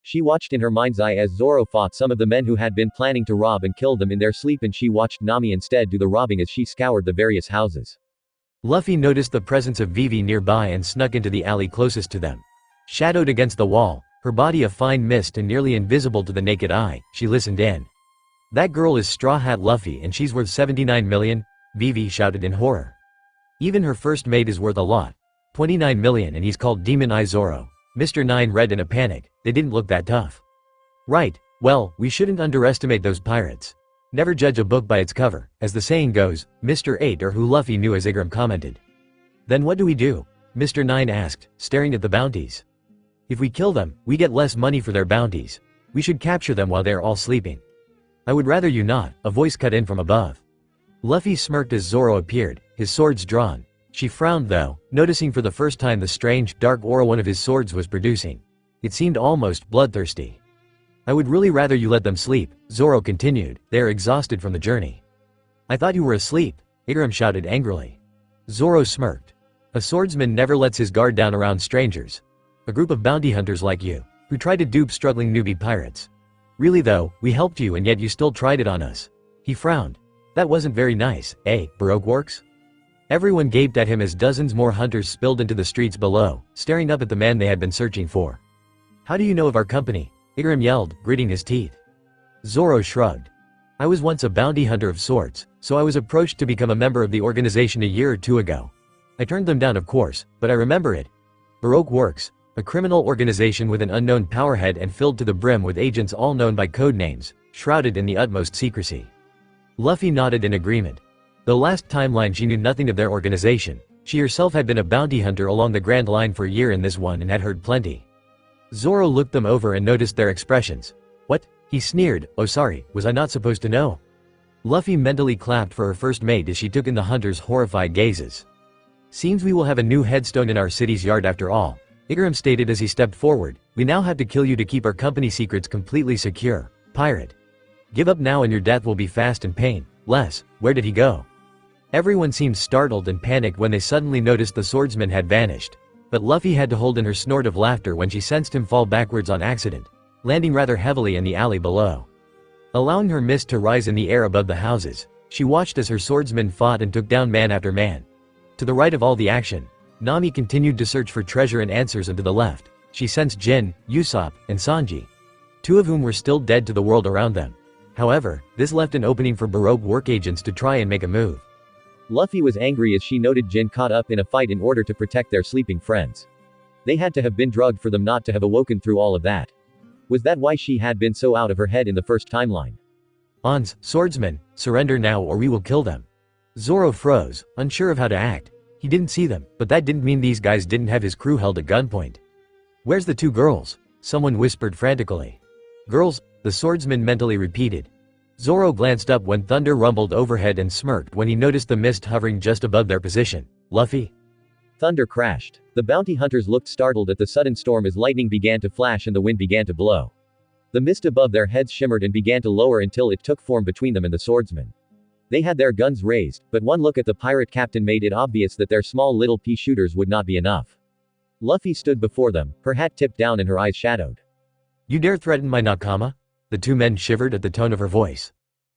D: She watched in her mind's eye as Zoro fought some of the men who had been planning to rob and kill them in their sleep, and she watched Nami instead do the robbing as she scoured the various houses.
C: Luffy noticed the presence of Vivi nearby and snuck into the alley closest to them. Shadowed against the wall, her body a fine mist and nearly invisible to the naked eye, she listened in. That girl is Straw Hat Luffy and she's worth 79 million, Vivi shouted in horror. Even her first mate is worth a lot. 29 million and he's called Demon Eye Zoro. Mr. 9 read in a panic, they didn't look that tough. Right, well, we shouldn't underestimate those pirates. Never judge a book by its cover, as the saying goes, Mr. 8 or who Luffy knew as Igaram commented. Then what do we do? Mr. 9 asked, staring at the bounties. If we kill them, we get less money for their bounties. We should capture them while they are all sleeping. I would rather you not, a voice cut in from above. Luffy smirked as Zoro appeared, his swords drawn. She frowned though, noticing for the first time the strange, dark aura one of his swords was producing. It seemed almost bloodthirsty. I would really rather you let them sleep, Zoro continued, they are exhausted from the journey. I thought you were asleep, Igaram shouted angrily. Zoro smirked. A swordsman never lets his guard down around strangers. A group of bounty hunters like you, who try to dupe struggling newbie pirates. Really though, we helped you and yet you still tried it on us. He frowned. That wasn't very nice, eh, Baroque Works? Everyone gaped at him as dozens more hunters spilled into the streets below, staring up at the man they had been searching for. How do you know of our company? Igaram yelled, gritting his teeth. Zoro shrugged. I was once a bounty hunter of sorts, so I was approached to become a member of the organization a year or two ago. I turned them down of course, but I remember it. Baroque Works, a criminal organization with an unknown powerhead and filled to the brim with agents all known by code names, shrouded in the utmost secrecy. Luffy nodded in agreement. The last timeline she knew nothing of their organization. She herself had been a bounty hunter along the Grand Line for a year in this one and had heard plenty. Zoro looked them over and noticed their expressions. What? He sneered, oh sorry, was I not supposed to know? Luffy mentally clapped for her first mate as she took in the hunters' horrified gazes. Seems we will have a new headstone in our city's yard after all, Igaram stated as he stepped forward. We now have to kill you to keep our company secrets completely secure, pirate. Give up now and your death will be fast and painless. Where did he go? Everyone seemed startled and panicked when they suddenly noticed the swordsman had vanished. But Luffy had to hold in her snort of laughter when she sensed him fall backwards on accident, landing rather heavily in the alley below. Allowing her mist to rise in the air above the houses, she watched as her swordsmen fought and took down man after man. To the right of all the action, Nami continued to search for treasure and answers, and to the left, she sensed Jin, Usopp, and Sanji, two of whom were still dead to the world around them. However, this left an opening for Baroque work agents to try and make a move.
D: Luffy was angry as she noted Jin caught up in a fight in order to protect their sleeping friends. They had to have been drugged for them not to have awoken through all of that. Was that why she had been so out of her head in the first timeline?
C: Ons, swordsman, surrender now or we will kill them. Zoro froze, unsure of how to act. He didn't see them, but that didn't mean these guys didn't have his crew held at gunpoint. Where's the two girls? Someone whispered frantically. Girls, the swordsman mentally repeated. Zoro glanced up when thunder rumbled overhead and smirked when he noticed the mist hovering just above their position. Luffy?
D: Thunder crashed. The bounty hunters looked startled at the sudden storm as lightning began to flash and the wind began to blow. The mist above their heads shimmered and began to lower until it took form between them and the swordsman. They had their guns raised, but one look at the pirate captain made it obvious that their small little pea shooters would not be enough. Luffy stood before them, her hat tipped down and her eyes shadowed. You dare threaten my Nakama? The two men shivered at the tone of her voice.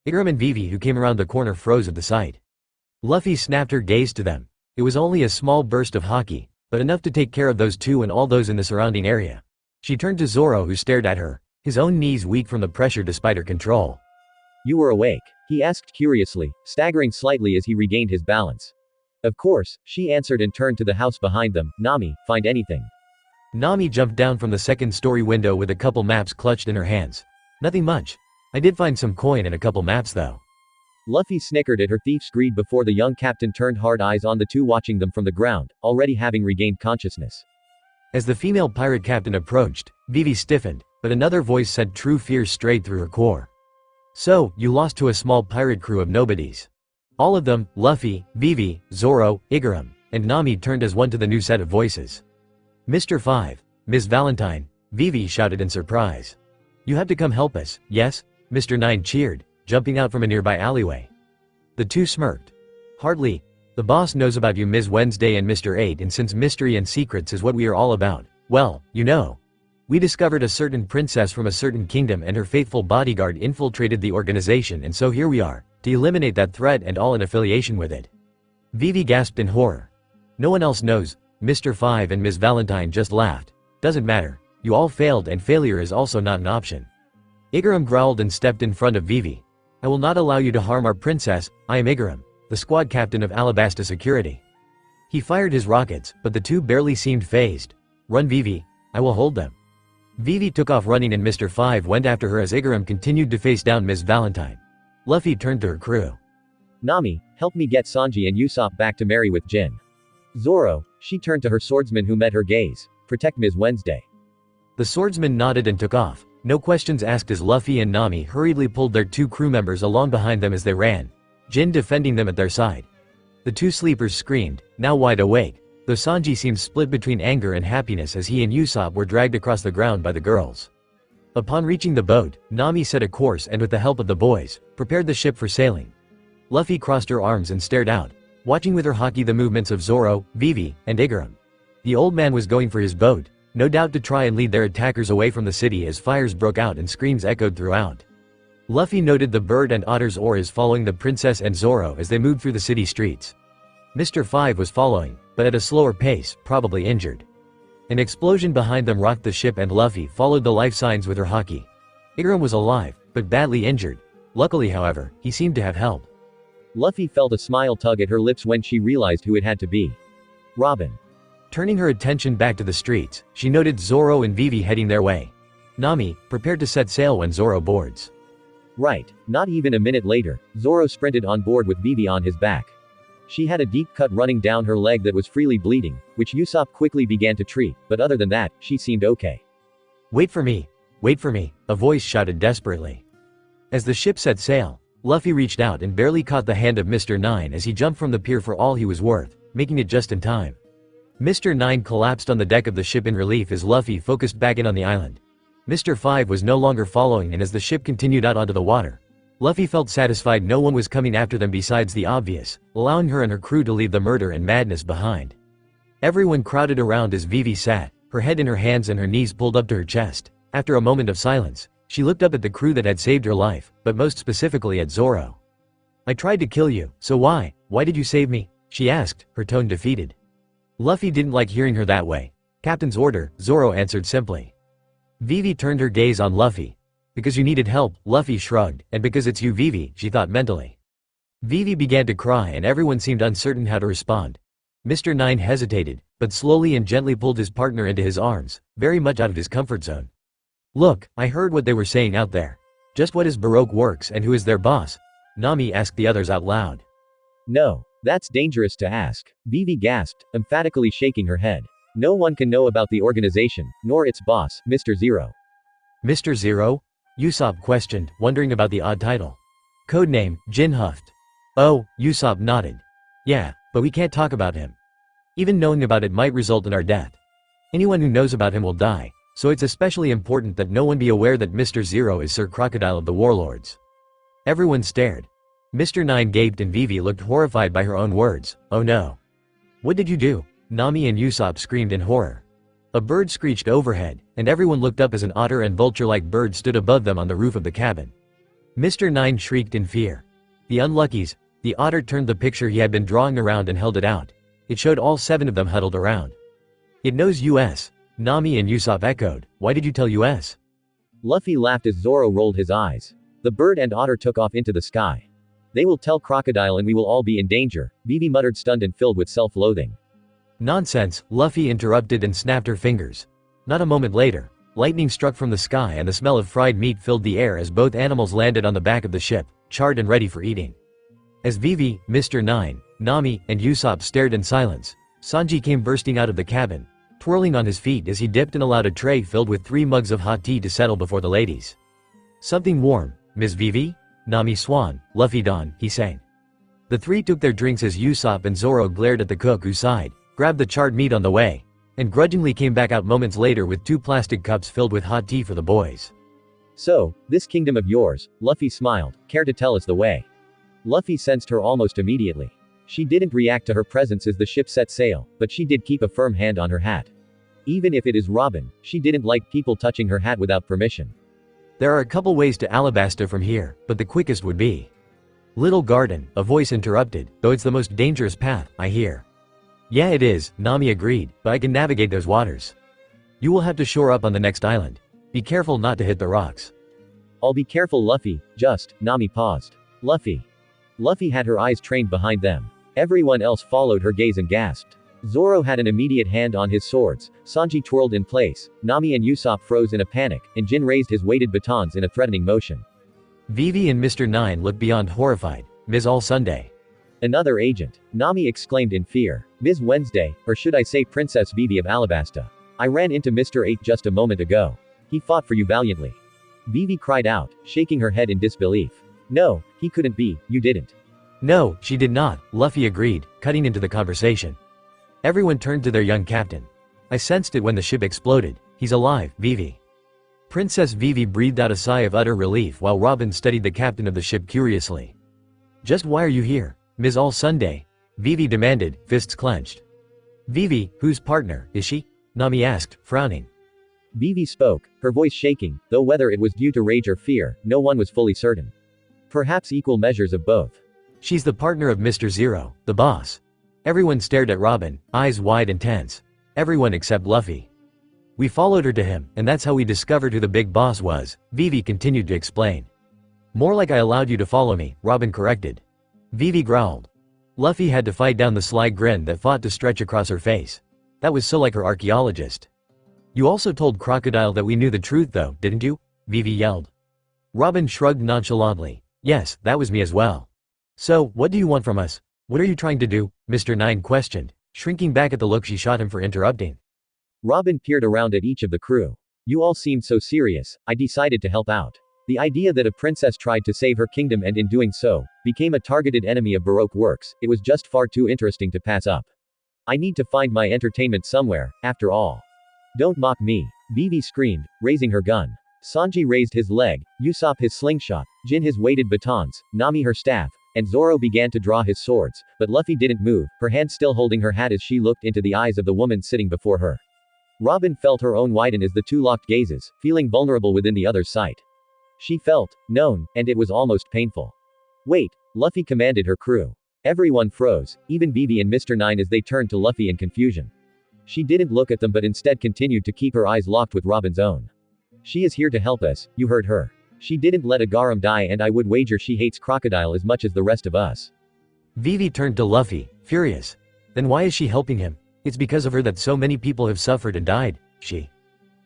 D: Igaram and Vivi, who came around the corner, froze at the sight. Luffy snapped her gaze to them. It was only a small burst of haki, but enough to take care of those two and all those in the surrounding area. She turned to Zoro, who stared at her, his own knees weak from the pressure despite her control. You were awake? He asked curiously, staggering slightly as he regained his balance. Of course, she answered and turned to the house behind them. Nami, find anything. Nami jumped down from the second-story window with a couple maps clutched in her hands.
C: Nothing much. I did find some coin and a couple maps though.
D: Luffy snickered at her thief's greed before the young captain turned hard eyes on the two watching them from the ground, already having regained consciousness.
C: As the female pirate captain approached, Vivi stiffened, but another voice said true fear strayed through her core. So, you lost to a small pirate crew of nobodies. All of them, Luffy, Vivi, Zoro, Igaram, and Nami turned as one to the new set of voices. Mr. 5, Miss Valentine, Vivi shouted in surprise. You have to come help us, yes? Mr. 9 cheered, jumping out from a nearby alleyway. The two smirked. Hardly. The boss knows about you, Ms. Wednesday and Mr. 8, and since mystery and secrets is what we are all about, well, you know. We discovered a certain princess from a certain kingdom and her faithful bodyguard infiltrated the organization, and so here we are, to eliminate that threat and all in affiliation with it. Vivi gasped in horror. No one else knows. Mr. 5 and Ms. Valentine just laughed. Doesn't matter. You all failed and failure is also not an option. Igaram growled and stepped in front of Vivi. I will not allow you to harm our princess. I am Igaram, the squad captain of Alabasta security. He fired his rockets, but the two barely seemed phased. Run, Vivi. I will hold them. Vivi took off running and Mr. 5 went after her as Igaram continued to face down Ms. Valentine. Luffy turned to her crew.
D: Nami, help me get Sanji and Usopp back to marry with Jin. Zoro, she turned to her swordsman who met her gaze. Protect Ms. Wednesday.
C: The swordsman nodded and took off, no questions asked as Luffy and Nami hurriedly pulled their two crew members along behind them as they ran, Jin defending them at their side. The two sleepers screamed, now wide awake, though Sanji seemed split between anger and happiness as he and Usopp were dragged across the ground by the girls. Upon reaching the boat, Nami set a course and with the help of the boys, prepared the ship for sailing. Luffy crossed her arms and stared out, watching with her haki the movements of Zoro, Vivi, and Igaram. The old man was going for his boat, no doubt to try and lead their attackers away from the city as fires broke out and screams echoed throughout. Luffy noted the bird and otter's oars following the princess and Zoro as they moved through the city streets. Mr. 5 was following, but at a slower pace, probably injured. An explosion behind them rocked the ship and Luffy followed the life signs with her haki. Igaram was alive, but badly injured. Luckily, however, he seemed to have help.
D: Luffy felt a smile tug at her lips when she realized who it had to be. Robin.
C: Turning her attention back to the streets, she noted Zoro and Vivi heading their way. Nami, prepared to set sail when Zoro boards.
D: Right, not even a minute later, Zoro sprinted on board with Vivi on his back. She had a deep cut running down her leg that was freely bleeding, which Usopp quickly began to treat, but other than that, she seemed okay.
C: Wait for me, a voice shouted desperately. As the ship set sail, Luffy reached out and barely caught the hand of Mr. 9 as he jumped from the pier for all he was worth, making it just in time. Mr. 9 collapsed on the deck of the ship in relief as Luffy focused back in on the island. Mr. 5 was no longer following, and as the ship continued out onto the water, Luffy felt satisfied no one was coming after them besides the obvious, allowing her and her crew to leave the murder and madness behind. Everyone crowded around as Vivi sat, her head in her hands and her knees pulled up to her chest. After a moment of silence, she looked up at the crew that had saved her life, but most specifically at Zoro. I tried to kill you, so why did you save me? She asked, her tone defeated. Luffy didn't like hearing her that way. Captain's order, Zoro answered simply. Vivi turned her gaze on Luffy. Because you needed help, Luffy shrugged, and because it's you, Vivi, she thought mentally. Vivi began to cry and everyone seemed uncertain how to respond. Mr. 9 hesitated, but slowly and gently pulled his partner into his arms, very much out of his comfort zone. Look, I heard what they were saying out there. Just what is Baroque Works and who is their boss? Nami asked the others out loud.
D: No, that's dangerous to ask, Vivi gasped, emphatically shaking her head. No one can know about the organization, nor its boss, Mr. Zero.
C: Mr. Zero? Usopp questioned, wondering about the odd title. Codename, Jin huffed. Oh, Usopp nodded. Yeah, but we can't talk about him. Even knowing about it might result in our death. Anyone who knows about him will die, so it's especially important that no one be aware that Mr. Zero is Sir Crocodile of the Warlords. Everyone stared. Mr. 9 gaped and Vivi looked horrified by her own words. Oh no. What did you do? Nami and Usopp screamed in horror. A bird screeched overhead, and everyone looked up as an otter and vulture-like bird stood above them on the roof of the cabin. Mr. 9 shrieked in fear. The unluckies. The otter turned the picture he had been drawing around and held it out. It showed all 7 of them huddled around. It knows US. Nami and Usopp echoed. Why did you tell US?
D: Luffy laughed as Zoro rolled his eyes. The bird and otter took off into the sky. They will tell Crocodile and we will all be in danger, Vivi muttered, stunned and filled with self-loathing.
C: Nonsense, Luffy interrupted and snapped her fingers. Not a moment later, Lightning struck from the sky and the smell of fried meat filled the air as both animals landed on the back of the ship, charred and ready for eating. As Vivi, Mr. 9, Nami, and Usopp stared in silence, Sanji came bursting out of the cabin, twirling on his feet as he dipped and allowed a tray filled with 3 mugs of hot tea to settle before the ladies. "Something warm, Miss Vivi?" "Nami Swan, Luffy Don," he sang. The 3 took their drinks as Usopp and Zoro glared at the cook who sighed, grabbed the charred meat on the way, and grudgingly came back out moments later with 2 plastic cups filled with hot tea for the boys.
D: "So, this kingdom of yours," Luffy smiled, "care to tell us the way?" Luffy sensed her almost immediately. She didn't react to her presence as the ship set sail, but she did keep a firm hand on her hat. Even if it is Robin, she didn't like people touching her hat without permission.
C: "There are a couple ways to Alabasta from here, but the quickest would be Little Garden," a voice interrupted, "though it's the most dangerous path, I hear." "Yeah it is," Nami agreed, "but I can navigate those waters. You will have to shore up on the next island. Be careful not to hit the rocks."
D: "I'll be careful Luffy, Nami paused. Luffy had her eyes trained behind them. Everyone else followed her gaze and gasped. Zoro had an immediate hand on his swords, Sanji twirled in place, Nami and Usopp froze in a panic, and Jin raised his weighted batons in a threatening motion.
C: Vivi and Mr. 9 looked beyond horrified. "Ms. All Sunday."
D: "Another agent," Nami exclaimed in fear. "Ms. Wednesday, or should I say Princess Vivi of Alabasta. I ran into Mr. 8 just a moment ago. He fought for you valiantly." Vivi cried out, shaking her head in disbelief. "No, he couldn't be, you didn't."
C: "No, she did not," Luffy agreed, cutting into the conversation. Everyone turned to their young captain. "I sensed it when the ship exploded. He's alive, Vivi." Princess Vivi breathed out a sigh of utter relief while Robin studied the captain of the ship curiously. "Just why are you here, Ms. All Sunday?" Vivi demanded, fists clenched. "Vivi, whose partner, is she?" Nami asked, frowning.
D: Vivi spoke, her voice shaking, though whether it was due to rage or fear, no one was fully certain. Perhaps equal measures of both.
C: "She's the partner of Mr. Zero, the boss." Everyone stared at Robin, eyes wide and tense. Everyone except Luffy. "We followed her to him, and that's how we discovered who the big boss was," Vivi continued to explain. "More like I allowed you to follow me," Robin corrected. Vivi growled. Luffy had to fight down the sly grin that fought to stretch across her face. That was so like her archaeologist. "You also told Crocodile that we knew the truth though, didn't you?" Vivi yelled. Robin shrugged nonchalantly. "Yes, that was me as well." "So, what do you want from us? What are you trying to do?" Mr. 9 questioned, shrinking back at the look she shot him for interrupting.
D: Robin peered around at each of the crew. "You all seemed so serious, I decided to help out. The idea that a princess tried to save her kingdom and in doing so, became a targeted enemy of Baroque works, it was just far too interesting to pass up. I need to find my entertainment somewhere, after all." "Don't mock me," Vivi screamed, raising her gun. Sanji raised his leg, Usopp his slingshot, Jin his weighted batons, Nami her staff, and Zoro began to draw his swords, but Luffy didn't move, her hand still holding her hat as she looked into the eyes of the woman sitting before her. Robin felt her own widen as the two locked gazes, feeling vulnerable within the other's sight. She felt known, and it was almost painful. "Wait," Luffy commanded her crew. Everyone froze, even Vivi and Mr. 9 as they turned to Luffy in confusion. She didn't look at them but instead continued to keep her eyes locked with Robin's own. "She is here to help us, you heard her. She didn't let a Garam die and I would wager she hates Crocodile as much as the rest of us."
C: Vivi turned to Luffy, furious. "Then why is she helping him? It's because of her that so many people have suffered and died, she."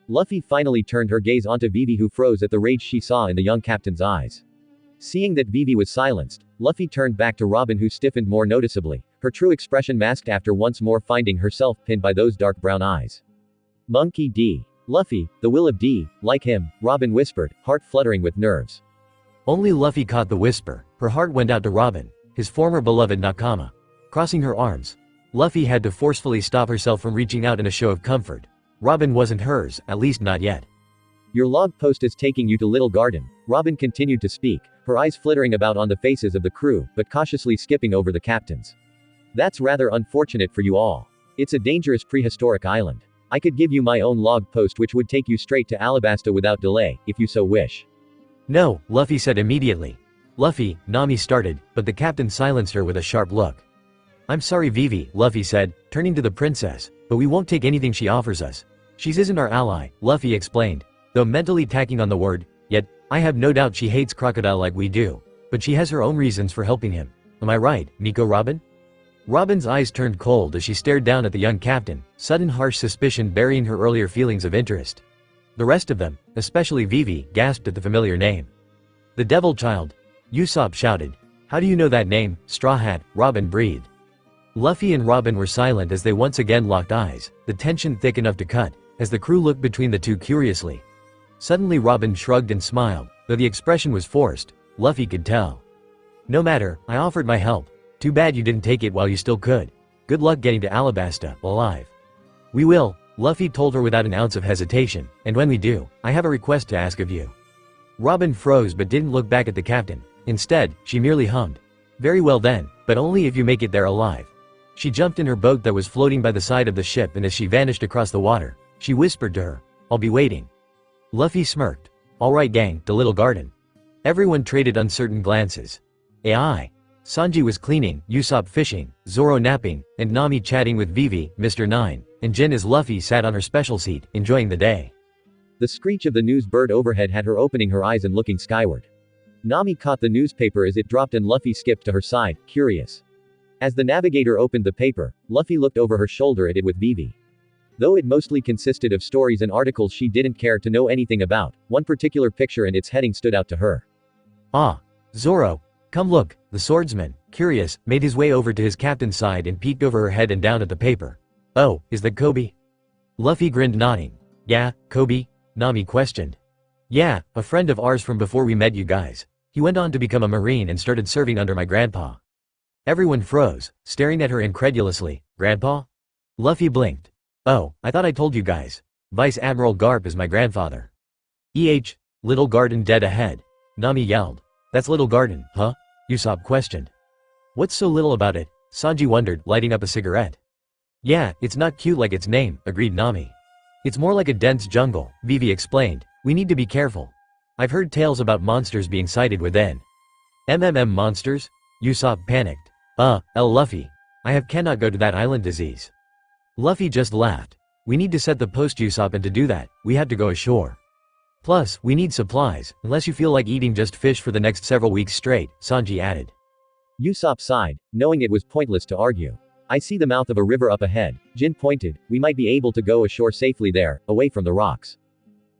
D: Luffy finally turned her gaze onto Vivi who froze at the rage she saw in the young captain's eyes. Seeing that Vivi was silenced, Luffy turned back to Robin who stiffened more noticeably, her true expression masked after once more finding herself pinned by those dark brown eyes. "Monkey D. Luffy, the will of D, like him," Robin whispered, heart fluttering with nerves.
C: Only Luffy caught the whisper. Her heart went out to Robin, his former beloved Nakama. Crossing her arms, Luffy had to forcefully stop herself from reaching out in a show of comfort. Robin wasn't hers, at least not yet. "Your log post is taking you to Little Garden," Robin continued to speak, her eyes flittering about on the faces of the crew, but cautiously skipping over the captains. "That's rather unfortunate for you all. It's a dangerous prehistoric island. I could give you my own log post which would take you straight to Alabasta without delay, if you so wish." "No," Luffy said immediately. "Luffy," Nami started, but the captain silenced her with a sharp look. "I'm sorry Vivi," Luffy said, turning to the princess, "but we won't take anything she offers us. She isn't our ally," Luffy explained, though mentally tacking on the word, "yet, I have no doubt she hates Crocodile like we do. But she has her own reasons for helping him. Am I right, Nico Robin?" Robin's eyes turned cold as she stared down at the young captain, sudden harsh suspicion burying her earlier feelings of interest. The rest of them, especially Vivi, gasped at the familiar name. The Devil Child. Usopp shouted. How do you know that name? Straw Hat, Robin breathed. Luffy and Robin were silent as they once again locked eyes, the tension thick enough to cut, as the crew looked between the two curiously. Suddenly Robin shrugged and smiled, though the expression was forced, Luffy could tell. No matter, I offered my help. Too bad you didn't take it while you still could. Good luck getting to Alabasta, alive. We will, Luffy told her without an ounce of hesitation, and when we do, I have a request to ask of you. Robin froze but didn't look back at the captain. Instead, she merely hummed. Very well then, but only if you make it there alive. She jumped in her boat that was floating by the side of the ship, and as she vanished across the water, she whispered to her, I'll be waiting. Luffy smirked. All right gang, to Little Garden. Everyone traded uncertain glances. AI. Sanji was cleaning, Usopp fishing, Zoro napping, and Nami chatting with Vivi, Mr. 9, and Jin as Luffy sat on her special seat, enjoying the day.
D: The screech of the news bird overhead had her opening her eyes and looking skyward. Nami caught the newspaper as it dropped and Luffy skipped to her side, curious. As the navigator opened the paper, Luffy looked over her shoulder at it with Vivi. Though it mostly consisted of stories and articles she didn't care to know anything about, one particular picture and its heading stood out to her.
C: Ah. Zoro. Come look. The swordsman, curious, made his way over to his captain's side and peeked over her head and down at the paper. Oh, is that Koby? Luffy grinned nodding. Yeah, Koby? Nami questioned. Yeah, a friend of ours from before we met you guys. He went on to become a marine and started serving under my grandpa. Everyone froze, staring at her incredulously. Grandpa? Luffy blinked. Oh, I thought I told you guys. Vice Admiral Garp is my grandfather. Little Garden dead ahead. Nami yelled. That's Little Garden, huh? Usopp questioned. What's so little about it? Sanji wondered, lighting up a cigarette. Yeah, it's not cute like its name, agreed Nami. It's more like a dense jungle, Vivi explained. We need to be careful. I've heard tales about monsters being sighted within. Monsters? Usopp panicked. Luffy. I cannot go to that island disease. Luffy just laughed. We need to set the post Usopp, and to do that, we have to go ashore. Plus, we need supplies, unless you feel like eating just fish for the next several weeks straight, Sanji added.
D: Usopp sighed, knowing it was pointless to argue. I see the mouth of a river up ahead, Jin pointed. We might be able to go ashore safely there, away from the rocks.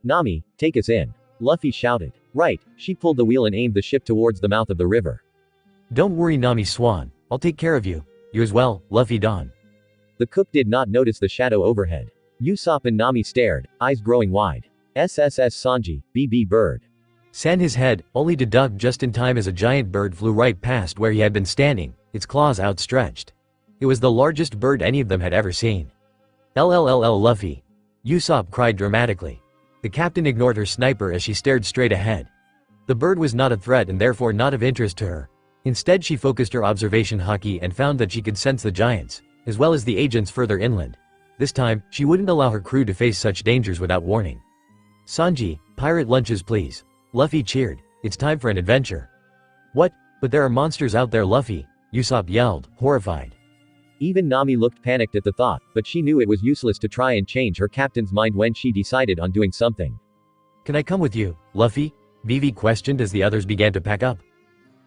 D: Nami, take us in. Luffy shouted. Right, she pulled the wheel and aimed the ship towards the mouth of the river.
C: Don't worry Nami Swan, I'll take care of you. You as well, Luffy Don.
D: The cook did not notice the shadow overhead. Usopp and Nami stared, eyes growing wide. SSS Sanji, BB Bird.
C: San his head, only to duck just in time as a giant bird flew right past where he had been standing, its claws outstretched. It was the largest bird any of them had ever seen. LLLL Luffy. Usopp cried dramatically. The captain ignored her sniper as she stared straight ahead. The bird was not a threat and therefore not of interest to her. Instead she focused her observation haki and found that she could sense the giants, as well as the agents further inland. This time, she wouldn't allow her crew to face such dangers without warning. Sanji, pirate lunches please. Luffy cheered. It's time for an adventure. What? But there are monsters out there Luffy, Usopp yelled, horrified.
D: Even Nami looked panicked at the thought, but she knew it was useless to try and change her captain's mind when she decided on doing something.
C: Can I come with you, Luffy? Vivi questioned as the others began to pack up.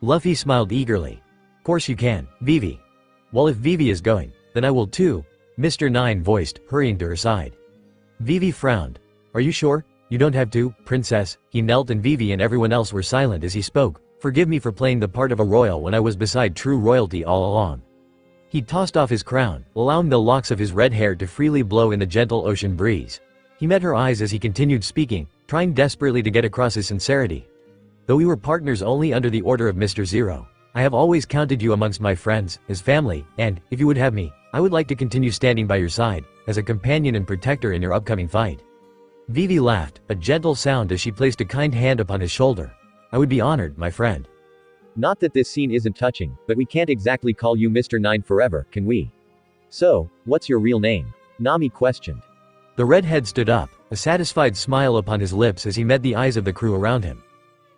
C: Luffy smiled eagerly. Course you can, Vivi. Well if Vivi is going, then I will too, Mr. 9 voiced, hurrying to her side. Vivi frowned. Are you sure? You don't have to, princess. He knelt and Vivi and everyone else were silent as he spoke. Forgive me for playing the part of a royal when I was beside true royalty all along. He tossed off his crown, allowing the locks of his red hair to freely blow in the gentle ocean breeze. He met her eyes as he continued speaking, trying desperately to get across his sincerity. Though we were partners only under the order of Mr. Zero, I have always counted you amongst my friends, as family, and, if you would have me, I would like to continue standing by your side, as a companion and protector in your upcoming fight. Vivi laughed, a gentle sound as she placed a kind hand upon his shoulder. I would be honored, my friend.
D: Not that this scene isn't touching, but we can't exactly call you Mr. 9 forever, can we? So, what's your real name? Nami questioned.
C: The redhead stood up, a satisfied smile upon his lips as he met the eyes of the crew around him.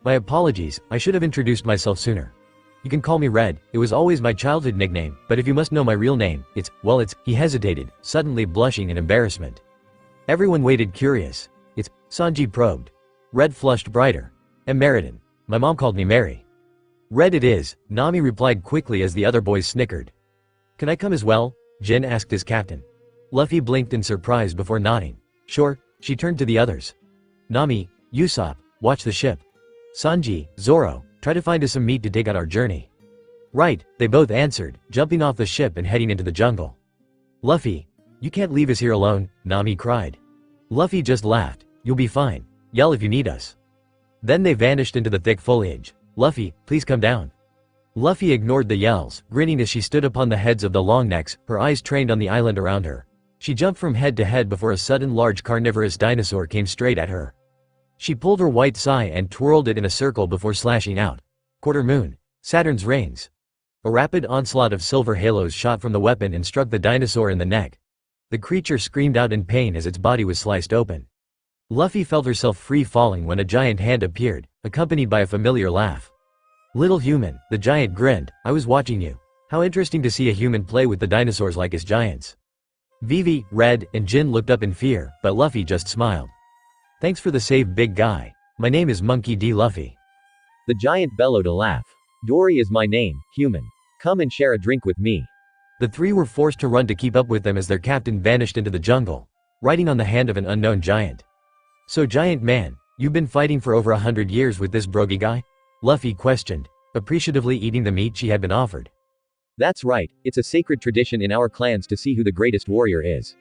C: My apologies, I should have introduced myself sooner. You can call me Red, it was always my childhood nickname, but if you must know my real name, it's, he hesitated, suddenly blushing in embarrassment. Everyone waited curious. It's, Sanji probed. Red flushed brighter. Meridan. My mom called me Mary. Red it is, Nami replied quickly as the other boys snickered. Can I come as well? Jin asked his captain. Luffy blinked in surprise before nodding. Sure, she turned to the others. Nami, Usopp, watch the ship. Sanji, Zoro, try to find us some meat to take on our journey. Right, they both answered, jumping off the ship and heading into the jungle. Luffy, you can't leave us here alone, Nami cried. Luffy just laughed, you'll be fine. Yell if you need us. Then they vanished into the thick foliage. Luffy, please come down. Luffy ignored the yells, grinning as she stood upon the heads of the longnecks, her eyes trained on the island around her. She jumped from head to head before a sudden large carnivorous dinosaur came straight at her. She pulled her white sai and twirled it in a circle before slashing out. Quarter moon. Saturn's rings. A rapid onslaught of silver halos shot from the weapon and struck the dinosaur in the neck. The creature screamed out in pain as its body was sliced open. Luffy felt herself free falling when a giant hand appeared, accompanied by a familiar laugh. Little human, the giant grinned, I was watching you. How interesting to see a human play with the dinosaurs like his giants. Vivi, Red, and Jin looked up in fear, but Luffy just smiled. Thanks for the save, big guy. My name is Monkey D. Luffy.
D: The giant bellowed a laugh. Dory is my name, human. Come and share a drink with me.
C: The three were forced to run to keep up with them as their captain vanished into the jungle, riding on the hand of an unknown giant. So giant man, you've been fighting for over 100 years with this brogy guy? Luffy questioned, appreciatively eating the meat she had been offered.
D: That's right, it's a sacred tradition in our clans to see who the greatest warrior is.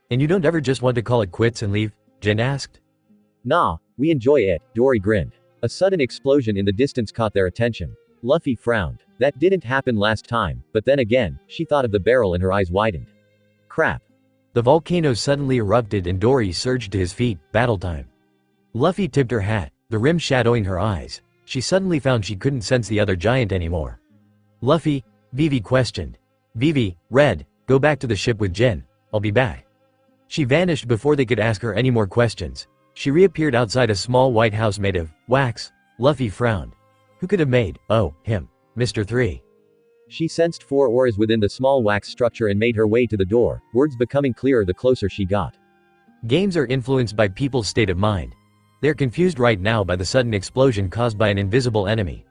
C: And you don't ever just want to call it quits and leave? Jin asked.
D: Nah, we enjoy it, Dory grinned. A sudden explosion in the distance caught their attention. Luffy frowned. That didn't happen last time, but then again, she thought of the barrel and her eyes widened. Crap.
C: The volcano suddenly erupted and Dory surged to his feet, battle time. Luffy tipped her hat, the rim shadowing her eyes. She suddenly found she couldn't sense the other giant anymore. Luffy, Vivi questioned. Vivi, Red, go back to the ship with Jin, I'll be back. She vanished before they could ask her any more questions. She reappeared outside a small white house made of wax. Luffy frowned. Who could have made, oh, him, Mr. 3. She sensed 4 auras within the small wax structure and made her way to the door, words becoming clearer the closer she got. Games are influenced by people's state of mind. They're confused right now by the sudden explosion caused by an invisible enemy.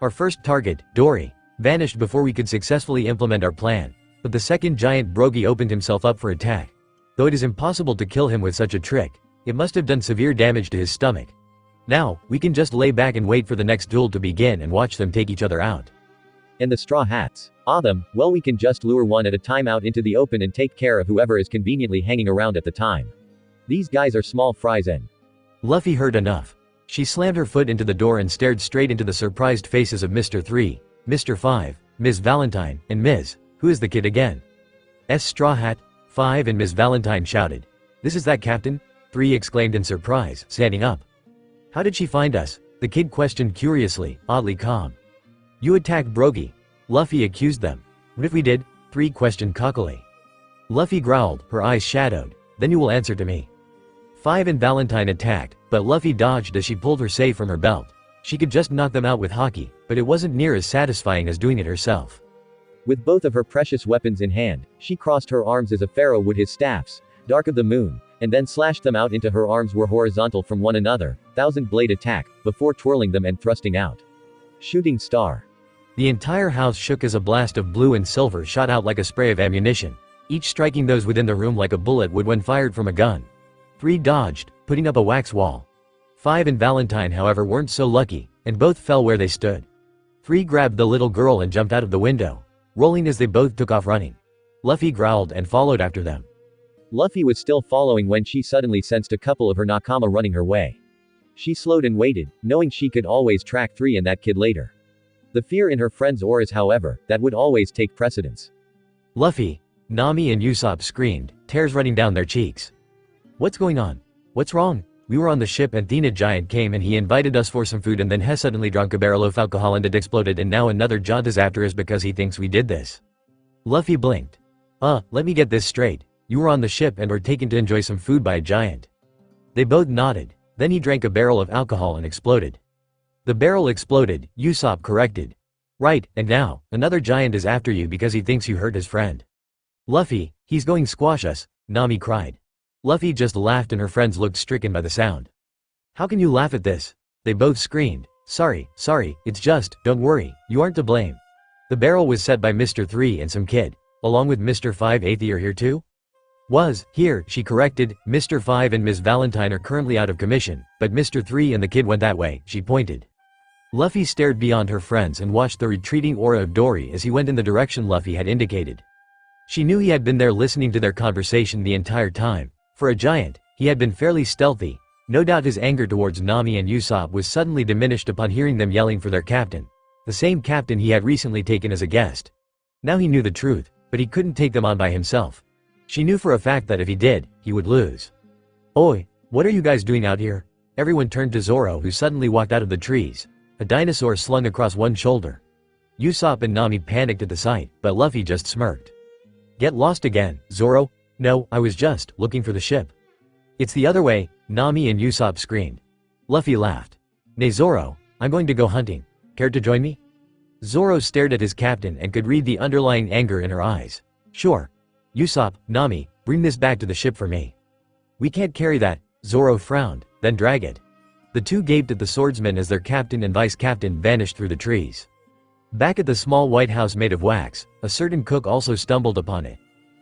C: Our first target, Dory, vanished before we could successfully implement our plan, but the second giant brogy opened himself up for attack. Though it is impossible to kill him with such a trick, it must have done severe damage to his stomach. Now, we can just lay back and wait for the next duel to begin and watch them take each other out. And the straw hats. Them, well, we can just lure one at a time out into the open and take care of whoever is conveniently hanging around at the time. These guys are small fries and... Luffy heard enough. She slammed her foot into the door and stared straight into the surprised faces of Mr. 3, Mr. 5, Ms. Valentine, and Ms. Who is the kid again? Straw Hat, 5 and Ms. Valentine shouted. This is that captain? 3 exclaimed in surprise, standing up. How did she find us? The kid questioned curiously, oddly calm. You attacked Brogy. Luffy accused them. What if we did? 3 questioned cockily. Luffy growled, her eyes shadowed. Then you will answer to me. 5 and Valentine attacked, but Luffy dodged as she pulled her sai from her belt. She could just knock them out with haki, but it wasn't near as satisfying as doing it herself. With both of her precious weapons in hand, she crossed her arms as a pharaoh would his staffs, Dark of the Moon, and then slashed them out into her arms were horizontal from one another, thousand blade attack, before twirling them and thrusting out. Shooting star. The entire house shook as a blast of blue and silver shot out like a spray of ammunition, each striking those within the room like a bullet would when fired from a gun. 3 dodged, putting up a wax wall. 5 and Valentine however weren't so lucky, and both fell where they stood. 3 grabbed the little girl and jumped out of the window, rolling as they both took off running. Luffy growled and followed after them. Luffy was still following when she suddenly sensed a couple of her nakama running her way. She slowed and waited, knowing she could always track 3 and that kid later. The fear in her friend's auras however, that would always take precedence. Luffy, Nami and Usopp screamed, tears running down their cheeks. What's going on? What's wrong? We were on the ship and Thena Giant came and he invited us for some food and then he suddenly drank a barrel of alcohol and it exploded and now another Jaunt is after us because he thinks we did this. Luffy blinked. Let me get this straight. You were on the ship and were taken to enjoy some food by a giant. They both nodded. Then he drank a barrel of alcohol and exploded. The barrel exploded, Usopp corrected. Right, and now, another giant is after you because he thinks you hurt his friend. Luffy, he's going to squash us, Nami cried. Luffy just laughed and her friends looked stricken by the sound. How can you laugh at this? They both screamed. Sorry, it's just, don't worry, you aren't to blame. The barrel was set by Mr. 3 and some kid, along with Mr. 5 Aether here too? Here, she corrected, Mr. 5 and Ms. Valentine are currently out of commission, but Mr. 3 and the kid went that way, she pointed. Luffy stared beyond her friends and watched the retreating aura of Dory as he went in the direction Luffy had indicated. She knew he had been there listening to their conversation the entire time. For a giant, he had been fairly stealthy. No doubt his anger towards Nami and Usopp was suddenly diminished upon hearing them yelling for their captain. The same captain he had recently taken as a guest. Now he knew the truth, but he couldn't take them on by himself. She knew for a fact that if he did, he would lose. Oi, what are you guys doing out here? Everyone turned to Zoro, who suddenly walked out of the trees. A dinosaur slung across one shoulder. Usopp and Nami panicked at the sight, but Luffy just smirked. Get lost again, Zoro? No, I was just looking for the ship. It's the other way, Nami and Usopp screamed. Luffy laughed. Nay Zoro, I'm going to go hunting. Care to join me? Zoro stared at his captain and could read the underlying anger in her eyes. Sure. Usopp, Nami, bring this back to the ship for me. We can't carry that, Zoro frowned, then drag it. The two gaped at the swordsman as their captain and vice-captain vanished through the trees. Back at the small white house made of wax, a certain cook also stumbled upon it.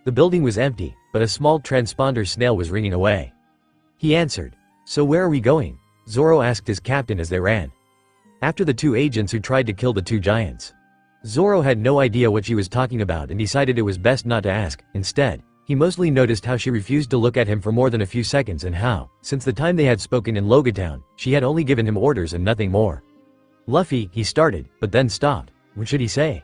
C: The building was empty, but a small transponder snail was ringing away. He answered. So where are we going? Zoro asked his captain as they ran. After the two agents who tried to kill the two giants. Zoro had no idea what she was talking about and decided it was best not to ask. Instead, he mostly noticed how she refused to look at him for more than a few seconds and how, since the time they had spoken in Logatown, she had only given him orders and nothing more. Luffy, he started, but then stopped. What should he say?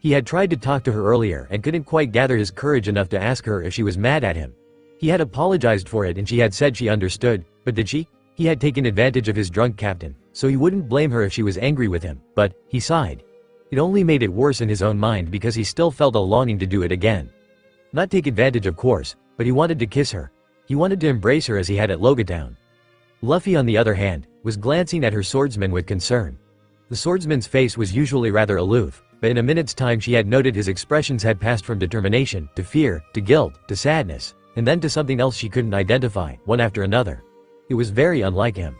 C: He had tried to talk to her earlier and couldn't quite gather his courage enough to ask her if she was mad at him. He had apologized for it and she had said she understood, but did she? He had taken advantage of his drunk captain, so he wouldn't blame her if she was angry with him, but, he sighed. It only made it worse in his own mind because he still felt a longing to do it again. Not take advantage of course, but he wanted to kiss her. He wanted to embrace her as he had at Logatown. Luffy on the other hand, was glancing at her swordsman with concern. The swordsman's face was usually rather aloof, but in a minute's time she had noted his expressions had passed from determination, to fear, to guilt, to sadness, and then to something else she couldn't identify, one after another. It was very unlike him.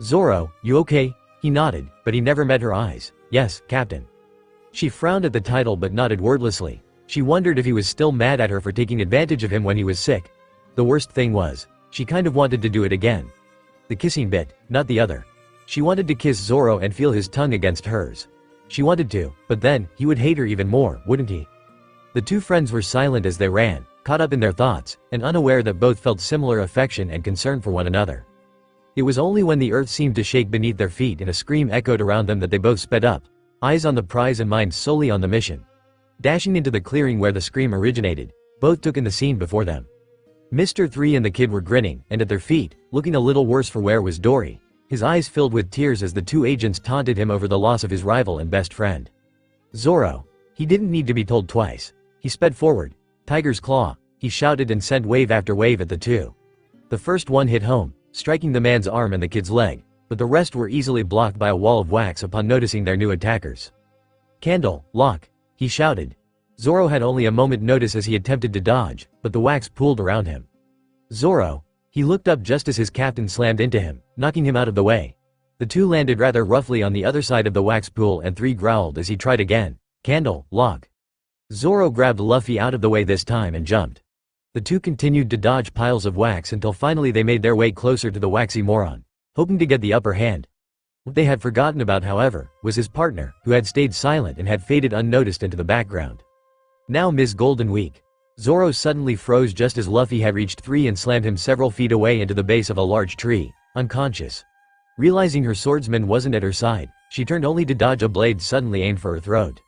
C: Zoro, you okay? He nodded, but he never met her eyes. Yes, Captain. She frowned at the title but nodded wordlessly. She wondered if he was still mad at her for taking advantage of him when he was sick. The worst thing was, she kind of wanted to do it again. The kissing bit, not the other. She wanted to kiss Zoro and feel his tongue against hers. She wanted to, but then, he would hate her even more, wouldn't he? The two friends were silent as they ran, caught up in their thoughts, and unaware that both felt similar affection and concern for one another. It was only when the earth seemed to shake beneath their feet and a scream echoed around them that they both sped up, eyes on the prize and minds solely on the mission. Dashing into the clearing where the scream originated, both took in the scene before them. Mr. 3 and the kid were grinning, and at their feet, looking a little worse for wear was Dory, his eyes filled with tears as the two agents taunted him over the loss of his rival and best friend. Zoro. He didn't need to be told twice. He sped forward. Tiger's claw, he shouted and sent wave after wave at the two. The first one hit home, striking the man's arm and the kid's leg, but the rest were easily blocked by a wall of wax upon noticing their new attackers. Candle, lock, he shouted. Zoro had only a moment notice as he attempted to dodge, but the wax pooled around him. Zoro. He looked up just as his captain slammed into him, knocking him out of the way. The two landed rather roughly on the other side of the wax pool and 3 growled as he tried again. Candle, lock. Zoro grabbed Luffy out of the way this time and jumped. The two continued to dodge piles of wax until finally they made their way closer to the waxy moron, hoping to get the upper hand. What they had forgotten about, however, was his partner, who had stayed silent and had faded unnoticed into the background. Now Ms. Golden Week. Zoro suddenly froze just as Luffy had reached 3 and slammed him several feet away into the base of a large tree, unconscious. Realizing her swordsman wasn't at her side, she turned only to dodge a blade suddenly aimed for her throat.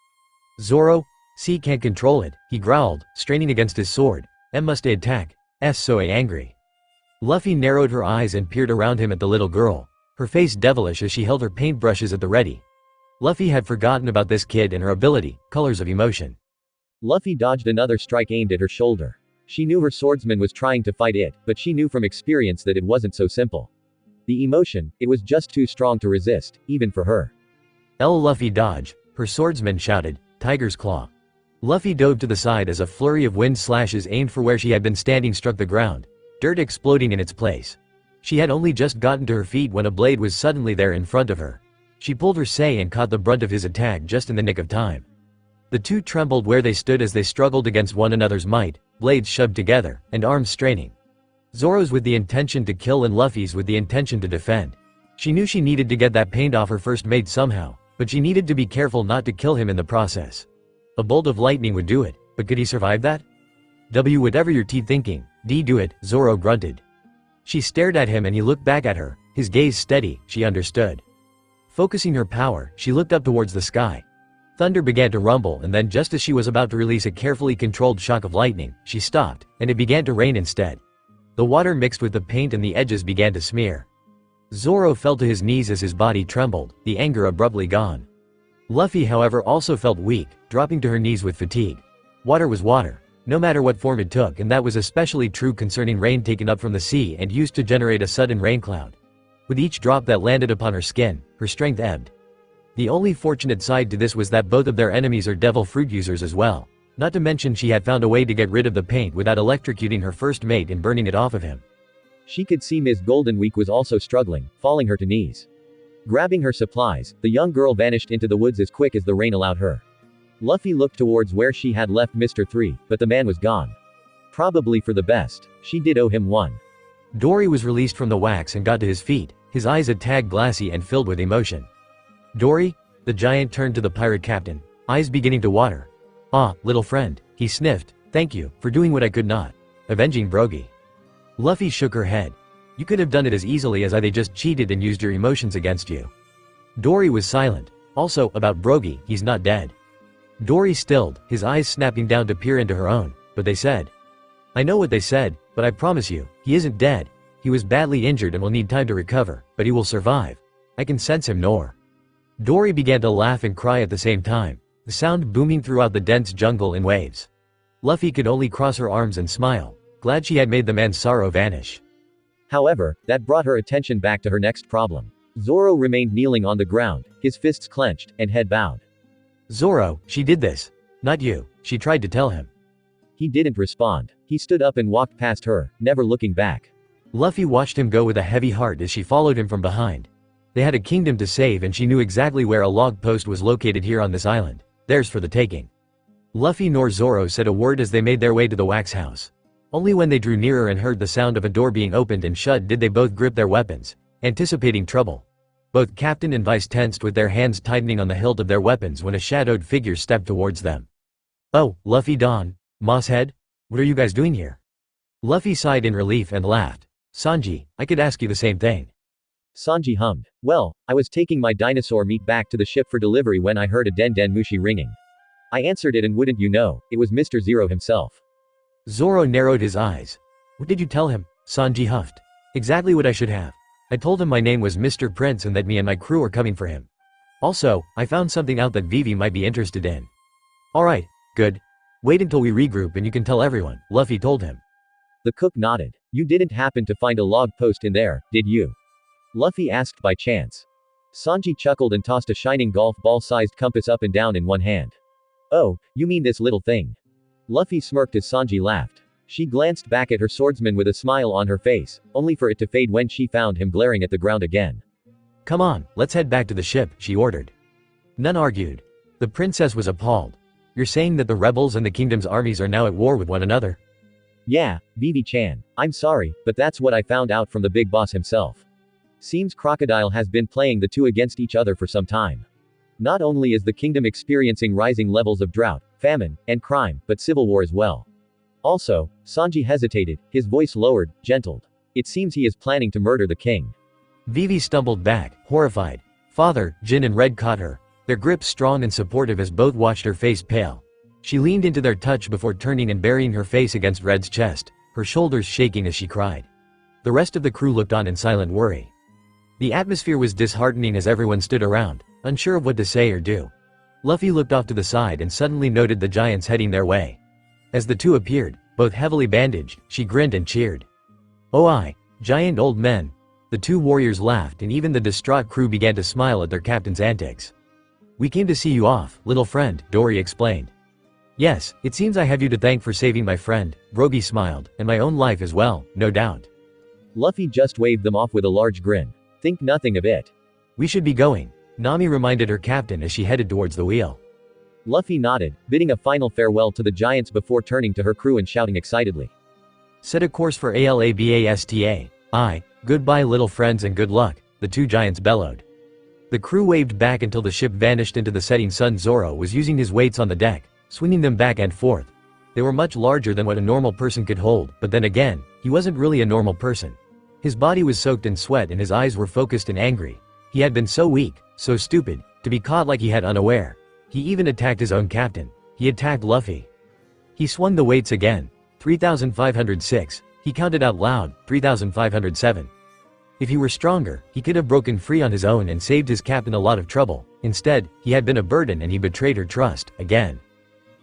C: Zoro, C can't control it, he growled, straining against his sword. M must attack, S so angry. Luffy narrowed her eyes and peered around him at the little girl, her face devilish as she held her paintbrushes at the ready. Luffy had forgotten about this kid and her ability, colors of emotion. Luffy dodged another strike aimed at her shoulder. She knew her swordsman was trying to fight it, but she knew from experience that it wasn't so simple. The emotion, it was just too strong to resist, even for her. Luffy dodge, her swordsman shouted, Tiger's Claw. Luffy dove to the side as a flurry of wind slashes aimed for where she had been standing struck the ground, dirt exploding in its place. She had only just gotten to her feet when a blade was suddenly there in front of her. She pulled her sei and caught the brunt of his attack just in the nick of time. The two trembled where they stood as they struggled against one another's might, blades shoved together, and arms straining. Zoro's with the intention to kill and Luffy's with the intention to defend. She knew she needed to get that paint off her first mate somehow, but she needed to be careful not to kill him in the process. A bolt of lightning would do it, but could he survive that? Whatever your teeth thinking, D do it, Zoro grunted. She stared at him and he looked back at her, his gaze steady, she understood. Focusing her power, she looked up towards the sky. Thunder began to rumble and then just as she was about to release a carefully controlled shock of lightning, she stopped, and it began to rain instead. The water mixed with the paint and the edges began to smear. Zoro fell to his knees as his body trembled, the anger abruptly gone. Luffy however also felt weak, dropping to her knees with fatigue. Water was water, no matter what form it took, and that was especially true concerning rain taken up from the sea and used to generate a sudden rain cloud. With each drop that landed upon her skin, her strength ebbed. The only fortunate side to this was that both of their enemies are devil fruit users as well. Not to mention she had found a way to get rid of the paint without electrocuting her first mate and burning it off of him.
D: She could see Ms. Goldenweek was also struggling, falling her to knees. Grabbing her supplies, the young girl vanished into the woods as quick as the rain allowed her. Luffy looked towards where she had left Mr. 3, but the man was gone. Probably for the best. She did owe him one.
C: Dory was released from the wax and got to his feet, his eyes a tad glassy and filled with emotion. Dory? The giant turned to the pirate captain, eyes beginning to water. Ah, little friend, he sniffed, thank you, for doing what I could not. Avenging Brogy. Luffy shook her head. You could have done it as easily as they just cheated and used your emotions against you. Dory was silent. Also, about Brogy, he's not dead. Dory stilled, his eyes snapping down to peer into her own, but they said. I know what they said, but I promise you, he isn't dead. He was badly injured and will need time to recover, but he will survive. I can sense him nor. Dory began to laugh and cry at the same time, the sound booming throughout the dense jungle in waves. Luffy could only cross her arms and smile, glad she had made the man's sorrow vanish.
D: However, that brought her attention back to her next problem. Zoro remained kneeling on the ground, his fists clenched, and head bowed.
C: Zoro, she did this. Not you, she tried to tell him.
D: He didn't respond. He stood up and walked past her, never looking back.
C: Luffy watched him go with a heavy heart as she followed him from behind. They had a kingdom to save and she knew exactly where a log post was located here on this island. Theirs for the taking. Luffy nor Zoro said a word as they made their way to the wax house. Only when they drew nearer and heard the sound of a door being opened and shut did they both grip their weapons, anticipating trouble. Both captain and vice tensed with their hands tightening on the hilt of their weapons when a shadowed figure stepped towards them. Oh, Luffy Don, Mosshead? What are you guys doing here? Luffy sighed in relief and laughed. Sanji, I could ask you the same thing.
D: Sanji hummed. Well, I was taking my dinosaur meat back to the ship for delivery when I heard a den den mushi ringing. I answered it and wouldn't you know, it was Mr. Zero himself.
C: Zoro narrowed his eyes. What did you tell him? Sanji huffed. Exactly what I should have. I told him my name was Mr. Prince and that me and my crew are coming for him. Also, I found something out that Vivi might be interested in. Alright, good. Wait until we regroup and you can tell everyone, Luffy told him.
D: The cook nodded. You didn't happen to find a log post in there, did you? Luffy asked by chance. Sanji chuckled and tossed a shining golf ball-sized compass up and down in one hand. Oh, you mean this little thing? Luffy smirked as Sanji laughed. She glanced back at her swordsman with a smile on her face, only for it to fade when she found him glaring at the ground again.
C: Come on, let's head back to the ship, she ordered. None argued. The princess was appalled. You're saying that the rebels and the kingdom's armies are now at war with one another?
D: Yeah, Vivi-chan, I'm sorry, but that's what I found out from the big boss himself. Seems Crocodile has been playing the two against each other for some time. Not only is the kingdom experiencing rising levels of drought, famine, and crime, but civil war as well. Also, Sanji hesitated, his voice lowered, gentled. It seems he is planning to murder the king.
C: Vivi stumbled back, horrified. Father, Jin and Red caught her, their grip strong and supportive as both watched her face pale. She leaned into their touch before turning and burying her face against Red's chest, her shoulders shaking as she cried. The rest of the crew looked on in silent worry. The atmosphere was disheartening as everyone stood around, unsure of what to say or do. Luffy looked off to the side and suddenly noted the giants heading their way. As the two appeared, both heavily bandaged, she grinned and cheered. Oh aye, giant old men. The two warriors laughed and even the distraught crew began to smile at their captain's antics. We came to see you off, little friend, Dory explained. Yes, it seems I have you to thank for saving my friend, Brogy smiled, and my own life as well, no doubt.
D: Luffy just waved them off with a large grin. Think nothing of it.
C: We should be going, Nami reminded her captain as she headed towards the wheel.
D: Luffy nodded, bidding a final farewell to the giants before turning to her crew and shouting excitedly.
C: Set a course for Alabasta. Goodbye little friends and good luck, the two giants bellowed. The crew waved back until the ship vanished into the setting sun. Zoro was using his weights on the deck, swinging them back and forth. They were much larger than what a normal person could hold, but then again, he wasn't really a normal person. His body was soaked in sweat and his eyes were focused and angry. He had been so weak, so stupid, to be caught like he had unaware. He even attacked his own captain. He attacked Luffy. He swung the weights again. 3,506. He counted out loud, 3,507. If he were stronger, he could have broken free on his own and saved his captain a lot of trouble. Instead, he had been a burden and he betrayed her trust, again.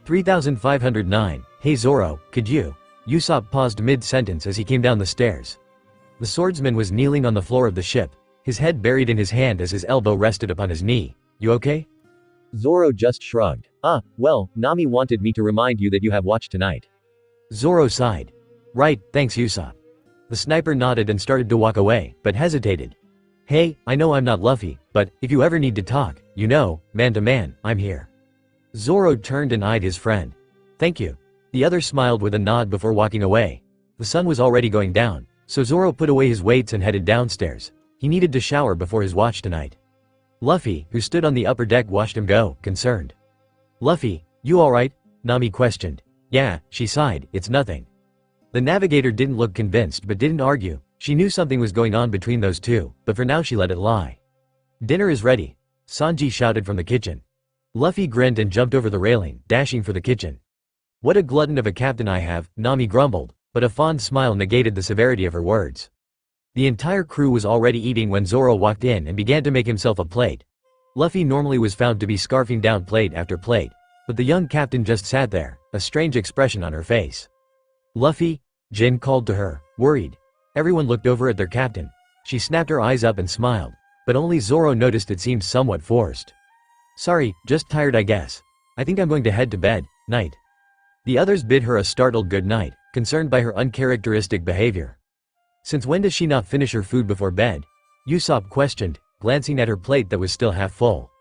C: 3,509. Hey Zoro, could you? Usopp paused mid-sentence as he came down the stairs. The swordsman was kneeling on the floor of the ship, his head buried in his hand as his elbow rested upon his knee. You okay?
D: Zoro just shrugged. Well, Nami wanted me to remind you that you have watch tonight.
C: Zoro sighed. Right, thanks Usopp. The sniper nodded and started to walk away, but hesitated. Hey, I know I'm not Luffy, but if you ever need to talk, you know, man to man, I'm here. Zoro turned and eyed his friend. Thank you. The other smiled with a nod before walking away. The sun was already going down, so Zoro put away his weights and headed downstairs. He needed to shower before his watch tonight. Luffy, who stood on the upper deck, watched him go, concerned. Luffy, you alright? Nami questioned. Yeah, she sighed, it's nothing. The navigator didn't look convinced but didn't argue. She knew something was going on between those two, but for now she let it lie. Dinner is ready, Sanji shouted from the kitchen. Luffy grinned and jumped over the railing, dashing for the kitchen. What a glutton of a captain I have, Nami grumbled, but a fond smile negated the severity of her words. The entire crew was already eating when Zoro walked in and began to make himself a plate. Luffy normally was found to be scarfing down plate after plate, but the young captain just sat there, a strange expression on her face. Luffy, Jin called to her, worried. Everyone looked over at their captain. She snapped her eyes up and smiled, but only Zoro noticed it seemed somewhat forced. Sorry, just tired I guess. I think I'm going to head to bed, night. The others bid her a startled good night, concerned by her uncharacteristic behavior. Since when does she not finish her food before bed? Usopp questioned, glancing at her plate that was still half full.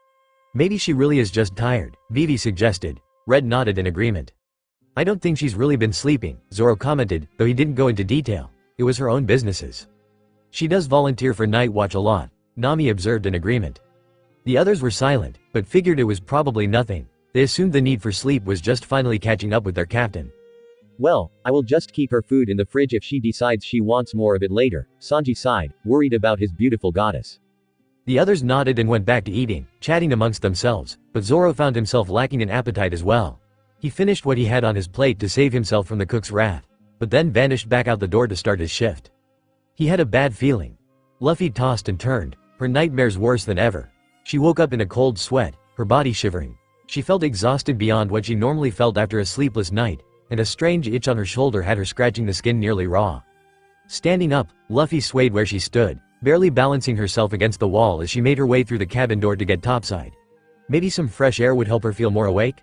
C: Maybe she really is just tired, Vivi suggested. Red nodded in agreement. I don't think she's really been sleeping, Zoro commented, though he didn't go into detail. It was her own businesses. She does volunteer for night watch a lot, Nami observed in agreement. The others were silent, but figured it was probably nothing. They assumed the need for sleep was just finally catching up with their captain.
D: Well, I will just keep her food in the fridge if she decides she wants more of it later, Sanji sighed, worried about his beautiful goddess.
C: The others nodded and went back to eating, chatting amongst themselves, but Zoro found himself lacking in appetite as well. He finished what he had on his plate to save himself from the cook's wrath, but then vanished back out the door to start his shift. He had a bad feeling. Luffy tossed and turned, her nightmares worse than ever. She woke up in a cold sweat, her body shivering. She felt exhausted beyond what she normally felt after a sleepless night, and a strange itch on her shoulder had her scratching the skin nearly raw. Standing up, Luffy swayed where she stood, barely balancing herself against the wall as she made her way through the cabin door to get topside. Maybe some fresh air would help her feel more awake?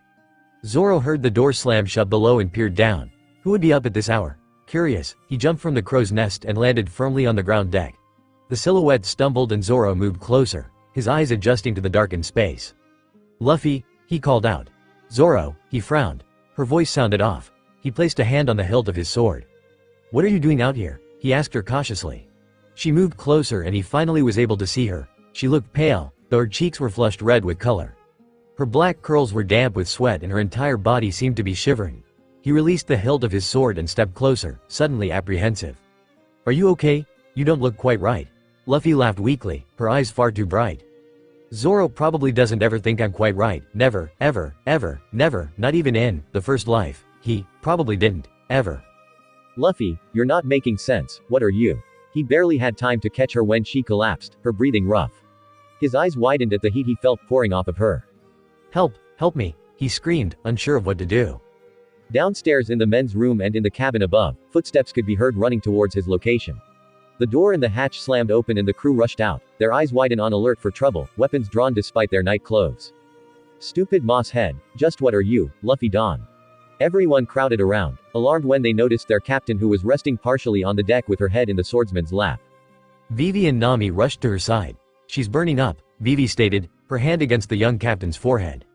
C: Zoro heard the door slam shut below and peered down. Who would be up at this hour? Curious, he jumped from the crow's nest and landed firmly on the ground deck. The silhouette stumbled and Zoro moved closer, his eyes adjusting to the darkened space. Luffy, he called out. Zoro, he frowned. Her voice sounded off. He placed a hand on the hilt of his sword. What are you doing out here? He asked her cautiously. She moved closer and he finally was able to see her. She looked pale, though her cheeks were flushed red with color. Her black curls were damp with sweat and her entire body seemed to be shivering. He released the hilt of his sword and stepped closer, suddenly apprehensive. Are you okay? You don't look quite right. Luffy laughed weakly, her eyes far too bright. Zoro probably doesn't ever think I'm quite right, never, ever, ever, never, not even in the first life. He probably didn't, ever.
D: Luffy, you're not making sense, what are you? He barely had time to catch her when she collapsed, her breathing rough. His eyes widened at the heat he felt pouring off of her.
C: Help, help me, he screamed, unsure of what to do.
D: Downstairs in the men's room and in the cabin above, footsteps could be heard running towards his location. The door in the hatch slammed open and the crew rushed out, their eyes wide and on alert for trouble, weapons drawn despite their night clothes. Stupid moss head, just what are you, Luffy Don? Everyone crowded around, alarmed when they noticed their captain who was resting partially on the deck with her head in the swordsman's lap.
C: Vivi and Nami rushed to her side. She's burning up, Vivi stated, her hand against the young captain's forehead.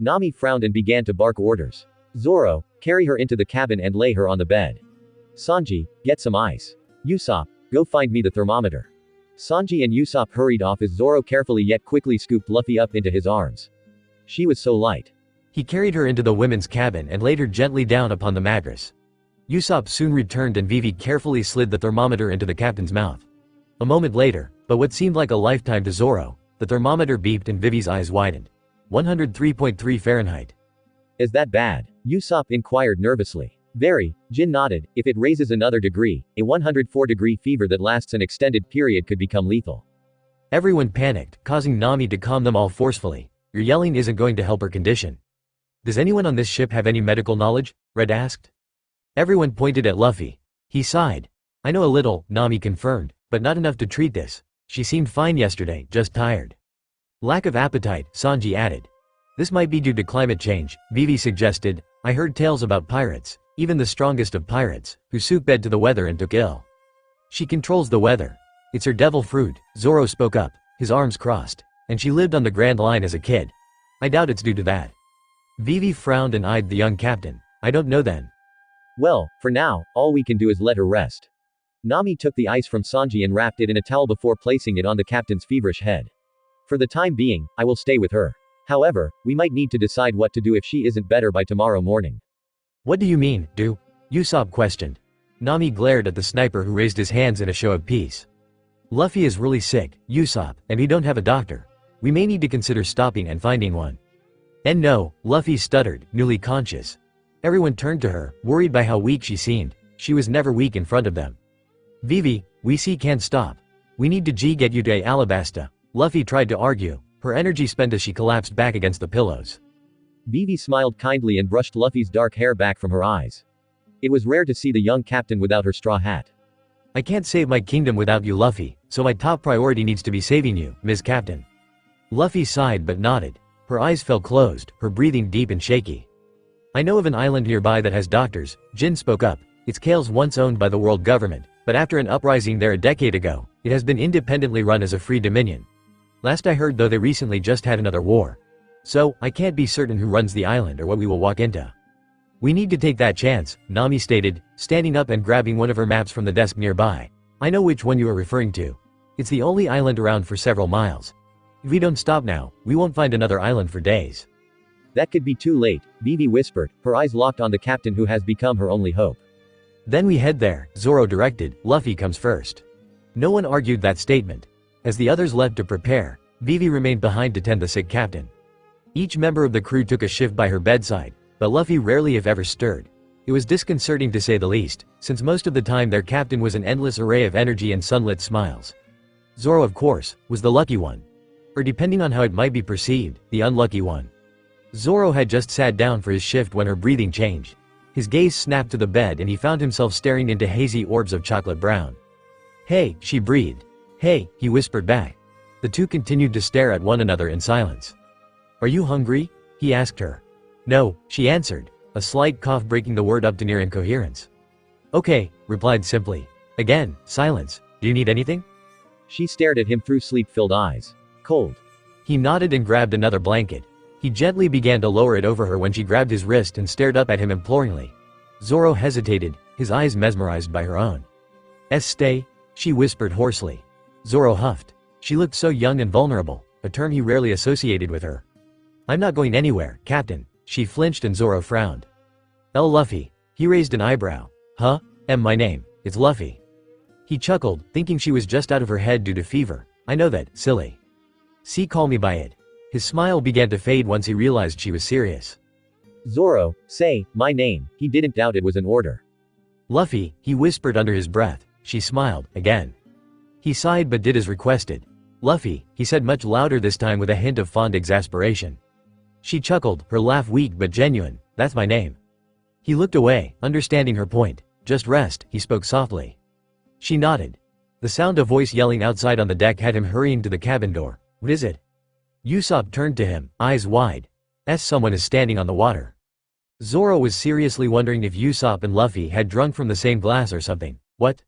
D: Nami frowned and began to bark orders. Zoro, carry her into the cabin and lay her on the bed. Sanji, get some ice. Usopp, go find me the thermometer. Sanji and Usopp hurried off as Zoro carefully yet quickly scooped Luffy up into his arms. She was so light.
C: He carried her into the women's cabin and laid her gently down upon the mattress. Usopp soon returned and Vivi carefully slid the thermometer into the captain's mouth. A moment later, but what seemed like a lifetime to Zoro, the thermometer beeped and Vivi's eyes widened. 103.3 Fahrenheit.
D: Is that bad? Usopp inquired nervously. Very. Jin nodded. If it raises another degree, a 104-degree fever that lasts an extended period could become lethal.
C: Everyone panicked, causing Nami to calm them all forcefully. Your yelling isn't going to help her condition. Does anyone on this ship have any medical knowledge? Red asked. Everyone pointed at Luffy. He sighed. I know a little, Nami confirmed, but not enough to treat this. She seemed fine yesterday, just tired. Lack of appetite, Sanji added. This might be due to climate change, Vivi suggested. I heard tales about pirates, even the strongest of pirates, who sook-bed to the weather and took ill. She controls the weather. It's her devil fruit, Zoro spoke up, his arms crossed. And she lived on the Grand Line as a kid. I doubt it's due to that. Vivi frowned and eyed the young captain. I don't know then.
D: Well, for now, all we can do is let her rest. Nami took the ice from Sanji and wrapped it in a towel before placing it on the captain's feverish head. For the time being, I will stay with her. However, we might need to decide what to do if she isn't better by tomorrow morning.
C: What do you mean, do? Usopp questioned. Nami glared at the sniper who raised his hands in a show of peace. Luffy is really sick, Usopp, and we don't have a doctor. We may need to consider stopping and finding one. And no, Luffy stuttered, newly conscious. Everyone turned to her, worried by how weak she seemed. She was never weak in front of them. Vivi, we can't stop. We need to get you to Alabasta. Luffy tried to argue, her energy spent as she collapsed back against the pillows.
D: Vivi smiled kindly and brushed Luffy's dark hair back from her eyes. It was rare to see the young captain without her straw hat.
C: I can't save my kingdom without you, Luffy, so my top priority needs to be saving you, Ms. Captain. Luffy sighed but nodded. Her eyes fell closed, her breathing deep and shaky. I know of an island nearby that has doctors, Jin spoke up. Its Kale's once owned by the world government, but after an uprising there a decade ago, it has been independently run as a free dominion. Last I heard though they recently just had another war. So, I can't be certain who runs the island or what we will walk into. We need to take that chance, Nami stated, standing up and grabbing one of her maps from the desk nearby. I know which one you are referring to. It's the only island around for several miles. If we don't stop now, we won't find another island for days.
D: That could be too late, Vivi whispered, her eyes locked on the captain who has become her only hope.
C: Then we head there, Zoro directed. Luffy comes first. No one argued that statement. As the others left to prepare, Vivi remained behind to tend the sick captain. Each member of the crew took a shift by her bedside, but Luffy rarely if ever stirred. It was disconcerting to say the least, since most of the time their captain was an endless array of energy and sunlit smiles. Zoro, of course, was the lucky one. Or depending on how it might be perceived, the unlucky one. Zoro had just sat down for his shift when her breathing changed. His gaze snapped to the bed and he found himself staring into hazy orbs of chocolate brown. Hey, she breathed. Hey, he whispered back. The two continued to stare at one another in silence. Are you hungry? He asked her. No, she answered, a slight cough breaking the word up to near incoherence. Okay, replied simply. Again, silence. Do you need anything?
D: She stared at him through sleep-filled eyes. Cold.
C: He nodded and grabbed another blanket. He gently began to lower it over her when she grabbed his wrist and stared up at him imploringly. Zoro hesitated, his eyes mesmerized by her own. Stay, she whispered hoarsely. Zoro huffed. She looked so young and vulnerable, a term he rarely associated with her. I'm not going anywhere, Captain. She flinched and Zoro frowned. Luffy. He raised an eyebrow. Huh? My name. It's Luffy. He chuckled, thinking she was just out of her head due to fever. I know that, silly. Call me by it. His smile began to fade once he realized she was serious.
D: Zoro, say, my name. He didn't doubt it was an order.
C: Luffy, he whispered under his breath. She smiled, again. He sighed but did as requested. Luffy, he said much louder this time with a hint of fond exasperation. She chuckled, her laugh weak but genuine. That's my name. He looked away, understanding her point. Just rest, he spoke softly. She nodded. The sound of voice yelling outside on the deck had him hurrying to the cabin door. What is it? Usopp turned to him, eyes wide. Someone is standing on the water. Zoro was seriously wondering if Usopp and Luffy had drunk from the same glass or something. What?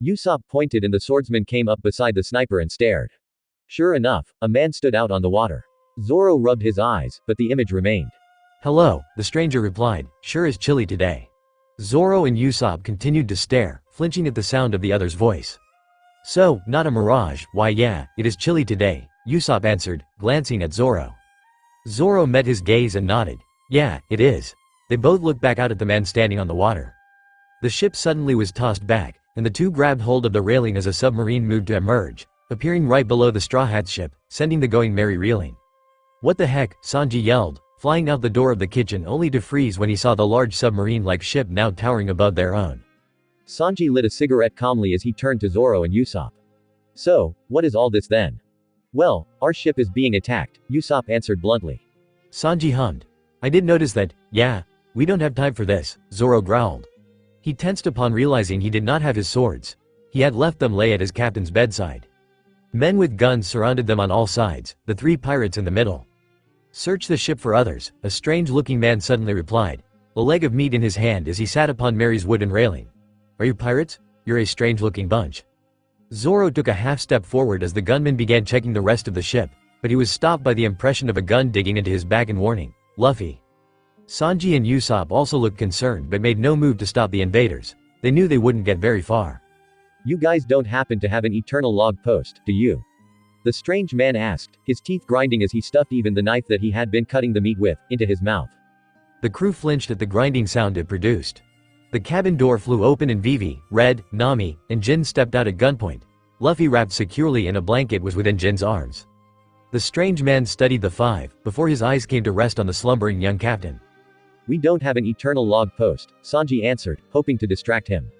D: Usopp pointed and the swordsman came up beside the sniper and stared. Sure enough, a man stood out on the water. Zoro rubbed his eyes, but the image remained.
C: Hello, the stranger replied, sure is chilly today. Zoro and Usopp continued to stare, flinching at the sound of the other's voice. So, not a mirage, why yeah, it is chilly today, Usopp answered, glancing at Zoro. Zoro met his gaze and nodded. Yeah, it is. They both looked back out at the man standing on the water. The ship suddenly was tossed back, and the two grabbed hold of the railing as a submarine moved to emerge, appearing right below the Straw Hat ship, sending the Going Merry reeling. What the heck, Sanji yelled, flying out the door of the kitchen only to freeze when he saw the large submarine-like ship now towering above their own.
D: Sanji lit a cigarette calmly as he turned to Zoro and Usopp. So, what is all this then? Well, our ship is being attacked, Usopp answered bluntly.
C: Sanji hummed. I did notice that, yeah. We don't have time for this, Zoro growled. He tensed upon realizing he did not have his swords. He had left them lay at his captain's bedside. Men with guns surrounded them on all sides, the three pirates in the middle. Search the ship for others, a strange-looking man suddenly replied, a leg of meat in his hand as he sat upon Mary's wooden railing. Are you pirates? You're a strange-looking bunch. Zoro took a half-step forward as the gunman began checking the rest of the ship, but he was stopped by the impression of a gun digging into his back and warning, Luffy. Sanji and Usopp also looked concerned but made no move to stop the invaders. They knew they wouldn't get very far.
D: You guys don't happen to have an eternal log post, do you? The strange man asked, his teeth grinding as he stuffed even the knife that he had been cutting the meat with, into his mouth.
C: The crew flinched at the grinding sound it produced. The cabin door flew open and Vivi, Red, Nami, and Jin stepped out at gunpoint. Luffy wrapped securely in a blanket was within Jin's arms. The strange man studied the five, before his eyes came to rest on the slumbering young captain.
D: We don't have an eternal log post, Sanji answered, hoping to distract him.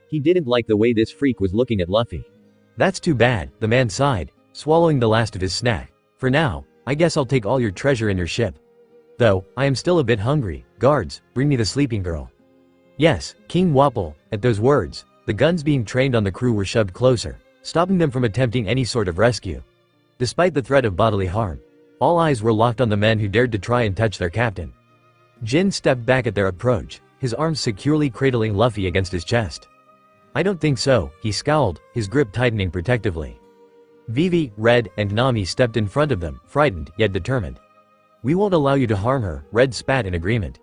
D: He didn't like the way this freak was looking at Luffy.
C: That's too bad, the man sighed, swallowing the last of his snack. For now, I guess I'll take all your treasure in your ship. Though, I am still a bit hungry. Guards, bring me the sleeping girl. Yes, King Wapol. At those words, the guns being trained on the crew were shoved closer, stopping them from attempting any sort of rescue. Despite the threat of bodily harm, all eyes were locked on the men who dared to try and touch their captain. Jin stepped back at their approach, his arms securely cradling Luffy against his chest. I don't think so, he scowled, his grip tightening protectively. Vivi, Red, and Nami stepped in front of them, frightened yet determined. We won't allow you to harm her, Red spat in agreement.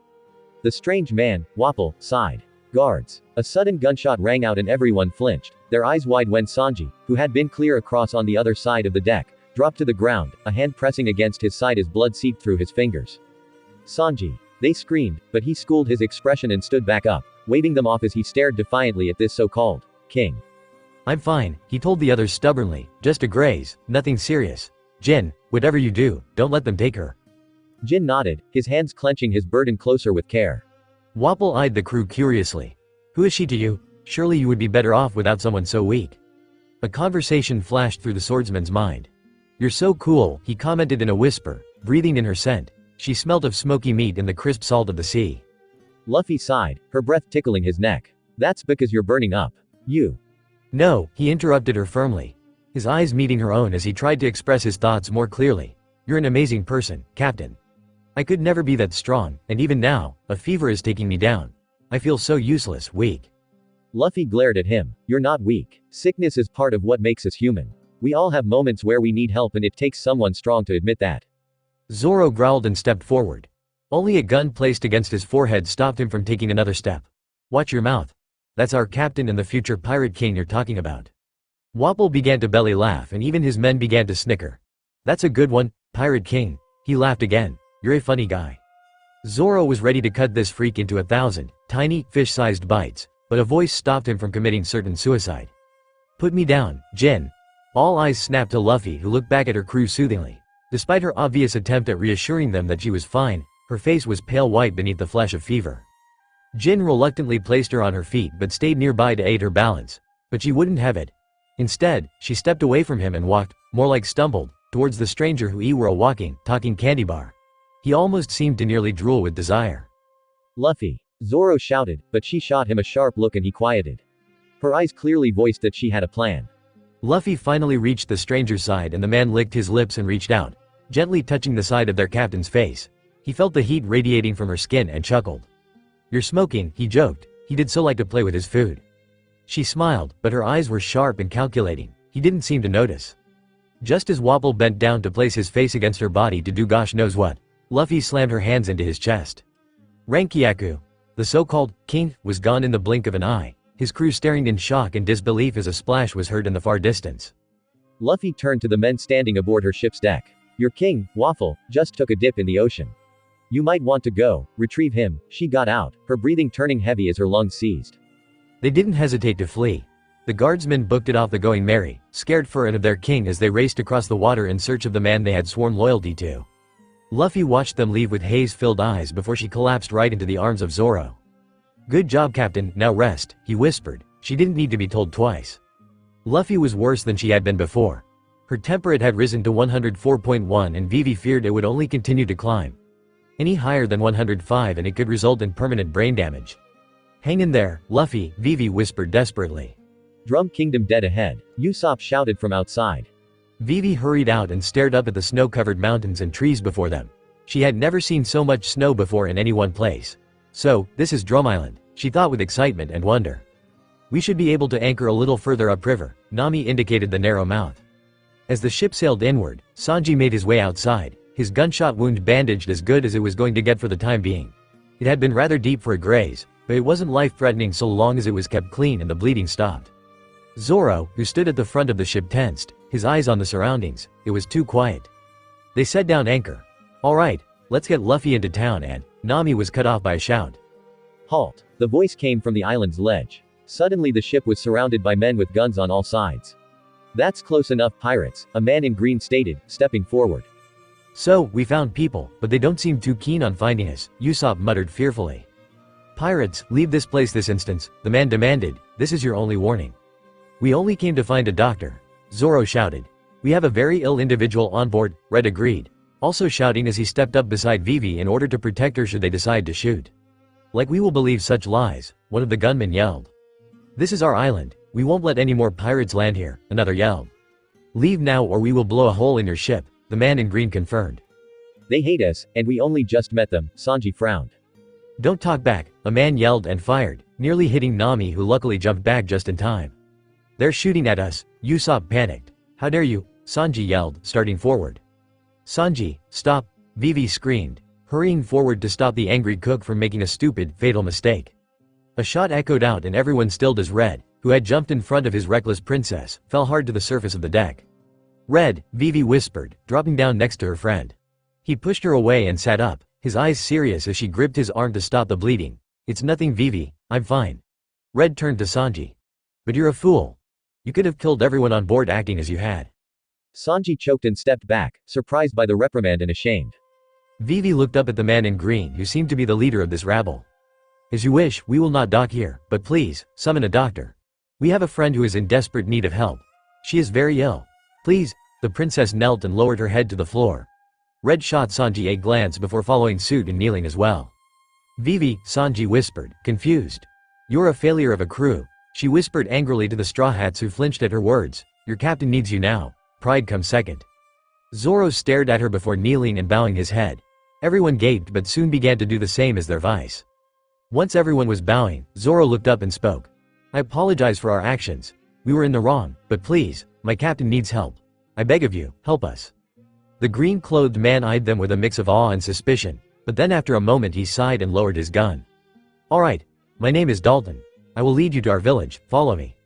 D: The strange man, Wapol, sighed. Guards. A sudden gunshot rang out and everyone flinched, their eyes wide when Sanji, who had been clear across on the other side of the deck, dropped to the ground, a hand pressing against his side as blood seeped through his fingers. Sanji. They screamed, but he schooled his expression and stood back up, waving them off as he stared defiantly at this so-called king. I'm fine, he told the others stubbornly, just a graze, nothing serious. Jin, whatever you do, don't let them take her. Jin nodded, his hands clenching his burden closer with care. Wapol eyed the crew curiously. Who is she to you? Surely you would be better off without someone so weak. A conversation flashed through the swordsman's mind. You're so cool, he commented in a whisper, breathing in her scent. She smelled of smoky meat and the crisp salt of the sea. Luffy sighed, her breath tickling his neck. That's because you're burning up. You. No, he interrupted her firmly, his eyes meeting her own as he tried to express his thoughts more clearly. You're an amazing person, Captain. I could never be that strong, and even now, a fever is taking me down. I feel so useless, weak. Luffy glared at him. You're not weak. Sickness is part of what makes us human. We all have moments where we need help and it takes someone strong to admit that. Zoro growled and stepped forward. Only a gun placed against his forehead stopped him from taking another step. Watch your mouth. That's our captain and the future pirate king you're talking about. Wapol began to belly laugh and even his men began to snicker. That's a good one, Pirate King. He laughed again. You're a funny guy. Zoro was ready to cut this freak into 1,000 tiny, fish-sized bites, but a voice stopped him from committing certain suicide. Put me down, Jin. All eyes snapped to Luffy who looked back at her crew soothingly. Despite her obvious attempt at reassuring them that she was fine, her face was pale white beneath the flash of fever. Jin reluctantly placed her on her feet but stayed nearby to aid her balance. But she wouldn't have it. Instead, she stepped away from him and walked, more like stumbled, towards the stranger who were a walking, talking candy bar. He almost seemed to nearly drool with desire. Luffy. Zoro shouted, but she shot him a sharp look and he quieted. Her eyes clearly voiced that she had a plan. Luffy finally reached the stranger's side and the man licked his lips and reached out, gently touching the side of their captain's face. He felt the heat radiating from her skin and chuckled. You're smoking, he joked. He did so like to play with his food. She smiled, but her eyes were sharp and calculating. He didn't seem to notice.
C: Just as Wapol bent down to place his face against her body to do gosh knows what, Luffy slammed her hands into his chest. Rankyaku, the so-called king, was gone in the blink of an eye, his crew staring in shock and disbelief as a splash was heard in the far distance.
D: Luffy turned to the men standing aboard her ship's deck. Your king, Waffle, just took a dip in the ocean. You might want to go, retrieve him. She got out, her breathing turning heavy as her lungs seized.
C: They didn't hesitate to flee. The guardsmen booked it off the Going Merry, scared for it of their king as they raced across the water in search of the man they had sworn loyalty to. Luffy watched them leave with haze-filled eyes before she collapsed right into the arms of Zoro. Good job, Captain, now rest, he whispered. She didn't need to be told twice. Luffy was worse than she had been before. Her temperate had risen to 104.1 and Vivi feared it would only continue to climb. Any higher than 105 and it could result in permanent brain damage. Hang in there, Luffy, Vivi whispered desperately.
D: Drum Kingdom dead ahead, Usopp shouted from outside.
C: Vivi hurried out and stared up at the snow-covered mountains and trees before them. She had never seen so much snow before in any one place. So, this is Drum Island, she thought with excitement and wonder. We should be able to anchor a little further upriver, Nami indicated the narrow mouth. As the ship sailed inward, Sanji made his way outside, his gunshot wound bandaged as good as it was going to get for the time being. It had been rather deep for a graze, but it wasn't life-threatening so long as it was kept clean and the bleeding stopped. Zoro, who stood at the front of the ship tensed, his eyes on the surroundings. It was too quiet. They set down anchor. Alright, let's get Luffy into town and Nami was cut off by a shout.
D: Halt! The voice came from the island's ledge. Suddenly the ship was surrounded by men with guns on all sides. That's close enough, pirates, a man in green stated, stepping forward.
C: So, we found people, but they don't seem too keen on finding us, Usopp muttered fearfully. Pirates, leave this place this instant, the man demanded. This is your only warning. We only came to find a doctor. Zoro shouted. We have a very ill individual on board, Red agreed, also shouting as he stepped up beside Vivi in order to protect her should they decide to shoot. Like we will believe such lies, one of the gunmen yelled. This is our island, we won't let any more pirates land here, another yelled. Leave now or we will blow a hole in your ship, the man in green confirmed.
D: They hate us, and we only just met them, Sanji frowned.
C: Don't talk back, a man yelled and fired, nearly hitting Nami who luckily jumped back just in time. They're shooting at us, Usopp panicked. How dare you, Sanji yelled, starting forward. Sanji, stop, Vivi screamed, hurrying forward to stop the angry cook from making a stupid, fatal mistake. A shot echoed out and everyone stilled as Red, who had jumped in front of his reckless princess, fell hard to the surface of the deck. Red, Vivi whispered, dropping down next to her friend. He pushed her away and sat up, his eyes serious as she gripped his arm to stop the bleeding. It's nothing, Vivi, I'm fine. Red turned to Sanji. But you're a fool. You could have killed everyone on board acting as you had.
D: Sanji choked and stepped back, surprised by the reprimand and ashamed.
C: Vivi looked up at the man in green who seemed to be the leader of this rabble. As you wish, we will not dock here, but please, summon a doctor. We have a friend who is in desperate need of help. She is very ill. Please, the princess knelt and lowered her head to the floor. Red shot Sanji a glance before following suit and kneeling as well. Vivi, Sanji whispered, confused. You're a failure of a crew. She whispered angrily to the Straw Hats who flinched at her words. Your captain needs you now. Pride comes second. Zoro stared at her before kneeling and bowing his head. Everyone gaped but soon began to do the same as their vice. Once everyone was bowing, Zoro looked up and spoke. I apologize for our actions. We were in the wrong, but please, my captain needs help. I beg of you, help us. The green-clothed man eyed them with a mix of awe and suspicion, but then after a moment he sighed and lowered his gun. All right, my name is Dalton. I will lead you to our village, follow me.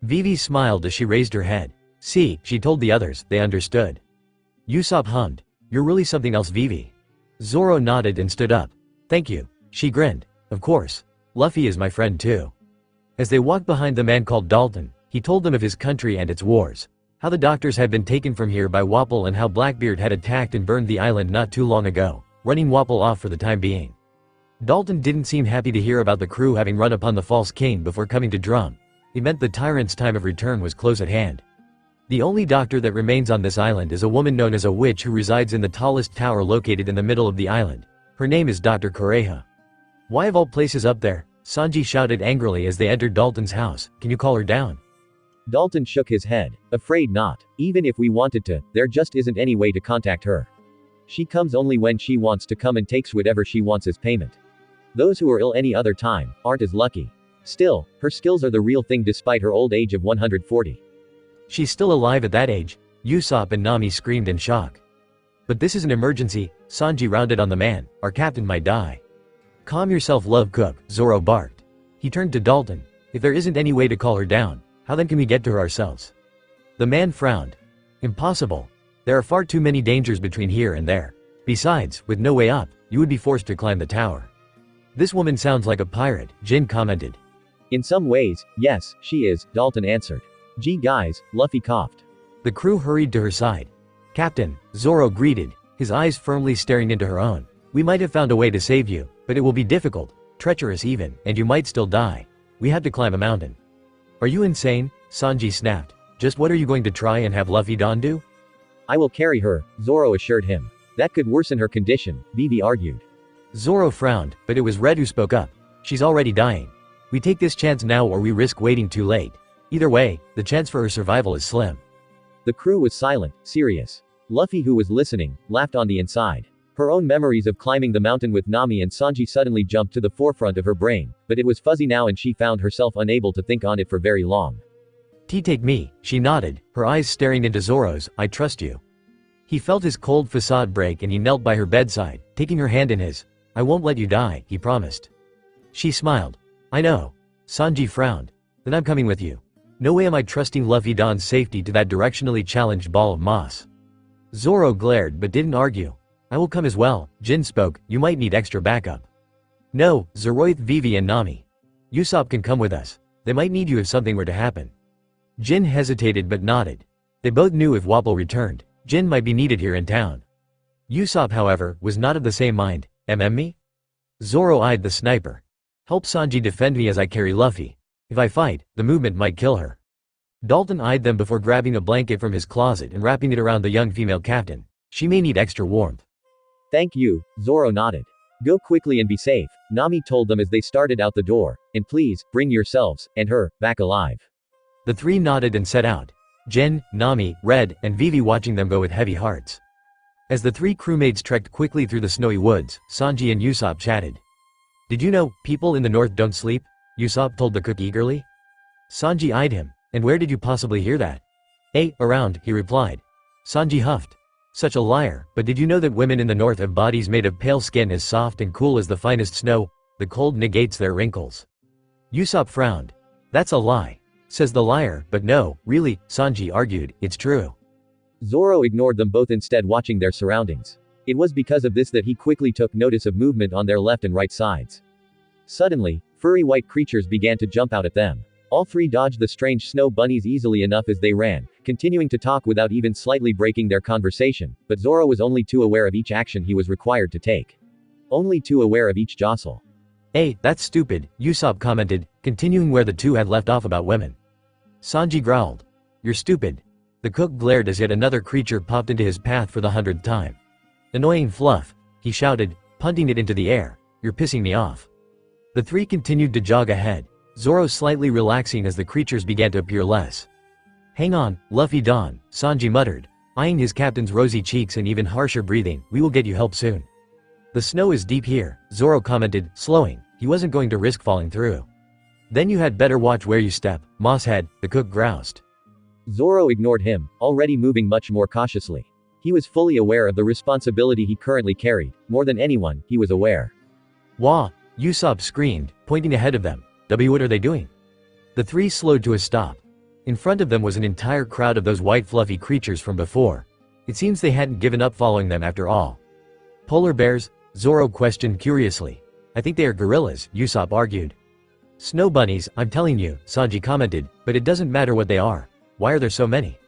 C: Vivi smiled as she raised her head. See, she told the others, they understood. Usopp hummed. You're really something else, Vivi. Zoro nodded and stood up. Thank you. She grinned. Of course. Luffy is my friend too. As they walked behind the man called Dalton, he told them of his country and its wars. How the doctors had been taken from here by Wapol and how Blackbeard had attacked and burned the island not too long ago, running Wapol off for the time being. Dalton didn't seem happy to hear about the crew having run upon the false king before coming to Drum. It meant the tyrant's time of return was close at hand. The only doctor that remains on this island is a woman known as a witch who resides in the tallest tower located in the middle of the island. Her name is Dr. Kureha. Why of all places up there? Sanji shouted angrily as they entered Dalton's house. Can you call her down?
D: Dalton shook his head. Afraid not. Even if we wanted to, there just isn't any way to contact her. She comes only when she wants to come and takes whatever she wants as payment. Those who are ill any other time aren't as lucky. Still, her skills are the real thing despite her old age of 140.
C: She's still alive at that age. Usopp and Nami screamed in shock. But this is an emergency, Sanji rounded on the man, our captain might die. Calm yourself, Love Cook, Zoro barked. He turned to Dalton. If there isn't any way to call her down, how then can we get to her ourselves? The man frowned. Impossible. There are far too many dangers between here and there. Besides, with no way up, you would be forced to climb the tower. This woman sounds like a pirate, Jin commented.
D: In some ways, yes, she is, Dalton answered. Gee guys, Luffy coughed.
C: The crew hurried to her side. Captain, Zoro greeted, his eyes firmly staring into her own. We might have found a way to save you, but it will be difficult, treacherous even, and you might still die. We have to climb a mountain. Are you insane? Sanji snapped. Just what are you going to try and have Luffy Don do?
D: I will carry her, Zoro assured him. That could worsen her condition, Vivi argued.
C: Zoro frowned, but it was Red who spoke up. She's already dying. We take this chance now or we risk waiting too late. Either way, the chance for her survival is slim.
D: The crew was silent, serious. Luffy, who was listening, laughed on the inside. Her own memories of climbing the mountain with Nami and Sanji suddenly jumped to the forefront of her brain, but it was fuzzy now and she found herself unable to think on it for very long.
C: Take me, she nodded, her eyes staring into Zoro's. I trust you. He felt his cold facade break and he knelt by her bedside, taking her hand in his. I won't let you die, he promised. She smiled. I know. Sanji frowned. Then I'm coming with you. No way am I trusting Luffy Don's safety to that directionally challenged ball of moss. Zoro glared but didn't argue. I will come as well, Jin spoke, you might need extra backup. No, Zoroith, Vivi and Nami. Usopp can come with us. They might need you if something were to happen. Jin hesitated but nodded. They both knew if Wapol returned, Jin might be needed here in town. Usopp, however, was not of the same mind. Me? Zoro eyed the sniper. Help Sanji defend me as I carry Luffy. If I fight, the movement might kill her. Dalton eyed them before grabbing a blanket from his closet and wrapping it around the young female captain. She may need extra warmth.
D: Thank you, Zoro nodded. Go quickly and be safe, Nami told them as they started out the door, and please, bring yourselves, and her, back alive.
C: The three nodded and set out. Jin, Nami, Red, and Vivi watching them go with heavy hearts. As the three crewmates trekked quickly through the snowy woods, Sanji and Usopp chatted. Did you know, people in the north don't sleep? Usopp told the cook eagerly. Sanji eyed him. And where did you possibly hear that? Around, he replied. Sanji huffed. Such a liar, but did you know that women in the north have bodies made of pale skin as soft and cool as the finest snow? The cold negates their wrinkles. Usopp frowned. That's a lie. Says the liar, but no, really, Sanji argued, it's true. Zoro ignored them both, instead watching their surroundings. It was because of this that he quickly took notice of movement on their left and right sides. Suddenly, furry white creatures began to jump out at them. All three dodged the strange snow bunnies easily enough as they ran, continuing to talk without even slightly breaking their conversation, but Zoro was only too aware of each action he was required to take. Only too aware of each jostle. That's stupid, Usopp commented, continuing where the two had left off about women. Sanji growled. You're stupid. The cook glared as yet another creature popped into his path for the 100th time. Annoying fluff, he shouted, punting it into the air. You're pissing me off. The three continued to jog ahead, Zoro slightly relaxing as the creatures began to appear less. Hang on, Luffy Don, Sanji muttered, eyeing his captain's rosy cheeks and even harsher breathing, we will get you help soon. The snow is deep here, Zoro commented, slowing, he wasn't going to risk falling through. Then you had better watch where you step, Mosshead, the cook groused. Zoro ignored him, already moving much more cautiously. He was fully aware of the responsibility he currently carried, more than anyone, he was aware. Wah! Usopp screamed, pointing ahead of them. What are they doing? The three slowed to a stop. In front of them was an entire crowd of those white fluffy creatures from before. It seems they hadn't given up following them after all. Polar bears? Zoro questioned curiously. I think they are gorillas, Usopp argued. Snow bunnies, I'm telling you, Sanji commented, but it doesn't matter what they are. Why are there so many?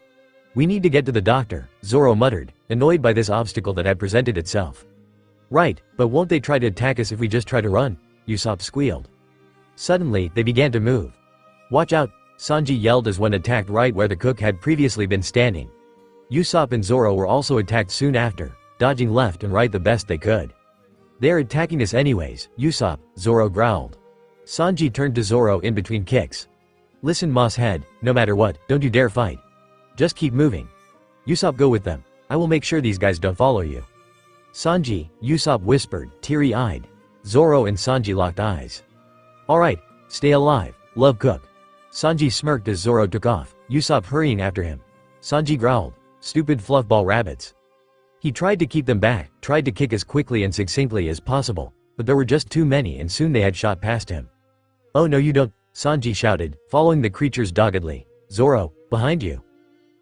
C: We need to get to the doctor, Zoro muttered, annoyed by this obstacle that had presented itself. Right, but won't they try to attack us if we just try to run? Usopp squealed. Suddenly, they began to move. Watch out, Sanji yelled as one attacked right where the cook had previously been standing. Usopp and Zoro were also attacked soon after, dodging left and right the best they could. They are attacking us anyways, Usopp, Zoro growled. Sanji turned to Zoro in between kicks. Listen, Mosshead, no matter what, don't you dare fight. Just keep moving. Usopp, go with them. I will make sure these guys don't follow you. Sanji, Usopp whispered, teary-eyed. Zoro and Sanji locked eyes. Alright, stay alive, love cook. Sanji smirked as Zoro took off, Usopp hurrying after him. Sanji growled. stupid fluffball rabbits. He tried to keep them back, tried to kick as quickly and succinctly as possible, but there were just too many and soon they had shot past him. "Oh no you don't," Sanji shouted, following the creatures doggedly. "Zoro, behind you."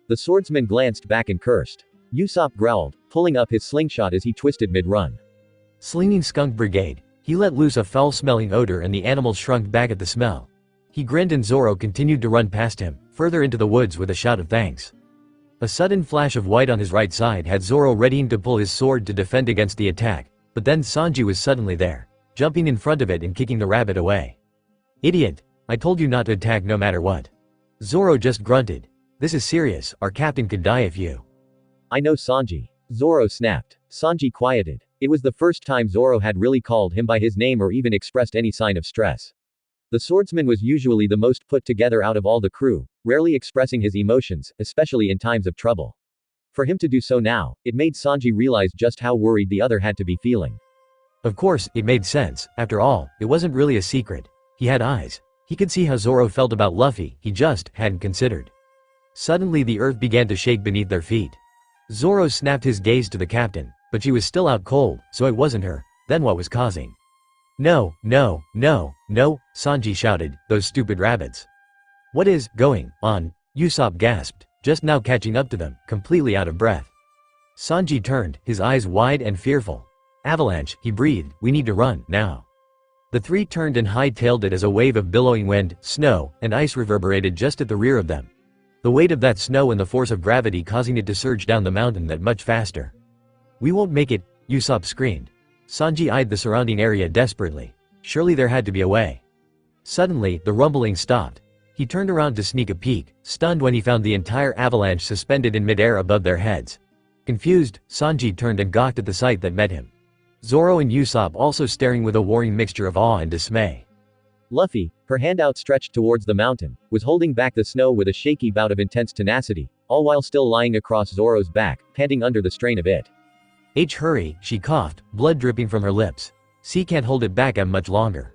D: The swordsman glanced back and cursed. Usopp growled, pulling up his slingshot as he twisted mid-run.
C: Slinging Skunk Brigade, he let loose a foul-smelling odor and the animal shrunk back at the smell. He grinned and Zoro continued to run past him, further into the woods with a shout of thanks. A sudden flash of white on his right side had Zoro readying to pull his sword to defend against the attack, but then Sanji was suddenly there, jumping in front of it and kicking the rabbit away. "Idiot, I told you not to attack no matter what." Zoro just grunted. "This is serious, our captain could die if you."
D: "I know Sanji." Zoro snapped. Sanji quieted. It was the first time Zoro had really called him by his name or even expressed any sign of stress. The swordsman was usually the most put together out of all the crew, rarely expressing his emotions, especially in times of trouble. For him to do so now, it made Sanji realize just how worried the other had to be feeling.
C: Of course, it made sense. After all, it wasn't really a secret. He had eyes. He could see how Zoro felt about Luffy, he just hadn't considered. Suddenly the earth began to shake beneath their feet. Zoro snapped his gaze to the captain, but she was still out cold, so it wasn't her. Then what was causing? "No, no, no, no," Sanji shouted, "those stupid rabbits." "What is going on?" Usopp gasped, just now catching up to them, completely out of breath. Sanji turned, his eyes wide and fearful. "Avalanche," he breathed, "we need to run, now." The three turned and hightailed it as a wave of billowing wind, snow, and ice reverberated just at the rear of them. The weight of that snow and the force of gravity causing it to surge down the mountain that much faster. "We won't make it," Usopp screamed. Sanji eyed the surrounding area desperately. Surely there had to be a way. Suddenly, the rumbling stopped. He turned around to sneak a peek, stunned when he found the entire avalanche suspended in midair above their heads. Confused, Sanji turned and gawked at the sight that met him. Zoro and Usopp also staring with a warring mixture of awe and dismay.
D: Luffy, her hand outstretched towards the mountain, was holding back the snow with a shaky bout of intense tenacity, all while still lying across Zoro's back, panting under the strain of it.
C: Hurry," she coughed, blood dripping from her lips. "C can't hold it back much longer."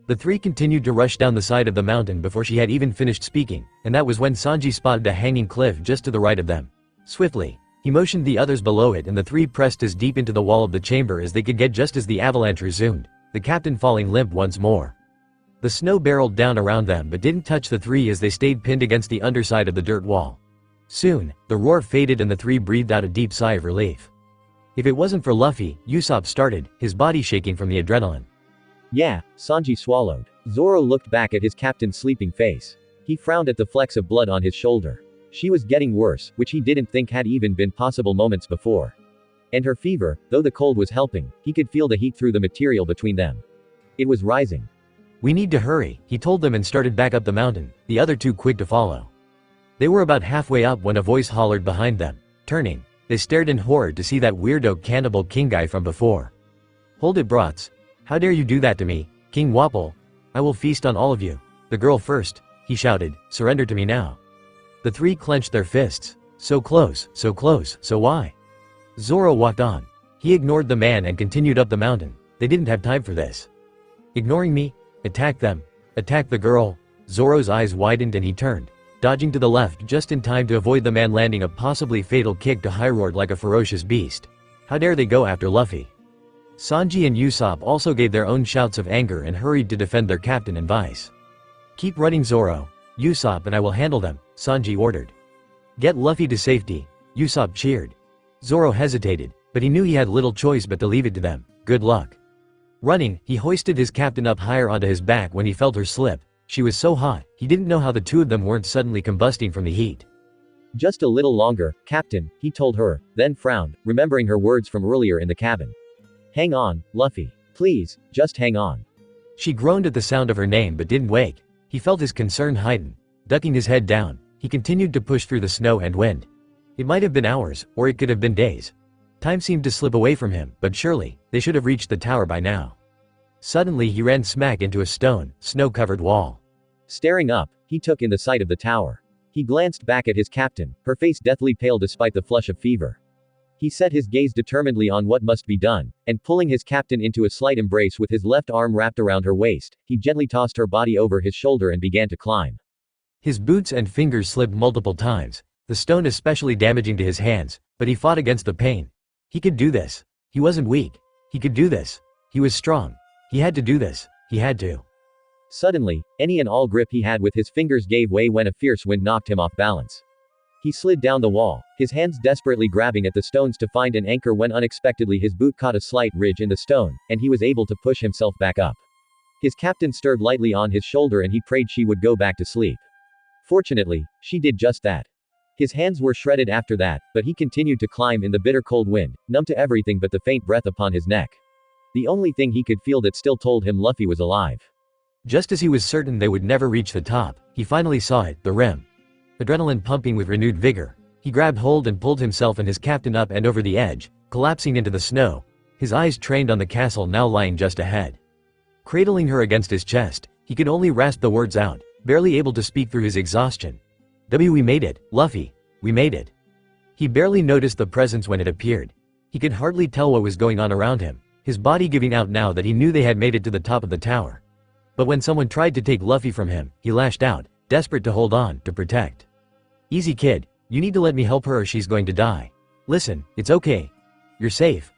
C: The three continued to rush down the side of the mountain before she had even finished speaking, and that was when Sanji spotted a hanging cliff just to the right of them. Swiftly, he motioned the others below it and the three pressed as deep into the wall of the chamber as they could get just as the avalanche resumed, the captain falling limp once more. The snow barreled down around them but didn't touch the three as they stayed pinned against the underside of the dirt wall. Soon, the roar faded and the three breathed out a deep sigh of relief. If it wasn't for Luffy, Usopp started, his body shaking from the adrenaline.
D: "Yeah," Sanji swallowed. Zoro looked back at his captain's sleeping face. He frowned at the flecks of blood on his shoulder. She was getting worse, which he didn't think had even been possible moments before. And her fever, though the cold was helping, he could feel the heat through the material between them. It was rising.
C: "We need to hurry," he told them and started back up the mountain, the other two quick to follow. They were about halfway up when a voice hollered behind them. Turning, they stared in horror to see that weirdo cannibal king guy from before. "Hold it, brats. How dare you do that to me, King Wapol? I will feast on all of you. The girl first," he shouted, "surrender to me now." The three clenched their fists. So close, so why? Zoro walked on. He ignored the man and continued up the mountain. They didn't have time for this. "Ignoring me? Attack them. Attack the girl." Zoro's eyes widened and he turned, dodging to the left just in time to avoid the man landing a possibly fatal kick to high-roared like a ferocious beast. How dare they go after Luffy? Sanji and Usopp also gave their own shouts of anger and hurried to defend their captain and vice. "Keep running, Zoro, Usopp, and I will handle them," Sanji ordered. "Get Luffy to safety," Usopp cheered. Zoro hesitated, but he knew he had little choice but to leave it to them. Good luck. Running, he hoisted his captain up higher onto his back when he felt her slip. She was so hot, he didn't know how the two of them weren't suddenly combusting from the heat.
D: "Just a little longer, Captain," he told her, then frowned, remembering her words from earlier in the cabin. "Hang on, Luffy. Please, just hang on." She groaned at the sound of her name but didn't wake. He felt his concern heighten. Ducking his head down, he continued to push through the snow and wind. It might have been hours, or it could have been days. Time seemed to slip away from him, but surely, they should have reached the tower by now. Suddenly he ran smack into a stone, snow-covered wall. Staring up, he took in the sight of the tower. He glanced back at his captain, her face deathly pale despite the flush of fever. He set his gaze determinedly on what must be done, and pulling his captain into a slight embrace with his left arm wrapped around her waist, he gently tossed her body over his shoulder and began to climb. His boots and fingers slipped multiple times.
C: The stone especially damaging to his hands, but he fought against the pain. He could do this. He wasn't weak. He could do this. He was strong. He had to do this. He had to.
D: Suddenly, any and all grip he had with his fingers gave way when a fierce wind knocked him off balance. He slid down the wall, his hands desperately grabbing at the stones to find an anchor when unexpectedly his boot caught a slight ridge in the stone, and he was able to push himself back up. His captain stirred lightly on his shoulder and he prayed she would go back to sleep. Fortunately, she did just that. His hands were shredded after that, but he continued to climb in the bitter cold wind, numb to everything but the faint breath upon his neck. The only thing he could feel that still told him Luffy was alive.
C: Just as he was certain they would never reach the top, he finally saw it, the rim. Adrenaline pumping with renewed vigor, he grabbed hold and pulled himself and his captain up and over the edge, collapsing into the snow, his eyes trained on the castle now lying just ahead. Cradling her against his chest, he could only rasp the words out, barely able to speak through his exhaustion. We made it, Luffy. We made it. He barely noticed the presence when it appeared. He could hardly tell what was going on around him, his body giving out now that he knew they had made it to the top of the tower. But when someone tried to take Luffy from him, he lashed out, desperate to hold on, to protect. Easy kid, you need to let me help her or she's going to die. Listen, it's okay. You're safe.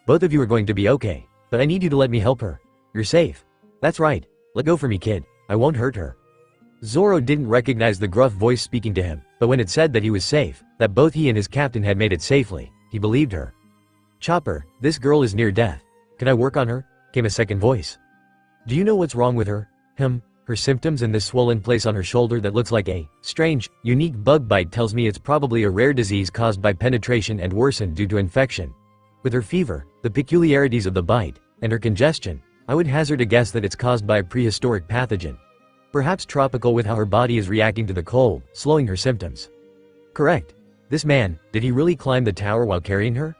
C: Both of you are going to be okay, but I need you to let me help her. You're safe. That's right. Let go for me, kid. I won't hurt her. Zoro didn't recognize the gruff voice speaking to him, but when it said that he was safe, that both he and his captain had made it safely, he believed her. Chopper, this girl is near death. Can I work on her? Came a second voice. Do you know what's wrong with her? Her symptoms and this swollen place on her shoulder that looks like a strange, unique bug bite tells me it's probably a rare disease caused by penetration and worsened due to infection. With her fever, the peculiarities of the bite, and her congestion, I would hazard a guess that it's caused by a prehistoric pathogen. Perhaps tropical with how her body is reacting to the cold, slowing her symptoms. Correct. This man, did he really climb the tower while carrying her?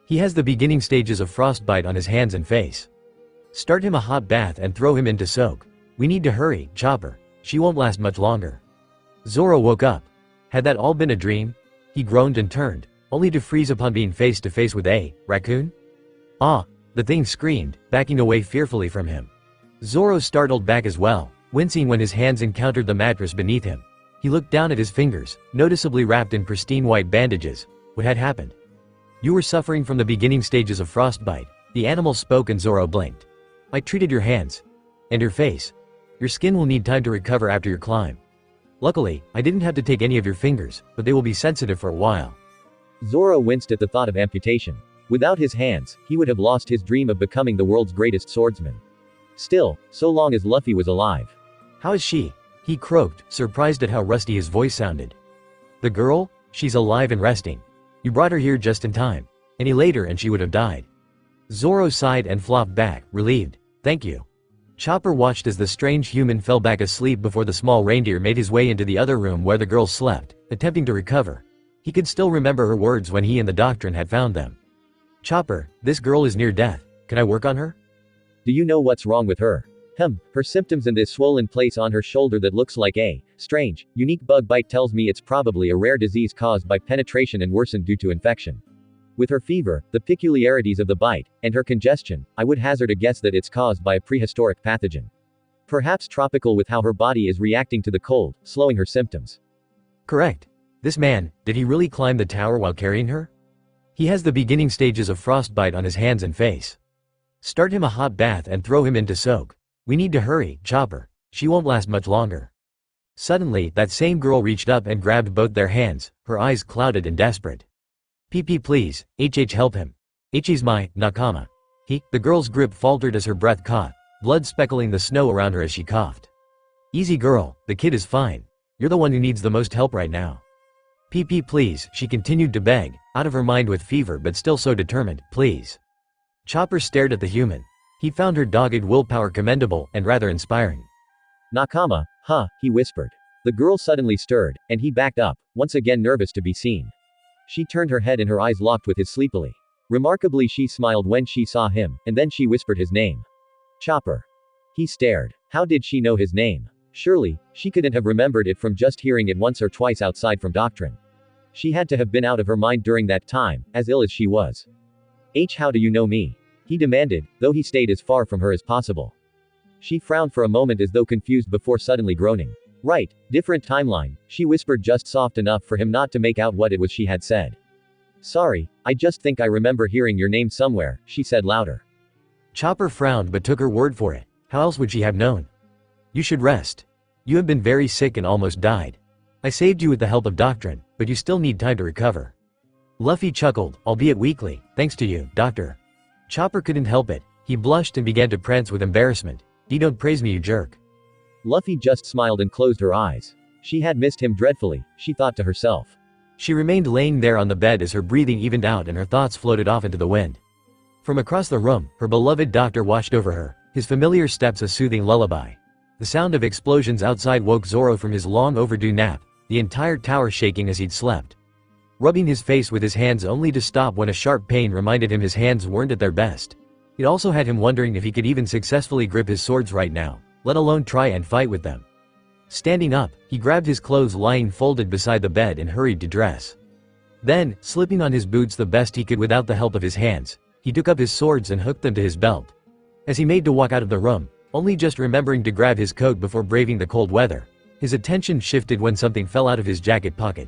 C: He has the beginning stages of frostbite on his hands and face. Start him a hot bath and throw him in to soak. We need to hurry, Chopper. She won't last much longer. Zoro woke up. Had that all been a dream? He groaned and turned, only to freeze upon being face to face with a raccoon? Ah, the thing screamed, backing away fearfully from him. Zoro startled back as well, wincing when his hands encountered the mattress beneath him. He looked down at his fingers, noticeably wrapped in pristine white bandages. What had happened? You were suffering from the beginning stages of frostbite. The animal spoke and Zoro blinked. I treated your hands. And your face. Your skin will need time to recover after your climb. Luckily, I didn't have to take any of your fingers, but they will be sensitive for a while.
D: Zoro winced at the thought of amputation. Without his hands, he would have lost his dream of becoming the world's greatest swordsman. Still, so long as Luffy was alive.
C: How is she? He croaked, surprised at how rusty his voice sounded. The girl? She's alive and resting. You brought her here just in time. Any later and she would have died. Zoro sighed and flopped back, relieved. Thank you. Chopper watched as the strange human fell back asleep before the small reindeer made his way into the other room where the girl slept, attempting to recover. He could still remember her words when he and the doctrine had found them. Chopper, this girl is near death. Can I work on her?
D: Do you know what's wrong with her? Her symptoms and this swollen place on her shoulder that looks like a strange, unique bug bite tells me it's probably a rare disease caused by penetration and worsened due to infection. With her fever, the peculiarities of the bite, and her congestion, I would hazard a guess that it's caused by a prehistoric pathogen. Perhaps tropical with how her body is reacting to the cold, slowing her symptoms.
C: Correct. This man, did he really climb the tower while carrying her? He has the beginning stages of frostbite on his hands and face. Start him a hot bath and throw him in to soak. We need to hurry, Chopper. She won't last much longer. Suddenly, that same girl reached up and grabbed both their hands, her eyes clouded and desperate. PP please, help him. He's my nakama. The girl's grip faltered as her breath caught, blood speckling the snow around her as she coughed. Easy girl, the kid is fine. You're the one who needs the most help right now. PP please, she continued to beg, out of her mind with fever but still so determined, please. Chopper stared at the human. He found her dogged willpower commendable and rather inspiring.
D: Nakama, he whispered. The girl suddenly stirred, and he backed up, once again nervous to be seen. She turned her head and her eyes locked with his sleepily. Remarkably she smiled when she saw him, and then she whispered his name. Chopper. He stared. How did she know his name? Surely, she couldn't have remembered it from just hearing it once or twice outside from doctrine. She had to have been out of her mind during that time, as ill as she was. How do you know me? He demanded, though he stayed as far from her as possible. She frowned for a moment as though confused before suddenly groaning. Right, different timeline, she whispered just soft enough for him not to make out what it was she had said. Sorry, I just think I remember hearing your name somewhere, she said louder.
C: Chopper frowned but took her word for it. How else would she have known? You should rest. You have been very sick and almost died. I saved you with the help of Doctrine, but you still need time to recover. Luffy chuckled, albeit weakly, thanks to you, Doctor. Chopper couldn't help it. He blushed and began to prance with embarrassment. You don't praise me, you jerk.
D: Luffy just smiled and closed her eyes. She had missed him dreadfully, she thought to herself.
C: She remained laying there on the bed as her breathing evened out and her thoughts floated off into the wind. From across the room, her beloved doctor watched over her, his familiar steps a soothing lullaby. The sound of explosions outside woke Zoro from his long overdue nap, the entire tower shaking as he'd slept. Rubbing his face with his hands only to stop when a sharp pain reminded him his hands weren't at their best. It also had him wondering if he could even successfully grip his swords right now, let alone try and fight with them. Standing up, he grabbed his clothes lying folded beside the bed and hurried to dress. Then, slipping on his boots the best he could without the help of his hands, he took up his swords and hooked them to his belt. As he made to walk out of the room, only just remembering to grab his coat before braving the cold weather, his attention shifted when something fell out of his jacket pocket.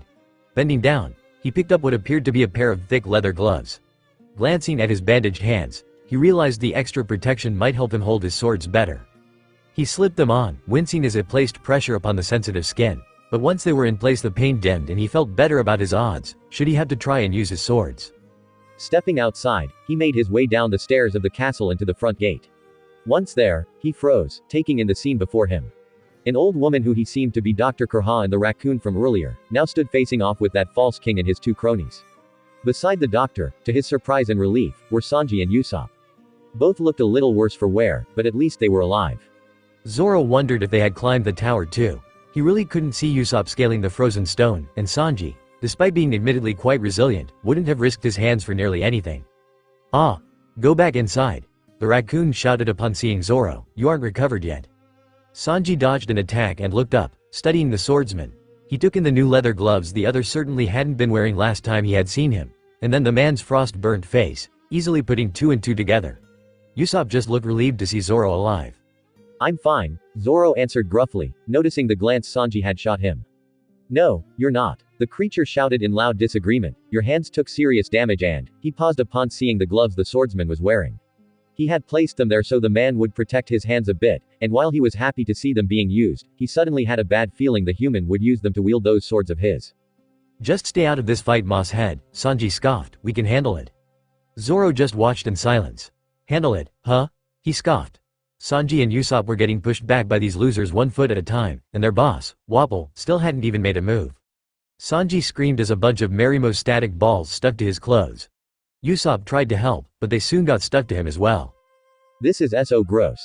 C: Bending down, he picked up what appeared to be a pair of thick leather gloves. Glancing at his bandaged hands, he realized the extra protection might help him hold his swords better. He slipped them on, wincing as it placed pressure upon the sensitive skin, but once they were in place the pain dimmed and he felt better about his odds, should he have to try and use his swords. Stepping outside, he made his way down the stairs of the castle into the front gate. Once there, he froze, taking in the scene before him. An old woman who he seemed to be Dr. Kurha and the raccoon from earlier, now stood facing off with that false king and his two cronies. Beside the doctor, to his surprise and relief, were Sanji and Usopp. Both looked a little worse for wear, but at least they were alive. Zoro wondered if they had climbed the tower too. He really couldn't see Usopp scaling the frozen stone, and Sanji, despite being admittedly quite resilient, wouldn't have risked his hands for nearly anything. Ah! Go back inside. The raccoon shouted upon seeing Zoro, you aren't recovered yet. Sanji dodged an attack and looked up, studying the swordsman. He took in the new leather gloves the other certainly hadn't been wearing last time he had seen him, and then the man's frost-burnt face, easily putting two and two together. Usopp just looked relieved to see Zoro alive. I'm fine, Zoro answered gruffly, noticing the glance Sanji had shot him. No, you're not. The creature shouted in loud disagreement, your hands took serious damage and, he paused upon seeing the gloves the swordsman was wearing. He had placed them there so the man would protect his hands a bit, and while he was happy to see them being used, he suddenly had a bad feeling the human would use them to wield those swords of his. Just stay out of this fight, Moss Head, Sanji scoffed, we can handle it. Zoro just watched in silence. Handle it, huh? He scoffed. Sanji and Usopp were getting pushed back by these losers 1 foot at a time, and their boss, Wapol, still hadn't even made a move. Sanji screamed as a bunch of Marimo static balls stuck to his clothes. Usopp tried to help, but they soon got stuck to him as well. This is so gross.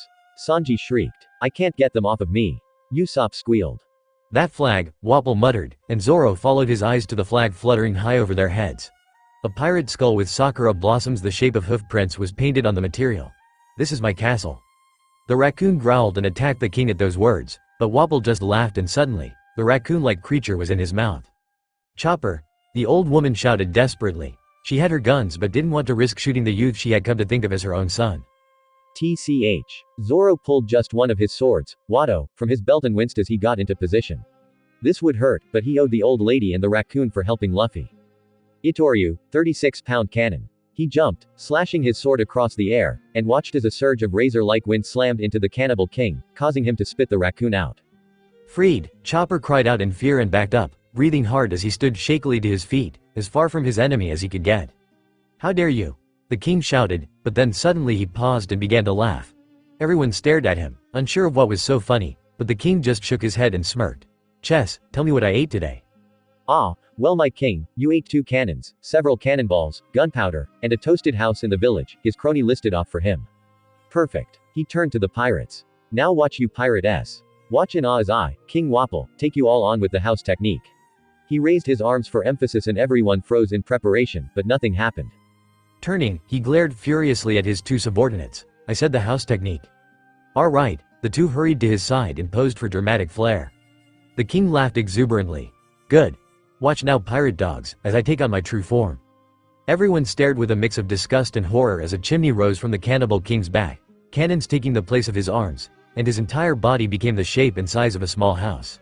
C: Sanji shrieked. I can't get them off of me. Usopp squealed. That flag, Wapol muttered, and Zoro followed his eyes to the flag fluttering high over their heads. A pirate skull with sakura blossoms the shape of hoof prints was painted on the material. This is my castle. The raccoon growled and attacked the king at those words, but Wapol just laughed and suddenly, the raccoon-like creature was in his mouth. Chopper! The old woman shouted desperately. She had her guns but didn't want to risk shooting the youth she had come to think of as her own son. TCH. Zoro pulled just one of his swords, Watto, from his belt and winced as he got into position. This would hurt, but he owed the old lady and the raccoon for helping Luffy. Itoryu, 36-pound cannon. He jumped, slashing his sword across the air, and watched as a surge of razor-like wind slammed into the cannibal king, causing him to spit the raccoon out. Freed, Chopper cried out in fear and backed up, breathing hard as he stood shakily to his feet, as far from his enemy as he could get. How dare you? The king shouted, but then suddenly he paused and began to laugh. Everyone stared at him, unsure of what was so funny, but the king just shook his head and smirked. Chess, tell me what I ate today. Ah, well my king, you ate 2 cannons, several cannonballs, gunpowder, and a toasted house in the village, his crony listed off for him. Perfect. He turned to the pirates. Now watch you pirate S. Watch in awe as I, King Wapol, take you all on with the house technique. He raised his arms for emphasis and everyone froze in preparation, but nothing happened. Turning, he glared furiously at his 2 subordinates. I said the house technique. All right, the 2 hurried to his side and posed for dramatic flair. The king laughed exuberantly. Good. Watch now, pirate dogs, as I take on my true form. Everyone stared with a mix of disgust and horror as a chimney rose from the cannibal king's back, cannons taking the place of his arms, and his entire body became the shape and size of a small house.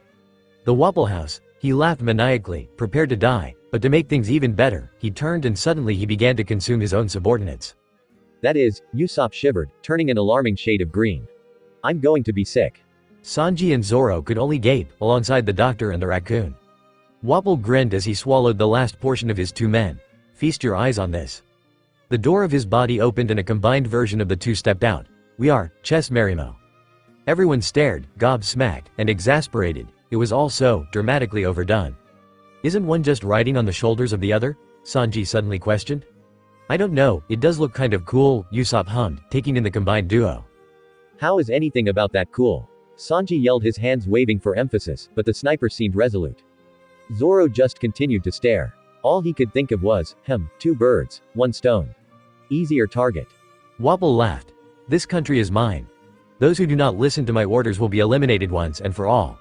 C: The Wapple House. He laughed maniacally, prepared to die, but to make things even better, he turned and suddenly he began to consume his own subordinates.
D: That is, Usopp shivered, turning an alarming shade of green. I'm going to be sick.
C: Sanji and Zoro could only gape, alongside the doctor and the raccoon. Wapple grinned as he swallowed the last portion of his 2 men. Feast your eyes on this. The door of his body opened and a combined version of the 2 stepped out. We are, Chess Marimo. Everyone stared, gobsmacked, and exasperated. It was all so dramatically overdone. Isn't one just riding on the shoulders of the other? Sanji suddenly questioned. I don't know, it does look kind of cool, Usopp hummed, taking in the combined duo.
D: How is anything about that cool? Sanji yelled, his hands waving for emphasis, but the sniper seemed resolute. Zoro just continued to stare. All he could think of was, 2 birds, 1 stone. Easier target.
C: Wapple laughed. This country is mine. Those who do not listen to my orders will be eliminated once and for all.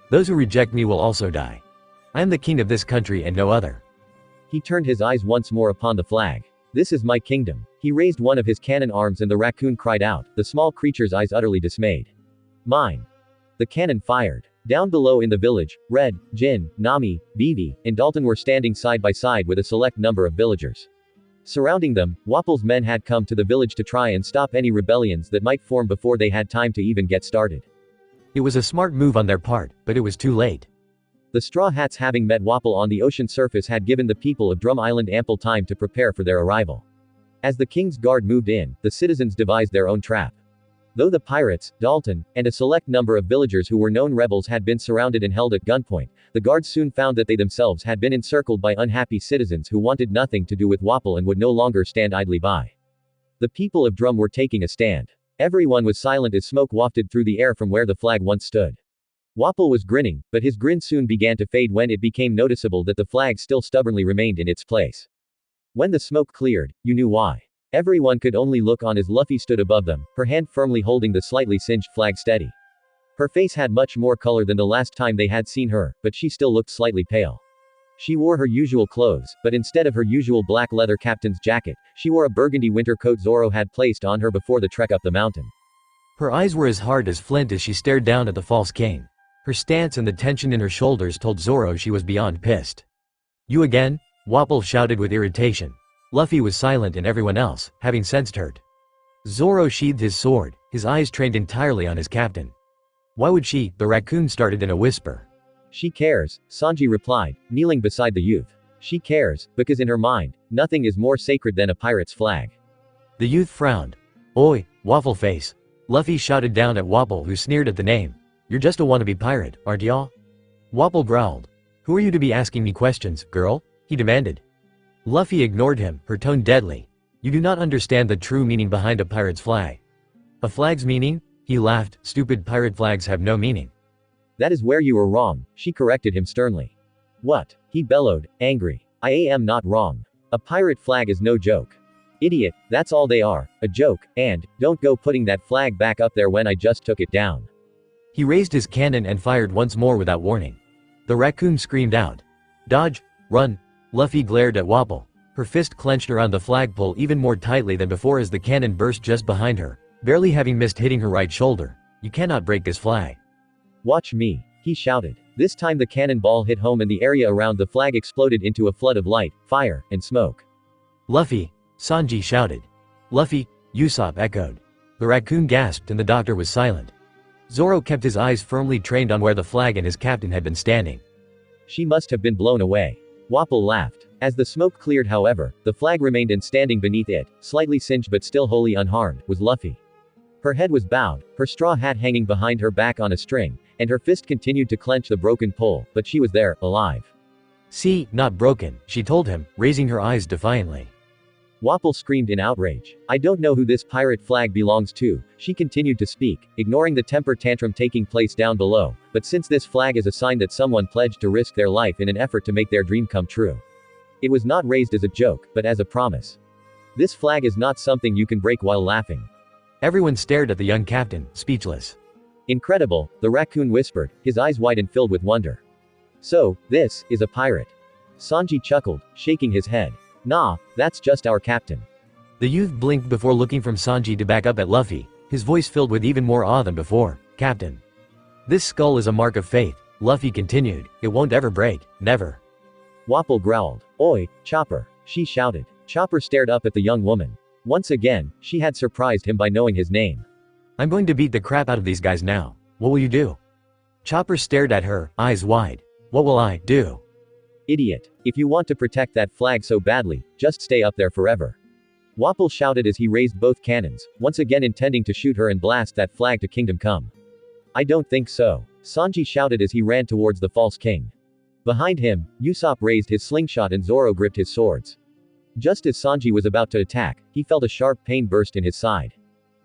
C: Those who reject me will also die. I am the king of this country and no other.
D: He turned his eyes once more upon the flag. This is my kingdom. He raised one of his cannon arms and the raccoon cried out, the small creature's eyes utterly dismayed. Mine. The cannon fired. Down below in the village, Red, Jin, Nami, Vivi, and Dalton were standing side by side with a select number of villagers. Surrounding them, Wapple's men had come to the village to try and stop any rebellions that might form before they had time to even get started.
C: It was a smart move on their part, but it was too late.
D: The Straw Hats, having met Wapple on the ocean surface, had given the people of Drum Island ample time to prepare for their arrival. As the King's Guard moved in, the citizens devised their own trap. Though the pirates, Dalton, and a select number of villagers who were known rebels had been surrounded and held at gunpoint, the guards soon found that they themselves had been encircled by unhappy citizens who wanted nothing to do with Wapple and would no longer stand idly by. The people of Drum were taking a stand. Everyone was silent as smoke wafted through the air from where the flag once stood. Wapple was grinning, but his grin soon began to fade when it became noticeable that the flag still stubbornly remained in its place. When the smoke cleared, you knew why. Everyone could only look on as Luffy stood above them, her hand firmly holding the slightly singed flag steady. Her face had much more color than the last time they had seen her, but she still looked slightly pale. She wore her usual clothes, but instead of her usual black leather captain's jacket, she wore a burgundy winter coat Zoro had placed on her before the trek up the mountain.
C: Her eyes were as hard as flint as she stared down at the false king. Her stance and the tension in her shoulders told Zoro she was beyond pissed. You again? Wapple shouted with irritation. Luffy was silent and everyone else, having sensed hurt. Zoro sheathed his sword, his eyes trained entirely on his captain. Why would she? The raccoon started in a whisper.
D: She cares, Sanji replied, kneeling beside the youth. She cares, because in her mind, nothing is more sacred than a pirate's flag.
C: The youth frowned. Oi, waffle face. Luffy shouted down at Wapple, who sneered at the name. You're just a wannabe pirate, aren't y'all? Wapple growled. Who are you to be asking me questions, girl? He demanded. Luffy ignored him, her tone deadly. You do not understand the true meaning behind a pirate's flag. A flag's meaning? He laughed. Stupid pirate flags have no meaning.
D: That is where you are wrong, she corrected him sternly. What? He bellowed, angry. I am not wrong. A pirate flag is no joke. Idiot, that's all they are, a joke, and, don't go putting that flag back up there when I just took it down.
C: He raised his cannon and fired once more without warning. The raccoon screamed out. Dodge, run. Luffy glared at Wapple. Her fist clenched around the flagpole even more tightly than before as the cannon burst just behind her, barely having missed hitting her right shoulder. You cannot break this flag.
D: Watch me, he shouted. This time the cannonball hit home and the area around the flag exploded into a flood of light, fire, and smoke.
C: Luffy, Sanji shouted. Luffy, Usopp echoed. The raccoon gasped and the doctor was silent. Zoro kept his eyes firmly trained on where the flag and his captain had been standing.
D: She must have been blown away. Wapple laughed. As the smoke cleared, however, the flag remained, and standing beneath it, slightly singed but still wholly unharmed, was Luffy. Her head was bowed, her straw hat hanging behind her back on a string, and her fist continued to clench the broken pole, but she was there, alive.
C: See, not broken, she told him, raising her eyes defiantly.
D: Wapple screamed in outrage. I don't know who this pirate flag belongs to, she continued to speak, ignoring the temper tantrum taking place down below, but since this flag is a sign that someone pledged to risk their life in an effort to make their dream come true. It was not raised as a joke, but as a promise. This flag is not something you can break while laughing.
C: Everyone stared at the young captain, speechless.
D: Incredible, the raccoon whispered, his eyes wide and filled with wonder. So, this is a pirate. Sanji chuckled, shaking his head. Nah, that's just our captain.
C: The youth blinked before looking from Sanji to back up at Luffy, his voice filled with even more awe than before. Captain. This skull is a mark of faith. Luffy continued, "It won't ever break, never."
D: Wapol growled. "Oi, Chopper," she shouted. Chopper stared up at the young woman. Once again, she had surprised him by knowing his name.
C: "I'm going to beat the crap out of these guys now. What will you do?" Chopper stared at her, eyes wide. "What will I do?"
D: "Idiot. If you want to protect that flag so badly, just stay up there forever." Wapol shouted as he raised both cannons, once again intending to shoot her and blast that flag to Kingdom Come. "I don't think so," Sanji shouted as he ran towards the false king. Behind him, Usopp raised his slingshot and Zoro gripped his swords. Just as Sanji was about to attack, he felt a sharp pain burst in his side.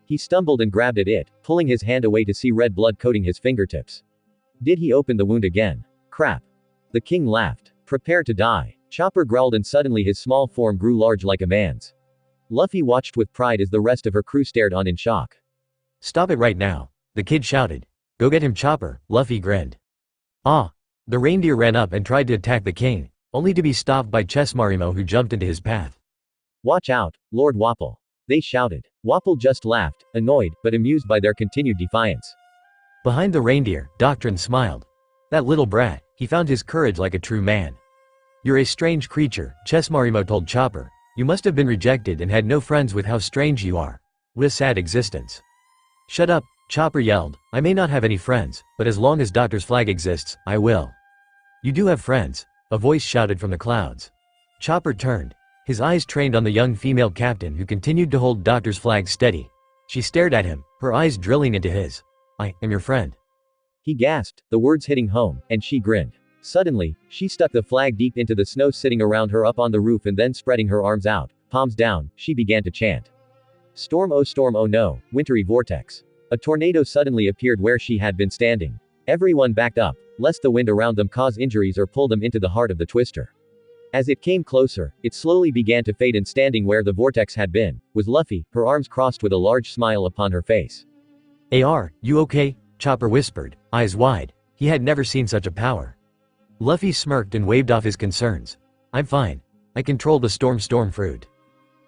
D: He stumbled and grabbed at it, pulling his hand away to see red blood coating his fingertips. Did he open the wound again? Crap. The king laughed. "Prepare to die." Chopper growled and suddenly his small form grew large like a man's. Luffy watched with pride as the rest of her crew stared on in shock.
C: "Stop it right now," the kid shouted. "Go get him, Chopper," Luffy grinned. Ah! The reindeer ran up and tried to attack the king, only to be stopped by Chessmarimo who jumped into his path.
D: "Watch out, Lord Wapol," they shouted. Wapol just laughed, annoyed, but amused by their continued defiance.
C: Behind the reindeer, Doctrine smiled. "That little brat, he found his courage like a true man." "You're a strange creature," Chessmarimo told Chopper. "You must have been rejected and had no friends with how strange you are. What a sad existence." "Shut up," Chopper yelled. "I may not have any friends, but as long as Doctor's flag exists, I will." "You do have friends," a voice shouted from the clouds. Chopper turned. His eyes trained on the young female captain who continued to hold Doctor's flag steady. She stared at him, her eyes drilling into his. "I am your friend."
D: He gasped, the words hitting home, and she grinned. Suddenly, she stuck the flag deep into the snow sitting around her up on the roof and then spreading her arms out, palms down, she began to chant. Storm oh no, wintry vortex." A tornado suddenly appeared where she had been standing. Everyone backed up, lest the wind around them cause injuries or pull them into the heart of the twister. As it came closer, it slowly began to fade and standing where the vortex had been, was Luffy, her arms crossed with a large smile upon her face.
C: "AR, you okay?" Chopper whispered, eyes wide. He had never seen such a power. Luffy smirked and waved off his concerns. "I'm fine. I control the storm fruit."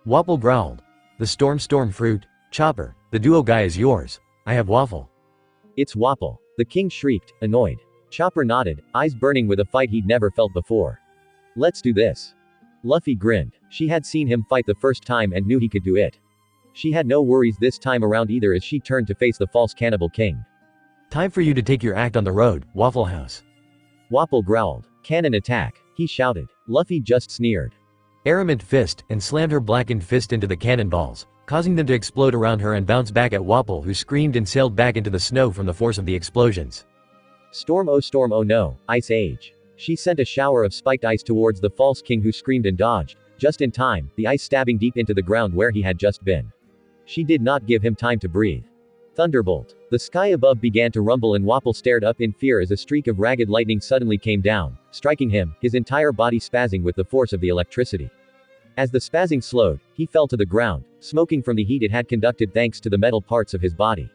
C: Wapol growled. "The storm fruit? Chopper, the duo guy is yours. I have Waffle."
D: "It's Wapol," the king shrieked, annoyed. Chopper nodded, eyes burning with a fight he'd never felt before. "Let's do this." Luffy grinned. She had seen him fight the first time and knew he could do it. She had no worries this time around either as she turned to face the false cannibal king.
C: "Time for you to take your act on the road, Waffle House."
D: Wapol growled. "Cannon attack," he shouted. Luffy just sneered.
C: Aramint fist, and slammed her blackened fist into the cannonballs, causing them to explode around her and bounce back at Wapol who screamed and sailed back into the snow from the force of the explosions. Storm oh no, Ice Age." She sent a shower of spiked ice towards the false king who screamed and dodged, just in time, the ice stabbing deep into the ground where he had just been. She did not give him time to breathe. Thunderbolt. The sky above began to rumble and Wapol stared up in fear as a streak of ragged lightning suddenly came down, striking him, his entire body spazzing with the force of the electricity. As the spazzing slowed, he fell to the ground, smoking from the heat it had conducted thanks to the metal parts of his body.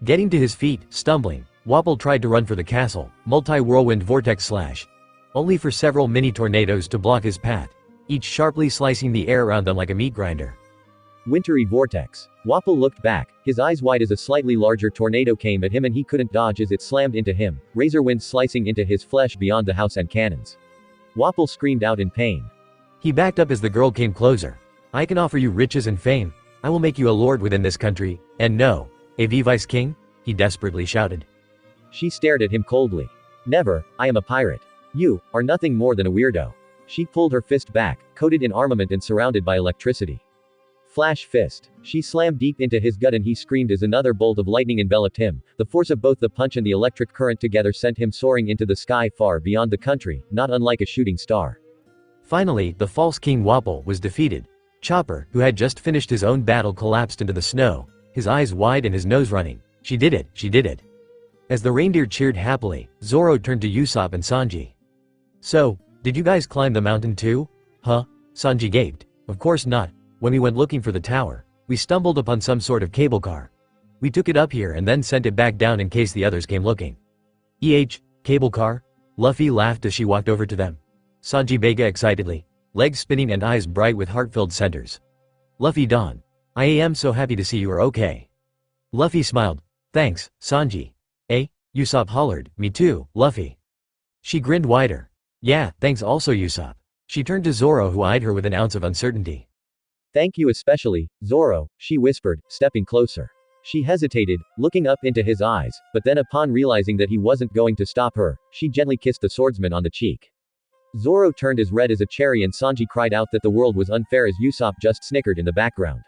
C: Getting to his feet, stumbling, Wapol tried to run for the castle, multi-whirlwind vortex slash. Only for several mini-tornadoes to block his path, each sharply slicing the air around them like a meat grinder. Wintry vortex. Wapol looked back, his eyes wide as a slightly larger tornado came at him and he couldn't dodge as it slammed into him, razor wind slicing into his flesh beyond the house and cannons. Wapol screamed out in pain. He backed up as the girl came closer. "I can offer you riches and fame. I will make you a lord within this country, and no, a vice king?" he desperately shouted. She stared at him coldly. "Never, I am a pirate. You are nothing more than a weirdo." She pulled her fist back, coated in armament and surrounded by electricity. Flash fist. She slammed deep into his gut and he screamed as another bolt of lightning enveloped him. The force of both the punch and the electric current together sent him soaring into the sky far beyond the country, not unlike a shooting star. Finally, the false King Wapol was defeated. Chopper, who had just finished his own battle, collapsed into the snow, his eyes wide and his nose running. She did it, she did it. As the reindeer cheered happily, Zoro turned to Usopp and Sanji. "So, did you guys climb the mountain too?" "Huh?" Sanji gaped. "Of course not. When we went looking for the tower, we stumbled upon some sort of cable car. We took it up here and then sent it back down in case the others came looking." Cable car?" Luffy laughed as she walked over to them. Sanji Bega excitedly, legs spinning and eyes bright with heart-filled centers. "Luffy Don. I am so happy to see you are okay." Luffy smiled. "Thanks, Sanji." "Eh? Usopp hollered, "Me too, Luffy." She grinned wider. "Yeah, thanks also Usopp." She turned to Zoro who eyed her with an ounce of uncertainty.
D: Thank you especially, Zoro, she whispered, stepping closer. She hesitated, looking up into his eyes, but then upon realizing that he wasn't going to stop her, she gently kissed the swordsman on the cheek. Zoro turned as red as a cherry and Sanji cried out that the world was unfair as Usopp just snickered in the background.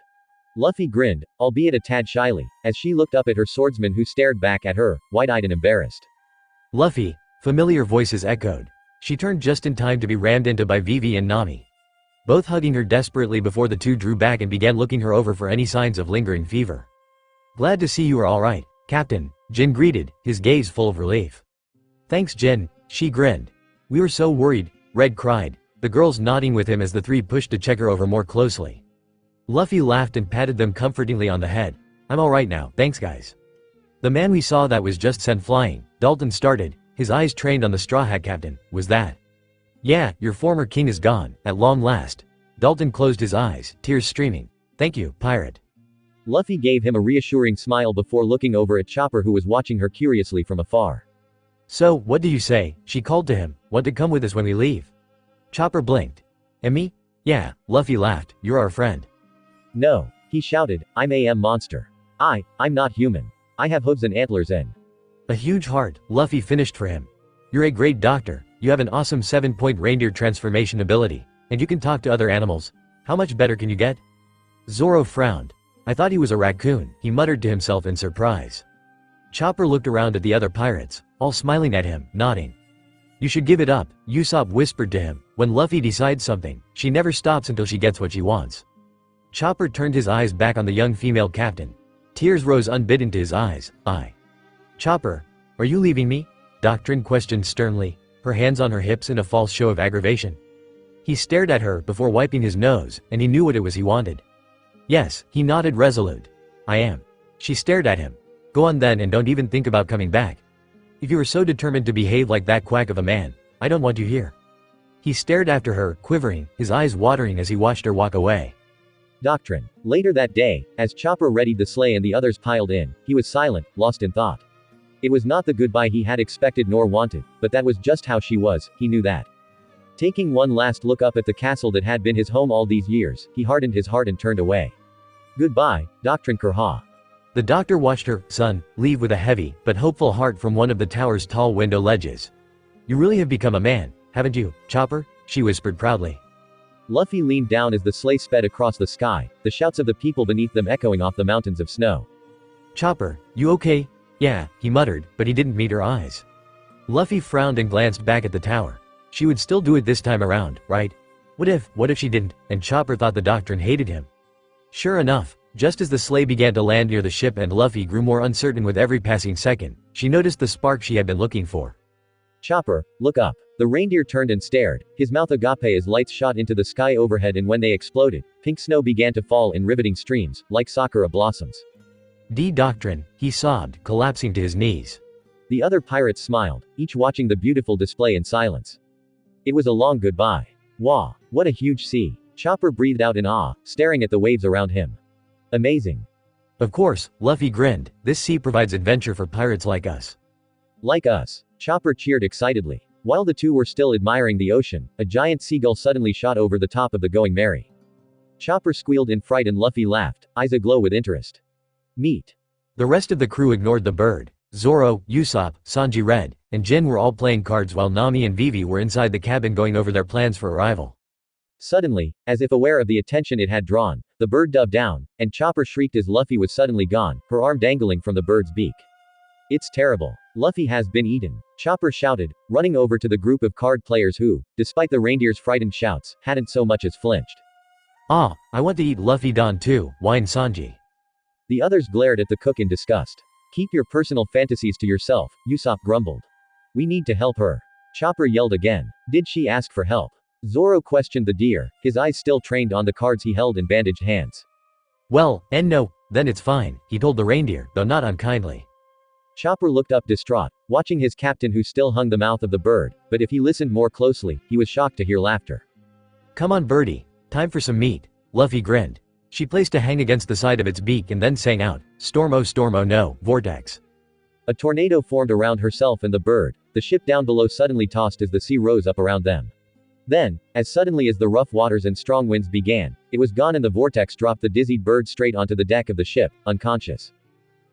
D: Luffy grinned, albeit a tad shyly, as she looked up at her swordsman who stared back at her, wide-eyed and embarrassed.
C: "Luffy," familiar voices echoed. She turned just in time to be rammed into by Vivi and Nami, both hugging her desperately before the two drew back and began looking her over for any signs of lingering fever. "Glad to see you are alright, Captain," Jin greeted, his gaze full of relief. "Thanks Jin," she grinned. "We were so worried," Red cried, the girls nodding with him as the three pushed to check her over more closely. Luffy laughed and patted them comfortingly on the head. "I'm alright now, thanks guys." "The man we saw that was just sent flying," Dalton started, his eyes trained on the Straw Hat Captain, "was that?" "Yeah, your former king is gone, at long last." Dalton closed his eyes, tears streaming. "Thank you, pirate."
D: Luffy gave him a reassuring smile before looking over at Chopper who was watching her curiously from afar.
C: "So, what do you say?" she called to him. "Want to come with us when we leave?" Chopper blinked. "And me?" "Yeah," Luffy laughed, "you're our friend."
D: "No," he shouted, "I'm a monster. I'm not human. I have hooves and antlers and—"
C: A huge heart, Luffy finished for him. "You're a great doctor, you have an awesome 7-point reindeer transformation ability, and you can talk to other animals. How much better can you get?" Zoro frowned. "I thought he was a raccoon," he muttered to himself in surprise. Chopper looked around at the other pirates, all smiling at him, nodding. "You should give it up," Usopp whispered to him. "When Luffy decides something, she never stops until she gets what she wants." Chopper turned his eyes back on the young female captain. Tears rose unbidden to his eyes. "Chopper, are you leaving me?" Doctrine questioned sternly, her hands on her hips in a false show of aggravation. He stared at her before wiping his nose, and he knew what it was he wanted. "Yes," he nodded resolute. "I am." She stared at him. "Go on then and don't even think about coming back. If you were so determined to behave like that quack of a man, I don't want you here." He stared after her, quivering, his eyes watering as he watched her walk away.
D: Doctrine. Later that day, as Chopper readied the sleigh and the others piled in, he was silent, lost in thought. It was not the goodbye he had expected nor wanted, but that was just how she was, he knew that. Taking one last look up at the castle that had been his home all these years, he hardened his heart and turned away. "Goodbye, Doctrine Kurha." The doctor watched her, son, leave with a heavy, but hopeful heart from one of the tower's tall window ledges. "You really have become a man, haven't you, Chopper?" she whispered proudly. Luffy leaned down as the sleigh sped across the sky, the shouts of the people beneath them echoing off the mountains of snow.
C: "Chopper, you okay?" "Yeah," he muttered, but he didn't meet her eyes. Luffy frowned and glanced back at the tower. She would still do it this time around, right? What if she didn't? And Chopper thought the doctrine hated him. Sure enough, just as the sleigh began to land near the ship and Luffy grew more uncertain with every passing second, she noticed the spark she had been looking for. "Chopper, look up." The reindeer turned and stared, his mouth agape as lights shot into the sky overhead, and when they exploded, pink snow began to fall in riveting streams, like sakura blossoms. Doctrine, he sobbed, collapsing to his knees. The other pirates smiled, each watching the beautiful display in silence. It was a long goodbye. Wow, what a huge sea. Chopper breathed out in awe, staring at the waves around him. Amazing. Of course, Luffy grinned, this sea provides adventure for pirates like us. Like us. Chopper cheered excitedly. While the two were still admiring the ocean, a giant seagull suddenly shot over the top of the Going Merry. Chopper squealed in fright and Luffy laughed, eyes aglow with interest. Meet. The rest of the crew ignored the bird. Zoro, Usopp, Sanji Red, and Jin were all playing cards while Nami and Vivi were inside the cabin going over their plans for arrival. Suddenly, as if aware of the attention it had drawn, the bird dove down, and Chopper shrieked as Luffy was suddenly gone, her arm dangling from the bird's beak. It's terrible. Luffy has been eaten. Chopper shouted, running over to the group of card players who, despite the reindeer's frightened shouts, hadn't so much as flinched. "Ah, I want to eat Luffy Don too," whined Sanji. The others glared at the cook in disgust. "Keep your personal fantasies to yourself," Usopp grumbled. "We need to help her." Chopper yelled again. "Did she ask for help?" Zoro questioned the deer, his eyes still trained on the cards he held in bandaged hands. "Well, and no, then it's fine," he told the reindeer, though not unkindly. Chopper looked up distraught, watching his captain who still hung the mouth of the bird, but if he listened more closely, he was shocked to hear laughter. "Come on birdie, time for some meat," Luffy grinned. She placed a hang against the side of its beak and then sang out, "Stormo stormo no, vortex."
D: A tornado formed around herself and the bird. The ship down below suddenly tossed as the sea rose up around them. Then, as suddenly as the rough waters and strong winds began, it was gone and the vortex dropped the dizzied bird straight onto the deck of the ship, unconscious.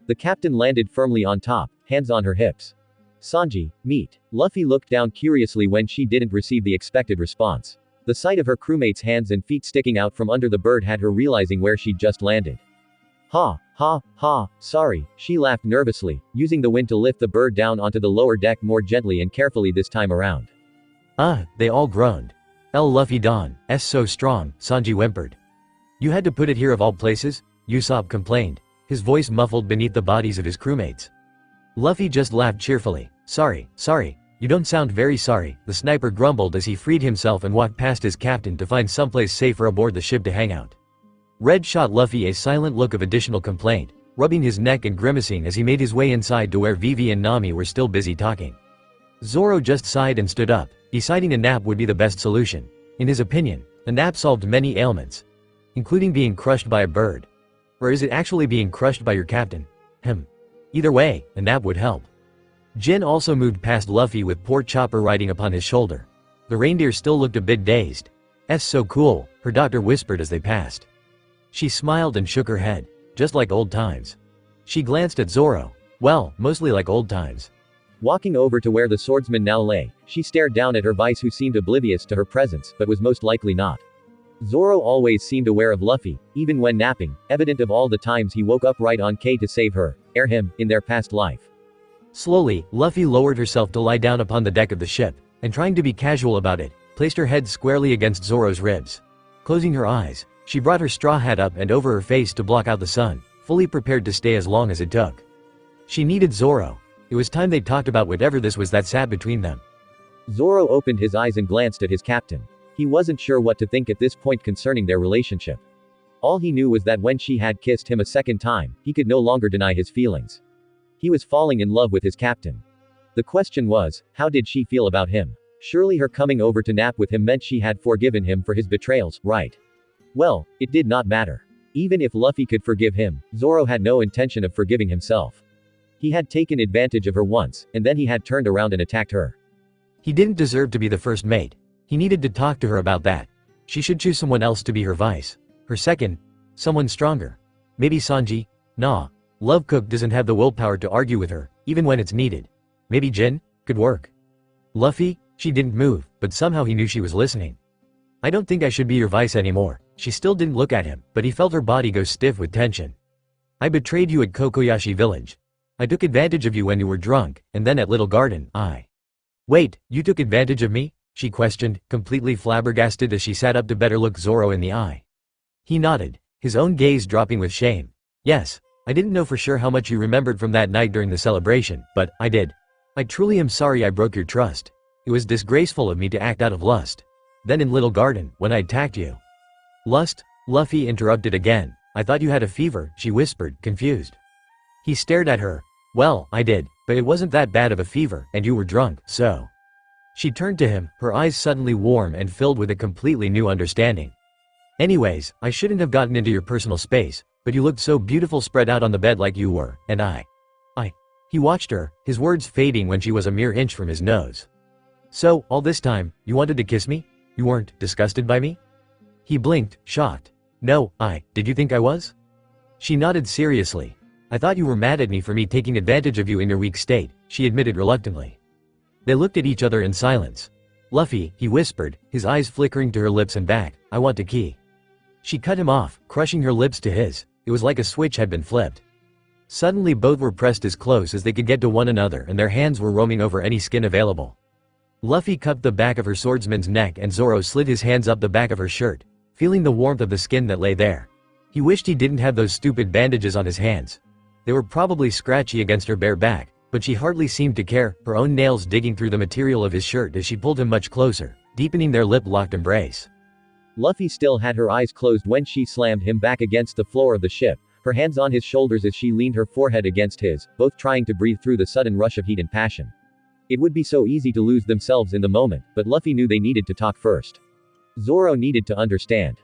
D: The captain landed firmly on top, hands on her hips. Sanji, meet. Luffy looked down curiously when she didn't receive the expected response. The sight of her crewmate's hands and feet sticking out from under the bird had her realizing where she'd just landed. Ha, ha, sorry, she laughed nervously, using the wind to lift the bird down onto the lower deck more gently and carefully this time around.
C: They all groaned. Luffy Don, so strong, Sanji whimpered. You had to put it here of all places? Usopp complained, his voice muffled beneath the bodies of his crewmates. Luffy just laughed cheerfully. Sorry, you don't sound very sorry, the sniper grumbled as he freed himself and walked past his captain to find someplace safer aboard the ship to hang out. Red shot Luffy a silent look of additional complaint, rubbing his neck and grimacing as he made his way inside to where Vivi and Nami were still busy talking. Zoro just sighed and stood up, deciding a nap would be the best solution. In his opinion, a nap solved many ailments, including being crushed by a bird. Or is it actually being crushed by your captain? Either way, a nap would help. Jin also moved past Luffy with poor Chopper riding upon his shoulder. The reindeer still looked a bit dazed. So cool, her doctor whispered as they passed. She smiled and shook her head, just like old times. She glanced at Zoro. Well, mostly like old times. Walking over to where the swordsman now lay, she stared down at her vice who seemed oblivious to her presence, but was most likely not. Zoro always seemed aware of Luffy, even when napping, evident of all the times he woke up right on K to save her, him, in their past life. Slowly, Luffy lowered herself to lie down upon the deck of the ship, and trying to be casual about it, placed her head squarely against Zoro's ribs. Closing her eyes, she brought her straw hat up and over her face to block out the sun, fully prepared to stay as long as it took. She needed Zoro. It was time they talked about whatever this was that sat between them. Zoro opened his eyes and glanced at his captain. He wasn't sure what to think at this point concerning their relationship. All he knew was that when she had kissed him a second time, he could no longer deny his feelings. He was falling in love with his captain. The question was, how did she feel about him? Surely her coming over to nap with him meant she had forgiven him for his betrayals, right? Well, it did not matter. Even if Luffy could forgive him, Zoro had no intention of forgiving himself. He had taken advantage of her once, and then he had turned around and attacked her. He didn't deserve to be the first mate. He needed to talk to her about that. She should choose someone else to be her vice. Her second. Someone stronger. Maybe Sanji? Nah. Love Cook doesn't have the willpower to argue with her, even when it's needed. Maybe Jin? Could work. Luffy? She didn't move, but somehow he knew she was listening. I don't think I should be your vice anymore. She still didn't look at him, but he felt her body go stiff with tension. I betrayed you at Kokoyashi village. I took advantage of you when you were drunk, and then at Little Garden, Wait, you took advantage of me? She questioned, completely flabbergasted as she sat up to better look Zoro in the eye. He nodded, his own gaze dropping with shame. Yes, I didn't know for sure how much you remembered from that night during the celebration, but I did. I truly am sorry I broke your trust. It was disgraceful of me to act out of lust. Then in Little Garden, when I attacked you. Lust? Luffy interrupted again. I thought you had a fever, she whispered, confused. He stared at her. Well, I did, but it wasn't that bad of a fever, and you were drunk, so. She turned to him, her eyes suddenly warm and filled with a completely new understanding. Anyways, I shouldn't have gotten into your personal space, but you looked so beautiful spread out on the bed like you were, and I. He watched her, his words fading when she was a mere inch from his nose. So, all this time, you wanted to kiss me? You weren't disgusted by me? He blinked, shocked. No, did you think I was? She nodded seriously. I thought you were mad at me for me taking advantage of you in your weak state, she admitted reluctantly. They looked at each other in silence. Luffy, he whispered, his eyes flickering to her lips and back, I want to key. She cut him off, crushing her lips to his. It was like a switch had been flipped. Suddenly both were pressed as close as they could get to one another and their hands were roaming over any skin available. Luffy cupped the back of her swordsman's neck and Zoro slid his hands up the back of her shirt, feeling the warmth of the skin that lay there. He wished he didn't have those stupid bandages on his hands. They were probably scratchy against her bare back, but she hardly seemed to care, her own nails digging through the material of his shirt as she pulled him much closer, deepening their lip-locked embrace. Luffy still had her eyes closed when she slammed him back against the floor of the ship, her hands on his shoulders as she leaned her forehead against his, both trying to breathe through the sudden rush of heat and passion. It would be so easy to lose themselves in the moment, but Luffy knew they needed to talk first. Zoro needed to understand.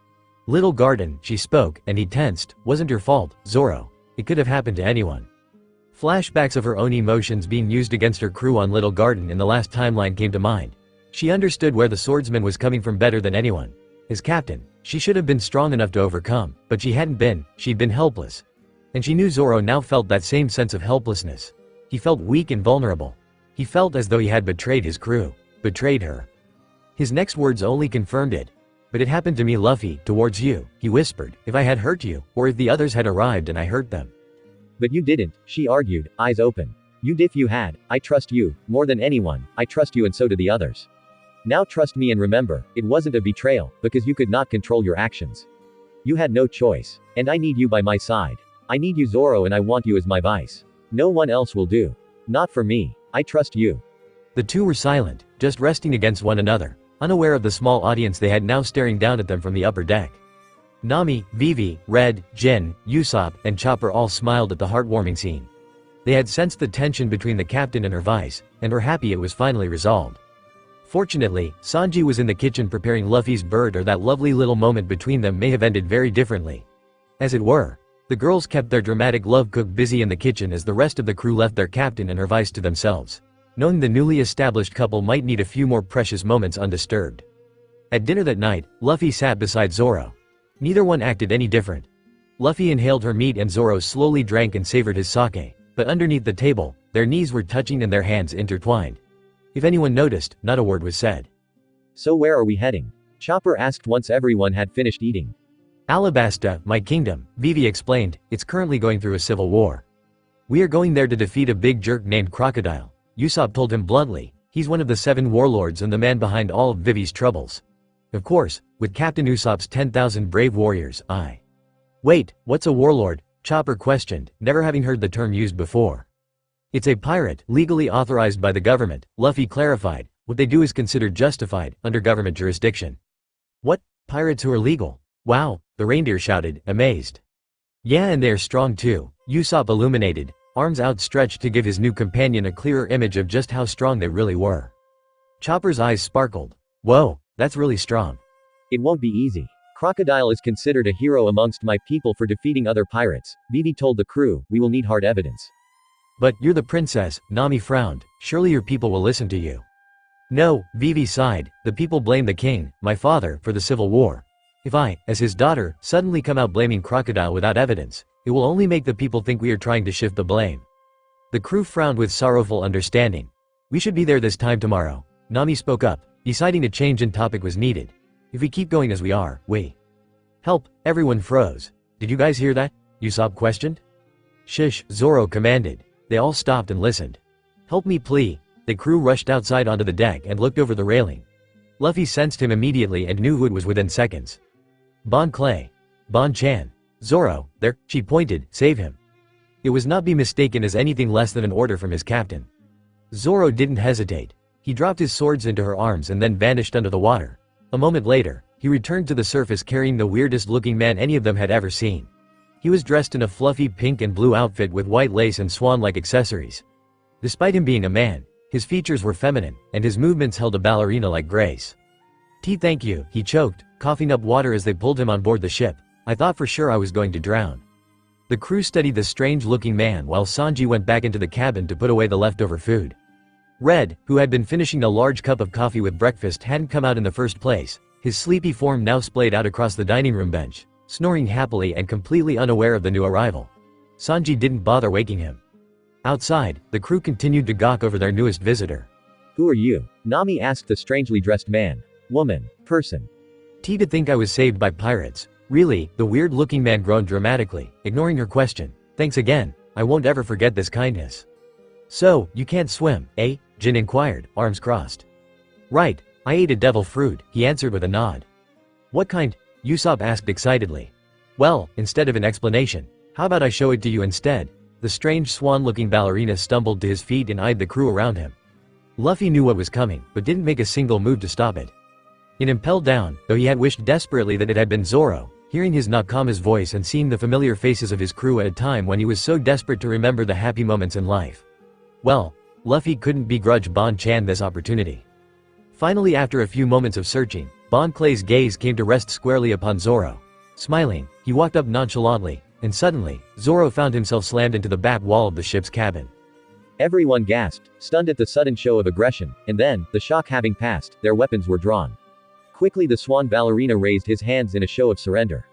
C: Little Garden, she spoke, and he tensed, wasn't your fault, Zoro. It could have happened to anyone. Flashbacks of her own emotions being used against her crew on Little Garden in the last timeline came to mind. She understood where the swordsman was coming from better than anyone. As captain, she should have been strong enough to overcome, but she hadn't been, she'd been helpless. And she knew Zoro now felt that same sense of helplessness. He felt weak and vulnerable. He felt as though he had betrayed his crew. Betrayed her. His next words only confirmed it. But it happened to me, Luffy, towards you, he whispered, if I had hurt you, or if the others had arrived and I hurt them.
D: But you didn't, she argued, eyes open. If you had, I trust you, more than anyone, I trust you and so do the others. Now trust me and remember, it wasn't a betrayal, because you could not control your actions. You had no choice. And I need you by my side. I need you, Zoro, and I want you as my vice. No one else will do. Not for me. I trust you.
C: The two were silent, just resting against one another, unaware of the small audience they had now staring down at them from the upper deck. Nami, Vivi, Red, Jin, Usopp, and Chopper all smiled at the heartwarming scene. They had sensed the tension between the captain and her vice, and were happy it was finally resolved. Fortunately, Sanji was in the kitchen preparing Luffy's bird, or that lovely little moment between them may have ended very differently. As it were, the girls kept their dramatic love cook busy in the kitchen as the rest of the crew left their captain and her vice to themselves, knowing the newly established couple might need a few more precious moments undisturbed. At dinner that night, Luffy sat beside Zoro. Neither one acted any different. Luffy inhaled her meat and Zoro slowly drank and savored his sake, but underneath the table, their knees were touching and their hands intertwined. If anyone noticed, not a word was said.
D: So where are we heading? Chopper asked once everyone had finished eating.
C: Alabasta, my kingdom, Vivi explained, it's currently going through a civil war. We are going there to defeat a big jerk named Crocodile. Usopp told him bluntly, he's one of the 7 warlords and the man behind all of Vivi's troubles. Of course, with Captain Usopp's 10,000 brave warriors, Wait, what's a warlord? Chopper questioned, never having heard the term used before. It's a pirate, legally authorized by the government, Luffy clarified. What they do is considered justified, under government jurisdiction. What? Pirates who are legal? Wow, the reindeer shouted, amazed. Yeah, and they're strong too, Usopp illuminated, arms outstretched to give his new companion a clearer image of just how strong they really were. Chopper's eyes sparkled. Whoa, that's really strong.
D: It won't be easy. Crocodile is considered a hero amongst my people for defeating other pirates, Vivi told the crew, we will need hard evidence.
C: But you're the princess, Nami frowned, surely your people will listen to you. No, Vivi sighed, the people blame the king, my father, for the civil war. If I, as his daughter, suddenly come out blaming Crocodile without evidence, it will only make the people think we are trying to shift the blame. The crew frowned with sorrowful understanding. We should be there this time tomorrow. Nami spoke up, deciding a change in topic was needed. If we keep going as we are, Help, everyone froze. Did you guys hear that? Usopp questioned. Shush, Zoro commanded. They all stopped and listened. Help me please. The crew rushed outside onto the deck and looked over the railing. Luffy sensed him immediately and knew who it was within seconds. Bon Clay. Bon Chan. Zoro, there, she pointed, save him. It was not be mistaken as anything less than an order from his captain. Zoro didn't hesitate. He dropped his swords into her arms and then vanished under the water. A moment later, he returned to the surface carrying the weirdest looking man any of them had ever seen. He was dressed in a fluffy pink and blue outfit with white lace and swan-like accessories. Despite him being a man, his features were feminine, and his movements held a ballerina-like grace. Thank you, he choked, coughing up water as they pulled him on board the ship. I thought for sure I was going to drown. The crew studied the strange-looking man while Sanji went back into the cabin to put away the leftover food. Red, who had been finishing a large cup of coffee with breakfast, hadn't come out in the first place, his sleepy form now splayed out across the dining room bench, snoring happily and completely unaware of the new arrival. Sanji didn't bother waking him. Outside, the crew continued to gawk over their newest visitor.
D: Who are you? Nami asked the strangely dressed man. Woman. Person.
C: To think I was saved by pirates. Really, the weird-looking man groaned dramatically, ignoring her question. Thanks again, I won't ever forget this kindness. So, you can't swim, eh? Jin inquired, arms crossed. Right, I ate a devil fruit, he answered with a nod. What kind? Usopp asked excitedly. Well, instead of an explanation, how about I show it to you instead? The strange swan-looking ballerina stumbled to his feet and eyed the crew around him. Luffy knew what was coming, but didn't make a single move to stop it. It impelled down, though he had wished desperately that it had been Zoro, hearing his Nakama's voice and seeing the familiar faces of his crew at a time when he was so desperate to remember the happy moments in life. Well, Luffy couldn't begrudge Bon Chan this opportunity. Finally, after a few moments of searching, Bon Clay's gaze came to rest squarely upon Zoro. Smiling, he walked up nonchalantly, and suddenly, Zoro found himself slammed into the back wall of the ship's cabin.
D: Everyone gasped, stunned at the sudden show of aggression, and then, the shock having passed, their weapons were drawn. Quickly the swan ballerina raised his hands in a show of surrender.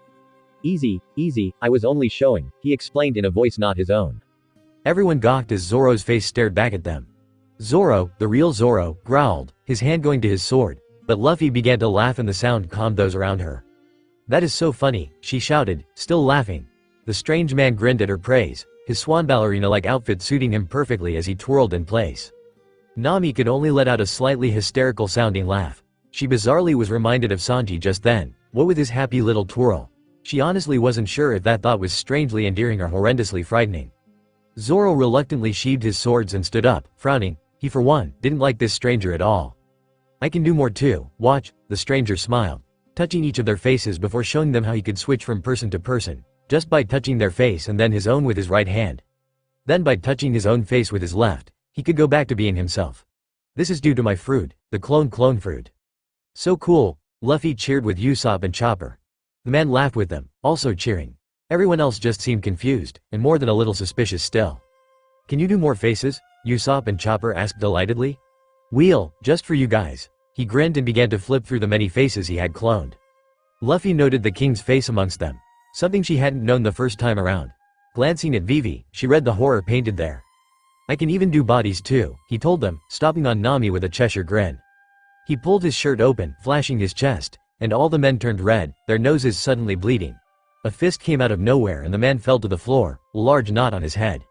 D: Easy, easy, I was only showing, he explained in a voice not his own.
C: Everyone gawked as Zoro's face stared back at them. Zoro, the real Zoro, growled, his hand going to his sword, but Luffy began to laugh and the sound calmed those around her. That is so funny, she shouted, still laughing. The strange man grinned at her praise, his swan ballerina-like outfit suiting him perfectly as he twirled in place. Nami could only let out a slightly hysterical-sounding laugh. She bizarrely was reminded of Sanji just then, what with his happy little twirl. She honestly wasn't sure if that thought was strangely endearing or horrendously frightening. Zoro reluctantly sheathed his swords and stood up, frowning. He for one, didn't like this stranger at all. I can do more too, watch, the stranger smiled, touching each of their faces before showing them how he could switch from person to person, just by touching their face and then his own with his right hand. Then by touching his own face with his left, he could go back to being himself. This is due to my fruit, the clone fruit. So cool, Luffy cheered with Usopp and Chopper. The man laughed with them, also cheering. Everyone else just seemed confused, and more than a little suspicious still. Can you do more faces? Usopp and Chopper asked delightedly. Wheel, just for you guys. He grinned and began to flip through the many faces he had cloned. Luffy noted the king's face amongst them, something she hadn't known the first time around. Glancing at Vivi, she read the horror painted there. I can even do bodies too, he told them, stopping on Nami with a Cheshire grin. He pulled his shirt open, flashing his chest, and all the men turned red, their noses suddenly bleeding. A fist came out of nowhere and the man fell to the floor, a large knot on his head.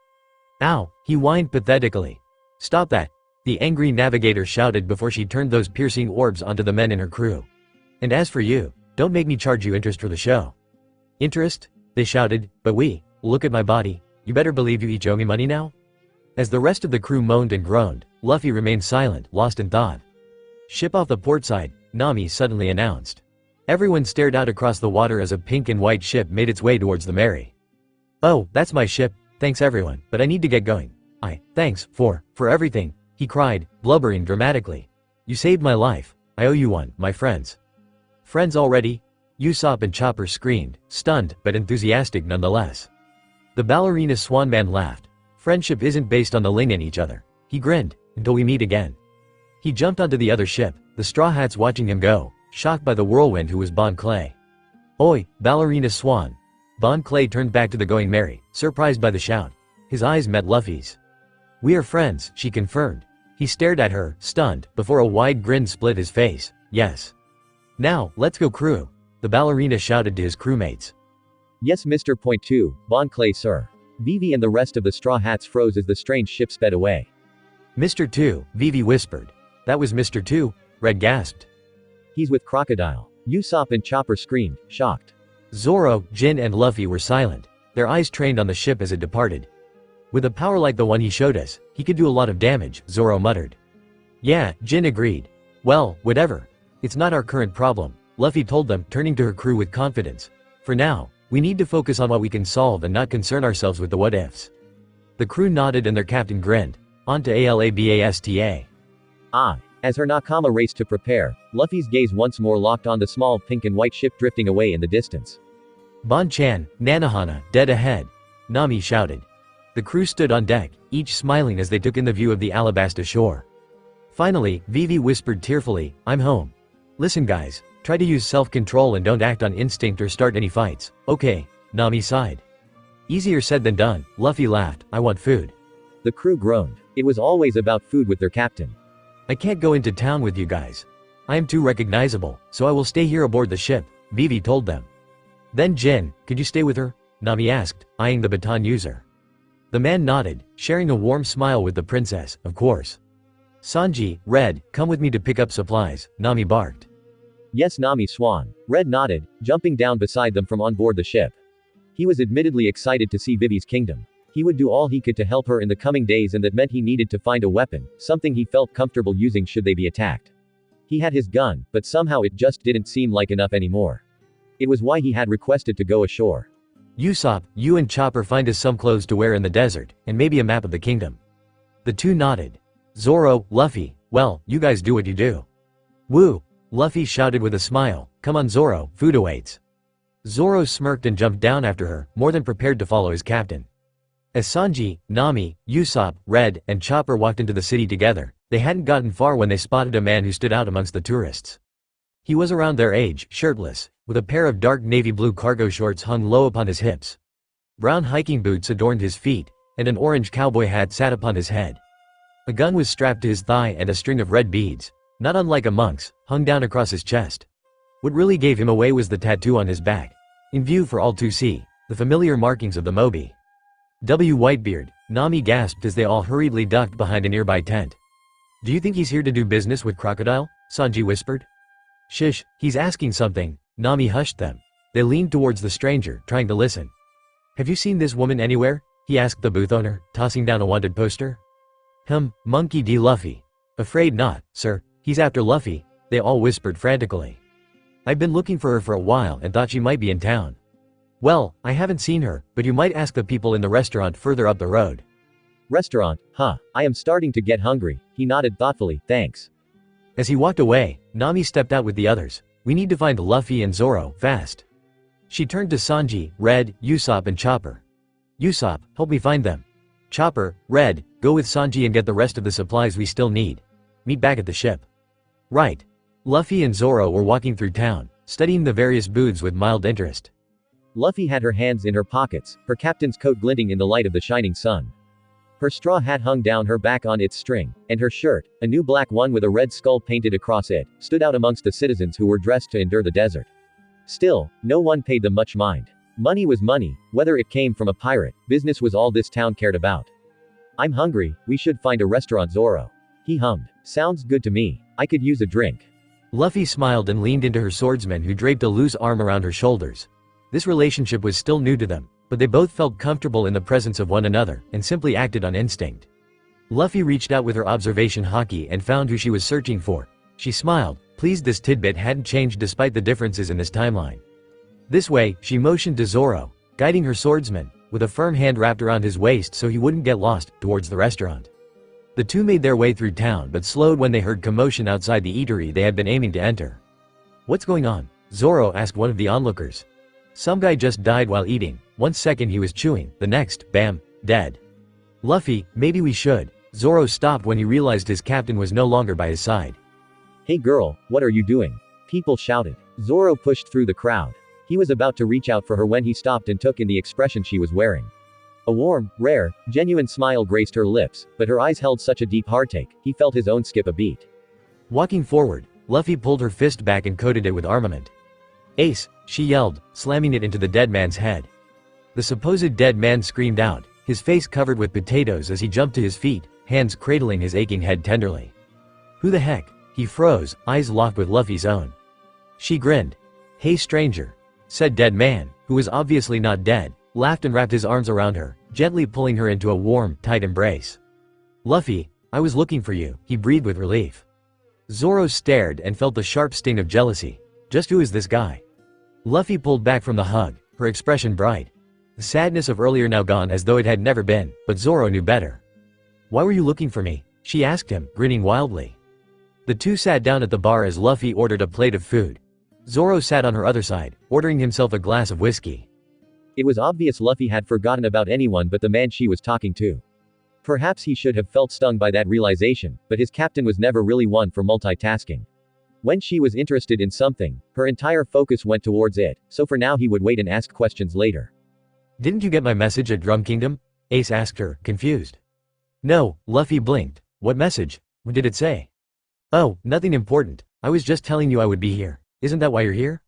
C: Ow, he whined pathetically. Stop that, the angry navigator shouted before she turned those piercing orbs onto the men in her crew. And as for you, don't make me charge you interest for the show. Interest? They shouted, but look at my body, you better believe you each owe me money now? As the rest of the crew moaned and groaned, Luffy remained silent, lost in thought. Ship off the port side, Nami suddenly announced. Everyone stared out across the water as a pink and white ship made its way towards the Mary. Oh, that's my ship, thanks everyone, but I need to get going. Thanks, for everything, he cried, blubbering dramatically. You saved my life, I owe you one, my friends. Friends already? Usopp and Chopper screamed, stunned, but enthusiastic nonetheless. The ballerina swan man laughed. Friendship isn't based on the ling in each other. He grinned, until we meet again. He jumped onto the other ship, the Straw Hats watching him go, shocked by the whirlwind who was Bon Clay. Oi, ballerina swan. Bon Clay turned back to the Going Merry, surprised by the shout. His eyes met Luffy's. We are friends, she confirmed. He stared at her, stunned, before a wide grin split his face. Yes. Now, let's go crew. The ballerina shouted to his crewmates.
D: Yes Mr. Point 2, Bon Clay sir. Vivi and the rest of the Straw Hats froze as the strange ship sped away.
C: Mr. 2, Vivi whispered. That was Mr. 2, Red gasped.
D: He's with Crocodile. Usopp and Chopper screamed, shocked.
C: Zoro, Jin and Luffy were silent, their eyes trained on the ship as it departed. With a power like the one he showed us, he could do a lot of damage, Zoro muttered. Yeah, Jin agreed. Well, whatever. It's not our current problem, Luffy told them, turning to her crew with confidence. For now, we need to focus on what we can solve and not concern ourselves with the what-ifs. The crew nodded and their captain grinned. On to Alabasta.
D: As her Nakama raced to prepare, Luffy's gaze once more locked on the small pink and white ship drifting away in the distance.
C: Bon-chan, Nanohana, dead ahead, Nami shouted. The crew stood on deck, each smiling as they took in the view of the Alabasta shore. Finally, Vivi whispered tearfully, I'm home. Listen guys, try to use self-control and don't act on instinct or start any fights, okay, Nami sighed. Easier said than done, Luffy laughed, I want food.
D: The crew groaned. It was always about food with their captain.
C: I can't go into town with you guys. I am too recognizable, so I will stay here aboard the ship, Vivi told them. Then Jin, could you stay with her? Nami asked, eyeing the baton user. The man nodded, sharing a warm smile with the princess, of course. Sanji, Red, come with me to pick up supplies, Nami barked.
D: Yes Nami Swan. Red nodded, jumping down beside them from on board the ship. He was admittedly excited to see Vivi's kingdom. He would do all he could to help her in the coming days, and that meant he needed to find a weapon, something he felt comfortable using should they be attacked. He had his gun, but somehow it just didn't seem like enough anymore. It was why he had requested to go ashore. Usopp, you and Chopper find us some clothes to wear in the desert, and maybe a map of the kingdom. The two nodded. Zoro, Luffy, well, you guys do what you do. Woo! Luffy shouted with a smile, come on Zoro, food awaits.
C: Zoro smirked and jumped down after her, more than prepared to follow his captain. As Sanji, Nami, Usopp, Red, and Chopper walked into the city together, they hadn't gotten far when they spotted a man who stood out amongst the tourists. He was around their age, shirtless, with a pair of dark navy blue cargo shorts hung low upon his hips. Brown hiking boots adorned his feet, and an orange cowboy hat sat upon his head. A gun was strapped to his thigh and a string of red beads, not unlike a monk's, hung down across his chest. What really gave him away was the tattoo on his back. In view for all to see, the familiar markings of the Moby. Whitebeard, Nami gasped as they all hurriedly ducked behind a nearby tent. "Do you think he's here to do business with Crocodile?" Sanji whispered. "Shush, he's asking something." Nami hushed them. They leaned towards the stranger, trying to listen. "Have you seen this woman anywhere?" he asked the booth owner, tossing down a wanted poster. Monkey D. Luffy." "Afraid not, sir. He's after Luffy," they all whispered frantically. "I've been looking for her for a while and thought she might be in town." "Well, I haven't seen her, but you might ask the people in the restaurant further up the road."
D: Restaurant, huh? I am starting to get hungry. He nodded thoughtfully, thanks.
C: As he walked away, Nami stepped out with the others. "We need to find Luffy and Zoro, fast." She turned to Sanji, Red, Usopp and Chopper. "Usopp, help me find them. Chopper, Red, go with Sanji and get the rest of the supplies we still need. Meet back at the ship." "Right." Luffy and Zoro were walking through town, studying the various booths with mild interest.
D: Luffy had her hands in her pockets, her captain's coat glinting in the light of the shining sun. Her straw hat hung down her back on its string, and her shirt, a new black one with a red skull painted across it, stood out amongst the citizens who were dressed to endure the desert. Still, no one paid them much mind. Money was money, whether it came from a pirate, business was all this town cared about. "I'm hungry, we should find a restaurant, Zoro." He hummed. "Sounds good to me. I could use a drink." Luffy smiled and leaned into her swordsman who draped a loose arm around her shoulders. This relationship was still new to them, but they both felt comfortable in the presence of one another, and simply acted on instinct. Luffy reached out with her observation haki and found who she was searching for. She smiled, pleased this tidbit hadn't changed despite the differences in this timeline. This way, she motioned to Zoro, guiding her swordsman, with a firm hand wrapped around his waist so he wouldn't get lost, towards the restaurant. The two made their way through town but slowed when they heard commotion outside the eatery they had been aiming to enter. "What's going on?" Zoro asked one of the onlookers. "Some guy just died while eating. 1 second he was chewing, the next, bam, dead." "Luffy, maybe we should." Zoro stopped when he realized his captain was no longer by his side. "Hey girl, what are you doing?" People shouted. Zoro pushed through the crowd. He was about to reach out for her when he stopped and took in the expression she was wearing. A warm, rare, genuine smile graced her lips, but her eyes held such a deep heartache, he felt his own skip a beat. Walking forward, Luffy pulled her fist back and coated it with armament. "Ace," she yelled, slamming it into the dead man's head. The supposed dead man screamed out, his face covered with potatoes as he jumped to his feet, hands cradling his aching head tenderly. "Who the heck?" He froze, eyes locked with Luffy's own. She grinned. "Hey stranger," said dead man, who was obviously not dead, laughed and wrapped his arms around her, gently pulling her into a warm, tight embrace. "Luffy, I was looking for you," he breathed with relief. Zoro stared and felt the sharp sting of jealousy. Just who is this guy? Luffy pulled back from the hug, her expression bright. The sadness of earlier now gone as though it had never been, but Zoro knew better. "Why were you looking for me?" she asked him, grinning wildly. The two sat down at the bar as Luffy ordered a plate of food. Zoro sat on her other side, ordering himself a glass of whiskey. It was obvious Luffy had forgotten about anyone but the man she was talking to. Perhaps he should have felt stung by that realization, but his captain was never really one for multitasking. When she was interested in something, her entire focus went towards it, so for now he would wait and ask questions later. "Didn't you get my message at Drum Kingdom?" Ace asked her, confused. "No," Luffy blinked. "What message? What did it say?" "Oh, nothing important. I was just telling you I would be here. Isn't that why you're here?"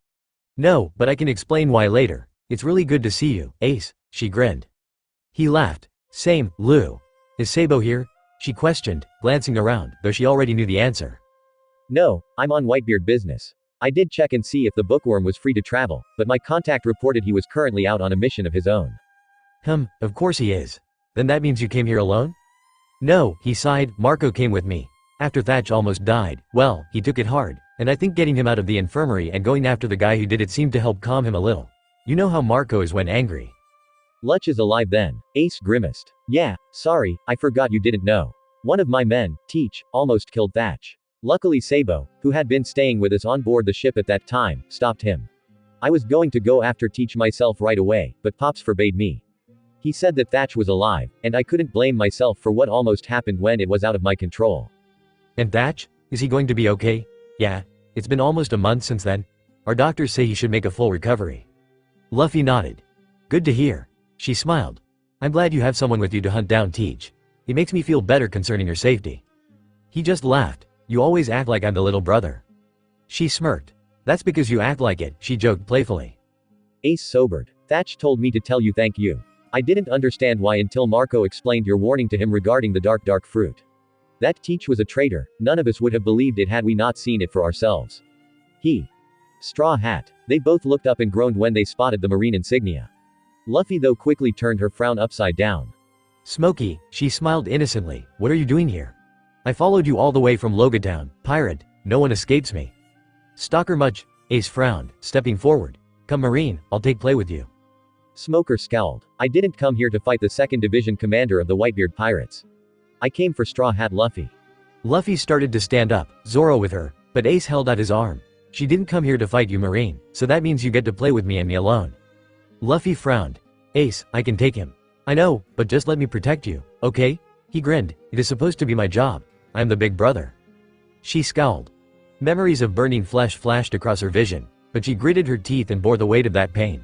D: "No, but I can explain why later. It's really good to see you, Ace," she grinned. He laughed. "Same, Lou. Is Sabo here?" she questioned, glancing around, though she already knew the answer. "No, I'm on Whitebeard business. I did check and see if the bookworm was free to travel, but my contact reported he was currently out on a mission of his own." Of course he is. Then that means you came here alone?" "No," he sighed, "Marco came with me. After Thatch almost died, well, he took it hard, and I think getting him out of the infirmary and going after the guy who did it seemed to help calm him a little. You know how Marco is when angry." "Lutch is alive then," Ace grimaced. "Yeah, sorry, I forgot you didn't know. One of my men, Teach, almost killed Thatch. Luckily Sabo, who had been staying with us on board the ship at that time, stopped him." I was going to go after Teach myself right away, but Pops forbade me. He said that Thatch was alive, and I couldn't blame myself for what almost happened when it was out of my control.
C: And Thatch? Is he going to be okay? Yeah, it's been almost a month since then. Our doctors say he should make a full recovery. Luffy nodded. Good to hear. She smiled. I'm glad you have someone with you to hunt down Teach. It makes me feel better concerning your safety. He just laughed. You always act like I'm the little brother. She smirked. That's because you act like it, she joked playfully.
D: Ace sobered. Thatch told me to tell you thank you. I didn't understand why until Marco explained your warning to him regarding the dark fruit. That Teach was a traitor, none of us would have believed it had we not seen it for ourselves. Straw Hat. They both looked up and groaned when they spotted the marine insignia. Luffy though quickly turned her frown upside down.
C: Smokey, she smiled innocently, what are you doing here? I followed you all the way from Logia Town, pirate, no one escapes me. Stalker much? Ace frowned, stepping forward. Come Marine, I'll take play with you.
D: Smoker scowled. I didn't come here to fight the 2nd Division commander of the Whitebeard pirates. I came for Straw Hat Luffy.
C: Luffy started to stand up, Zoro with her, but Ace held out his arm. She didn't come here to fight you Marine, so that means you get to play with me and me alone. Luffy frowned. Ace, I can take him. I know, but just let me protect you, okay? He grinned. It is supposed to be my job. I'm the big brother. She scowled. Memories of burning flesh flashed across her vision, but she gritted her teeth and bore the weight of that pain.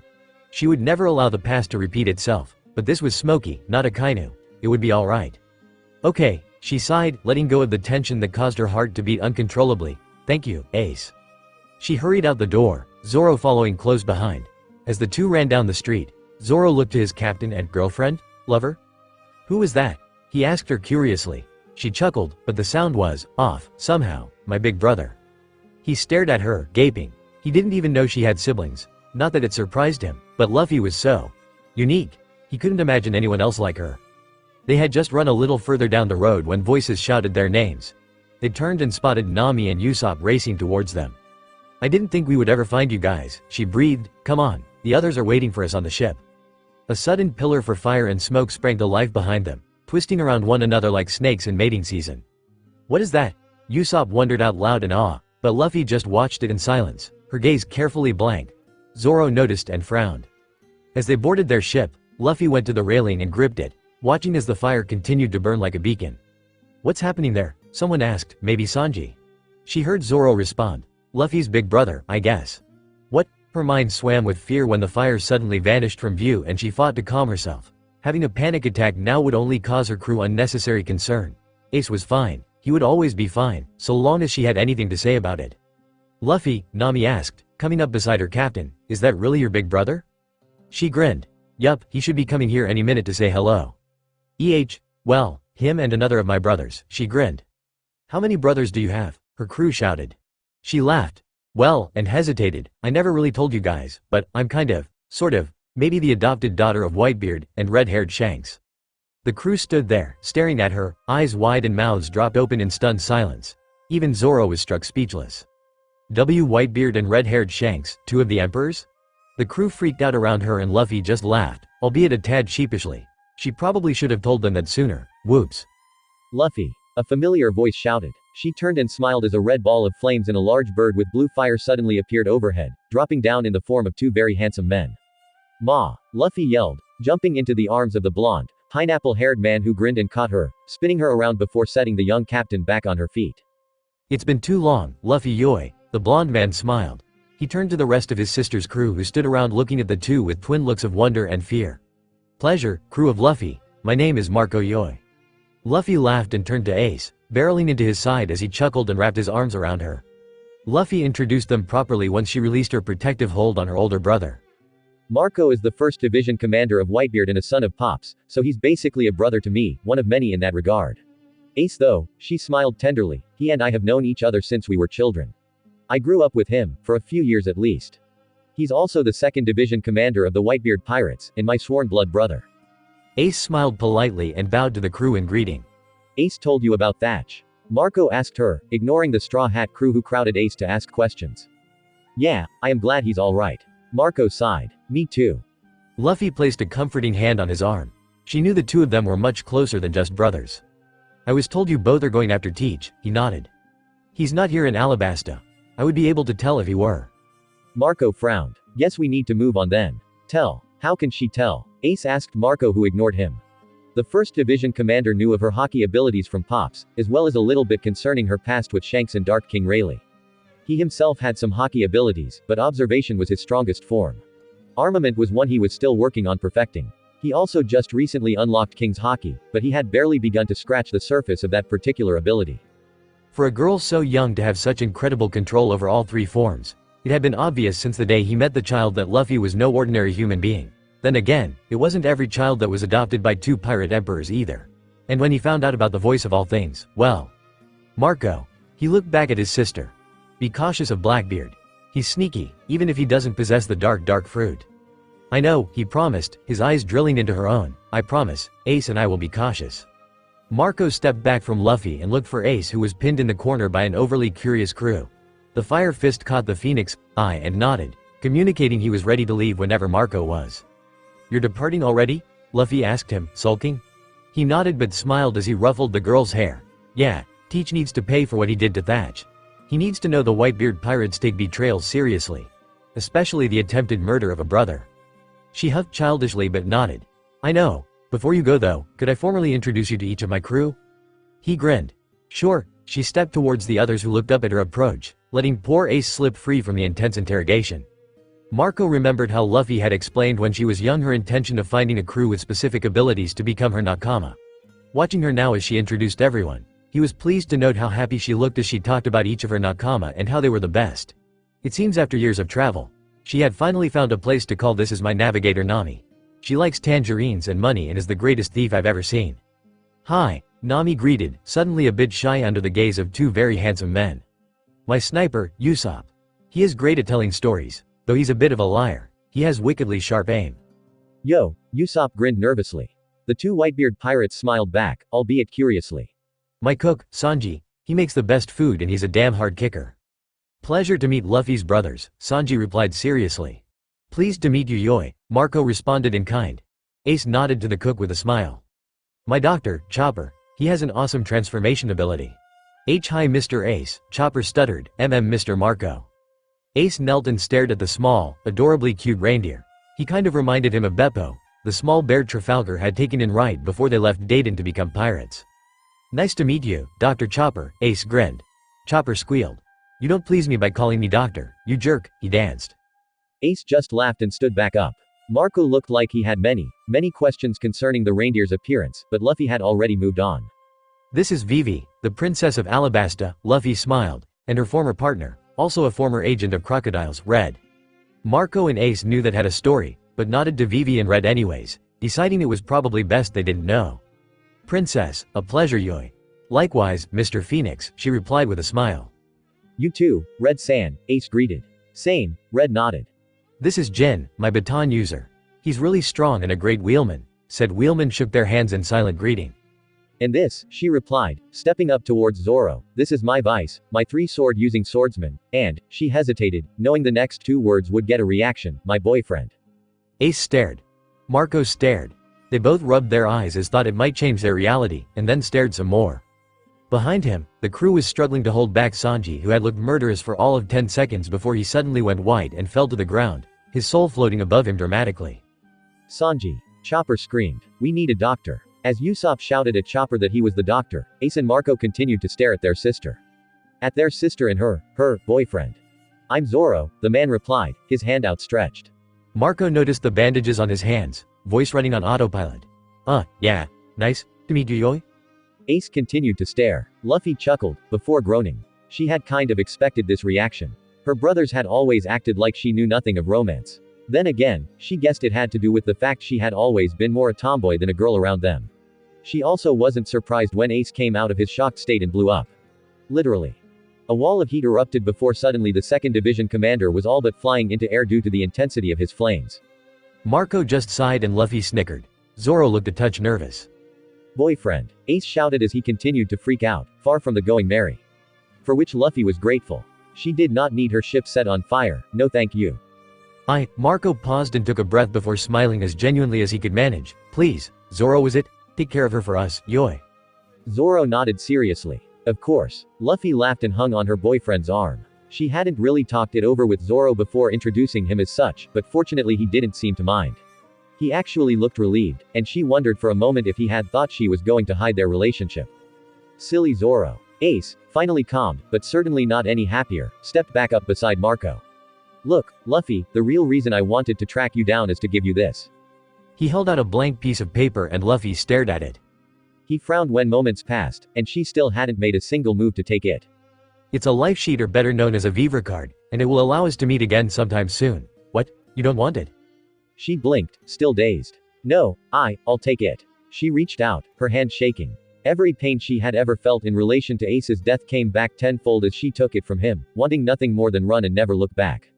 C: She would never allow the past to repeat itself, but this was Smokey, not a Kainu. It would be alright. Okay, she sighed, letting go of the tension that caused her heart to beat uncontrollably. Thank you, Ace. She hurried out the door, Zoro following close behind. As the two ran down the street, Zoro looked to his captain and girlfriend? Lover? Who was that? He asked her curiously. She chuckled, but the sound was off, somehow. My big brother. He stared at her, gaping. He didn't even know she had siblings. Not that it surprised him, but Luffy was so unique. He couldn't imagine anyone else like her. They had just run a little further down the road when voices shouted their names. They turned and spotted Nami and Usopp racing towards them. I didn't think we would ever find you guys, she breathed. Come on, the others are waiting for us on the ship. A sudden pillar for fire and smoke sprang to life behind them, twisting around one another like snakes in mating season. What is that? Usopp wondered out loud in awe, but Luffy just watched it in silence, her gaze carefully blank. Zoro noticed and frowned. As they boarded their ship, Luffy went to the railing and gripped it, watching as the fire continued to burn like a beacon. What's happening there? Someone asked, maybe Sanji. She heard Zoro respond. Luffy's big brother, I guess. What? Her mind swam with fear when the fire suddenly vanished from view and she fought to calm herself. Having a panic attack now would only cause her crew unnecessary concern. Ace was fine. He would always be fine, so long as she had anything to say about it. Luffy, Nami asked, coming up beside her captain, is that really your big brother? She grinned. Yup, he should be coming here any minute to say hello. Well, him and another of my brothers, she grinned. How many brothers do you have? Her crew shouted. She laughed. Well, and hesitated. I never really told you guys, but I'm sort of, maybe the adopted daughter of Whitebeard and red-haired Shanks. The crew stood there, staring at her, eyes wide and mouths dropped open in stunned silence. Even Zoro was struck speechless. Whitebeard and red-haired Shanks, two of the emperors? The crew freaked out around her and Luffy just laughed, albeit a tad sheepishly. She probably should have told them that sooner. Whoops.
D: Luffy. A familiar voice shouted. She turned and smiled as a red ball of flames and a large bird with blue fire suddenly appeared overhead, dropping down in the form of two very handsome men. Ma! Luffy yelled, jumping into the arms of the blonde, pineapple-haired man who grinned and caught her, spinning her around before setting the young captain back on her feet.
C: It's been too long, Luffy Yoi. The blonde man smiled. He turned to the rest of his sister's crew who stood around looking at the two with twin looks of wonder and fear. Pleasure, crew of Luffy. My name is Marco Yoi. Luffy laughed and turned to Ace, barreling into his side as he chuckled and wrapped his arms around her. Luffy introduced them properly once she released her protective hold on her older brother.
D: Marco is the 1st Division commander of Whitebeard and a son of Pops, so he's basically a brother to me, one of many in that regard. Ace though, she smiled tenderly, he and I have known each other since we were children. I grew up with him, for a few years at least. He's also the 2nd Division commander of the Whitebeard pirates, and my sworn blood brother.
C: Ace smiled politely and bowed to the crew in greeting.
D: Ace told you about Thatch? Marco asked her, ignoring the Straw Hat crew who crowded Ace to ask questions. Yeah, I am glad he's alright. Marco sighed. Me too.
C: Luffy placed a comforting hand on his arm. She knew the two of them were much closer than just brothers. I was told you both are going after Teach, he nodded. He's not here in Alabasta. I would be able to tell if he were.
D: Marco frowned. Guess we need to move on then. Tell. How can she tell? Ace asked Marco, who ignored him. The first division commander knew of her hockey abilities from Pops, as well as a little bit concerning her past with Shanks and Dark King Rayleigh. He himself had some hockey abilities, but observation was his strongest form. Armament was one he was still working on perfecting. He also just recently unlocked King's Hockey, but he had barely begun to scratch the surface of that particular ability.
C: For a girl so young to have such incredible control over all three forms, it had been obvious since the day he met the child that Luffy was no ordinary human being. Then again, it wasn't every child that was adopted by two pirate emperors either. And when he found out about the voice of all things, well. Marco. He looked back at his sister. Be cautious of Blackbeard. He's sneaky, even if he doesn't possess the dark fruit. I know, he promised, his eyes drilling into her own. I promise, Ace and I will be cautious. Marco stepped back from Luffy and looked for Ace, who was pinned in the corner by an overly curious crew. The Fire Fist caught the Phoenix's eye and nodded, communicating he was ready to leave whenever Marco was. You're departing already? Luffy asked him, sulking. He nodded but smiled as he ruffled the girl's hair. Yeah, Teach needs to pay for what he did to Thatch. He needs to know the Whitebeard pirates take betrayal seriously. Especially the attempted murder of a brother. She huffed childishly but nodded. I know. Before you go though, could I formally introduce you to each of my crew? He grinned. Sure. She stepped towards the others, who looked up at her approach, letting poor Ace slip free from the intense interrogation. Marco remembered how Luffy had explained when she was young her intention of finding a crew with specific abilities to become her nakama. Watching her now as she introduced everyone, he was pleased to note how happy she looked as she talked about each of her nakama and how they were the best. It seems after years of travel, she had finally found a place to call this as my navigator Nami. She likes tangerines and money and is the greatest thief I've ever seen. Hi, Nami greeted, suddenly a bit shy under the gaze of two very handsome men. My sniper, Usopp. He is great at telling stories, though he's a bit of a liar. He has wickedly sharp aim.
D: Yo, Usopp grinned nervously. The two Whitebeard pirates smiled back, albeit curiously.
C: My cook, Sanji. He makes the best food and he's a damn hard kicker. Pleasure to meet Luffy's brothers, Sanji replied seriously. Pleased to meet you, Yoi, Marco responded in kind. Ace nodded to the cook with a smile. My doctor, Chopper. He has an awesome transformation ability. Hi Mr. Ace, Chopper stuttered, Mr. Marco. Ace knelt and stared at the small, adorably cute reindeer. He kind of reminded him of Beppo, the small bear Trafalgar had taken in right before they left Dayton to become pirates. Nice to meet you, Dr. Chopper, Ace grinned. Chopper squealed. You don't please me by calling me doctor, you jerk, he danced. Ace just laughed and stood back up. Marco looked like he had many questions concerning the reindeer's appearance, but Luffy had already moved on. This is Vivi, the princess of Alabasta, Luffy smiled, and her former partner, also a former agent of Crocodile's, Red. Marco and Ace knew that had a story, but nodded to Vivi and Red anyways, deciding it was probably best they didn't know. Princess, a pleasure, Yoi. Likewise, Mr. Phoenix, she replied with a smile. You too, Red-san, Ace greeted. Same, Red nodded. This is Jin, my baton user. He's really strong and a great wheelman, said Wheelman shook their hands in silent greeting. And this, she replied, stepping up towards Zoro, this is my vice, my three-sword using swordsman, and, she hesitated, knowing the next two words would get a reaction, my boyfriend. Ace stared. Marco stared. They both rubbed their eyes as thought it might change their reality, and then stared some more. Behind him, the crew was struggling to hold back Sanji, who had looked murderous for all of 10 seconds before he suddenly went white and fell to the ground, his soul floating above him dramatically. Sanji. Chopper screamed. We need a doctor. As Usopp shouted at Chopper that he was the doctor, Ace and Marco continued to stare at their sister. At their sister and her boyfriend. I'm Zoro, the man replied, his hand outstretched. Marco noticed the bandages on his hands, voice running on autopilot. Yeah. Nice to meet you, Yoi. Ace continued to stare. Luffy chuckled, before groaning. She had kind of expected this reaction. Her brothers had always acted like she knew nothing of romance. Then again, she guessed it had to do with the fact she had always been more a tomboy than a girl around them. She also wasn't surprised when Ace came out of his shocked state and blew up. Literally. A wall of heat erupted before suddenly the 2nd Division commander was all but flying into air due to the intensity of his flames. Marco just sighed and Luffy snickered. Zoro looked a touch nervous. Boyfriend, Ace shouted as he continued to freak out, far from the going merry. For which Luffy was grateful. She did not need her ship set on fire, no thank you. Marco paused and took a breath before smiling as genuinely as he could manage. Please, Zoro was it? Take care of her for us, Yoi. Zoro nodded seriously. Of course. Luffy laughed and hung on her boyfriend's arm.
D: She hadn't really talked it over with Zoro before introducing him as such, but fortunately he didn't seem to mind. He actually looked relieved, and she wondered for a moment if he had thought she was going to hide their relationship. Silly Zoro. Ace, finally calmed, but certainly not any happier, stepped back up beside Marco. Look, Luffy, the real reason I wanted to track you down is to give you this.
C: He held out a blank piece of paper and Luffy stared at it.
D: He frowned when moments passed, and she still hadn't made a single move to take it.
C: It's a life sheet, or better known as a Viva card, and it will allow us to meet again sometime soon. What? You don't want it?
D: She blinked, still dazed. No, I'll take it. She reached out, her hand shaking. Every pain she had ever felt in relation to Ace's death came back tenfold as she took it from him, wanting nothing more than run and never look back.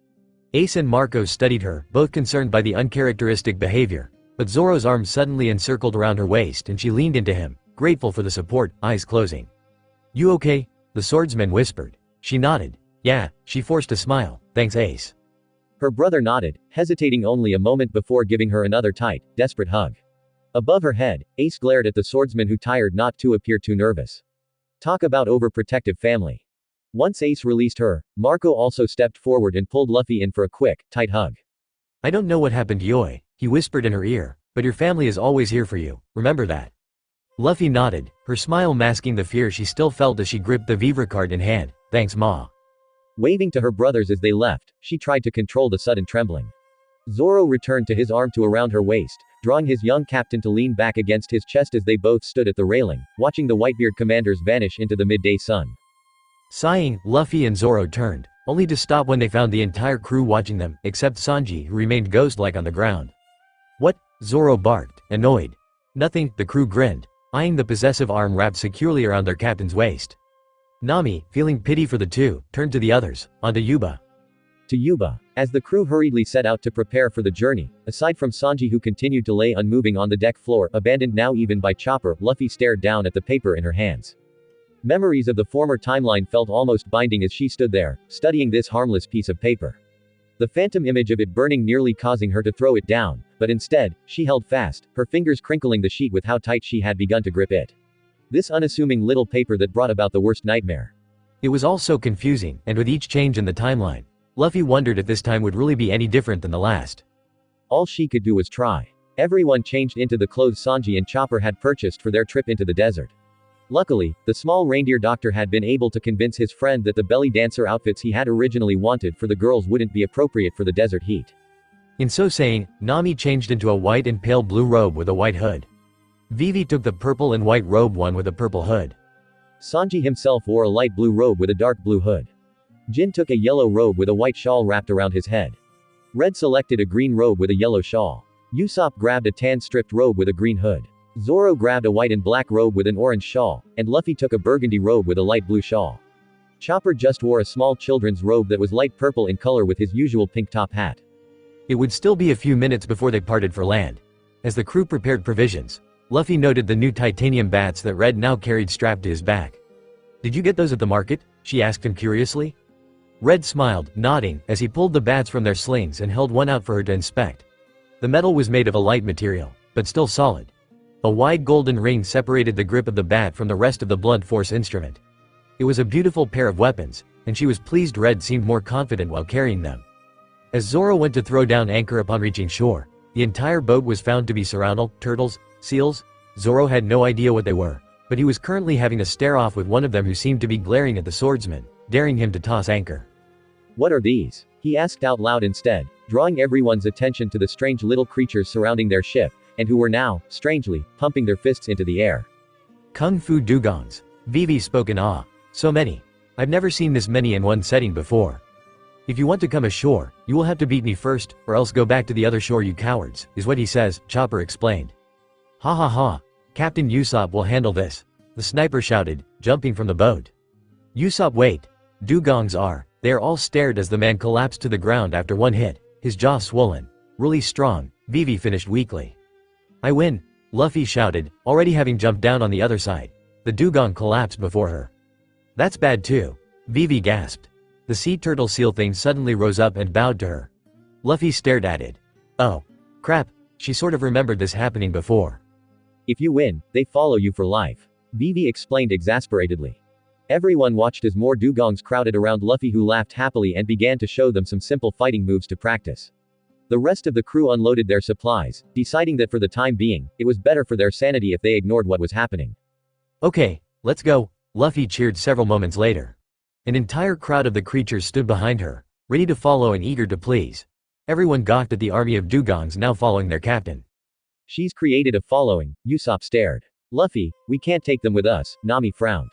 C: Ace and Marco studied her, both concerned by the uncharacteristic behavior, but Zoro's arm suddenly encircled around her waist and she leaned into him, grateful for the support, eyes closing. You okay? The swordsman whispered. She nodded. Yeah, she forced a smile. Thanks, Ace.
D: Her brother nodded, hesitating only a moment before giving her another tight, desperate hug. Above her head, Ace glared at the swordsman, who tired not to appear too nervous. Talk about overprotective family. Once Ace released her, Marco also stepped forward and pulled Luffy in for a quick, tight hug.
C: I don't know what happened, Yoi, he whispered in her ear, but your family is always here for you, remember that. Luffy nodded, her smile masking the fear she still felt as she gripped the Viva card in hand. Thanks, Ma.
D: Waving to her brothers as they left, she tried to control the sudden trembling. Zoro returned to his arm to around her waist, drawing his young captain to lean back against his chest as they both stood at the railing, watching the Whitebeard commanders vanish into the midday sun.
C: Sighing, Luffy and Zoro turned, only to stop when they found the entire crew watching them, except Sanji, who remained ghost-like on the ground. What? Zoro barked, annoyed. Nothing, the crew grinned, eyeing the possessive arm wrapped securely around their captain's waist. Nami, feeling pity for the two, turned to the others, onto Yuba.
D: To Yuba. As the crew hurriedly set out to prepare for the journey, aside from Sanji, who continued to lay unmoving on the deck floor, abandoned now even by Chopper, Luffy stared down at the paper in her hands. Memories of the former timeline felt almost binding as she stood there, studying this harmless piece of paper. The phantom image of it burning nearly causing her to throw it down, but instead, she held fast, her fingers crinkling the sheet with how tight she had begun to grip it. This unassuming little paper that brought about the worst nightmare.
C: It was all so confusing, and with each change in the timeline, Luffy wondered if this time would really be any different than the last.
D: All she could do was try. Everyone changed into the clothes Sanji and Chopper had purchased for their trip into the desert. Luckily, the small reindeer doctor had been able to convince his friend that the belly dancer outfits he had originally wanted for the girls wouldn't be appropriate for the desert heat.
C: In so saying, Nami changed into a white and pale blue robe with a white hood. Vivi took the purple and white robe, one with a purple hood.
D: Sanji himself wore a light blue robe with a dark blue hood. Jin took a yellow robe with a white shawl wrapped around his head. Red selected a green robe with a yellow shawl. Usopp grabbed a tan stripped robe with a green hood. Zoro grabbed a white and black robe with an orange shawl, and Luffy took a burgundy robe with a light blue shawl. Chopper just wore a small children's robe that was light purple in color with his usual pink top hat.
C: It would still be a few minutes before they parted for land. As the crew prepared provisions, Luffy noted the new titanium bats that Red now carried strapped to his back. Did you get those at the market? She asked him curiously. Red smiled, nodding, as he pulled the bats from their slings and held one out for her to inspect. The metal was made of a light material, but still solid. A wide golden ring separated the grip of the bat from the rest of the blunt force instrument. It was a beautiful pair of weapons, and she was pleased Red seemed more confident while carrying them. As Zoro went to throw down anchor upon reaching shore, the entire boat was found to be surrounded, turtles, seals. Zoro had no idea what they were, but he was currently having a stare-off with one of them who seemed to be glaring at the swordsman, daring him to toss anchor.
D: What are these? He asked out loud instead, drawing everyone's attention to the strange little creatures surrounding their ship, and who were now, strangely, pumping their fists into the air.
C: Kung Fu dugongs. Vivi spoke in awe. So many. I've never seen this many in one setting before. If you want to come ashore, you will have to beat me first, or else go back to the other shore, you cowards, is what he says, Chopper explained. Ha ha ha. Captain Usopp will handle this, the sniper shouted, jumping from the boat. Usopp, wait. Dugongs are. They are all stared as the man collapsed to the ground after one hit, his jaw swollen. Really strong, Vivi finished weakly. I win, Luffy shouted, already having jumped down on the other side. The dugong collapsed before her. That's bad too, Vivi gasped. The sea turtle seal thing suddenly rose up and bowed to her. Luffy stared at it. Oh. Crap, she sort of remembered this happening before.
D: If you win, they follow you for life, Vivi explained exasperatedly. Everyone watched as more dugongs crowded around Luffy, who laughed happily and began to show them some simple fighting moves to practice. The rest of the crew unloaded their supplies, deciding that for the time being, it was better for their sanity if they ignored what was happening.
C: Okay, let's go, Luffy cheered several moments later. An entire crowd of the creatures stood behind her, ready to follow and eager to please. Everyone gawked at the army of dugongs now following their captain.
D: She's created a following, Usopp stared. Luffy, we can't take them with us, Nami frowned.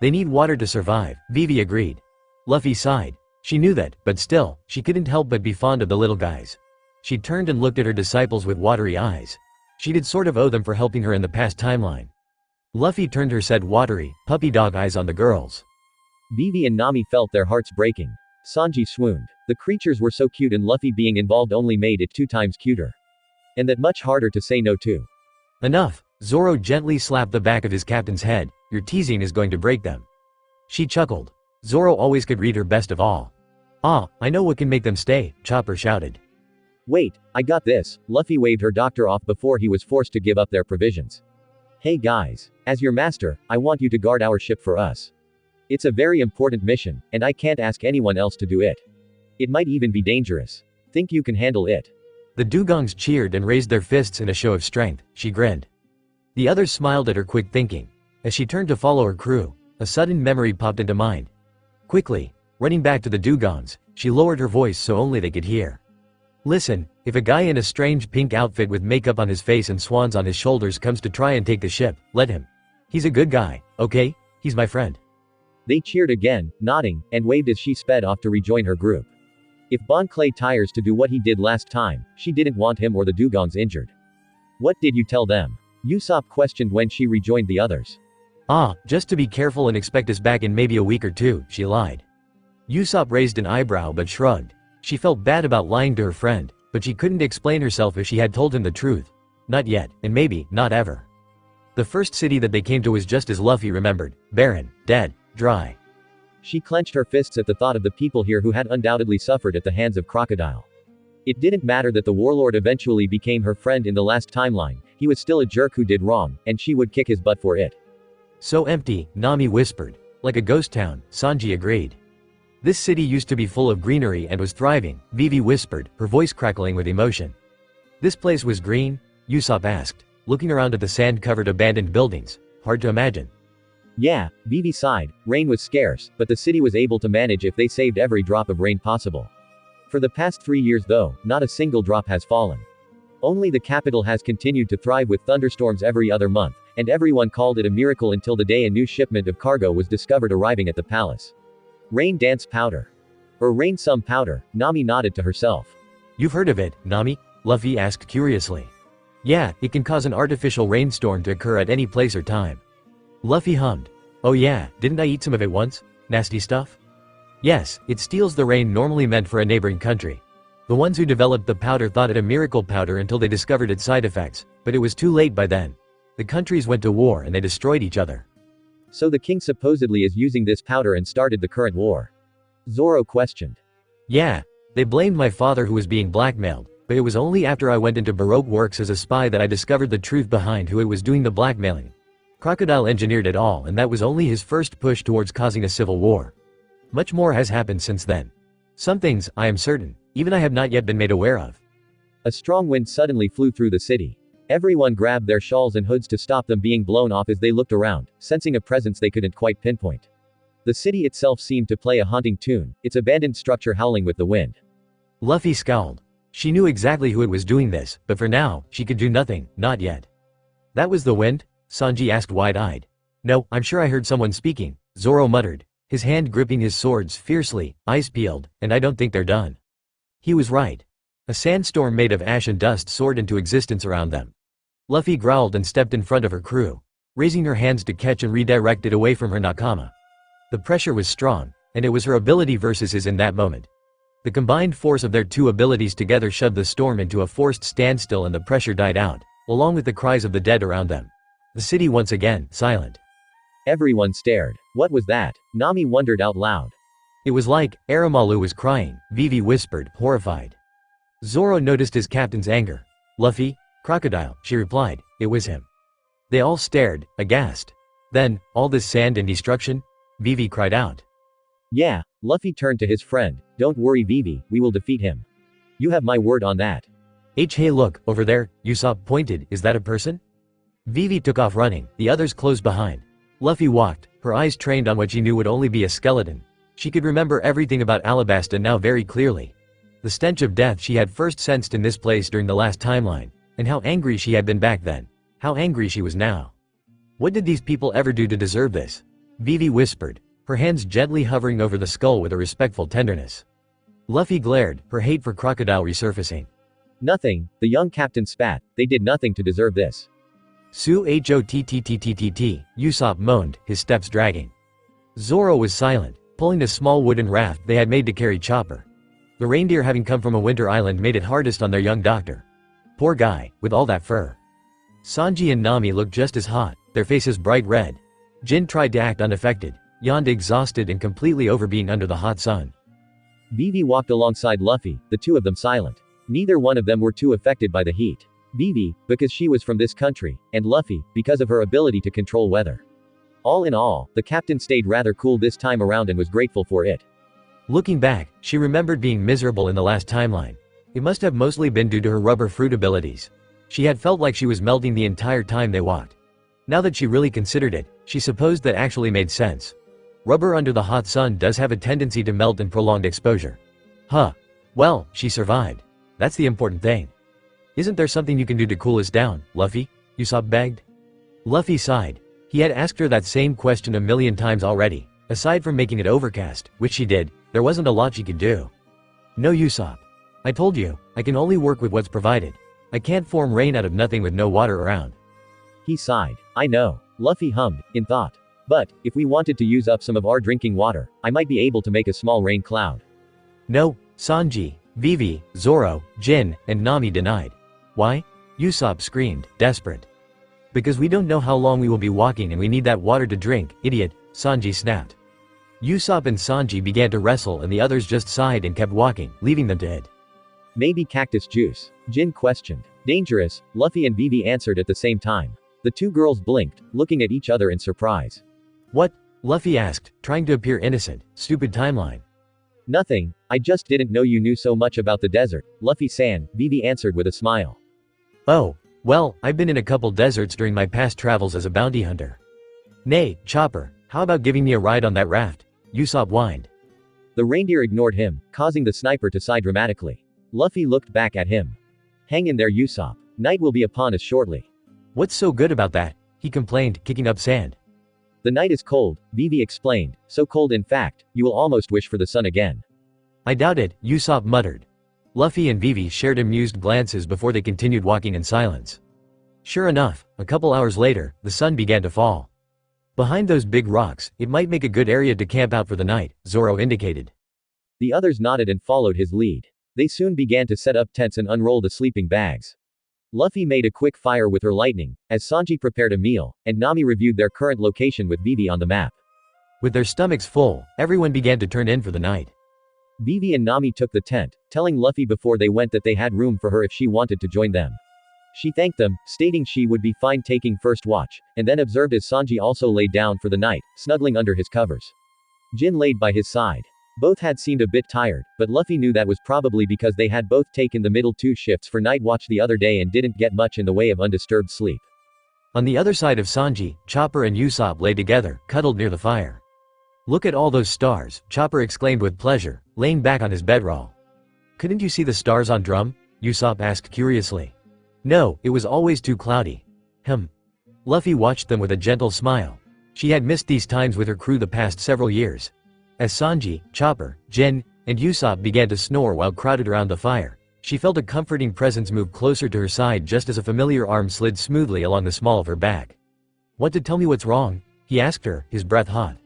C: They need water to survive, Vivi agreed. Luffy sighed. She knew that, but still, she couldn't help but be fond of the little guys. She turned and looked at her disciples with watery eyes. She did sort of owe them for helping her in the past timeline. Luffy turned her said watery, puppy dog eyes on the girls.
D: Vivi and Nami felt their hearts breaking. Sanji swooned. The creatures were so cute, and Luffy being involved only made it 2 times cuter. And that much harder to say no to.
C: Enough, Zoro gently slapped the back of his captain's head. Your teasing is going to break them. She chuckled. Zoro always could read her best of all. Ah, I know what can make them stay, Chopper shouted.
D: Wait, I got this. Luffy waved her doctor off before he was forced to give up their provisions. Hey guys. As your master, I want you to guard our ship for us. It's a very important mission, and I can't ask anyone else to do it. It might even be dangerous. Think you can handle it?
C: The dugongs cheered and raised their fists in a show of strength. She grinned. The others smiled at her quick thinking. As she turned to follow her crew, a sudden memory popped into mind. Quickly, running back to the dugongs, she lowered her voice so only they could hear. Listen, if a guy in a strange pink outfit with makeup on his face and swans on his shoulders comes to try and take the ship, let him. He's a good guy, okay? He's my friend.
D: They cheered again, nodding, and waved as she sped off to rejoin her group. If Bon Clay tires to do what he did last time, she didn't want him or the dugongs injured. What did you tell them? Usopp questioned when she rejoined the others.
C: Ah, just to be careful and expect us back in maybe a week or 2, she lied. Usopp raised an eyebrow but shrugged. She felt bad about lying to her friend, but she couldn't explain herself if she had told him the truth. Not yet, and maybe, not ever. The first city that they came to was just as Luffy remembered, barren, dead, dry. She clenched her fists at the thought of the people here who had undoubtedly suffered at the hands of Crocodile. It didn't matter that the warlord eventually became her friend in the last timeline, he was still a jerk who did wrong, and she would kick his butt for it. So empty, Nami whispered. Like a ghost town, Sanji agreed. This city used to be full of greenery and was thriving, Vivi whispered, her voice crackling with emotion. This place was green? Usopp asked, looking around at the sand-covered abandoned buildings. Hard to imagine. Yeah, Vivi sighed. Rain was scarce, but the city was able to manage if they saved every drop of rain possible. For the past 3 years though, not a single drop has fallen. Only the capital has continued to thrive with thunderstorms every other month, and everyone called it a miracle until the day a new shipment of cargo was discovered arriving at the palace. Rain dance powder. Or rain some powder, Nami nodded to herself. You've heard of it, Nami? Luffy asked curiously. Yeah, it can cause an artificial rainstorm to occur at any place or time. Luffy hummed. Oh yeah, didn't I eat some of it once? Nasty stuff? Yes, it steals the rain normally meant for a neighboring country. The ones who developed the powder thought it a miracle powder until they discovered its side effects, but it was too late by then. The countries went to war and they destroyed each other. So the king supposedly is using this powder and started the current war. Zoro questioned. Yeah, they blamed my father who was being blackmailed, but it was only after I went into Baroque works as a spy that I discovered the truth behind who it was doing the blackmailing. Crocodile engineered it all, and that was only his first push towards causing a civil war. Much more has happened since then. Some things, I am certain, even I have not yet been made aware of. A strong wind suddenly flew through the city. Everyone grabbed their shawls and hoods to stop them being blown off as they looked around, sensing a presence they couldn't quite pinpoint. The city itself seemed to play a haunting tune, its abandoned structure howling with the wind. Luffy scowled. She knew exactly who it was doing this, but for now, she could do nothing, not yet. That was the wind? Sanji asked wide-eyed. No, I'm sure I heard someone speaking, Zoro muttered, his hand gripping his swords fiercely, eyes peeled, and I don't think they're done. He was right. A sandstorm made of ash and dust soared into existence around them. Luffy growled and stepped in front of her crew, raising her hands to catch and redirect it away from her nakama. The pressure was strong, and it was her ability versus his in that moment. The combined force of their two abilities together shoved the storm into a forced standstill and the pressure died out, along with the cries of the dead around them. The city once again, silent. Everyone stared. What was that? Nami wondered out loud. It was like, Aramalu was crying, Vivi whispered, horrified. Zoro noticed his captain's anger. Luffy? Crocodile, she replied, it was him. They all stared, aghast. Then, all this sand and destruction? Vivi cried out.
D: Yeah, Luffy turned to his friend. Don't worry Vivi, we will defeat him. You have my word on that.
C: Hey look, over there, Usopp pointed, is that a person? Vivi took off running, the others closed behind. Luffy walked, her eyes trained on what she knew would only be a skeleton. She could remember everything about Alabasta now very clearly. The stench of death she had first sensed in this place during the last timeline, and how angry she had been back then. How angry she was now. What did these people ever do to deserve this? Vivi whispered, her hands gently hovering over the skull with a respectful tenderness. Luffy glared, her hate for Crocodile resurfacing.
D: Nothing, the young captain spat, they did nothing to deserve this.
C: Su-hottttttt, Usopp moaned, his steps dragging. Zoro was silent, pulling the small wooden raft they had made to carry Chopper. The reindeer having come from a winter island made it hardest on their young doctor. Poor guy, with all that fur. Sanji and Nami looked just as hot, their faces bright red. Jin tried to act unaffected, yawned exhausted and completely over being under the hot sun.
D: Vivi walked alongside Luffy, the two of them silent. Neither one of them were too affected by the heat. Vivi, because she was from this country, and Luffy, because of her ability to control weather. All in all, the captain stayed rather cool this time around and was grateful for it.
C: Looking back, she remembered being miserable in the last timeline. It must have mostly been due to her rubber fruit abilities. She had felt like she was melting the entire time they walked. Now that she really considered it, she supposed that actually made sense. Rubber under the hot sun does have a tendency to melt in prolonged exposure. Huh. Well, she survived. That's the important thing. Isn't there something you can do to cool us down, Luffy? Usopp begged. Luffy sighed. He had asked her that same question a million times already. Aside from making it overcast, which she did, there wasn't a lot she could do. No, Usopp. I told you, I can only work with what's provided. I can't form rain out of nothing with no water around.
D: He sighed. I know. Luffy hummed, in thought. But, if we wanted to use up some of our drinking water, I might be able to make a small rain cloud.
C: No, Sanji, Vivi, Zoro, Jin, and Nami denied. Why? Usopp screamed, desperate. Because we don't know how long we will be walking and we need that water to drink, idiot, Sanji snapped. Usopp and Sanji began to wrestle and the others just sighed and kept walking, leaving them to it.
D: Maybe cactus juice? Jin questioned. Dangerous, Luffy and Vivi answered at the same time. The two girls blinked, looking at each other in surprise.
C: What? Luffy asked, trying to appear innocent. Stupid timeline.
D: Nothing, I just didn't know you knew so much about the desert, Luffy-san, Vivi answered with a smile.
C: Oh, well, I've been in a couple deserts during my past travels as a bounty hunter. Nay, Chopper, how about giving me a ride on that raft? Usopp whined.
D: The reindeer ignored him, causing the sniper to sigh dramatically. Luffy looked back at him. Hang in there Usopp. Night will be upon us shortly.
C: What's so good about that? He complained, kicking up sand.
D: The night is cold, Vivi explained, so cold in fact, you will almost wish for the sun again.
C: I doubt it, Usopp muttered. Luffy and Vivi shared amused glances before they continued walking in silence. Sure enough, a couple hours later, the sun began to fall. Behind those big rocks, it might make a good area to camp out for the night, Zoro indicated.
D: The others nodded and followed his lead. They soon began to set up tents and unroll the sleeping bags. Luffy made a quick fire with her lightning, as Sanji prepared a meal, and Nami reviewed their current location with Vivi on the map.
C: With their stomachs full, everyone began to turn in for the night.
D: Vivi and Nami took the tent, telling Luffy before they went that they had room for her if she wanted to join them. She thanked them, stating she would be fine taking first watch, and then observed as Sanji also laid down for the night, snuggling under his covers. Jin laid by his side. Both had seemed a bit tired, but Luffy knew that was probably because they had both taken the middle two shifts for night watch the other day and didn't get much in the way of undisturbed sleep. On the other side of Sanji, Chopper and Usopp lay together, cuddled near the fire. Look at all those stars, Chopper exclaimed with pleasure, laying back on his bedroll. Couldn't you see the stars on Drum? Usopp asked curiously. No, it was always too cloudy. Luffy watched them with a gentle smile. She had missed these times with her crew the past several years. As Sanji, Chopper, Jin, and Usopp began to snore while crowded around the fire, she felt a comforting presence move closer to her side just as a familiar arm slid smoothly along the small of her back. Want to tell me what's wrong? He asked her, his breath hot.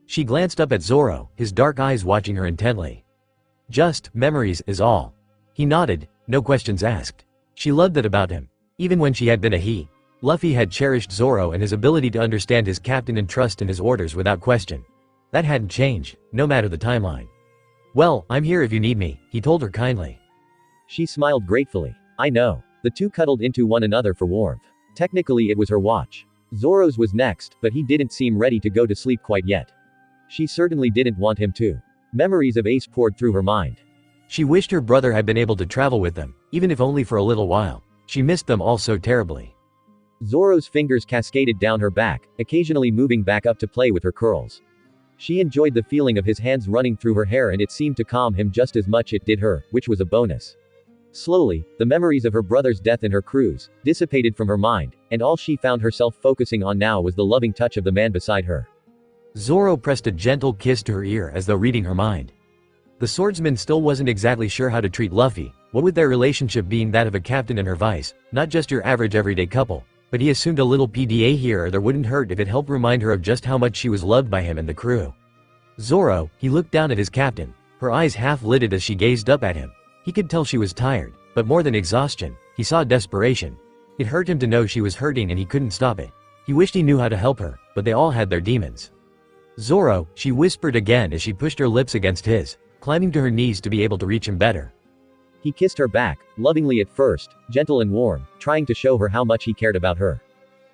D: She glanced up at Zoro, his dark eyes watching her intently. Just memories is all. He nodded, no questions asked. She loved that about him. Even when she had been a he, Luffy had cherished Zoro and his ability to understand his captain and trust in his orders without question. That hadn't changed, no matter the timeline. Well, I'm here if you need me, he told her kindly. She smiled gratefully. I know. The two cuddled into one another for warmth. Technically it was her watch. Zoro's was next, but he didn't seem ready to go to sleep quite yet. She certainly didn't want him to. Memories of Ace poured through her mind.
C: She wished her brother had been able to travel with them, even if only for a little while. She missed them all so terribly.
D: Zoro's fingers cascaded down her back, occasionally moving back up to play with her curls. She enjoyed the feeling of his hands running through her hair, and it seemed to calm him just as much it did her, which was a bonus. Slowly, the memories of her brother's death and her cruise dissipated from her mind, and all she found herself focusing on now was the loving touch of the man beside her.
C: Zoro pressed a gentle kiss to her ear as though reading her mind. The swordsman still wasn't exactly sure how to treat Luffy, what with their relationship being that of a captain and her vice, not just your average everyday couple, but he assumed a little PDA here or there wouldn't hurt if it helped remind her of just how much she was loved by him and the crew. Zoro, he looked down at his captain, her eyes half-lidded as she gazed up at him. He could tell she was tired, but more than exhaustion, he saw desperation. It hurt him to know she was hurting and he couldn't stop it. He wished he knew how to help her, but they all had their demons. Zoro, she whispered again as she pushed her lips against his, climbing to her knees to be able to reach him better.
D: He kissed her back, lovingly at first, gentle and warm, trying to show her how much he cared about her.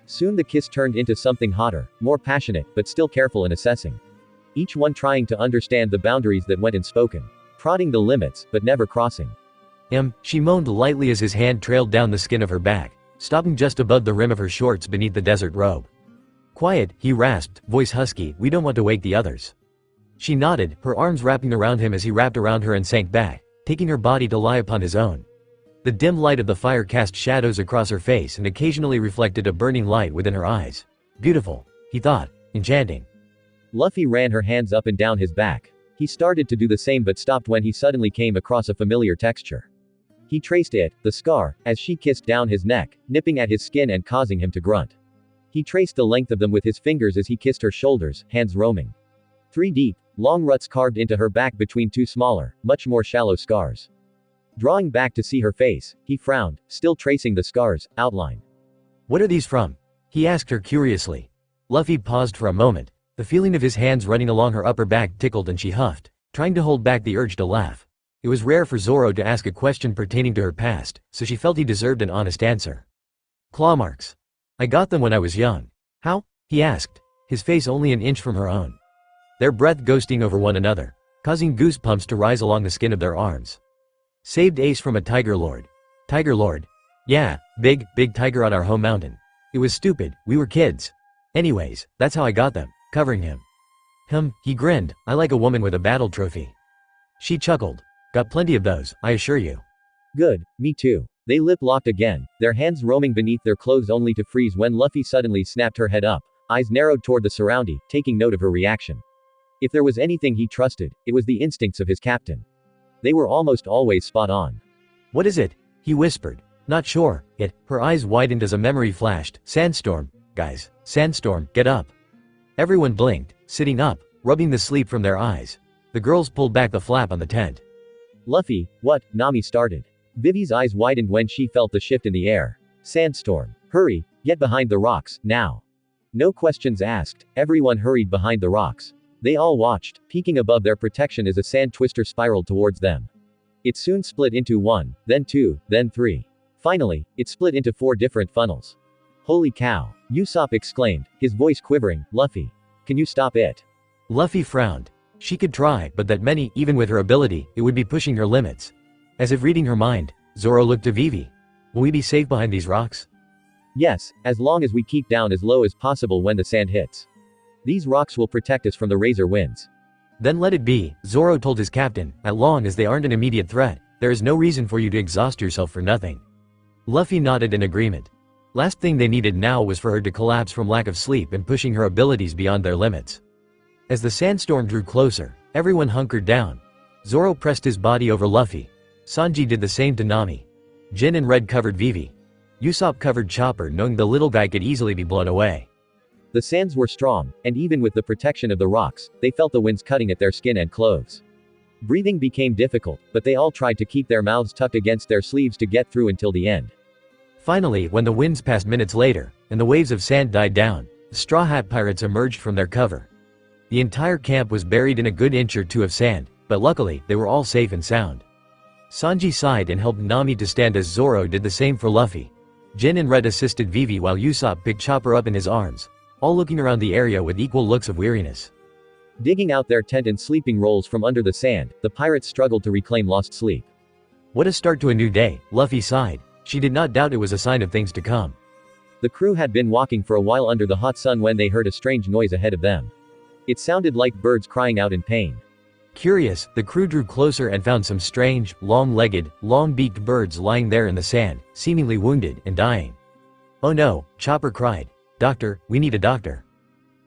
D: Soon the kiss turned into something hotter, more passionate, but still careful in assessing. Each one trying to understand the boundaries that went unspoken. Prodding the limits, but never crossing.
C: She moaned lightly as his hand trailed down the skin of her back, stopping just above the rim of her shorts beneath the desert robe. Quiet, he rasped, voice husky, we don't want to wake the others. She nodded, her arms wrapping around him as he wrapped around her and sank back, taking her body to lie upon his own. The dim light of the fire cast shadows across her face and occasionally reflected a burning light within her eyes. Beautiful, he thought, enchanting.
D: Luffy ran her hands up and down his back. He started to do the same but stopped when he suddenly came across a familiar texture. He traced it, the scar, as she kissed down his neck, nipping at his skin and causing him to grunt. He traced the length of them with his fingers as he kissed her shoulders, hands roaming. 3 deep, long ruts carved into her back between 2 smaller, much more shallow scars. Drawing back to see her face, he frowned, still tracing the scar's outline.
C: What are these from? He asked her curiously. Luffy paused for a moment. The feeling of his hands running along her upper back tickled and she huffed, trying to hold back the urge to laugh. It was rare for Zoro to ask a question pertaining to her past, so she felt he deserved an honest answer. Claw marks. I got them when I was young. How? He asked, his face only an inch from her own. Their breath ghosting over one another, causing goosebumps to rise along the skin of their arms. Saved Ace from a tiger lord. Tiger lord? Yeah, big tiger on our home mountain. It was stupid, we were kids. Anyways, that's how I got them. Covering him. He grinned, I like a woman with a battle trophy. She chuckled. Got plenty of those, I assure you.
D: Good, me too. They lip-locked again, their hands roaming beneath their clothes only to freeze when Luffy suddenly snapped her head up, eyes narrowed toward the surrounding, taking note of her reaction. If there was anything he trusted, it was the instincts of his captain. They were almost always spot on.
C: What is it? He whispered. Not sure, yet, her eyes widened as a memory flashed. Sandstorm, guys, sandstorm, get up. Everyone blinked, sitting up, rubbing the sleep from their eyes. The girls pulled back the flap on the tent.
D: Luffy, what? Nami started. Vivi's eyes widened when she felt the shift in the air. Sandstorm. Hurry, get behind the rocks, now. No questions asked, everyone hurried behind the rocks. They all watched, peeking above their protection as a sand twister spiraled towards them. It soon split into 1, then 2, then 3. Finally, it split into 4 different funnels. Holy cow! Usopp exclaimed, his voice quivering, Luffy. Can you stop it?
C: Luffy frowned. She could try, but that many, even with her ability, it would be pushing her limits. As if reading her mind, Zoro looked to Vivi. Will we be safe behind these rocks?
D: Yes, as long as we keep down as low as possible when the sand hits. These rocks will protect us from the razor winds.
C: Then let it be, Zoro told his captain, as long as they aren't an immediate threat, there is no reason for you to exhaust yourself for nothing. Luffy nodded in agreement. Last thing they needed now was for her to collapse from lack of sleep and pushing her abilities beyond their limits. As the sandstorm drew closer, everyone hunkered down. Zoro pressed his body over Luffy. Sanji did the same to Nami. Jin and Red covered Vivi. Usopp covered Chopper, knowing the little guy could easily be blown away. The sands were strong, and even with the protection of the rocks, they felt the winds cutting at their skin and clothes. Breathing became difficult, but they all tried to keep their mouths tucked against their sleeves to get through until the end. Finally, when the winds passed minutes later, and the waves of sand died down, the Straw Hat Pirates emerged from their cover. The entire camp was buried in a good inch or 2 of sand, but luckily, they were all safe and sound. Sanji sighed and helped Nami to stand as Zoro did the same for Luffy. Jin and Red assisted Vivi while Usopp picked Chopper up in his arms, all looking around the area with equal looks of weariness.
D: Digging out their tent and sleeping rolls from under the sand, the pirates struggled to reclaim lost sleep.
C: What a start to a new day, Luffy sighed. She did not doubt it was a sign of things to come.
D: The crew had been walking for a while under the hot sun when they heard a strange noise ahead of them. It sounded like birds crying out in pain.
C: Curious, the crew drew closer and found some strange, long-legged, long-beaked birds lying there in the sand, seemingly wounded and dying. Oh no, Chopper cried. Doctor, we need a doctor.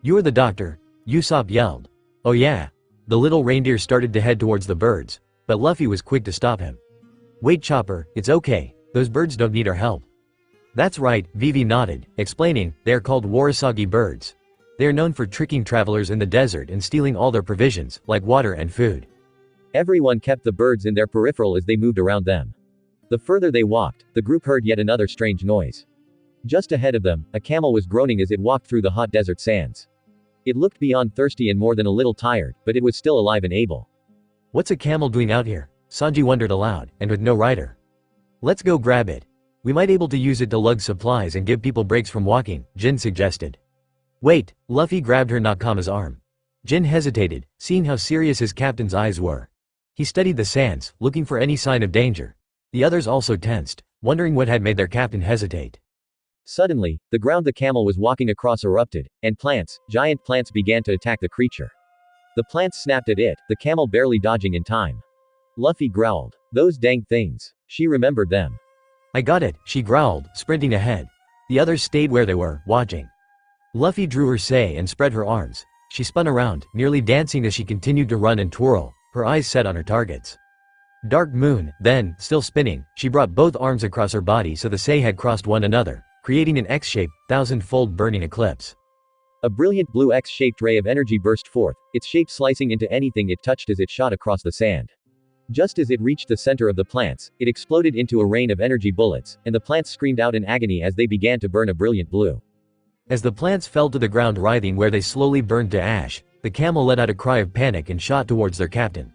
C: You're the doctor, Usopp yelled. Oh yeah. The little reindeer started to head towards the birds, but Luffy was quick to stop him. Wait Chopper, it's okay, those birds don't need our help. That's right, Vivi nodded, explaining, they are called Warasagi birds. They are known for tricking travelers in the desert and stealing all their provisions, like water and food.
D: Everyone kept the birds in their peripheral as they moved around them. The further they walked, the group heard yet another strange noise. Just ahead of them, a camel was groaning as it walked through the hot desert sands. It looked beyond thirsty and more than a little tired, but it was still alive and able.
C: What's a camel doing out here? Sanji wondered aloud, and with no rider. Let's go grab it. We might able to use it to lug supplies and give people breaks from walking, Jin suggested. Wait, Luffy grabbed her Nakama's arm. Jin hesitated, seeing how serious his captain's eyes were. He studied the sands, looking for any sign of danger. The others also tensed, wondering what had made their captain hesitate.
D: Suddenly, the ground the camel was walking across erupted, and giant plants began to attack the creature. The plants snapped at it, the camel barely dodging in time. Luffy growled. Those dang things. She remembered them.
C: I got it, she growled, sprinting ahead. The others stayed where they were, watching. Luffy drew her sei and spread her arms. She spun around, nearly dancing as she continued to run and twirl, her eyes set on her targets. Dark Moon, then, still spinning, she brought both arms across her body so the sei had crossed one another, creating an X-shape, thousand-fold burning eclipse. A brilliant blue X-shaped ray of energy burst forth, its shape slicing into anything it touched as it shot across the sand. Just as it reached the center of the plants, it exploded into a rain of energy bullets, and the plants screamed out in agony as they began to burn a brilliant blue. As the plants fell to the ground writhing where they slowly burned to ash, the camel let out a cry of panic and shot towards their captain.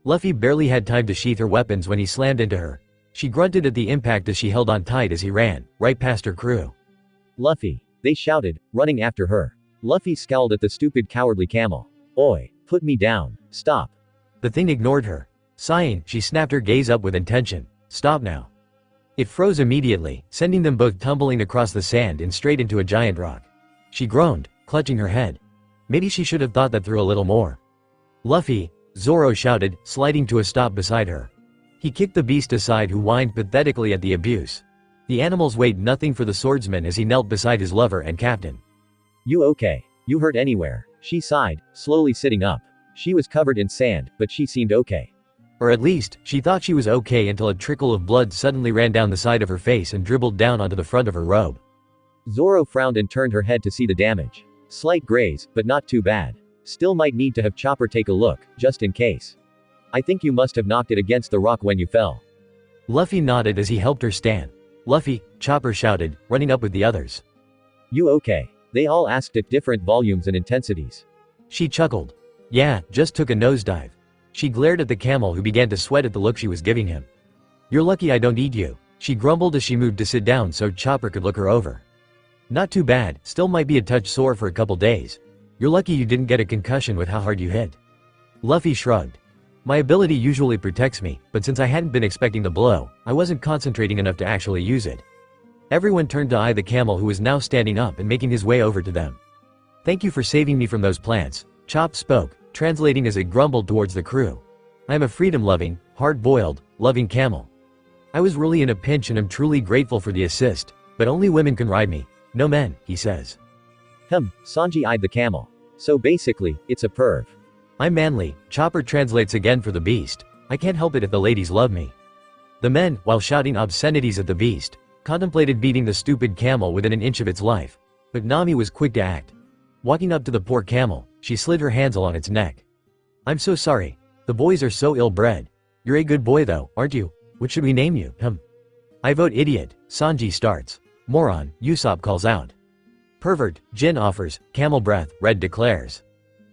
C: Luffy barely had time to sheath her weapons when he slammed into her. She grunted at the impact as she held on tight as he ran, right past her crew. Luffy! They shouted, running after her. Luffy scowled at the stupid cowardly camel. Oi, put me down, stop. The thing ignored her. Sighing, she snapped her gaze up with intention. Stop now. It froze immediately, sending them both tumbling across the sand and straight into a giant rock. She groaned, clutching her head. Maybe she should have thought that through a little more. Luffy! Zoro shouted, sliding to a stop beside her. He kicked the beast aside who whined pathetically at the abuse. The animals weighed nothing for the swordsman as he knelt beside his lover and captain. You okay? You hurt anywhere? She sighed, slowly sitting up. She was covered in sand, but she seemed okay. Or at least, she thought she was okay until a trickle of blood suddenly ran down the side of her face and dribbled down onto the front of her robe. Zoro frowned and turned her head to see the damage. Slight graze, but not too bad. Still might need to have Chopper take a look, just in case. I think you must have knocked it against the rock when you fell. Luffy nodded as he helped her stand. Luffy, Chopper shouted, running up with the others. You okay? They all asked at different volumes and intensities. She chuckled. Yeah, just took a nosedive. She glared at the camel who began to sweat at the look she was giving him. You're lucky I don't eat you, she grumbled as she moved to sit down so Chopper could look her over. Not too bad, still might be a touch sore for a couple days. You're lucky you didn't get a concussion with how hard you hit. Luffy shrugged. My ability usually protects me, but since I hadn't been expecting the blow, I wasn't concentrating enough to actually use it. Everyone turned to eye the camel who was now standing up and making his way over to them. Thank you for saving me from those plants, Chop spoke, translating as it grumbled towards the crew. I am a freedom-loving, hard-boiled, loving camel. I was really in a pinch and am truly grateful for the assist, but only women can ride me, no men, he says. Sanji eyed the camel. So basically, it's a perv. I'm manly, Chopper translates again for the beast. I can't help it if the ladies love me. The men, while shouting obscenities at the beast, contemplated beating the stupid camel within an inch of its life. But Nami was quick to act. Walking up to the poor camel, she slid her hands along its neck. I'm so sorry. The boys are so ill-bred. You're a good boy though, aren't you? What should we name you? I vote idiot, Sanji starts. Moron, Usopp calls out. Pervert, Jin offers, camel breath, Red declares.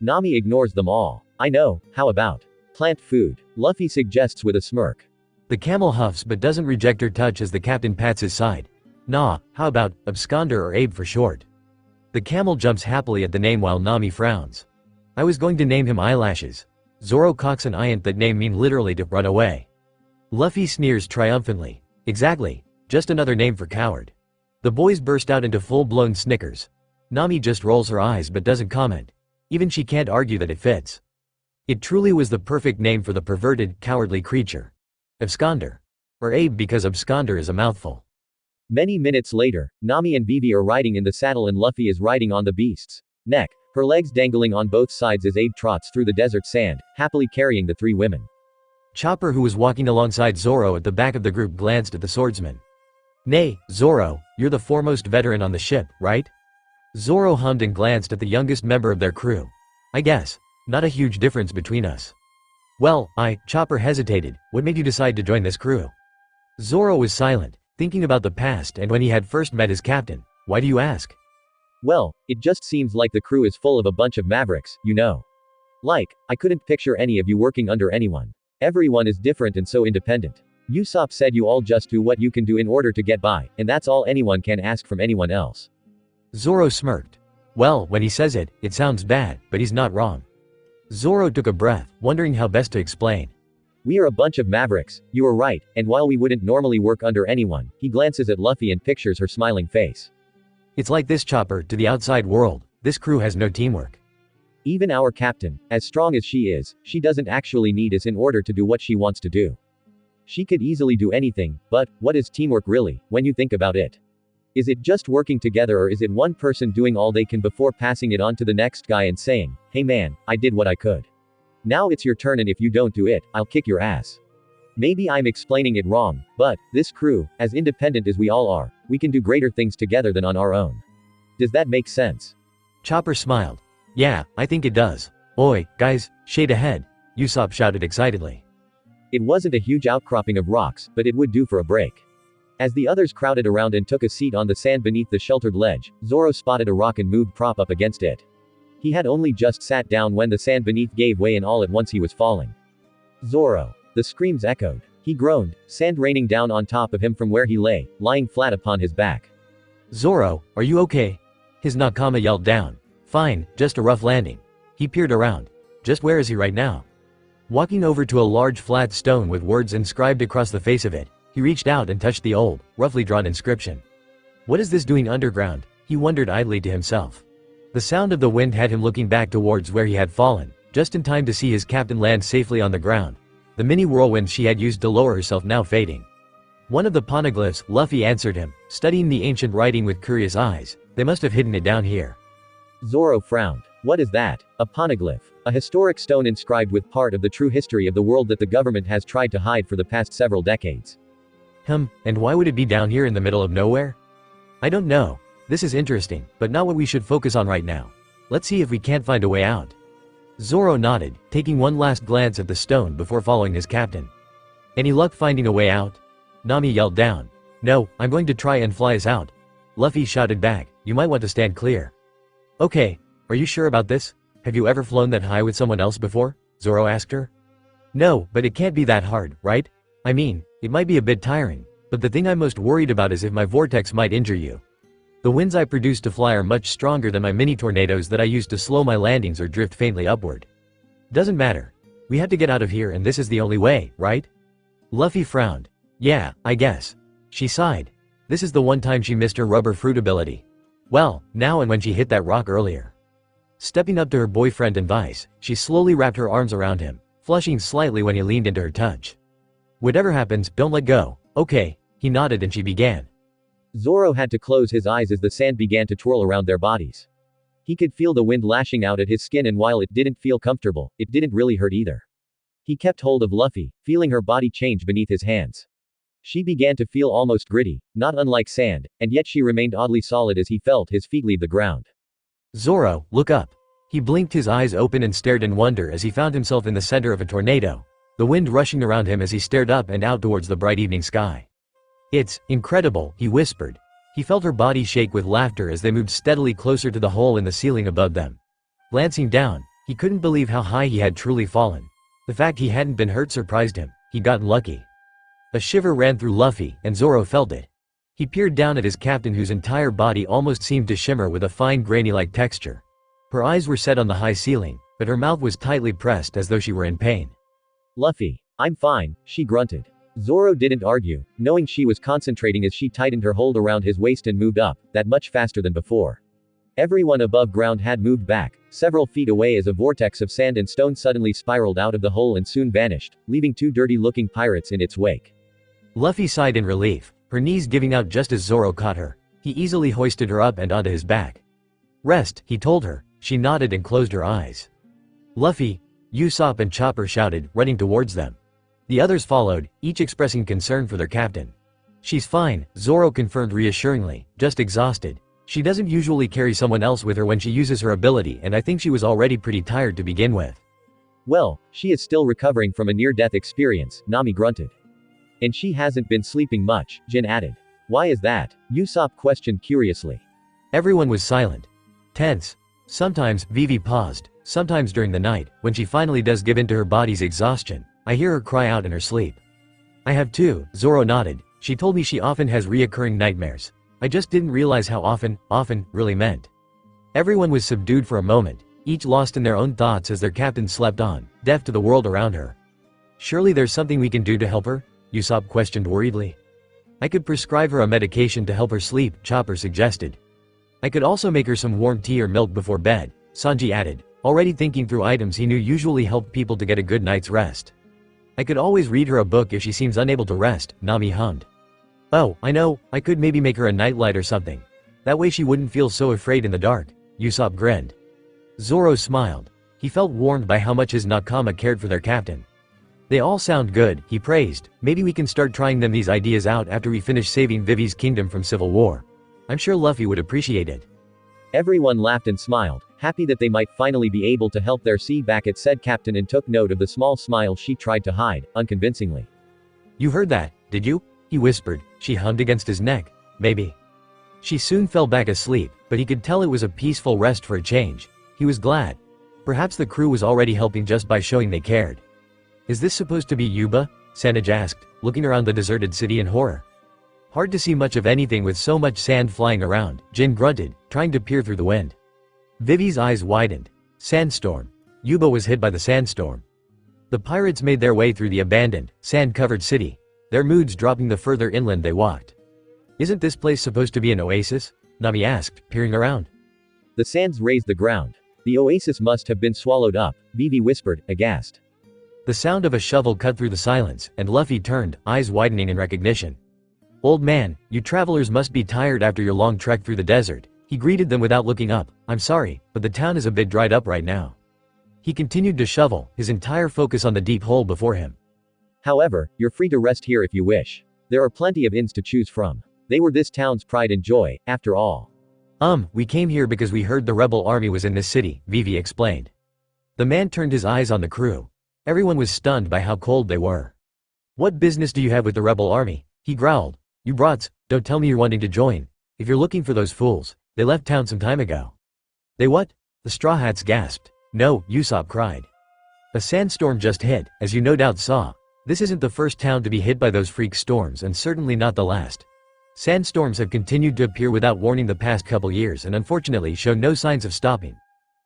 C: Nami ignores them all. I know, how about plant food? Luffy suggests with a smirk. The camel huffs but doesn't reject her touch as the captain pats his side. Nah, how about absconder or Abe for short? The camel jumps happily at the name while Nami frowns. I was going to name him Eyelashes. Zoro cocks an eye, and that name mean literally to run away. Luffy sneers triumphantly. Exactly, just another name for coward. The boys burst out into full-blown snickers. Nami just rolls her eyes but doesn't comment. Even she can't argue that it fits. It truly was the perfect name for the perverted, cowardly creature. Absconder. Or Abe, because absconder is a mouthful.
D: Many minutes later, Nami and Vivi are riding in the saddle and Luffy is riding on the beast's neck, her legs dangling on both sides as Abe trots through the desert sand, happily carrying the three women.
C: Chopper, who was walking alongside Zoro at the back of the group, glanced at the swordsman. Nay, Zoro, you're the foremost veteran on the ship, right? Zoro hummed and glanced at the youngest member of their crew. I guess. Not a huge difference between us. Well, Chopper hesitated. What made you decide to join this crew? Zoro was silent, thinking about the past and when he had first met his captain. Why do you ask?
D: Well, it just seems like the crew is full of a bunch of mavericks, you know. Like, I couldn't picture any of you working under anyone. Everyone is different and so independent. Usopp said you all just do what you can do in order to get by, and that's all anyone can ask from anyone else.
C: Zoro smirked. Well, when he says it, it sounds bad, but he's not wrong. Zoro took a breath, wondering how best to explain.
D: We are a bunch of mavericks, you are right, and while we wouldn't normally work under anyone, he glances at Luffy and pictures her smiling face.
C: It's like this, Chopper, to the outside world, this crew has no teamwork.
D: Even our captain, as strong as she is, she doesn't actually need us in order to do what she wants to do. She could easily do anything, but, what is teamwork really, when you think about it? Is it just working together, or is it one person doing all they can before passing it on to the next guy and saying, hey man, I did what I could. Now it's your turn and if you don't do it, I'll kick your ass. Maybe I'm explaining it wrong, but, this crew, as independent as we all are, we can do greater things together than on our own. Does that make sense?
C: Chopper smiled. Yeah, I think it does. Oi, guys, shade ahead, Usopp shouted excitedly.
D: It wasn't a huge outcropping of rocks, but it would do for a break. As the others crowded around and took a seat on the sand beneath the sheltered ledge, Zoro spotted a rock and moved prop up against it. He had only just sat down when the sand beneath gave way and all at once he was falling. Zoro! The screams echoed. He groaned, sand raining down on top of him from where he lay, lying flat upon his back.
C: Zoro, are you okay? His nakama yelled down. Fine, just a rough landing. He peered around. Just where is he right now? Walking over to a large flat stone with words inscribed across the face of it, he reached out and touched the old, roughly drawn inscription. What is this doing underground? He wondered idly to himself. The sound of the wind had him looking back towards where he had fallen, just in time to see his captain land safely on the ground. The mini whirlwind she had used to lower herself now fading. One of the poneglyphs, Luffy answered him, studying the ancient writing with curious eyes. They must have hidden it down here.
D: Zoro frowned. What is that? A poneglyph. A historic stone inscribed with part of the true history of the world that the government has tried to hide for the past several decades.
C: And why would it be down here in the middle of nowhere? I don't know. This is interesting, but not what we should focus on right now. Let's see if we can't find a way out. Zoro nodded, taking one last glance at the stone before following his captain. Any luck finding a way out? Nami yelled down. No, I'm going to try and fly us out. Luffy shouted back, you might want to stand clear. Okay, are you sure about this? Have you ever flown that high with someone else before? Zoro asked her. No, but it can't be that hard, right? I mean, it might be a bit tiring, but the thing I'm most worried about is if my vortex might injure you. The winds I produce to fly are much stronger than my mini tornadoes that I use to slow my landings or drift faintly upward. Doesn't matter. We have to get out of here and this is the only way, right? Luffy frowned. Yeah, I guess. She sighed. This is the one time she missed her rubber fruit ability. Well, now and when she hit that rock earlier. Stepping up to her boyfriend and Vice, she slowly wrapped her arms around him, flushing slightly when he leaned into her touch. Whatever happens, don't let go, okay? He nodded and she began.
D: Zoro had to close his eyes as the sand began to twirl around their bodies. He could feel the wind lashing out at his skin and while it didn't feel comfortable, it didn't really hurt either. He kept hold of Luffy, feeling her body change beneath his hands. She began to feel almost gritty, not unlike sand, and yet she remained oddly solid as he felt his feet leave the ground.
C: Zoro, look up. He blinked his eyes open and stared in wonder as he found himself in the center of a tornado, the wind rushing around him as he stared up and out towards the bright evening sky. It's incredible, he whispered. He felt her body shake with laughter as they moved steadily closer to the hole in the ceiling above them. Glancing down, he couldn't believe how high he had truly fallen. The fact he hadn't been hurt surprised him. He'd gotten lucky. A shiver ran through Luffy, and Zoro felt it. He peered down at his captain whose entire body almost seemed to shimmer with a fine grainy-like texture. Her eyes were set on the high ceiling, but her mouth was tightly pressed as though she were in pain.
D: Luffy. I'm fine, she grunted. Zoro didn't argue, knowing she was concentrating as she tightened her hold around his waist and moved up, that much faster than before. Everyone above ground had moved back, several feet away as a vortex of sand and stone suddenly spiraled out of the hole and soon vanished, leaving two dirty-looking pirates in its wake.
C: Luffy sighed in relief, her knees giving out just as Zoro caught her. He easily hoisted her up and onto his back. Rest, he told her. She nodded and closed her eyes. Luffy, Usopp and Chopper shouted, running towards them. The others followed, each expressing concern for their captain. She's fine, Zoro confirmed reassuringly, just exhausted. She doesn't usually carry someone else with her when she uses her ability, and I think she was already pretty tired to begin with.
D: Well, she is still recovering from a near-death experience, Nami grunted. And she hasn't been sleeping much, Jin added. Why is that? Usopp questioned curiously.
C: Everyone was silent. Tense. Sometimes, Vivi paused, sometimes during the night, when she finally does give in to her body's exhaustion, I hear her cry out in her sleep. I have too, Zoro nodded. She told me she often has reoccurring nightmares. I just didn't realize how often really meant. Everyone was subdued for a moment, each lost in their own thoughts as their captain slept on, deaf to the world around her. Surely there's something we can do to help her? Usopp questioned worriedly. I could prescribe her a medication to help her sleep, Chopper suggested. I could also make her some warm tea or milk before bed, Sanji added, already thinking through items he knew usually helped people to get a good night's rest. I could always read her a book if she seems unable to rest, Nami hummed. Oh, I know, I could maybe make her a nightlight or something. That way she wouldn't feel so afraid in the dark, Usopp grinned. Zoro smiled. He felt warmed by how much his Nakama cared for their captain. They all sound good, he praised. Maybe we can start trying these ideas out after we finish saving Vivi's kingdom from civil war. I'm sure Luffy would appreciate it.
D: Everyone laughed and smiled, happy that they might finally be able to help their sea back at said captain, and took note of the small smile she tried to hide, unconvincingly.
C: You heard that, did you? He whispered. She hummed against his neck. Maybe. She soon fell back asleep, but he could tell it was a peaceful rest for a change. He was glad. Perhaps the crew was already helping just by showing they cared. Is this supposed to be Yuba? Sanji asked, looking around the deserted city in horror. Hard to see much of anything with so much sand flying around, Jin grunted, trying to peer through the wind. Vivi's eyes widened. Sandstorm. Yuba was hit by the sandstorm. The pirates made their way through the abandoned, sand-covered city, their moods dropping the further inland they walked. Isn't this place supposed to be an oasis? Nami asked, peering around.
D: The sands raised the ground. The oasis must have been swallowed up, Vivi whispered, aghast.
C: The sound of a shovel cut through the silence, and Luffy turned, eyes widening in recognition. Old man, you travelers must be tired after your long trek through the desert. He greeted them without looking up. I'm sorry, but the town is a bit dried up right now. He continued to shovel, his entire focus on the deep hole before him.
D: However, you're free to rest here if you wish. There are plenty of inns to choose from. They were this town's pride and joy, after all.
C: We came here because we heard the rebel army was in this city, Vivi explained. The man turned his eyes on the crew. Everyone was stunned by how cold they were. What business do you have with the rebel army? He growled. You brats, don't tell me you're wanting to join. If you're looking for those fools, they left town some time ago. They what? The Straw Hats gasped. No, Usopp cried. A sandstorm just hit, as you no doubt saw. This isn't the first town to be hit by those freak storms, and certainly not the last. Sandstorms have continued to appear without warning the past couple years and unfortunately show no signs of stopping.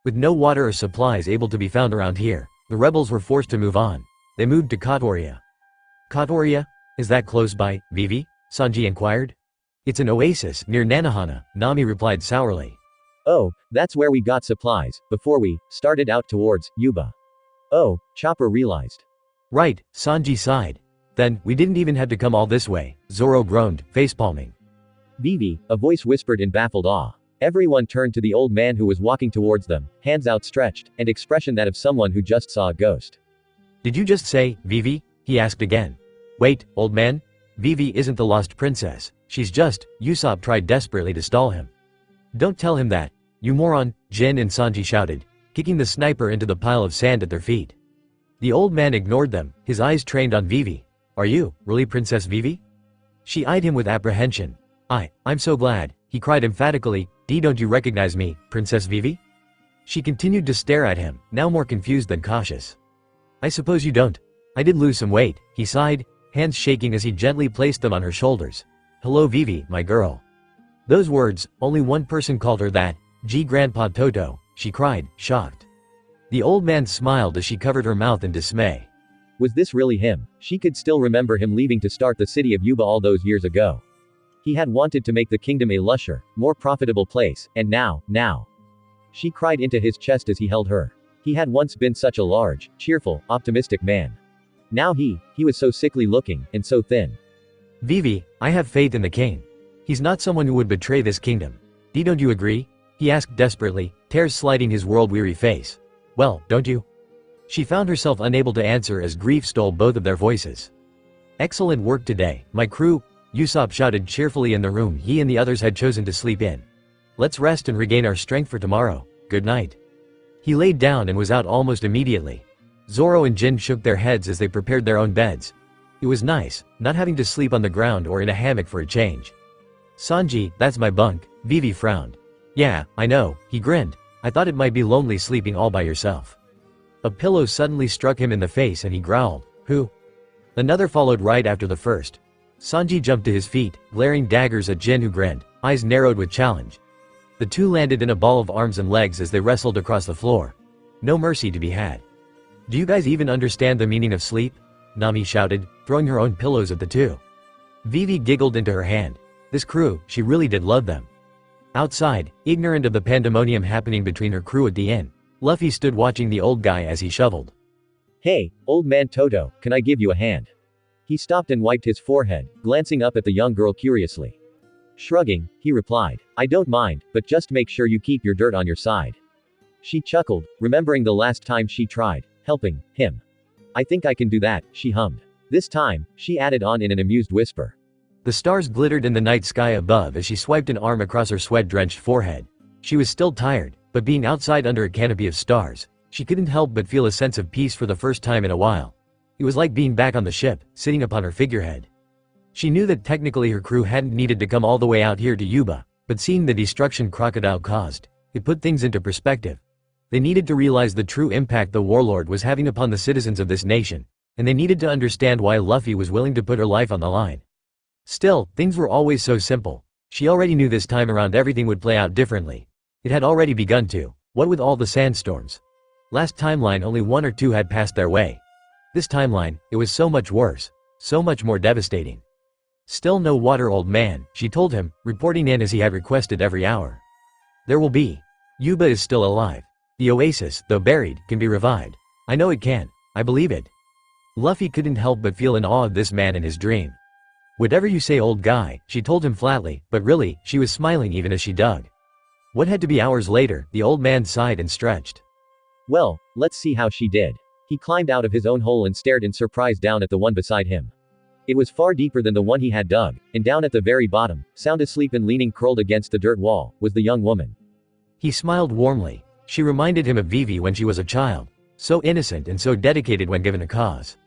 C: With no water or supplies able to be found around here, the rebels were forced to move on. They moved to Kotoria. Kotoria? Is that close by, Vivi? Sanji inquired. It's an oasis near Nanohana, Nami replied sourly.
D: Oh, that's where we got supplies, before we started out towards Yuba. Oh, Chopper realized.
C: Right, Sanji sighed. Then, we didn't even have to come all this way, Zoro groaned, facepalming.
D: Vivi, a voice whispered in baffled awe. Everyone turned to the old man who was walking towards them, hands outstretched, and expression that of someone who just saw a ghost.
C: Did you just say, Vivi? He asked again. Wait, old man? Vivi isn't the lost princess. She's just, Usopp tried desperately to stall him. Don't tell him that, you moron, Jin and Sanji shouted, kicking the sniper into the pile of sand at their feet. The old man ignored them, his eyes trained on Vivi. Are you, really Princess Vivi? She eyed him with apprehension. I'm so glad, he cried emphatically. Don't you recognize me, Princess Vivi? She continued to stare at him, now more confused than cautious. I suppose you don't. I did lose some weight, he sighed, hands shaking as he gently placed them on her shoulders. Hello Vivi, my girl. Those words, only one person called her that, Grandpa Toto, she cried, shocked. The old man smiled as she covered her mouth in dismay.
D: Was this really him? She could still remember him leaving to start the city of Yuba all those years ago. He had wanted to make the kingdom a lusher, more profitable place, and now. She cried into his chest as he held her. He had once been such a large, cheerful, optimistic man. Now he was so sickly looking, and so thin.
C: Vivi, I have faith in the king. He's not someone who would betray this kingdom. Don't you agree? He asked desperately, tears sliding his world-weary face. Well, don't you? She found herself unable to answer as grief stole both of their voices. Excellent work today, my crew, Usopp shouted cheerfully in the room he and the others had chosen to sleep in. Let's rest and regain our strength for tomorrow. Good night. He laid down and was out almost immediately. Zoro and Jin shook their heads as they prepared their own beds. It was nice, not having to sleep on the ground or in a hammock for a change. Sanji, that's my bunk, Vivi frowned. Yeah, I know, he grinned. I thought it might be lonely sleeping all by yourself. A pillow suddenly struck him in the face and he growled, Who? Another followed right after the first. Sanji jumped to his feet, glaring daggers at Jin who grinned, eyes narrowed with challenge. The two landed in a ball of arms and legs as they wrestled across the floor. No mercy to be had. Do you guys even understand the meaning of sleep? Nami shouted, throwing her own pillows at the two. Vivi giggled into her hand. This crew, she really did love them. Outside, ignorant of the pandemonium happening between her crew at the inn, Luffy stood watching the old guy as he shoveled.
D: Hey, old man Toto, can I give you a hand? He stopped and wiped his forehead, glancing up at the young girl curiously. Shrugging, he replied, I don't mind, but just make sure you keep your dirt on your side. She chuckled, remembering the last time she tried helping him. I think I can do that, she hummed. This time, she added on in an amused whisper.
C: The stars glittered in the night sky above as she swiped an arm across her sweat-drenched forehead. She was still tired, but being outside under a canopy of stars, she couldn't help but feel a sense of peace for the first time in a while. It was like being back on the ship, sitting upon her figurehead. She knew that technically her crew hadn't needed to come all the way out here to Yuba, but seeing the destruction Crocodile caused, it put things into perspective. They needed to realize the true impact the warlord was having upon the citizens of this nation, and they needed to understand why Luffy was willing to put her life on the line. Still, things were always so simple. She already knew this time around everything would play out differently. It had already begun to. What with all the sandstorms? Last timeline only one or two had passed their way. This timeline, it was so much worse. So much more devastating. Still no water, old man, she told him, reporting in as he had requested every hour. There will be. Yuba is still alive. The oasis, though buried, can be revived. I know it can. I believe it. Luffy couldn't help but feel in awe of this man in his dream. Whatever you say, old guy, she told him flatly, but really, she was smiling even as she dug. What had to be hours later, the old man sighed and stretched.
D: Well, let's see how she did. He climbed out of his own hole and stared in surprise down at the one beside him. It was far deeper than the one he had dug, and down at the very bottom, sound asleep and leaning curled against the dirt wall, was the young woman.
C: He smiled warmly. She reminded him of Vivi when she was a child. So innocent and so dedicated when given a cause.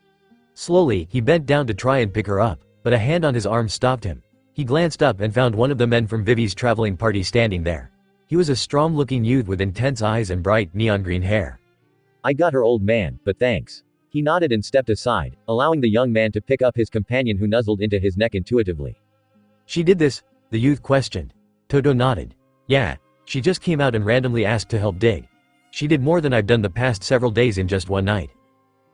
C: Slowly, he bent down to try and pick her up, but a hand on his arm stopped him. He glanced up and found one of the men from Vivi's traveling party standing there. He was a strong-looking youth with intense eyes and bright neon green hair. I got her, old man, but thanks. He nodded and stepped aside, allowing the young man to pick up his companion who nuzzled into his neck intuitively. She did this? The youth questioned. Toto nodded. Yeah, she just came out and randomly asked to help dig. She did more than I've done the past several days in just one night.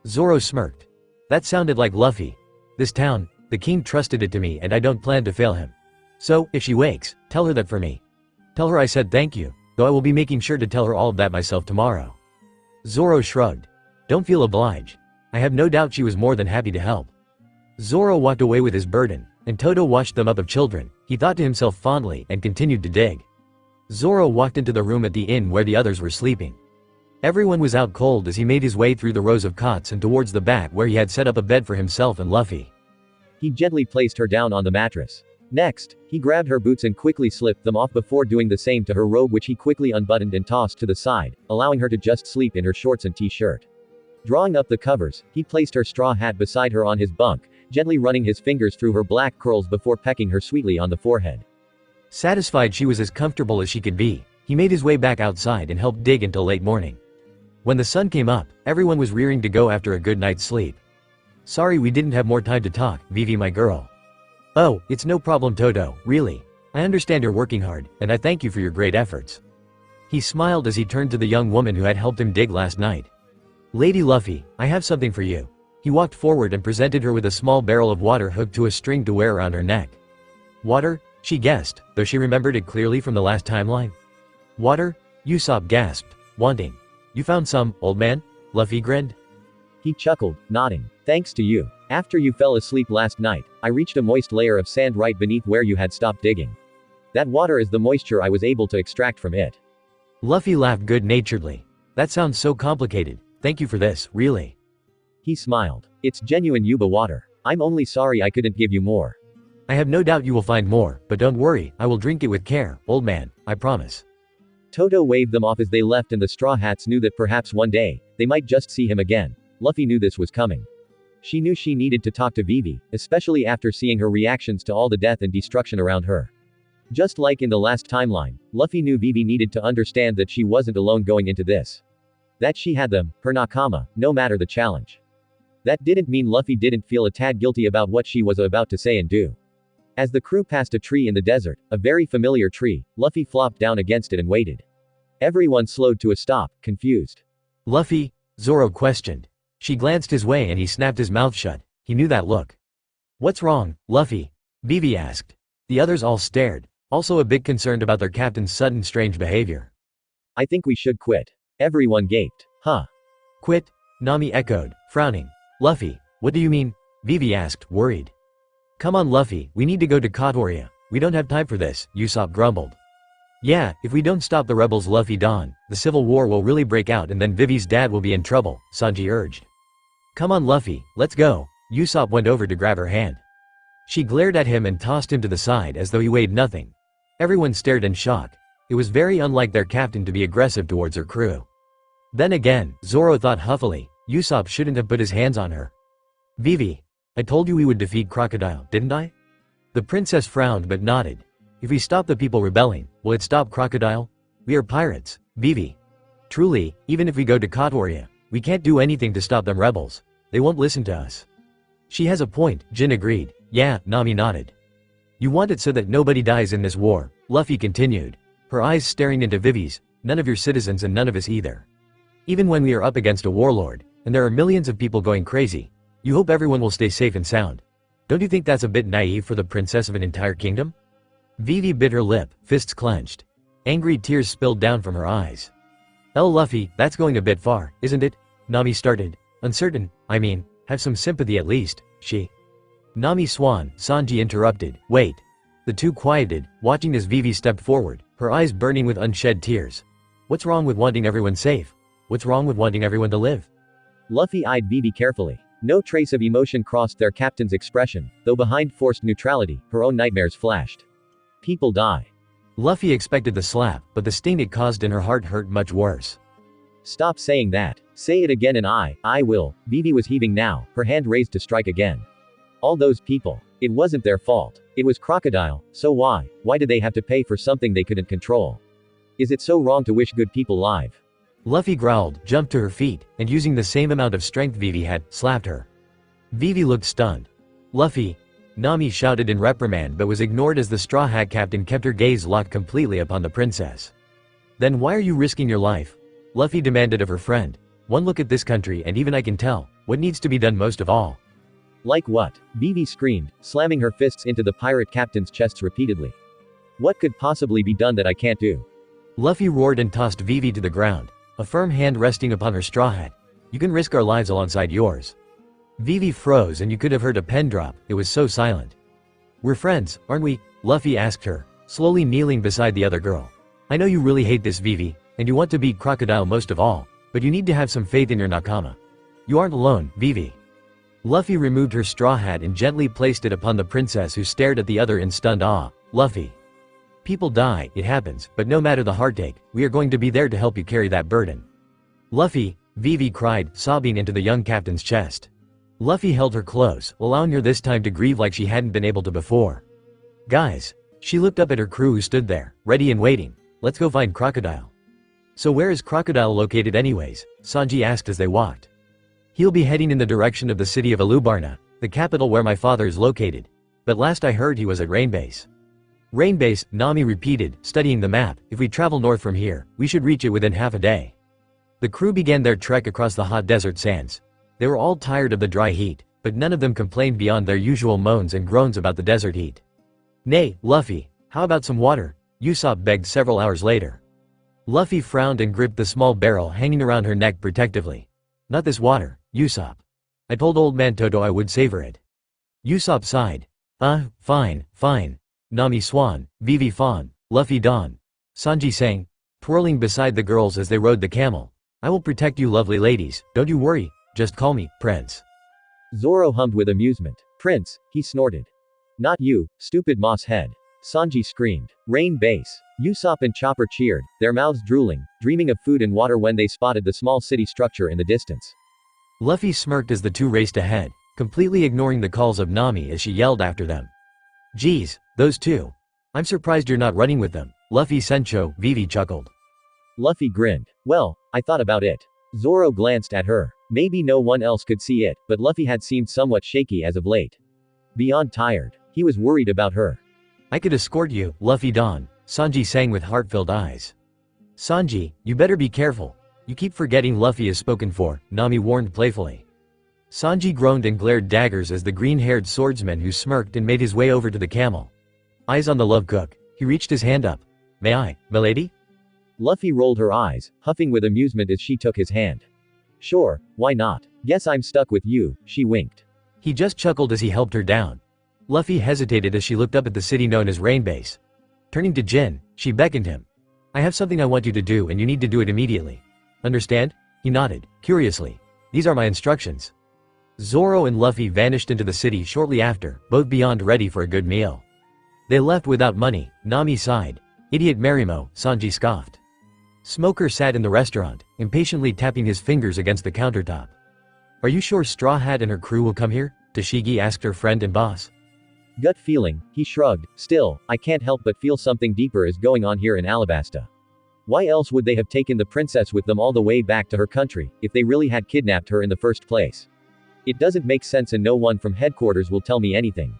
C: Zoro smirked. That sounded like Luffy. This town, the king trusted it to me and I don't plan to fail him. So, if she wakes, tell her that for me. Tell her I said thank you, though I will be making sure to tell her all of that myself tomorrow. Zoro shrugged. Don't feel obliged. I have no doubt she was more than happy to help. Zoro walked away with his burden, and Toto washed them up of children, he thought to himself fondly, and continued to dig. Zoro walked into the room at the inn where the others were sleeping. Everyone was out cold as he made his way through the rows of cots and towards the back where he had set up a bed for himself and Luffy. He gently placed her down on the mattress. Next, he grabbed her boots and quickly slipped them off before doing the same to her robe, which he quickly unbuttoned and tossed to the side, allowing her to just sleep in her shorts and t-shirt. Drawing up the covers, he placed her straw hat beside her on his bunk, gently running his fingers through her black curls before pecking her sweetly on the forehead. Satisfied she was as comfortable as she could be, he made his way back outside and helped dig until late morning. When the sun came up, everyone was rearing to go after a good night's sleep. Sorry we didn't have more time to talk, Vivi my girl. Oh, it's no problem Toto, really. I understand you're working hard, and I thank you for your great efforts. He smiled as he turned to the young woman who had helped him dig last night. "Lady Luffy, I have something for you." He walked forward and presented her with a small barrel of water hooked to a string to wear around her neck. "Water?" she guessed, though she remembered it clearly from the last timeline. "Water?" Usopp gasped, wanting. "You found some, old man?" Luffy grinned.
D: He chuckled, nodding. "Thanks to you. After you fell asleep last night, I reached a moist layer of sand right beneath where you had stopped digging. That water is the moisture I was able to extract from it."
C: Luffy laughed good-naturedly. "That sounds so complicated. Thank you for this, really."
D: He smiled. "It's genuine Yuba water. I'm only sorry I couldn't give you more."
C: "I have no doubt you will find more, but don't worry, I will drink it with care, old man, I promise."
D: Toto waved them off as they left, and the Straw Hats knew that perhaps one day, they might just see him again. Luffy knew this was coming. She knew she needed to talk to Vivi, especially after seeing her reactions to all the death and destruction around her. Just like in the last timeline, Luffy knew Vivi needed to understand that she wasn't alone going into this. That she had them, her nakama, no matter the challenge. That didn't mean Luffy didn't feel a tad guilty about what she was about to say and do. As the crew passed a tree in the desert, a very familiar tree, Luffy flopped down against it and waited. Everyone slowed to a stop, confused.
C: "Luffy?" Zoro questioned. She glanced his way and he snapped his mouth shut. He knew that look. "What's wrong, Luffy?" Vivi asked. The others all stared, also a bit concerned about their captain's sudden strange behavior.
D: "I think we should quit." Everyone gaped. "Huh?
C: "Quit?" Nami echoed, frowning. "Luffy, what do you mean?" Vivi asked, worried. "Come on Luffy, we need to go to Kotoria. We don't have time for this," Usopp grumbled. "Yeah, if we don't stop the rebels Luffy Don, the civil war will really break out and then Vivi's dad will be in trouble," Sanji urged. "Come on Luffy, let's go." Usopp went over to grab her hand. She glared at him and tossed him to the side as though he weighed nothing. Everyone stared in shock. It was very unlike their captain to be aggressive towards her crew. Then again, Zoro thought huffily, Usopp shouldn't have put his hands on her. "Vivi, I told you we would defeat Crocodile, didn't I?" The princess frowned but nodded. "If we stop the people rebelling, will it stop Crocodile? We are pirates, Vivi. Truly, even if we go to Kotoria, we can't do anything to stop them rebels. They won't listen to us." "She has a point," Jin agreed. "Yeah," Nami nodded. "You want it so that nobody dies in this war," Luffy continued, her eyes staring into Vivi's. "None of your citizens and none of us either. Even when we are up against a warlord, and there are millions of people going crazy, you hope everyone will stay safe and sound. Don't you think that's a bit naive for the princess of an entire kingdom?" Vivi bit her lip, fists clenched. Angry tears spilled down from her eyes. Luffy, that's going a bit far, isn't it?" Nami started. "Uncertain, I mean, have some sympathy at least," she. "Nami Swan," Sanji interrupted. "Wait." The two quieted, watching as Vivi stepped forward, her eyes burning with unshed tears. "What's wrong with wanting everyone safe? What's wrong with wanting everyone to live?"
D: Luffy eyed Vivi carefully. No trace of emotion crossed their captain's expression, though behind forced neutrality, her own nightmares flashed. "People die."
C: Luffy expected the slap, but the sting it caused in her heart hurt much worse.
D: "Stop saying that. Say it again and I will." Vivi was heaving now, her hand raised to strike again. "All those people. It wasn't their fault. It was Crocodile, so why did they have to pay for something they couldn't control? Is it so wrong to wish good people live?" Luffy growled, jumped to her feet, and using the same amount of strength Vivi had, slapped her. Vivi looked stunned. "Luffy!" Nami shouted in reprimand but was ignored as the Straw Hat captain kept her gaze locked completely upon the princess. "Then why are you risking your life?" Luffy demanded of her friend. "One look at this country and even I can tell what needs to be done most of all." "Like what?" Vivi screamed, slamming her fists into the pirate captain's chests repeatedly. "What could possibly be done that I can't do?" Luffy roared and tossed Vivi to the ground, a firm hand resting upon her straw hat. "You can risk our lives alongside yours." Vivi froze and you could have heard a pen drop, it was so silent. "We're friends, aren't we?" Luffy asked her, slowly kneeling beside the other girl. "I know you really hate this Vivi, and you want to beat Crocodile most of all, but you need to have some faith in your nakama. You aren't alone, Vivi." Luffy removed her straw hat and gently placed it upon the princess who stared at the other in stunned awe. "Luffy. People die, it happens, but no matter the heartache, we are going to be there to help you carry that burden." "Luffy," Vivi cried, sobbing into the young captain's chest. Luffy held her close, allowing her this time to grieve like she hadn't been able to before. "Guys." She looked up at her crew who stood there, ready and waiting. "Let's go find Crocodile." "So where is Crocodile located anyways?" Sanji asked as they walked. "He'll be heading in the direction of the city of Alubarna, the capital where my father is located. But last I heard he was at Rainbase."
C: Rainbase, Nami repeated, studying the map. If we travel north from here, we should reach it within half a day. The crew began their trek across the hot desert sands. They were all tired of the dry heat, but none of them complained beyond their usual moans and groans about the desert heat. "Nay, Luffy, how about some water?" Usopp begged several hours later. Luffy frowned and gripped the small barrel hanging around her neck protectively. "Not this water, Usopp. I told old man Toto I would savor it." Usopp sighed. Fine. Nami Swan, Vivi Fawn, Luffy Dawn. Sanji sang, twirling beside the girls as they rode the camel. "I will protect you lovely ladies, don't you worry, just call me, Prince."
D: Zoro hummed with amusement. "Prince," he snorted. "Not you, stupid moss head." Sanji screamed. Rainbase. Usopp and Chopper cheered, their mouths drooling, dreaming of food and water when they spotted the small city structure in the distance.
C: Luffy smirked as the two raced ahead, completely ignoring the calls of Nami as she yelled after them. "Geez, those two. I'm surprised you're not running with them." Luffy Sencho, Vivi chuckled.
D: Luffy grinned. "Well, I thought about it." Zoro glanced at her. Maybe no one else could see it, but Luffy had seemed somewhat shaky as of late. Beyond tired. He was worried about her.
C: "I could escort you, Luffy Dawn," Sanji sang with heart-filled eyes. "Sanji, you better be careful. You keep forgetting Luffy is spoken for," Nami warned playfully. Sanji groaned and glared daggers as the green-haired swordsman who smirked and made his way over to the camel. Eyes on the love cook, he reached his hand up. "May I, milady?"
D: Luffy rolled her eyes, huffing with amusement as she took his hand. "Sure, why not? Guess I'm stuck with you," she winked.
C: He just chuckled as he helped her down. Luffy hesitated as she looked up at the city known as Rainbase. Turning to Jin, she beckoned him. "I have something I want you to do and you need to do it immediately. Understand?" He nodded, curiously. "These are my instructions." Zoro and Luffy vanished into the city shortly after, both beyond ready for a good meal. They left without money, Nami sighed. "Idiot Marimo," Sanji scoffed. Smoker sat in the restaurant, impatiently tapping his fingers against the countertop. "Are you sure Straw Hat and her crew will come here?" Tashigi asked her friend and boss.
D: Gut feeling, he shrugged. "Still, I can't help but feel something deeper is going on here in Alabasta. Why else would they have taken the princess with them all the way back to her country, if they really had kidnapped her in the first place? It doesn't make sense and no one from headquarters will tell me anything."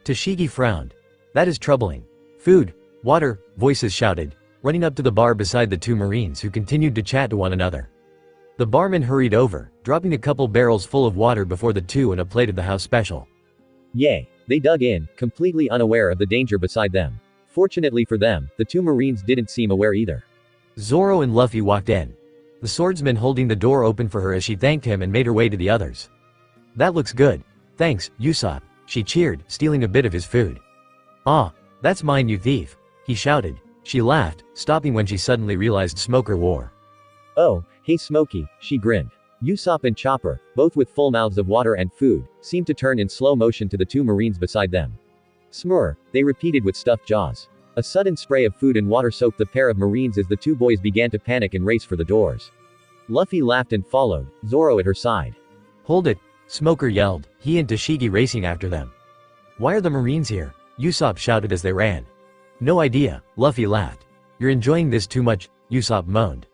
C: Tashigi frowned. "That is troubling. Food, water," voices shouted, running up to the bar beside the two Marines who continued to chat to one another. The barman hurried over, dropping a couple barrels full of water before the two and a plate of the house special.
D: Yay. They dug in, completely unaware of the danger beside them. Fortunately for them, the two Marines didn't seem aware either.
C: Zoro and Luffy walked in. The swordsman holding the door open for her as she thanked him and made her way to the others. "That looks good. Thanks, Usopp," she cheered, stealing a bit of his food. "Ah, that's mine, you thief," he shouted. She laughed, stopping when she suddenly realized Smoker wore.
D: "Oh, hey Smokey," she grinned. Usopp and Chopper, both with full mouths of water and food, seemed to turn in slow motion to the two Marines beside them. "Smur," they repeated with stuffed jaws. A sudden spray of food and water soaked the pair of Marines as the two boys began to panic and race for the doors. Luffy laughed and followed, Zoro at her side.
C: "Hold it," Smoker yelled, he and Tashigi racing after them. "Why are the Marines here?" Usopp shouted as they ran. "No idea," Luffy laughed. "You're enjoying this too much," Usopp moaned.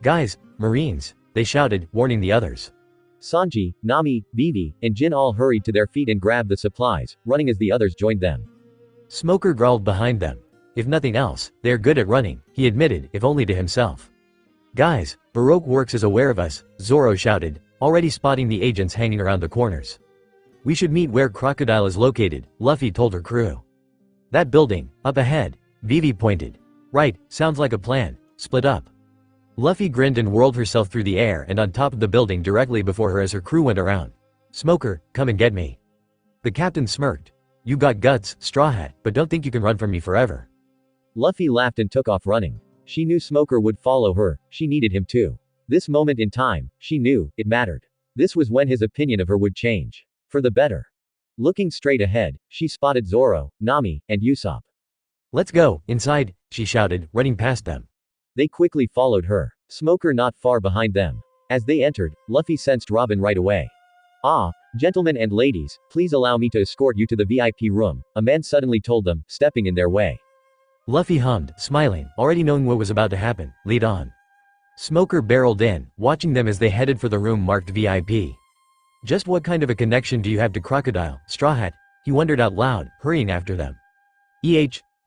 C: "Guys, Marines," they shouted, warning the others.
D: Sanji, Nami, Vivi, and Jin all hurried to their feet and grabbed the supplies, running as the others joined them.
C: Smoker growled behind them. "If nothing else, they're good at running," he admitted, if only to himself. "Guys, Baroque Works is aware of us," Zoro shouted, already spotting the agents hanging around the corners. "We should meet where Crocodile is located," Luffy told her crew. "That building, up ahead," Vivi pointed. "Right, sounds like a plan. Split up." Luffy grinned and whirled herself through the air and on top of the building directly before her as her crew went around. "Smoker, come and get me." The captain smirked. "You got guts, Straw Hat, but don't think you can run from me forever."
D: Luffy laughed and took off running. She knew Smoker would follow her, she needed him too. This moment in time, she knew, it mattered. This was when his opinion of her would change. For the better. Looking straight ahead, she spotted Zoro, Nami, and Usopp.
C: "Let's go, inside," she shouted, running past them.
D: They quickly followed her, Smoker not far behind them. As they entered, Luffy sensed Robin right away. "Ah, gentlemen and ladies, please allow me to escort you to the VIP room," a man suddenly told them, stepping in their way.
C: Luffy hummed, smiling, already knowing what was about to happen. "Lead on." Smoker barreled in, watching them as they headed for the room marked VIP. "Just what kind of a connection do you have to Crocodile, Straw Hat?" he wondered out loud, hurrying after them.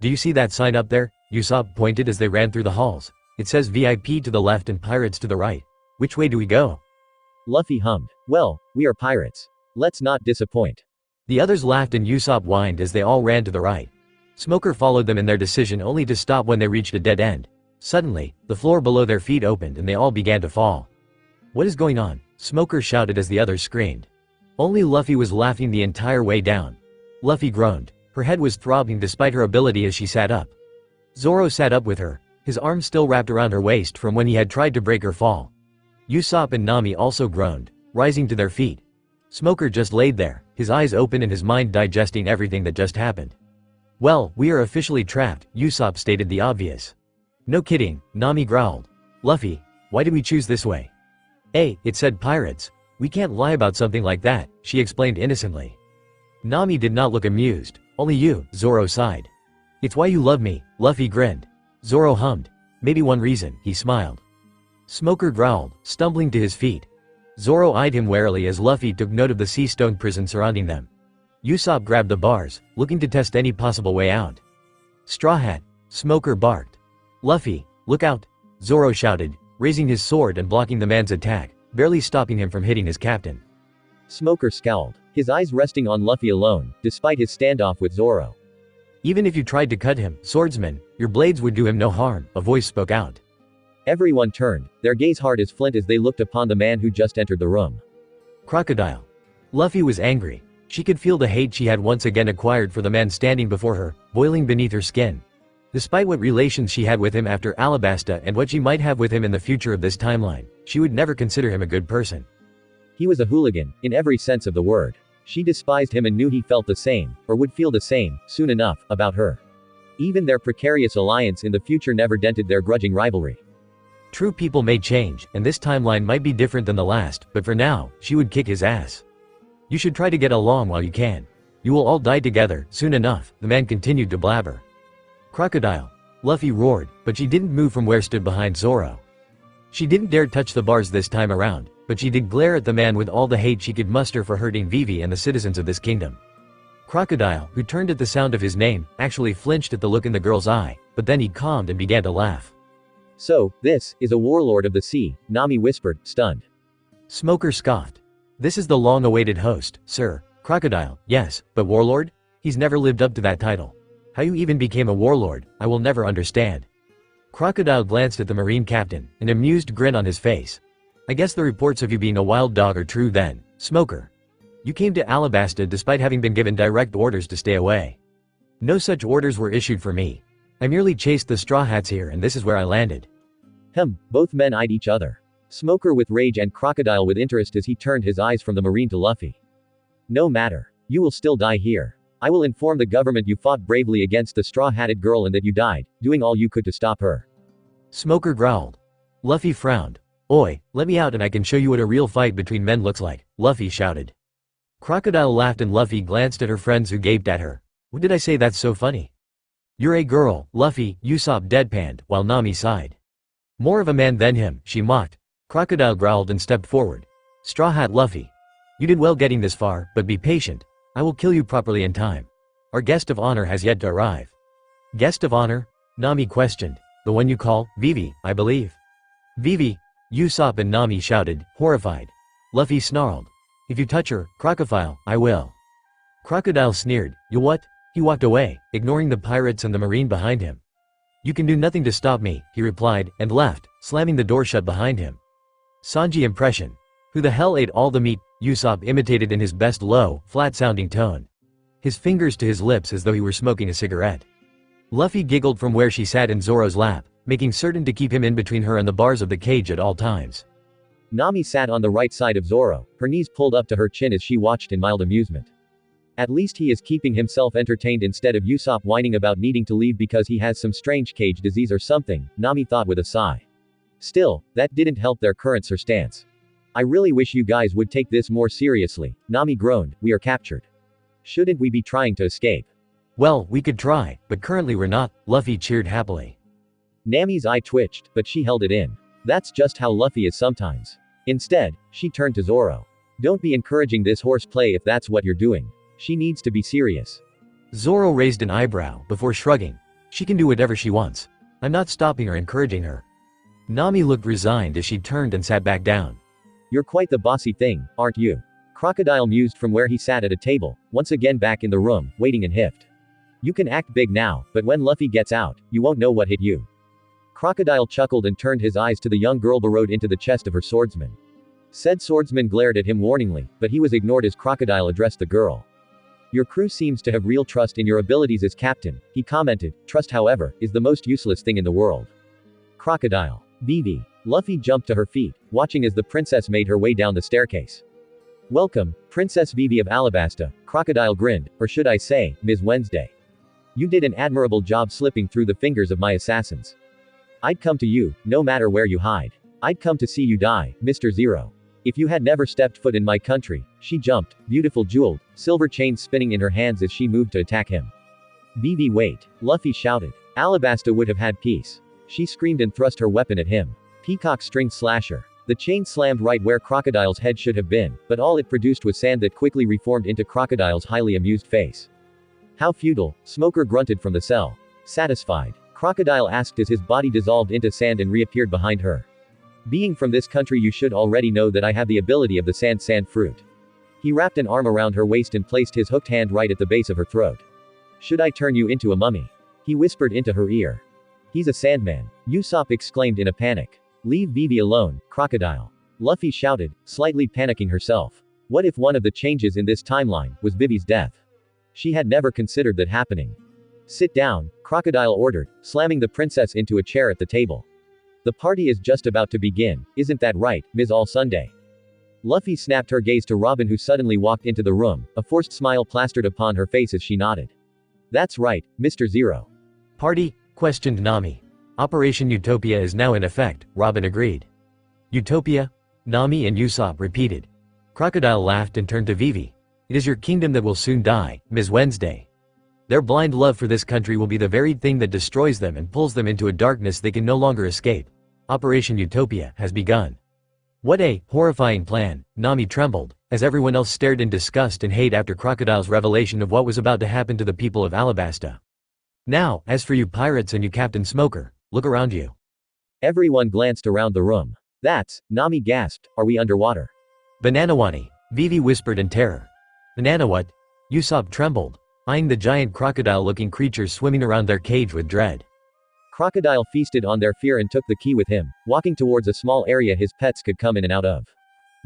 C: Do you see that sign up there? Usopp pointed as they ran through the halls. It says VIP to the left and pirates to the right. Which way do we go?
D: Luffy hummed. Well, we are pirates. Let's not disappoint.
C: The others laughed and Usopp whined as they all ran to the right. Smoker followed them in their decision only to stop when they reached a dead end. Suddenly, the floor below their feet opened and they all began to fall. What is going on? Smoker shouted as the others screamed. Only Luffy was laughing the entire way down. Luffy groaned. Her head was throbbing despite her ability as she sat up. Zoro sat up with her, his arm still wrapped around her waist from when he had tried to break her fall. Usopp and Nami also groaned, rising to their feet. Smoker just laid there, his eyes open and his mind digesting everything that just happened. Well, we are officially trapped, Usopp stated the obvious. No kidding, Nami growled. Luffy, why did we choose this way? Hey, it said pirates. We can't lie about something like that, she explained innocently. Nami did not look amused. Only you, Zoro sighed. It's why you love me, Luffy grinned. Zoro hummed. Maybe one reason, he smiled. Smoker growled, stumbling to his feet. Zoro eyed him warily as Luffy took note of the sea stone prison surrounding them. Usopp grabbed the bars, looking to test any possible way out. Straw Hat, Smoker barked. Luffy, look out, Zoro shouted, raising his sword and blocking the man's attack, barely stopping him from hitting his captain.
D: Smoker scowled, his eyes resting on Luffy alone, despite his standoff with Zoro.
C: Even if you tried to cut him, swordsman, your blades would do him no harm, a voice spoke out.
D: Everyone turned, their gaze hard as flint as they looked upon the man who just entered the room.
C: Crocodile. Luffy was angry. She could feel the hate she had once again acquired for the man standing before her, boiling beneath her skin. Despite what relations she had with him after Alabasta and what she might have with him in the future of this timeline, she would never consider him a good person.
D: He was a hooligan, in every sense of the word. She despised him and knew he felt the same, or would feel the same, soon enough, about her. Even their precarious alliance in the future never dented their grudging rivalry.
C: True people may change, and this timeline might be different than the last, but for now, she would kick his ass. You should try to get along while you can. You will all die together, soon enough, the man continued to blabber. Crocodile. Luffy roared, but she didn't move from where stood behind Zoro. She didn't dare touch the bars this time around, but she did glare at the man with all the hate she could muster for hurting Vivi and the citizens of this kingdom. Crocodile, who turned at the sound of his name, actually flinched at the look in the girl's eye, but then he calmed and began to laugh.
D: So, this is a warlord of the sea, Nami whispered, stunned.
C: Smoker scoffed. This is the long-awaited host, sir. Crocodile, yes, but warlord? He's never lived up to that title. How you even became a warlord, I will never understand. Crocodile glanced at the marine captain, an amused grin on his face. I guess the reports of you being a wild dog are true then, Smoker. You came to Alabasta despite having been given direct orders to stay away. No such orders were issued for me. I merely chased the Straw Hats here and this is where I landed.
D: Both men eyed each other. Smoker with rage and Crocodile with interest as he turned his eyes from the marine to Luffy. No matter. You will still die here. I will inform the government you fought bravely against the straw-hatted girl and that you died, doing all you could to stop her.
C: Smoker growled. Luffy frowned. Oi, let me out and I can show you what a real fight between men looks like, Luffy shouted. Crocodile laughed and Luffy glanced at her friends who gaped at her. What did I say that's so funny? You're a girl, Luffy, Usopp deadpanned, while Nami sighed. More of a man than him, she mocked. Crocodile growled and stepped forward. Straw Hat Luffy. You did well getting this far, but be patient. I will kill you properly in time. Our guest of honor has yet to arrive. Guest of honor? Nami questioned. The one you call, Vivi, I believe. Vivi? Usopp and Nami shouted, horrified. Luffy snarled. If you touch her, Crocodile, I will. Crocodile sneered. You what? He walked away, ignoring the pirates and the marine behind him. You can do nothing to stop me, he replied, and left, slamming the door shut behind him. Sanji impression. Who the hell ate all the meat? Usopp imitated in his best low, flat-sounding tone. His fingers to his lips as though he were smoking a cigarette. Luffy giggled from where she sat in Zoro's lap, making certain to keep him in between her and the bars of the cage at all times.
D: Nami sat on the right side of Zoro, her knees pulled up to her chin as she watched in mild amusement. At least he is keeping himself entertained instead of Usopp whining about needing to leave because he has some strange cage disease or something, Nami thought with a sigh. Still, that didn't help their current stance. I really wish you guys would take this more seriously, Nami groaned, we are captured. Shouldn't we be trying to escape?
C: Well, we could try, but currently we're not, Luffy cheered happily.
D: Nami's eye twitched, but she held it in. That's just how Luffy is sometimes. Instead, she turned to Zoro. Don't be encouraging this horseplay if that's what you're doing. She needs to be serious.
C: Zoro raised an eyebrow, before shrugging. She can do whatever she wants. I'm not stopping or encouraging her. Nami looked resigned as she turned and sat back down.
D: You're quite the bossy thing, aren't you? Crocodile mused from where he sat at a table, once again back in the room, waiting and hiffed. You can act big now, but when Luffy gets out, you won't know what hit you. Crocodile chuckled and turned his eyes to the young girl burrowed into the chest of her swordsman. Said swordsman glared at him warningly, but he was ignored as Crocodile addressed the girl. Your crew seems to have real trust in your abilities as captain, he commented. Trust, however, is the most useless thing in the world. Crocodile. Vivi. Luffy jumped to her feet, watching as the princess made her way down the staircase. Welcome, Princess Vivi of Alabasta, Crocodile grinned, or should I say, Ms. Wednesday. You did an admirable job slipping through the fingers of my assassins. I'd come to you, no matter where you hide. I'd come to see you die, Mr. Zero. If you had never stepped foot in my country, she jumped, beautiful jeweled, silver chains spinning in her hands as she moved to attack him. Vivi, wait, Luffy shouted. Alabasta would have had peace. She screamed and thrust her weapon at him. Peacock string slasher. The chain slammed right where Crocodile's head should have been, but all it produced was sand that quickly reformed into Crocodile's highly amused face. How futile, Smoker grunted from the cell. Satisfied? Crocodile asked as his body dissolved into sand and reappeared behind her. Being from this country, you should already know that I have the ability of the sand fruit. He wrapped an arm around her waist and placed his hooked hand right at the base of her throat. Should I turn you into a mummy? He whispered into her ear. He's a sandman, Usopp exclaimed in a panic. Leave Vivi alone, Crocodile. Luffy shouted, slightly panicking herself. What if one of the changes in this timeline was Vivi's death? She had never considered that happening. Sit down, Crocodile ordered, slamming the princess into a chair at the table. The party is just about to begin, isn't that right, Ms. All Sunday? Luffy snapped her gaze to Robin, who suddenly walked into the room, a forced smile plastered upon her face as she nodded. That's right, Mr. Zero.
C: Party? Questioned Nami. Operation Utopia is now in effect, Robin agreed. Utopia? Nami and Usopp repeated. Crocodile laughed and turned to Vivi. It is your kingdom that will soon die, Ms. Wednesday. Their blind love for this country will be the very thing that destroys them and pulls them into a darkness they can no longer escape. Operation Utopia has begun. What a horrifying plan, Nami trembled, as everyone else stared in disgust and hate after Crocodile's revelation of what was about to happen to the people of Alabasta. Now, as for you pirates and you Captain Smoker, look around you.
D: Everyone glanced around the room. That's, Nami gasped, are we underwater?
C: Bananawani, Vivi whispered in terror. Banana what? Usopp trembled, eyeing the giant crocodile-looking creatures swimming around their cage with dread.
D: Crocodile feasted on their fear and took the key with him, walking towards a small area his pets could come in and out of.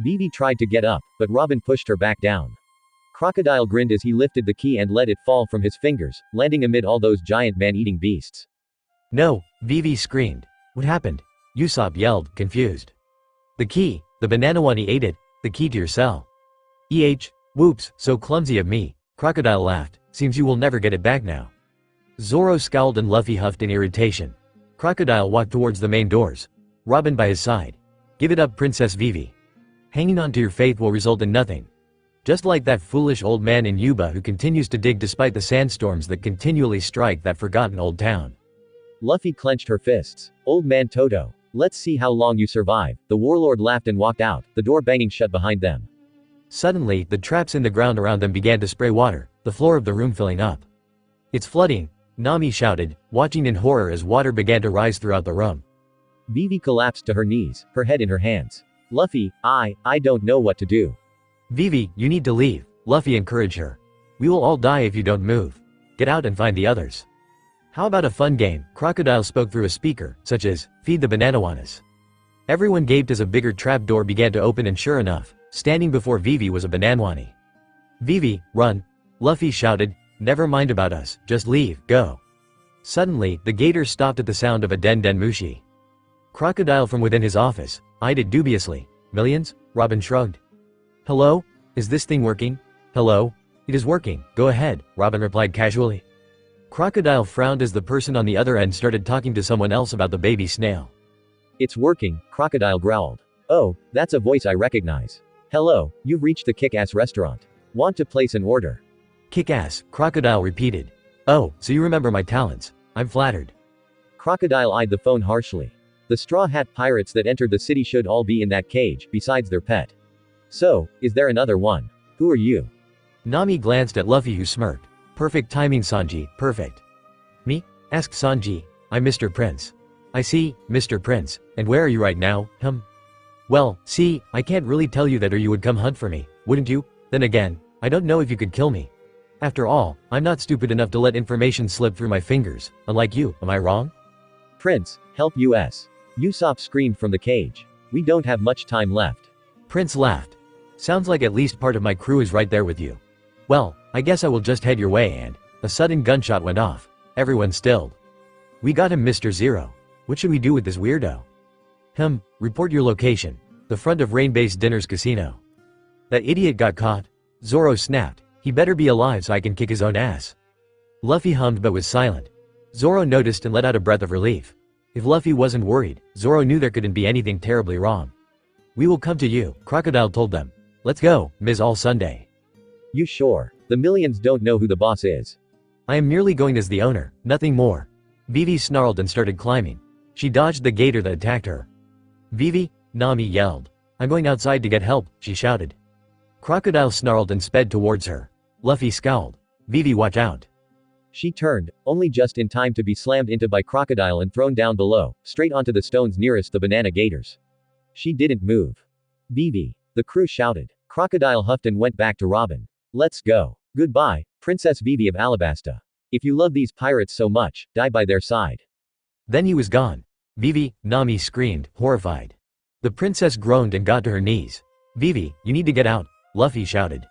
D: Vivi tried to get up, but Robin pushed her back down. Crocodile grinned as he lifted the key and let it fall from his fingers, landing amid all those giant man-eating beasts. No, Vivi screamed. What happened? Usopp yelled, confused. The key, the Bananawani ate it, the key to your cell. Whoops, so clumsy of me, Crocodile laughed, seems you will never get it back now. Zoro scowled and Luffy huffed in irritation. Crocodile walked towards the main doors. Robin by his side. Give it up, Princess Vivi. Hanging on to your faith will result in nothing. Just like that foolish old man in Yuba who continues to dig despite the sandstorms that continually strike that forgotten old town. Luffy clenched her fists. Old man Toto. Let's see how long you survive. The warlord laughed and walked out, the door banging shut behind them. Suddenly, the traps in the ground around them began to spray water, the floor of the room filling up. It's flooding, Nami shouted, watching in horror as water began to rise throughout the room. Vivi collapsed to her knees, her head in her hands. Luffy, I don't know what to do. Vivi, you need to leave, Luffy encouraged her. We will all die if you don't move. Get out and find the others. How about a fun game? Crocodile spoke through a speaker, such as, feed the Bananawanas. Everyone gaped as a bigger trap door began to open and sure enough, standing before Vivi was a Bananawani. Vivi, run. Luffy shouted, never mind about us, just leave, go. Suddenly, the gator stopped at the sound of a den mushi. Crocodile from within his office, eyed it dubiously. Millions? Robin shrugged. Hello? Is this thing working? Hello? It is working, go ahead, Robin replied casually. Crocodile frowned as the person on the other end started talking to someone else about the baby snail. It's working, Crocodile growled. Oh, that's a voice I recognize. Hello, you've reached the Kick-Ass restaurant. Want to place an order? Kick-Ass, Crocodile repeated. Oh, so you remember my talents. I'm flattered. Crocodile eyed the phone harshly. The Straw Hat Pirates that entered the city should all be in that cage, besides their pet. So, is there another one? Who are you? Nami glanced at Luffy who smirked. Perfect timing, Sanji, perfect. Me?
C: asked Sanji. I'm Mr. Prince. I see, Mr. Prince, and where are you right now, Well, see, I can't really tell you that or you would come hunt for me, wouldn't you? Then again, I don't know if you could kill me. After all, I'm not stupid enough to let information slip through my fingers, unlike you, am I wrong?
D: Prince, help us. Usopp screamed from the cage. We don't have much time left.
C: Prince laughed. Sounds like at least part of my crew is right there with you. Well, I guess I will just head your way and… A sudden gunshot went off. Everyone stilled. We got him, Mr. Zero. What should we do with this weirdo? Report your location. The front of Rainbase Dinner's casino. That idiot got caught. Zoro snapped. He better be alive so I can kick his own ass. Luffy hummed but was silent. Zoro noticed and let out a breath of relief. If Luffy wasn't worried, Zoro knew there couldn't be anything terribly wrong. We will come to you, Crocodile told them. Let's go, Ms. All Sunday.
D: You sure? The millions don't know who the boss is.
C: I am merely going as the owner, nothing more. Vivi snarled and started climbing. She dodged the gator that attacked her. Vivi, Nami yelled. I'm going outside to get help, she shouted. Crocodile snarled and sped towards her. Luffy scowled. Vivi, watch out.
D: She turned, only just in time to be slammed into by Crocodile and thrown down below, straight onto the stones nearest the banana gators. She didn't move. Vivi, the crew shouted. Crocodile huffed and went back to Robin. Let's go. Goodbye, Princess Vivi of Alabasta. If you love these pirates so much, die by their side.
C: Then he was gone. Vivi, Nami screamed, horrified. The princess groaned and got to her knees. Vivi, you need to get out, Luffy shouted.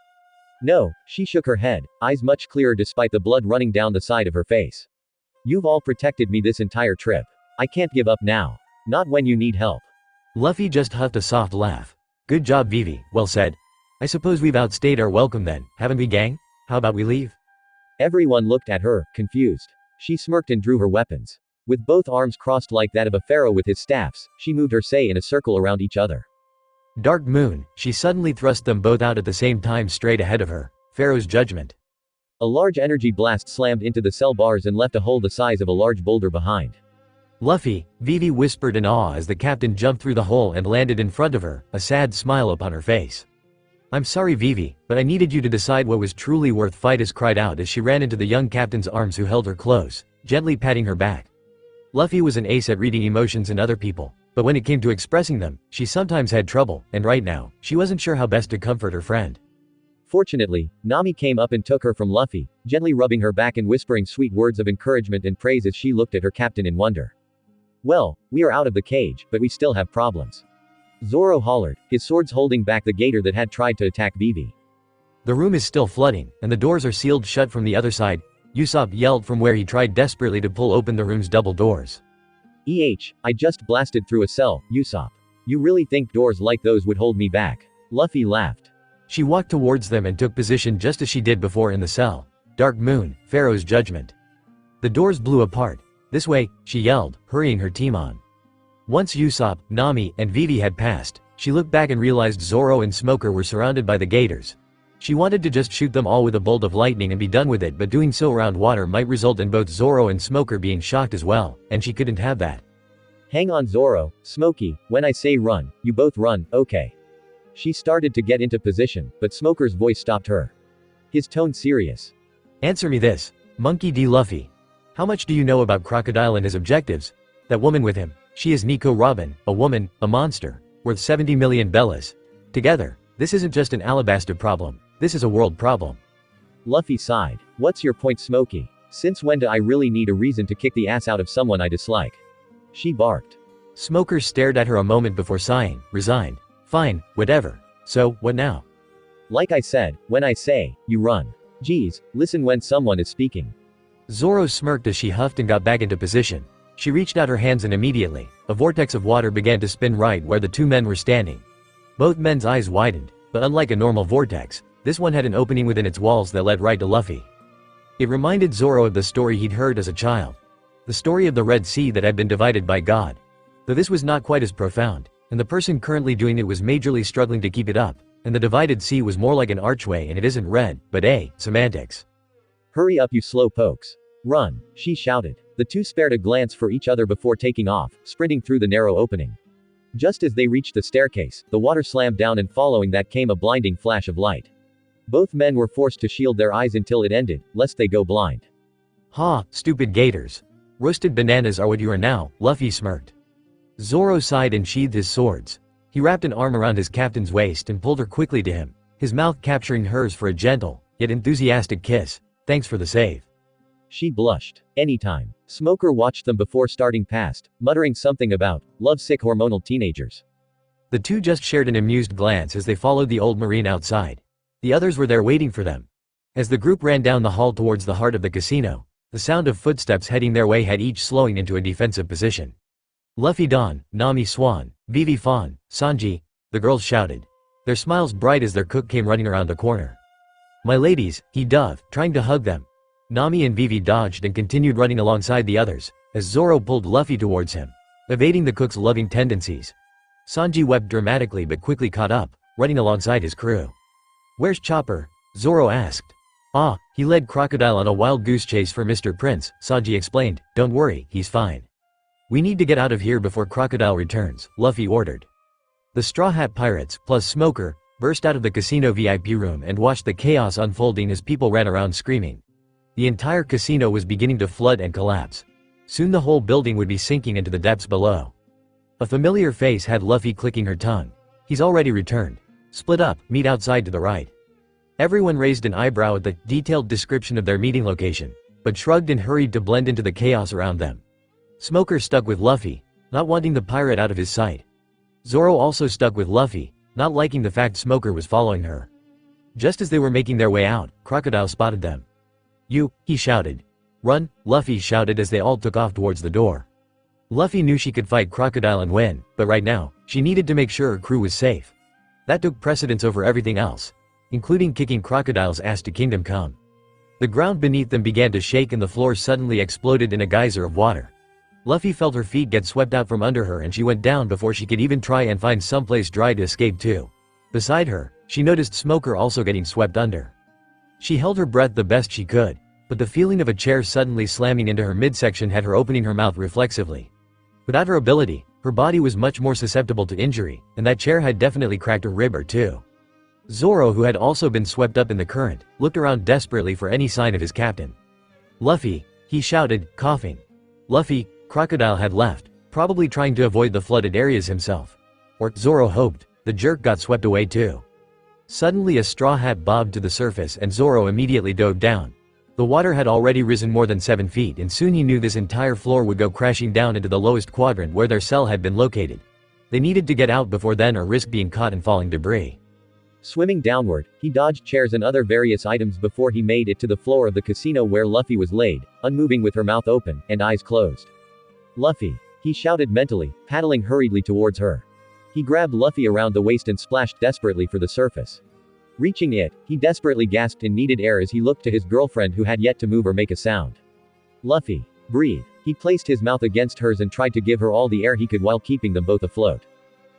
D: No, she shook her head, eyes much clearer despite the blood running down the side of her face. You've all protected me this entire trip. I can't give up now. Not when you need help.
C: Luffy just huffed a soft laugh. Good job, Vivi, well said. I suppose we've outstayed our welcome then, haven't we, gang? How about we leave?
D: Everyone looked at her, confused. She smirked and drew her weapons. With both arms crossed like that of a pharaoh with his staffs, she moved her sei in a circle around each other.
C: Dark Moon, she suddenly thrust them both out at the same time straight ahead of her. Pharaoh's judgment.
D: A large energy blast slammed into the cell bars and left a hole the size of a large boulder behind.
C: Luffy, Vivi whispered in awe as the captain jumped through the hole and landed in front of her, a sad smile upon her face. I'm sorry, Vivi, but I needed you to decide what was truly worth fight, cried out as she ran into the young captain's arms who held her close, gently patting her back. Luffy was an ace at reading emotions in other people, but when it came to expressing them, she sometimes had trouble, and right now, she wasn't sure how best to comfort her friend.
D: Fortunately, Nami came up and took her from Luffy, gently rubbing her back and whispering sweet words of encouragement and praise as she looked at her captain in wonder. Well, we are out of the cage, but we still have problems. Zoro hollered, his swords holding back the gator that had tried to attack Vivi.
C: The room is still flooding, and the doors are sealed shut from the other side, Usopp yelled from where he tried desperately to pull open the room's double doors.
D: I just blasted through a cell, Usopp. You really think doors like those would hold me back? Luffy laughed.
C: She walked towards them and took position just as she did before in the cell. Dark Moon, Pharaoh's judgment. The doors blew apart. This way, she yelled, hurrying her team on. Once Usopp, Nami, and Vivi had passed, she looked back and realized Zoro and Smoker were surrounded by the gators. She wanted to just shoot them all with a bolt of lightning and be done with it, but doing so around water might result in both Zoro and Smoker being shocked as well, and she couldn't have that.
D: Hang on, Zoro, Smokey, when I say run, you both run, okay? She started to get into position, but Smoker's voice stopped her. His tone serious.
C: Answer me this, Monkey D. Luffy. How much do you know about Crocodile and his objectives? That woman with him, she is Nico Robin, a woman, a monster, worth 70 million bellas. Together, this isn't just an Alabasta problem, this is a world problem.
D: Luffy sighed. What's your point, Smokey? Since when do I really need a reason to kick the ass out of someone I dislike? She barked.
C: Smoker stared at her a moment before sighing, resigned. Fine, whatever. So, what now?
D: Like I said, when I say, you run. Geez, listen when someone is speaking.
C: Zoro smirked as she huffed and got back into position. She reached out her hands and immediately, a vortex of water began to spin right where the two men were standing. Both men's eyes widened, but unlike a normal vortex, this one had an opening within its walls that led right to Luffy. It reminded Zoro of the story he'd heard as a child. The story of the Red Sea that had been divided by God. Though this was not quite as profound, and the person currently doing it was majorly struggling to keep it up, and the divided sea was more like an archway and it isn't red, but semantics.
D: Hurry up, you slow pokes. Run, she shouted. The two spared a glance for each other before taking off, sprinting through the narrow opening. Just as they reached the staircase, the water slammed down and following that came a blinding flash of light. Both men were forced to shield their eyes until it ended, lest they go blind. Ha, stupid gators.
C: Roasted bananas are what you are now, Luffy smirked. Zoro sighed and sheathed his swords. He wrapped an arm around his captain's waist and pulled her quickly to him, his mouth capturing hers for a gentle, yet enthusiastic kiss. Thanks for the save.
D: She blushed. Anytime. Smoker watched them before starting past, muttering something about lovesick hormonal teenagers.
C: The two just shared an amused glance as they followed the old marine outside. The others were there waiting for them. As the group ran down the hall towards the heart of the casino, the sound of footsteps heading their way had each slowing into a defensive position. Luffy Don, Nami Swan, Vivi Fawn, Sanji, the girls shouted. Their smiles bright as their cook came running around the corner. My ladies, he dove, trying to hug them. Nami and Vivi dodged and continued running alongside the others, as Zoro pulled Luffy towards him, evading the cook's loving tendencies. Sanji wept dramatically but quickly caught up, running alongside his crew. Where's Chopper? Zoro asked. Ah, he led Crocodile on a wild goose chase for Mr. Prince, Sanji explained. Don't worry, he's fine. We need to get out of here before Crocodile returns, Luffy ordered. The Straw Hat Pirates, plus Smoker, burst out of the casino VIP room and watched the chaos unfolding as people ran around screaming. The entire casino was beginning to flood and collapse. Soon the whole building would be sinking into the depths below. A familiar face had Luffy clicking her tongue. He's already returned. Split up, meet outside to the right. Everyone raised an eyebrow at the detailed description of their meeting location, but shrugged and hurried to blend into the chaos around them. Smoker stuck with Luffy, not wanting the pirate out of his sight. Zoro also stuck with Luffy, not liking the fact Smoker was following her. Just as they were making their way out, Crocodile spotted them. You, he shouted. Run, Luffy shouted as they all took off towards the door. Luffy knew she could fight Crocodile and win, but right now, she needed to make sure her crew was safe. That took precedence over everything else, including kicking Crocodile's ass to Kingdom Come. The ground beneath them began to shake and the floor suddenly exploded in a geyser of water. Luffy felt her feet get swept out from under her and she went down before she could even try and find someplace dry to escape to. Beside her, she noticed Smoker also getting swept under. She held her breath the best she could, but the feeling of a chair suddenly slamming into her midsection had her opening her mouth reflexively. Without her ability, her body was much more susceptible to injury, and that chair had definitely cracked a rib or two. Zoro, who had also been swept up in the current, looked around desperately for any sign of his captain. Luffy, he shouted, coughing. Luffy, Crocodile had left, probably trying to avoid the flooded areas himself. Or, Zoro hoped, the jerk got swept away too. Suddenly a straw hat bobbed to the surface and Zoro immediately dove down. The water had already risen more than 7 feet and soon he knew this entire floor would go crashing down into the lowest quadrant where their cell had been located. They needed to get out before then or risk being caught in falling debris. Swimming downward, he dodged chairs and other various items before he made it to the floor of the casino where Luffy was laid, unmoving with her mouth open and eyes closed. Luffy, he shouted mentally, paddling hurriedly towards her. He grabbed Luffy around the waist and splashed desperately for the surface. Reaching it, he desperately gasped in needed air as he looked to his girlfriend who had yet to move or make a sound. Luffy, breathe. He placed his mouth against hers and tried to give her all the air he could while keeping them both afloat.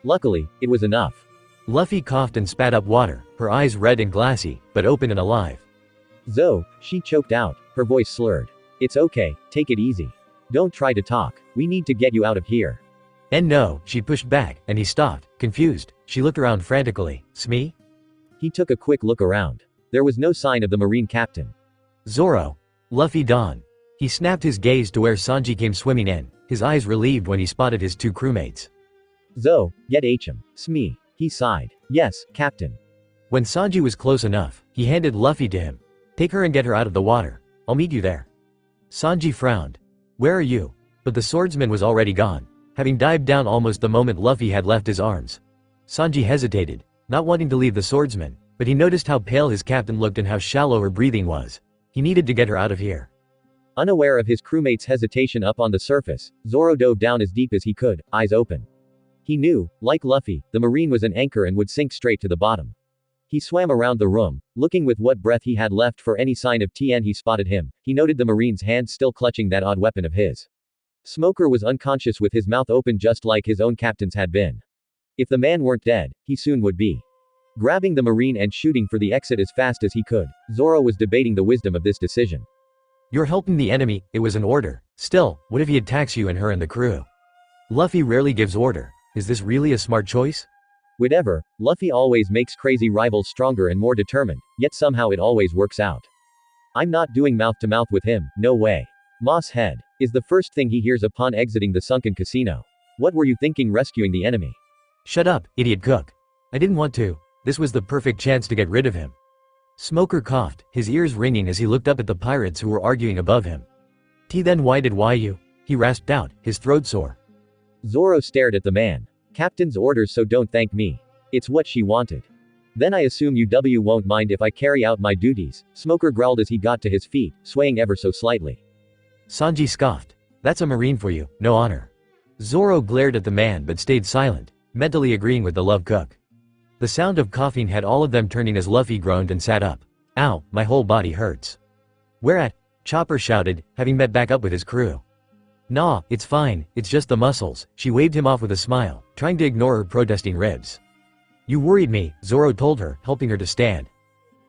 C: Luckily, it was enough. Luffy coughed and spat up water, her eyes red and glassy, but open and alive. Zo, she choked out, her voice slurred. It's okay, take it easy. Don't try to talk, we need to get you out of here. And no, she pushed back, and he stopped, confused. She looked around frantically. Smee? He took a quick look around. There was no sign of the marine captain. Zoro. Luffy Don. He snapped his gaze to where Sanji came swimming in, his eyes relieved when he spotted his two crewmates. Zo, get him. Smee. He sighed. Yes, Captain. When Sanji was close enough, he handed Luffy to him. Take her and get her out of the water. I'll meet you there. Sanji frowned. Where are you? But the swordsman was already gone, having dived down almost the moment Luffy had left his arms. Sanji hesitated, not wanting to leave the swordsman, but he noticed how pale his captain looked and how shallow her breathing was. He needed to get her out of here. Unaware of his crewmate's hesitation up on the surface, Zoro dove down as deep as he could, eyes open. He knew, like Luffy, the marine was an anchor and would sink straight to the bottom. He swam around the room, looking with what breath he had left for any sign of TN. He spotted him. He noted the marine's hand still clutching that odd weapon of his. Smoker was unconscious with his mouth open just like his own captain's had been. If the man weren't dead, he soon would be. Grabbing the marine and shooting for the exit as fast as he could, Zoro was debating the wisdom of this decision. You're helping the enemy, it was an order. Still, what if he attacks you and her and the crew? Luffy rarely gives order. Is this really a smart choice? Whatever, Luffy always makes crazy rivals stronger and more determined, yet somehow it always works out. I'm not doing mouth-to-mouth with him, no way. Moss head.
D: is the first thing he hears upon exiting the sunken casino. What were you thinking rescuing the enemy?
C: Shut up, idiot cook. I didn't want to. This was the perfect chance to get rid of him. Smoker coughed, his ears ringing as he looked up at the pirates who were arguing above him. Then why did you? He rasped out, his throat sore.
D: Zoro stared at the man. Captain's orders, so don't thank me. It's what she wanted. Then I assume you won't mind if I carry out my duties, Smoker growled as he got to his feet, swaying ever so slightly.
C: Sanji scoffed. That's a marine for you, no honor. Zoro glared at the man but stayed silent, mentally agreeing with the love cook. The sound of coughing had all of them turning as Luffy groaned and sat up. Ow, my whole body hurts. Whereat, Chopper shouted, having met back up with his crew. Nah, it's fine, it's just the muscles. She waved him off with a smile, trying to ignore her protesting ribs. You worried me, Zoro told her, helping her to stand.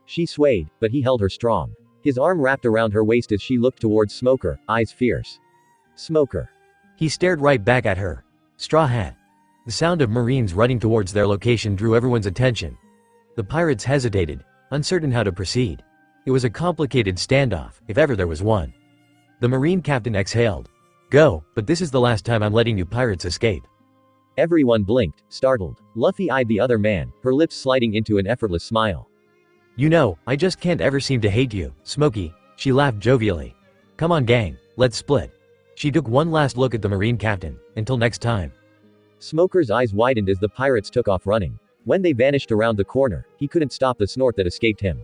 D: She swayed, but he held her strong. His arm wrapped around her waist as she looked towards Smoker, eyes fierce. Smoker.
C: He stared right back at her. Straw Hat. The sound of Marines running towards their location drew everyone's attention. The pirates hesitated, uncertain how to proceed. It was a complicated standoff, if ever there was one. The Marine captain exhaled. Go, but this is the last time I'm letting you pirates escape.
D: Everyone blinked, startled. Luffy eyed the other man, her lips sliding into an effortless smile.
C: You know, I just can't ever seem to hate you, Smokey, she laughed jovially. Come on gang, let's split. She took one last look at the Marine captain. Until next time.
D: Smoker's eyes widened as the pirates took off running. When they vanished around the corner, he couldn't stop the snort that escaped him.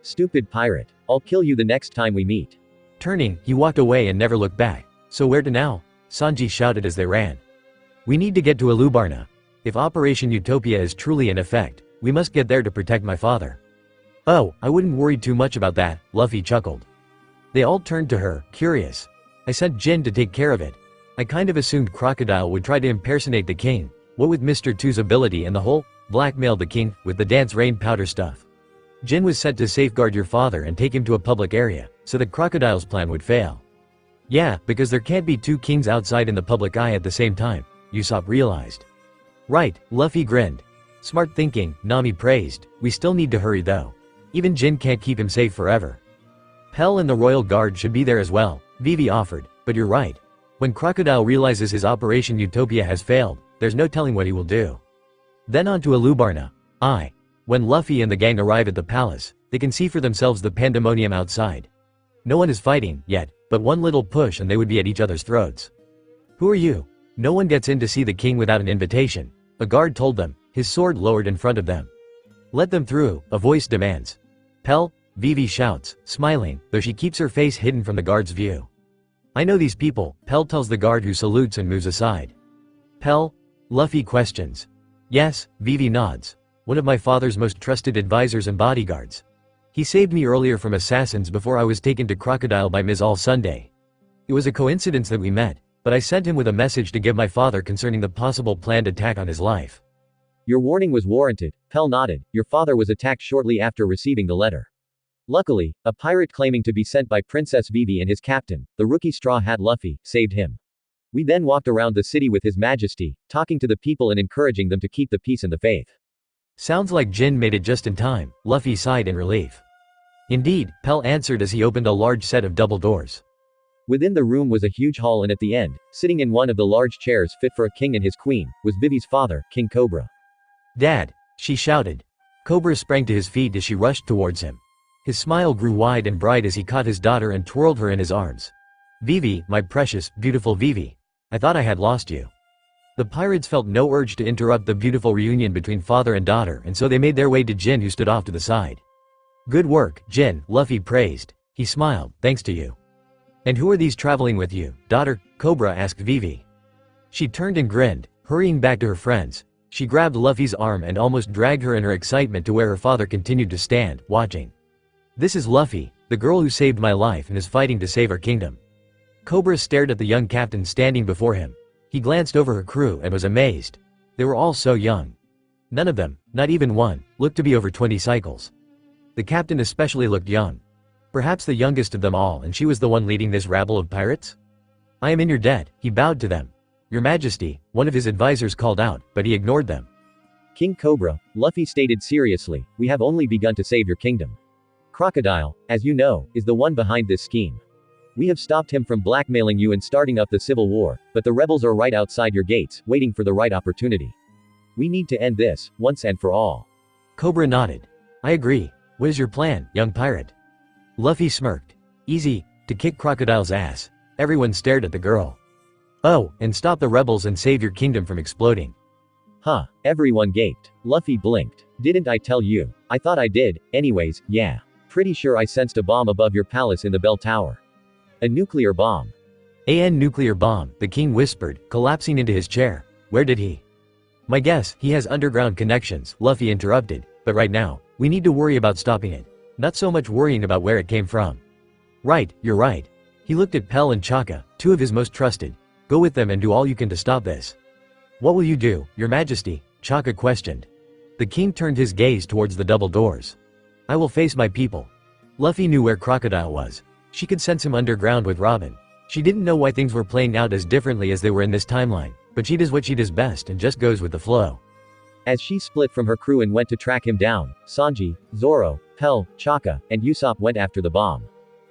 D: Stupid pirate. I'll kill you the next time we meet.
C: Turning, he walked away and never looked back. So where to now? Sanji shouted as they ran. We need to get to Alubarna. If Operation Utopia is truly in effect, we must get there to protect my father. Oh, I wouldn't worry too much about that, Luffy chuckled. They all turned to her, curious. I sent Jin to take care of it. I kind of assumed Crocodile would try to impersonate the king, what with Mr. Two's ability and the whole, blackmail the king, with the dance rain powder stuff. Jin was set to safeguard your father and take him to a public area, so that Crocodile's plan would fail. Yeah, because there can't be two kings outside in the public eye at the same time, Usopp realized. Right, Luffy grinned. Smart thinking, Nami praised. We still need to hurry though. Even Jin can't keep him safe forever. Pell and the royal guard should be there as well, Vivi offered, but you're right. When Crocodile realizes his Operation Utopia has failed, there's no telling what he will do. Then on to Alubarna. When Luffy and the gang arrive at the palace, they can see for themselves the pandemonium outside. No one is fighting, yet, but one little push and they would be at each other's throats. Who are you? No one gets in to see the king without an invitation, a guard told them, his sword lowered in front of them. Let them through, a voice demands. Pell, Vivi shouts, smiling, though she keeps her face hidden from the guard's view. I know these people, Pell tells the guard who salutes and moves aside. Pell? Luffy questions. Yes, Vivi nods. One of my father's most trusted advisors and bodyguards. He saved me earlier from assassins before I was taken to Crocodile by Ms. All Sunday. It was a coincidence that we met, but I sent him with a message to give my father concerning the possible planned attack on his life. Your warning was warranted, Pell nodded. Your father was attacked shortly after receiving the letter. Luckily, a pirate claiming to be sent by Princess Vivi and his captain, the rookie Straw Hat Luffy, saved him. We then walked around the city with His Majesty, talking to the people and encouraging them to keep the peace and the faith. Sounds like Jin made it just in time, Luffy sighed in relief. Indeed, Pell answered as he opened a large set of double doors. Within the room was a huge hall and at the end, sitting in one of the large chairs fit for a king and his queen, was Vivi's father, King Cobra. Dad! She shouted. Cobra sprang to his feet as she rushed towards him. His smile grew wide and bright as he caught his daughter and twirled her in his arms. Vivi, my precious, beautiful Vivi. I thought I had lost you. The pirates felt no urge to interrupt the beautiful reunion between father and daughter and so they made their way to Jin who stood off to the side. Good work, Jin, Luffy praised. He smiled, thanks to you. And who are these traveling with you, daughter? Cobra asked Vivi. She turned and grinned, hurrying back to her friends. She grabbed Luffy's arm and almost dragged her in her excitement to where her father continued to stand, watching. This is Luffy, the girl who saved my life and is fighting to save our kingdom. Cobra stared at the young captain standing before him. He glanced over her crew and was amazed. They were all so young. None of them, not even one, looked to be over 20 cycles. The captain especially looked young. Perhaps the youngest of them all, and she was the one leading this rabble of pirates? I am in your debt, he bowed to them. Your Majesty, one of his advisors called out, but he ignored them. King Cobra, Luffy stated seriously, we have only begun to save your kingdom. Crocodile, as you know, is the one behind this scheme.
D: We have stopped him from blackmailing you and starting up the civil war, but the rebels are right outside your gates, waiting for the right opportunity. We need to end this, once and for all.
C: Cobra nodded. I agree. What is your plan, young pirate? Luffy smirked. Easy, to kick Crocodile's ass. Everyone stared at the girl. Oh, and stop the rebels and save your kingdom from exploding.
D: Huh, everyone gaped. Luffy blinked. Didn't I tell you? I thought I did, anyways, yeah. Pretty sure I sensed a bomb above your palace in the bell tower. A nuclear bomb.
C: Nuclear bomb, the king whispered, collapsing into his chair. Where did he? My guess, he has underground connections, Luffy interrupted, but right now, we need to worry about stopping it. Not so much worrying about where it came from. Right, you're right. He looked at Pell and Chaka, two of his most trusted. Go with them and do all you can to stop this. What will you do, your majesty? Chaka questioned. The king turned his gaze towards the double doors. I will face my people. Luffy knew where Crocodile was. She could sense him underground with Robin. She didn't know why things were playing out as differently as they were in this timeline, but she does what she does best and just goes with the flow.
D: As she split from her crew and went to track him down, Sanji, Zoro, Pell, Chaka, and Usopp went after the bomb.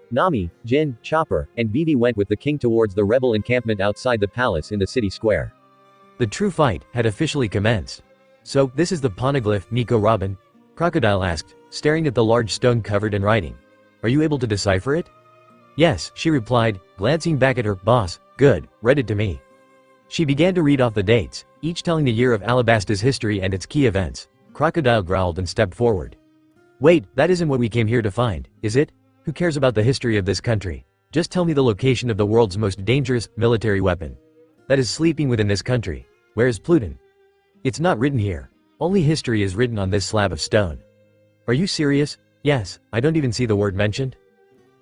D: Nami, Jin, Chopper, and Vivi went with the king towards the rebel encampment outside the palace in the city square.
C: The true fight had officially commenced. So, this is the poneglyph, Nico Robin? Crocodile asked, staring at the large stone covered in writing. Are you able to decipher it? Yes, she replied, glancing back at her boss. Good, read it to me. She began to read off the dates, each telling the year of Alabasta's history and its key events. Crocodile growled and stepped forward. Wait, that isn't what we came here to find, is it? Who cares about the history of this country? Just tell me the location of the world's most dangerous military weapon. That is sleeping within this country. Where is Pluton? It's not written here. Only history is written on this slab of stone. Are you serious? Yes, I don't even see the word mentioned.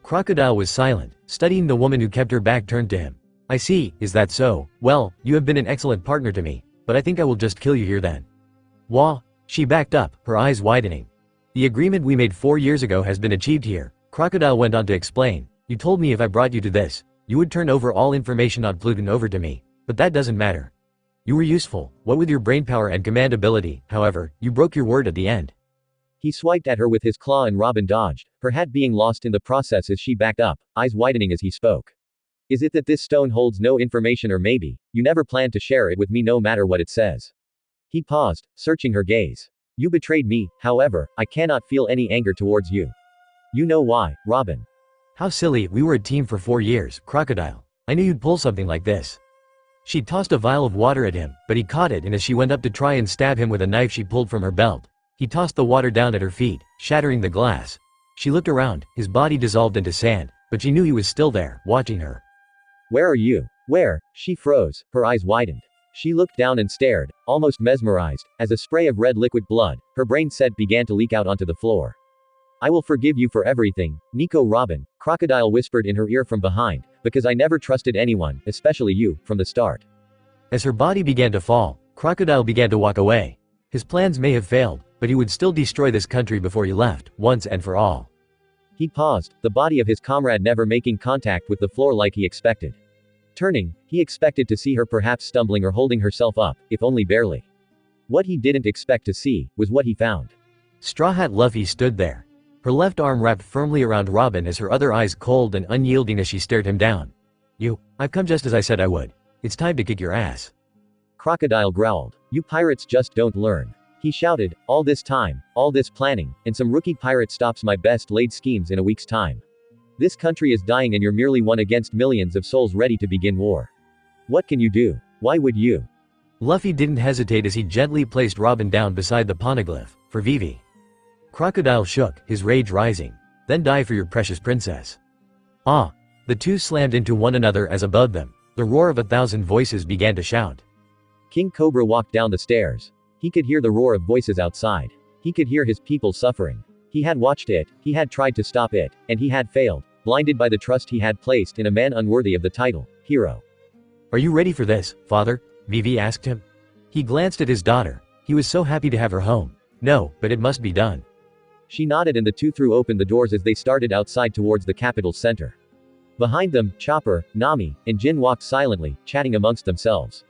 C: Crocodile was silent, studying the woman who kept her back turned to him. I see, is that so? Well, you have been an excellent partner to me, but I think I will just kill you here then. Wah! She backed up, her eyes widening. The agreement we made 4 years ago has been achieved here, Crocodile went on to explain. You told me if I brought you to this, you would turn over all information on Pluton over to me, but that doesn't matter. You were useful, what with your brainpower and command ability, however, you broke your word at the end. He swiped at her with his claw and Robin dodged, her hat being lost in the process as she backed up, eyes widening as he spoke. Is it that this stone holds no information, or maybe, you never planned to share it with me no matter what it says? He paused, searching her gaze. You betrayed me, however, I cannot feel any anger towards you. You know why, Robin. How silly, we were a team for 4 years, Crocodile. I knew you'd pull something like this. She tossed a vial of water at him, but he caught it, and as she went up to try and stab him with a knife she pulled from her belt, he tossed the water down at her feet, shattering the glass. She looked around, his body dissolved into sand, but she knew he was still there, watching her. Where are you? Where? She froze, her eyes widened. She looked down and stared, almost mesmerized, as a spray of red liquid blood, her brain set began to leak out onto the floor. I will forgive you for everything, Nico Robin, Crocodile whispered in her ear from behind, because I never trusted anyone, especially you, from the start. As her body began to fall, Crocodile began to walk away. His plans may have failed, but he would still destroy this country before he left, once and for all. He paused, the body of his comrade never making contact with the floor like he expected. Turning, he expected to see her perhaps stumbling or holding herself up, if only barely. What he didn't expect to see, was what he found. Straw Hat Luffy stood there. Her left arm wrapped firmly around Robin as her other eyes cold and unyielding as she stared him down. I've come just as I said I would. It's time to kick your ass. Crocodile growled. You pirates just don't learn. He shouted, all this time, all this planning, and some rookie pirate stops my best laid schemes in a week's time. This country is dying and you're merely one against millions of souls ready to begin war. What can you do? Why would you? Luffy didn't hesitate as he gently placed Robin down beside the poneglyph, for Vivi. Crocodile shook, his rage rising. Then die for your precious princess. Ah! The two slammed into one another as above them, the roar of 1,000 voices began to shout. King Cobra walked down the stairs. He could hear the roar of voices outside. He could hear his people suffering. He had watched it, he had tried to stop it, and he had failed, blinded by the trust he had placed in a man unworthy of the title, hero. Are you ready for this, father? Vivi asked him. He glanced at his daughter. He was so happy to have her home. No, but it must be done. She nodded and the two threw open the doors as they started outside towards the capital's center. Behind them, Chopper, Nami, and Jin walked silently, chatting amongst themselves.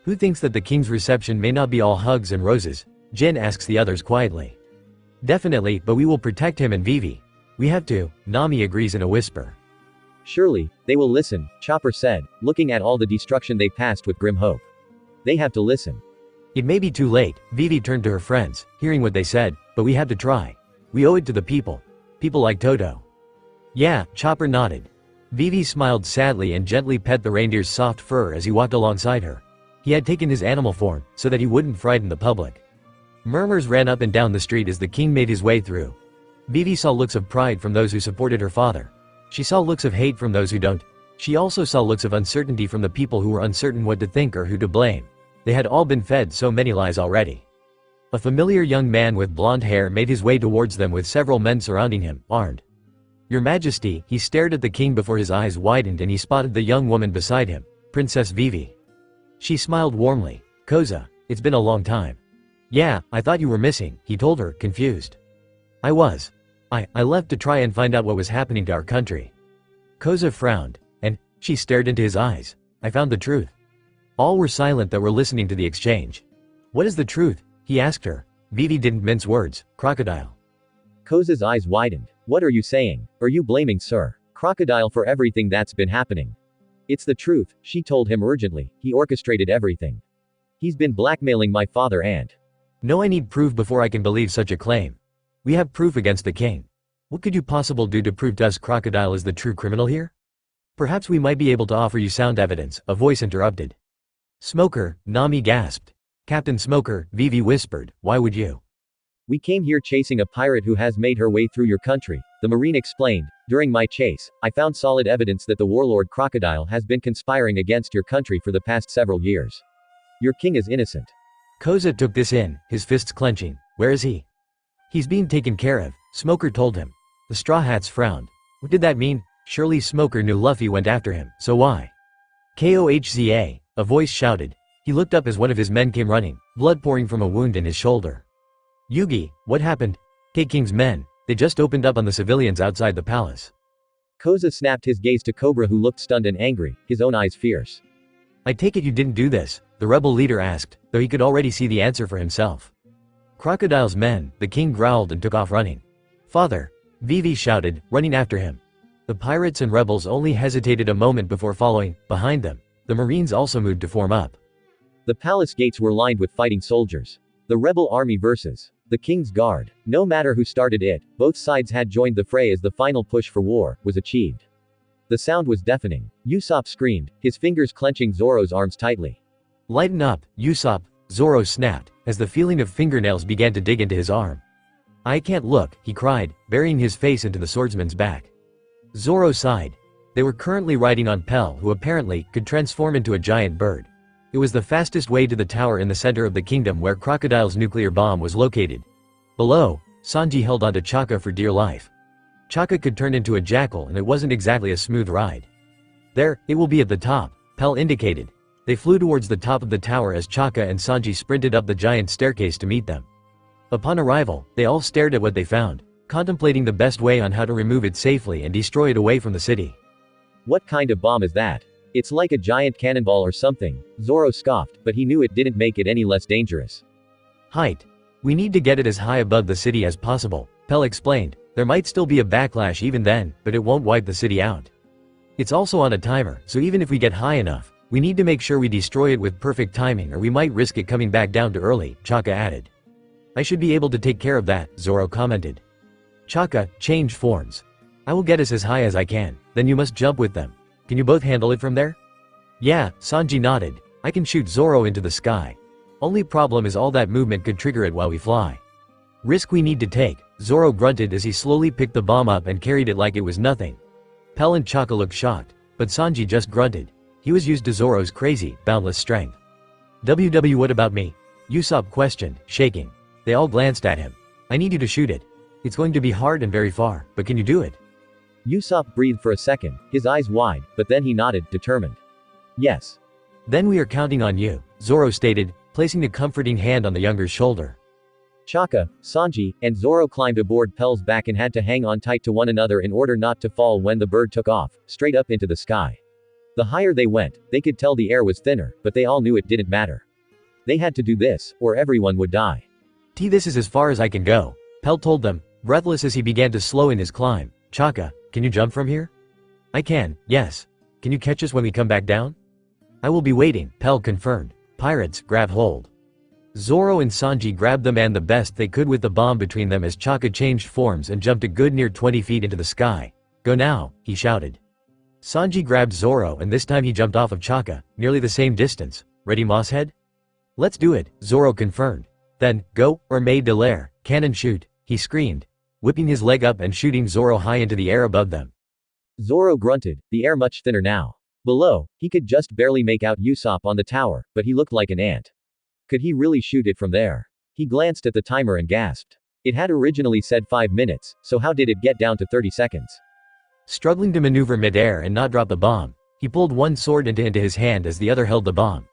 C: Who thinks that the king's reception may not be all hugs and roses? Jin asks the others quietly. Definitely, but we will protect him and Vivi. We have to, Nami agrees in a whisper.
D: Surely, they will listen, Chopper said, looking at all the destruction they passed with grim hope. They have to listen.
C: It may be too late, Vivi turned to her friends, hearing what they said, but we have to try. We owe it to the people. People like Toto. Yeah, Chopper nodded. Vivi smiled sadly and gently pet the reindeer's soft fur as he walked alongside her. He had taken his animal form, so that he wouldn't frighten the public. Murmurs ran up and down the street as the king made his way through. Vivi saw looks of pride from those who supported her father. She saw looks of hate from those who don't. She also saw looks of uncertainty from the people who were uncertain what to think or who to blame. They had all been fed so many lies already. A familiar young man with blonde hair made his way towards them with several men surrounding him, armed. Your Majesty, he stared at the king before his eyes widened and he spotted the young woman beside him, Princess Vivi. She smiled warmly. Koza, it's been a long time. Yeah, I thought you were missing, he told her, confused. I was. I left to try and find out what was happening to our country. Koza frowned, and she stared into his eyes. I found the truth. All were silent that were listening to the exchange. What is the truth? He asked her. Vivi didn't mince words. Crocodile.
D: Koza's eyes widened. What are you saying? Are you blaming Sir Crocodile for everything that's been happening? It's the truth, she told him urgently. He orchestrated everything. He's been blackmailing my father and...
C: No, I need proof before I can believe such a claim. We have proof against the king. What could you possibly do to prove to us Crocodile is the true criminal here? Perhaps we might be able to offer you sound evidence, a voice interrupted. Smoker, Nami gasped. Captain Smoker, Vivi whispered, why would you?
D: We came here chasing a pirate who has made her way through your country, the Marine explained. During my chase, I found solid evidence that the warlord Crocodile has been conspiring against your country for the past several years. Your king is innocent.
C: Koza took this in, his fists clenching. Where is he? He's being taken care of, Smoker told him. The Straw Hats frowned. What did that mean? Surely Smoker knew Luffy went after him, so why? KOHZA, a voice shouted. He looked up as one of his men came running, blood pouring from a wound in his shoulder. Yugi, what happened? K-King's men, they just opened up on the civilians outside the palace.
D: Koza snapped his gaze to Cobra who looked stunned and angry, his own eyes fierce.
C: I take it you didn't do this, the rebel leader asked, though he could already see the answer for himself. Crocodile's men, the king growled and took off running. Father! Vivi shouted, running after him. The pirates and rebels only hesitated a moment before following. Behind them, the Marines also moved to form up.
D: The palace gates were lined with fighting soldiers. The rebel army versus the king's guard. No matter who started it, both sides had joined the fray as the final push for war was achieved. The sound was deafening. Usopp screamed, his fingers clenching Zoro's arms tightly.
C: Lighten up, Usopp, Zoro snapped, as the feeling of fingernails began to dig into his arm. I can't look, he cried, burying his face into the swordsman's back. Zoro sighed. They were currently riding on Pell, who apparently could transform into a giant bird. It was the fastest way to the tower in the center of the kingdom where Crocodile's nuclear bomb was located. Below, Sanji held onto Chaka for dear life. Chaka could turn into a jackal and it wasn't exactly a smooth ride. There, it will be at the top, Pell indicated. They flew towards the top of the tower as Chaka and Sanji sprinted up the giant staircase to meet them. Upon arrival, they all stared at what they found, contemplating the best way on how to remove it safely and destroy it away from the city.
D: What kind of bomb is that? It's like a giant cannonball or something, Zoro scoffed, but he knew it didn't make it any less dangerous.
C: Height. We need to get it as high above the city as possible, Pell explained. There might still be a backlash even then, but it won't wipe the city out. It's also on a timer, so even if we get high enough, we need to make sure we destroy it with perfect timing or we might risk it coming back down to early, Chaka added. I should be able to take care of that, Zoro commented. Chaka, change forms. I will get us as high as I can, then you must jump with them. Can you both handle it from there? Yeah, Sanji nodded. I can shoot Zoro into the sky. Only problem is all that movement could trigger it while we fly. Risk we need to take, Zoro grunted as he slowly picked the bomb up and carried it like it was nothing. Pell and Chaka looked shocked, but Sanji just grunted. He was used to Zoro's crazy, boundless strength. WW what about me? Usopp questioned, shaking. They all glanced at him. I need you to shoot it. It's going to be hard and very far, but can you do it?
D: Usopp breathed for a second, his eyes wide, but then he nodded, determined. Yes.
C: Then we are counting on you, Zoro stated, placing a comforting hand on the younger's shoulder.
D: Chaka, Sanji, and Zoro climbed aboard Pell's back and had to hang on tight to one another in order not to fall when the bird took off, straight up into the sky. The higher they went, they could tell the air was thinner, but they all knew it didn't matter. They had to do this, or everyone would die.
C: This is as far as I can go, Pell told them, breathless as he began to slow in his climb. Chaka, can you jump from here? I can, yes. Can you catch us when we come back down? I will be waiting, Pell confirmed. Pirates, grab hold. Zoro and Sanji grabbed the man the best they could with the bomb between them as Chaka changed forms and jumped a good near 20 feet into the sky. Go now, he shouted. Sanji grabbed Zoro and this time he jumped off of Chaka, nearly the same distance. Ready, Mosshead? Let's do it, Zoro confirmed. Then, go, or may de l'air, cannon shoot, he screamed, whipping his leg up and shooting Zoro high into the air above them.
D: Zoro grunted, the air much thinner now. Below, he could just barely make out Usopp on the tower, but he looked like an ant. Could he really shoot it from there? He glanced at the timer and gasped. It had originally said 5 minutes, so how did it get down to 30 seconds?
C: Struggling to maneuver midair and not drop the bomb, he pulled one sword into his hand as the other held the bomb.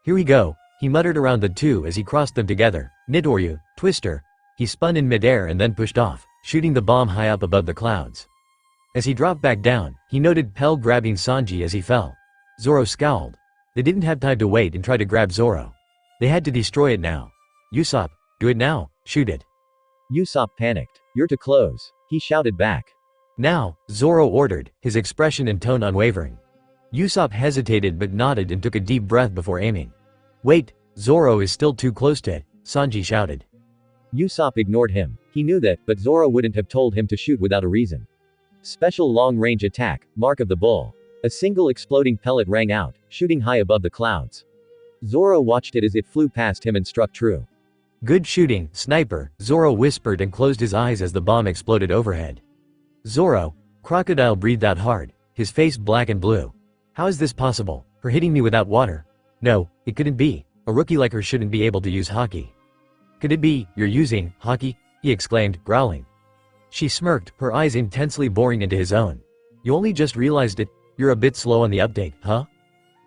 C: Here we go, he muttered around the two as he crossed them together. Nidoryu, Twister. He spun in midair and then pushed off, shooting the bomb high up above the clouds. As he dropped back down, he noted Pell grabbing Sanji as he fell. Zoro scowled. They didn't have time to wait and try to grab Zoro. They had to destroy it now. Usopp, do it now, shoot it.
D: Usopp panicked. You're to close, he shouted back.
C: Now, Zoro ordered, his expression and tone unwavering. Usopp hesitated but nodded and took a deep breath before aiming. Wait, Zoro is still too close to it, Sanji shouted.
D: Usopp ignored him. He knew that, but Zoro wouldn't have told him to shoot without a reason. Special long-range attack, Mark of the Bull. A single exploding pellet rang out, shooting high above the clouds. Zoro watched it as it flew past him and struck true.
C: Good shooting, sniper, Zoro whispered and closed his eyes as the bomb exploded overhead. Zoro, Crocodile breathed out hard, his face black and blue. How is this possible? Her hitting me without water? No, it couldn't be. A rookie like her shouldn't be able to use haki. Could it be, you're using haki? He exclaimed, growling. She smirked, her eyes intensely boring into his own. You only just realized it? You're a bit slow on the update, huh?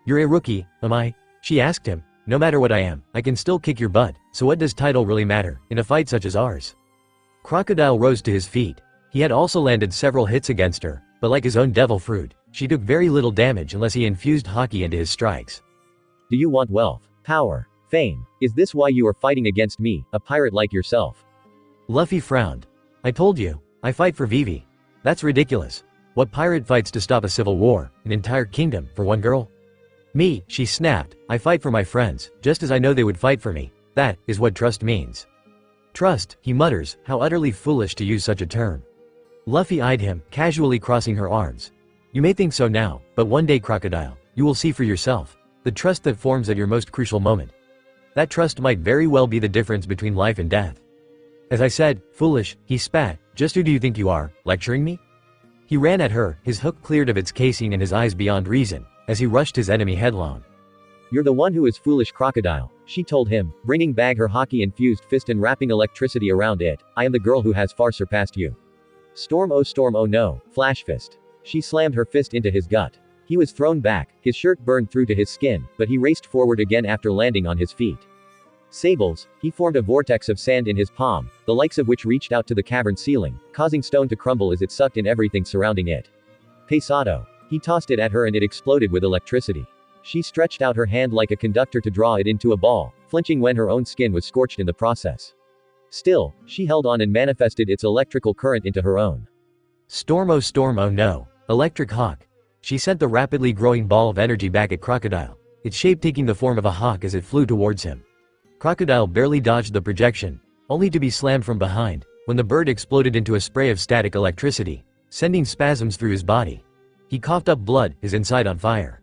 C: You're a rookie, am I? She asked him. No matter what I am, I can still kick your butt, so what does title really matter, in a fight such as ours? Crocodile rose to his feet. He had also landed several hits against her, but like his own devil fruit, she took very little damage unless he infused haki into his strikes.
D: Do you want wealth, power, fame? Is this why you are fighting against me, a pirate like yourself?
C: Luffy frowned. I told you, I fight for Vivi. That's ridiculous. What pirate fights to stop a civil war, an entire kingdom, for one girl? Me, she snapped, I fight for my friends, just as I know they would fight for me. That is what trust means. Trust, he mutters, how utterly foolish to use such a term. Luffy eyed him, casually crossing her arms. You may think so now, but one day, Crocodile, you will see for yourself. The trust that forms at your most crucial moment. That trust might very well be the difference between life and death. As I said, foolish, he spat, just who do you think you are, lecturing me? He ran at her, his hook cleared of its casing and his eyes beyond reason, as he rushed his enemy headlong.
D: You're the one who is foolish, Crocodile, she told him, bringing back her haki-infused fist and wrapping electricity around it. I am the girl who has far surpassed you. Storm oh no, Flash Fist. She slammed her fist into his gut. He was thrown back, his shirt burned through to his skin, but he raced forward again after landing on his feet. Sables, he formed a vortex of sand in his palm, the likes of which reached out to the cavern ceiling, causing stone to crumble as it sucked in everything surrounding it. Pesado. He tossed it at her and it exploded with electricity. She stretched out her hand like a conductor to draw it into a ball, flinching when her own skin was scorched in the process. Still, she held on and manifested its electrical current into her own.
C: Storm oh no, Electric Hawk. She sent the rapidly growing ball of energy back at Crocodile, its shape taking the form of a hawk as it flew towards him. Crocodile barely dodged the projection, only to be slammed from behind, when the bird exploded into a spray of static electricity, sending spasms through his body. He coughed up blood, his inside on fire.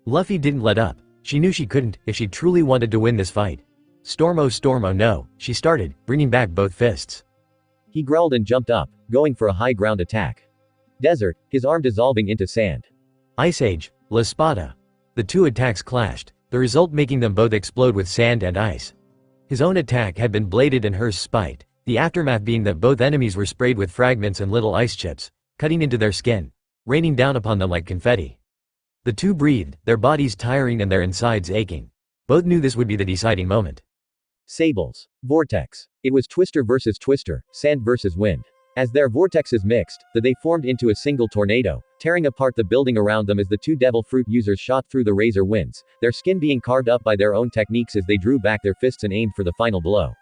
C: Luffy didn't let up. She knew she couldn't, if she truly wanted to win this fight. Storm oh no, she started, bringing back both fists.
D: He growled and jumped up, going for a high ground attack. Desert, his arm dissolving into sand.
C: Ice Age, La Spada. The two attacks clashed, the result making them both explode with sand and ice. His own attack had been bladed and hers spiked, the aftermath being that both enemies were sprayed with fragments and little ice chips, cutting into their skin, raining down upon them like confetti. The two breathed, their bodies tiring and their insides aching. Both knew this would be the deciding moment.
D: Sables. Vortex. It was Twister versus Twister, sand versus wind. As their vortexes mixed, they formed into a single tornado, tearing apart the building around them as the two devil fruit users shot through the razor winds, their skin being carved up by their own techniques as they drew back their fists and aimed for the final blow.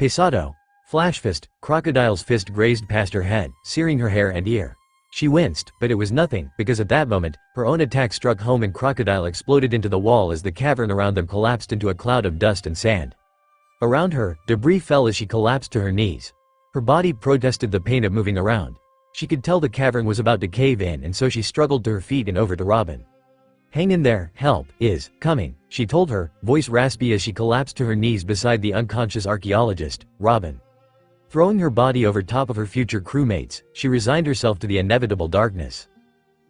C: Pesado. Flash Fist. Crocodile's fist grazed past her head, searing her hair and ear. She winced, but it was nothing, because at that moment, her own attack struck home and Crocodile exploded into the wall as the cavern around them collapsed into a cloud of dust and sand. Around her, debris fell as she collapsed to her knees. Her body protested the pain of moving around. She could tell the cavern was about to cave in, and so she struggled to her feet and over to Robin. "Hang in there, help is coming," she told her, voice raspy as she collapsed to her knees beside the unconscious archaeologist, Robin. Throwing her body over top of her future crewmates, she resigned herself to the inevitable darkness.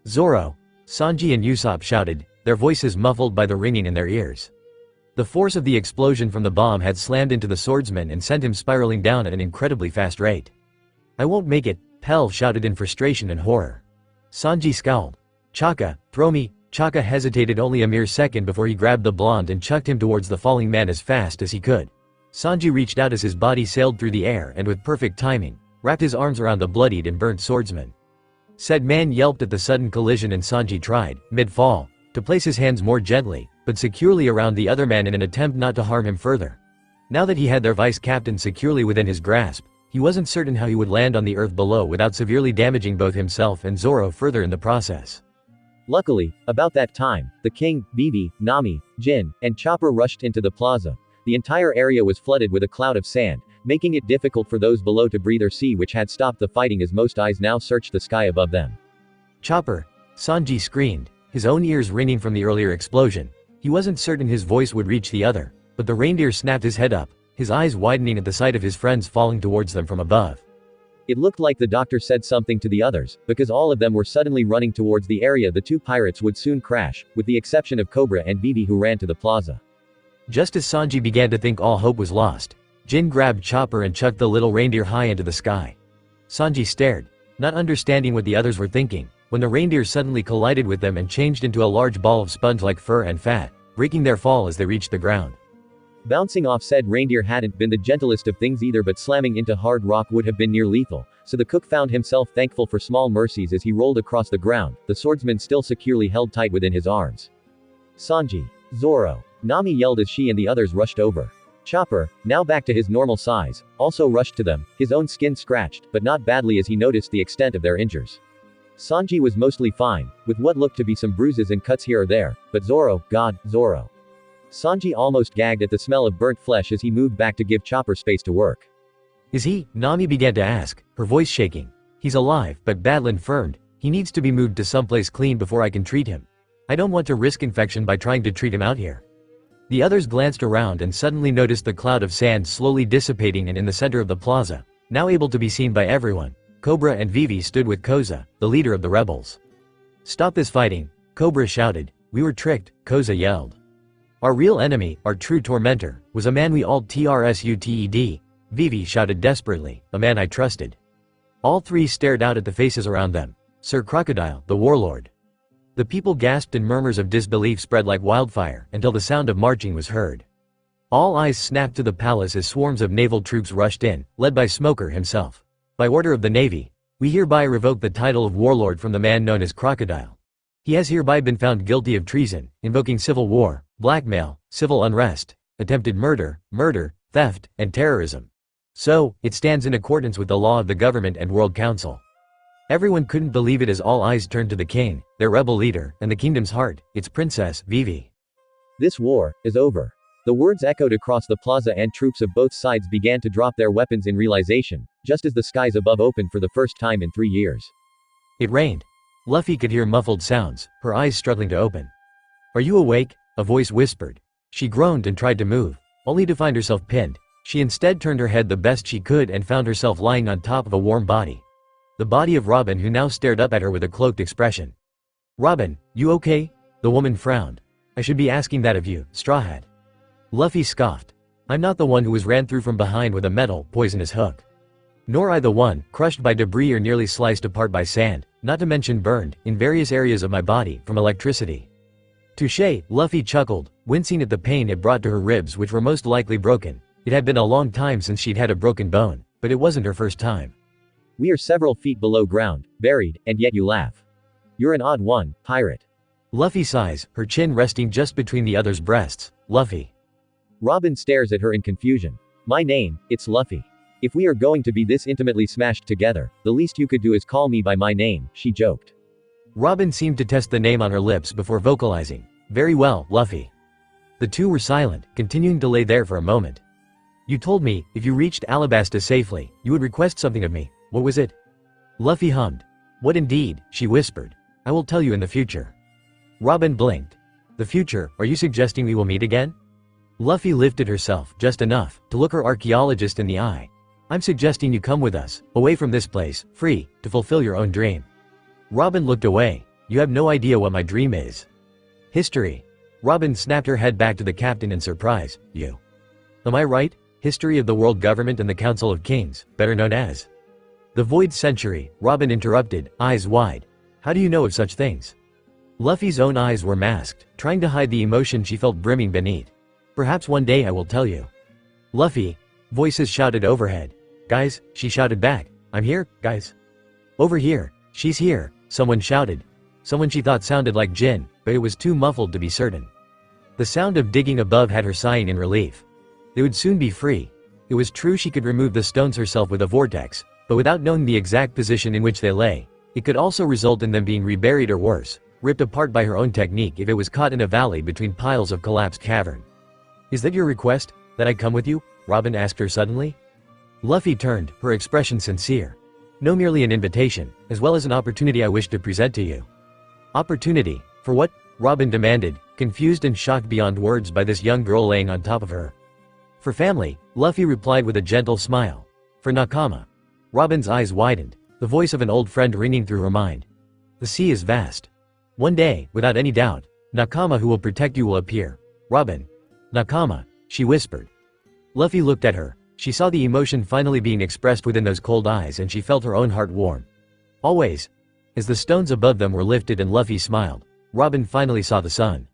C: "Zoro!" Sanji and Usopp shouted, their voices muffled by the ringing in their ears. The force of the explosion from the bomb had slammed into the swordsman and sent him spiraling down at an incredibly fast rate. "I won't make it," Pell shouted in frustration and horror. Sanji scowled. "Chaka, throw me." Chaka hesitated only a mere second before he grabbed the blonde and chucked him towards the falling man as fast as he could. Sanji reached out as his body sailed through the air and with perfect timing, wrapped his arms around the bloodied and burnt swordsman. Said man yelped at the sudden collision and Sanji tried, mid-fall, to place his hands more gently, but securely around the other man in an attempt not to harm him further. Now that he had their vice-captain securely within his grasp, he wasn't certain how he would land on the earth below without severely damaging both himself and Zoro further in the process.
D: Luckily, about that time, the king, Vivi, Nami, Jin, and Chopper rushed into the plaza. The entire area was flooded with a cloud of sand, making it difficult for those below to breathe or see, which had stopped the fighting as most eyes now searched the sky above them.
C: "Chopper!" Sanji screamed, his own ears ringing from the earlier explosion. He wasn't certain his voice would reach the other, but the reindeer snapped his head up, his eyes widening at the sight of his friends falling towards them from above. It looked like the doctor said something to the others, because all of them were suddenly running towards the area the two pirates would soon crash, with the exception of Cobra and Vivi who ran to the plaza. Just as Sanji began to think all hope was lost, Jin grabbed Chopper and chucked the little reindeer high into the sky. Sanji stared, not understanding what the others were thinking, when the reindeer suddenly collided with them and changed into a large ball of sponge-like fur and fat, breaking their fall as they reached the ground. Bouncing off said reindeer hadn't been the gentlest of things either, but slamming into hard rock would have been near lethal, so the cook found himself thankful for small mercies as he rolled across the ground, the swordsman still securely held tight within his arms. "Sanji! Zoro!" Nami yelled as she and the others rushed over. Chopper, now back to his normal size, also rushed to them, his own skin scratched, but not badly as he noticed the extent of their injuries. Sanji was mostly fine, with what looked to be some bruises and cuts here or there, but Zoro, God, Zoro. Sanji almost gagged at the smell of burnt flesh as he moved back to give Chopper space to work. "Is he?" Nami began to ask, her voice shaking. "He's alive, but badly infirmed. He needs to be moved to someplace clean before I can treat him. I don't want to risk infection by trying to treat him out here." The others glanced around and suddenly noticed the cloud of sand slowly dissipating, and in the center of the plaza, now able to be seen by everyone, Cobra and Vivi stood with Koza, the leader of the rebels. "Stop this fighting," Cobra shouted. "We were tricked," Koza yelled. "Our real enemy, our true tormentor, was a man we all trusted," Vivi shouted desperately, "a man I trusted." All three stared out at the faces around them. Sir Crocodile, the warlord. The people gasped and murmurs of disbelief spread like wildfire, until the sound of marching was heard. All eyes snapped to the palace as swarms of naval troops rushed in, led by Smoker himself. "By order of the Navy, we hereby revoke the title of warlord from the man known as Crocodile. He has hereby been found guilty of treason, invoking civil war, blackmail, civil unrest, attempted murder, theft, and terrorism. So, it stands in accordance with the law of the government and World Council." Everyone couldn't believe it as all eyes turned to the king, their rebel leader, and the kingdom's heart, its princess, Vivi. "This war is over." The words echoed across the plaza and troops of both sides began to drop their weapons in realization, just as the skies above opened for the first time in 3 years. It rained. Luffy could hear muffled sounds, her eyes struggling to open. "Are you awake?" a voice whispered. She groaned and tried to move, only to find herself pinned. She instead turned her head the best she could and found herself lying on top of a warm body. The body of Robin, who now stared up at her with a cloaked expression. "Robin, you okay?" The woman frowned. "I should be asking that of you, Straw Hat." Luffy scoffed. "I'm not the one who was ran through from behind with a metal, poisonous hook. Nor I the one, crushed by debris or nearly sliced apart by sand, not to mention burned, in various areas of my body, from electricity." "Touché," Luffy chuckled, wincing at the pain it brought to her ribs, which were most likely broken. It had been a long time since she'd had a broken bone, but it wasn't her first time. "We are several feet below ground, buried, and yet you laugh. You're an odd one, pirate." Luffy sighs, her chin resting just between the other's breasts. "Luffy." Robin stares at her in confusion. "My name, it's Luffy."
D: If we are going to be this intimately smashed together, the least you could do is call me by my name, she joked.
C: Robin seemed to test the name on her lips before vocalizing, "Very well, Luffy." The two were silent, continuing to lay there for a moment. "You told me, if you reached Alabasta safely, you would request something of me. What was it?" Luffy hummed. "What indeed," she whispered. "I will tell you in the future." Robin blinked. "The future, are you suggesting we will meet again?" Luffy lifted herself, just enough, to look her archaeologist in the eye. "I'm suggesting you come with us, away from this place, free, to fulfill your own dream." Robin looked away. "You have no idea what my dream is." "History." Robin snapped her head back to the captain in surprise. "You. Am I right? History of the world government and the Council of Kings, better known as the Void Century," Robin interrupted, eyes wide. "How do you know of such things?" Luffy's own eyes were masked, trying to hide the emotion she felt brimming beneath. "Perhaps one day I will tell you." "Luffy!" Voices shouted overhead. "Guys," she shouted back. "I'm here, guys." "Over here. She's here," someone shouted. Someone she thought sounded like Jin, but it was too muffled to be certain. The sound of digging above had her sighing in relief. They would soon be free. It was true she could remove the stones herself with a vortex, but without knowing the exact position in which they lay, it could also result in them being reburied or worse, ripped apart by her own technique if it was caught in a valley between piles of collapsed cavern. "Is that your request, that I come with you?" Robin asked her suddenly. Luffy turned, her expression sincere. "No, merely an invitation, as well as an opportunity I wish to present to you." "Opportunity? For what?" Robin demanded, confused and shocked beyond words by this young girl laying on top of her. "For family," Luffy replied with a gentle smile. "For Nakama." Robin's eyes widened, the voice of an old friend ringing through her mind. "The sea is vast. One day, without any doubt, Nakama who will protect you will appear. Robin." "Nakama," she whispered. Luffy looked at her. She saw the emotion finally being expressed within those cold eyes and she felt her own heart warm. "Always." As the stones above them were lifted and Luffy smiled, Robin finally saw the sun.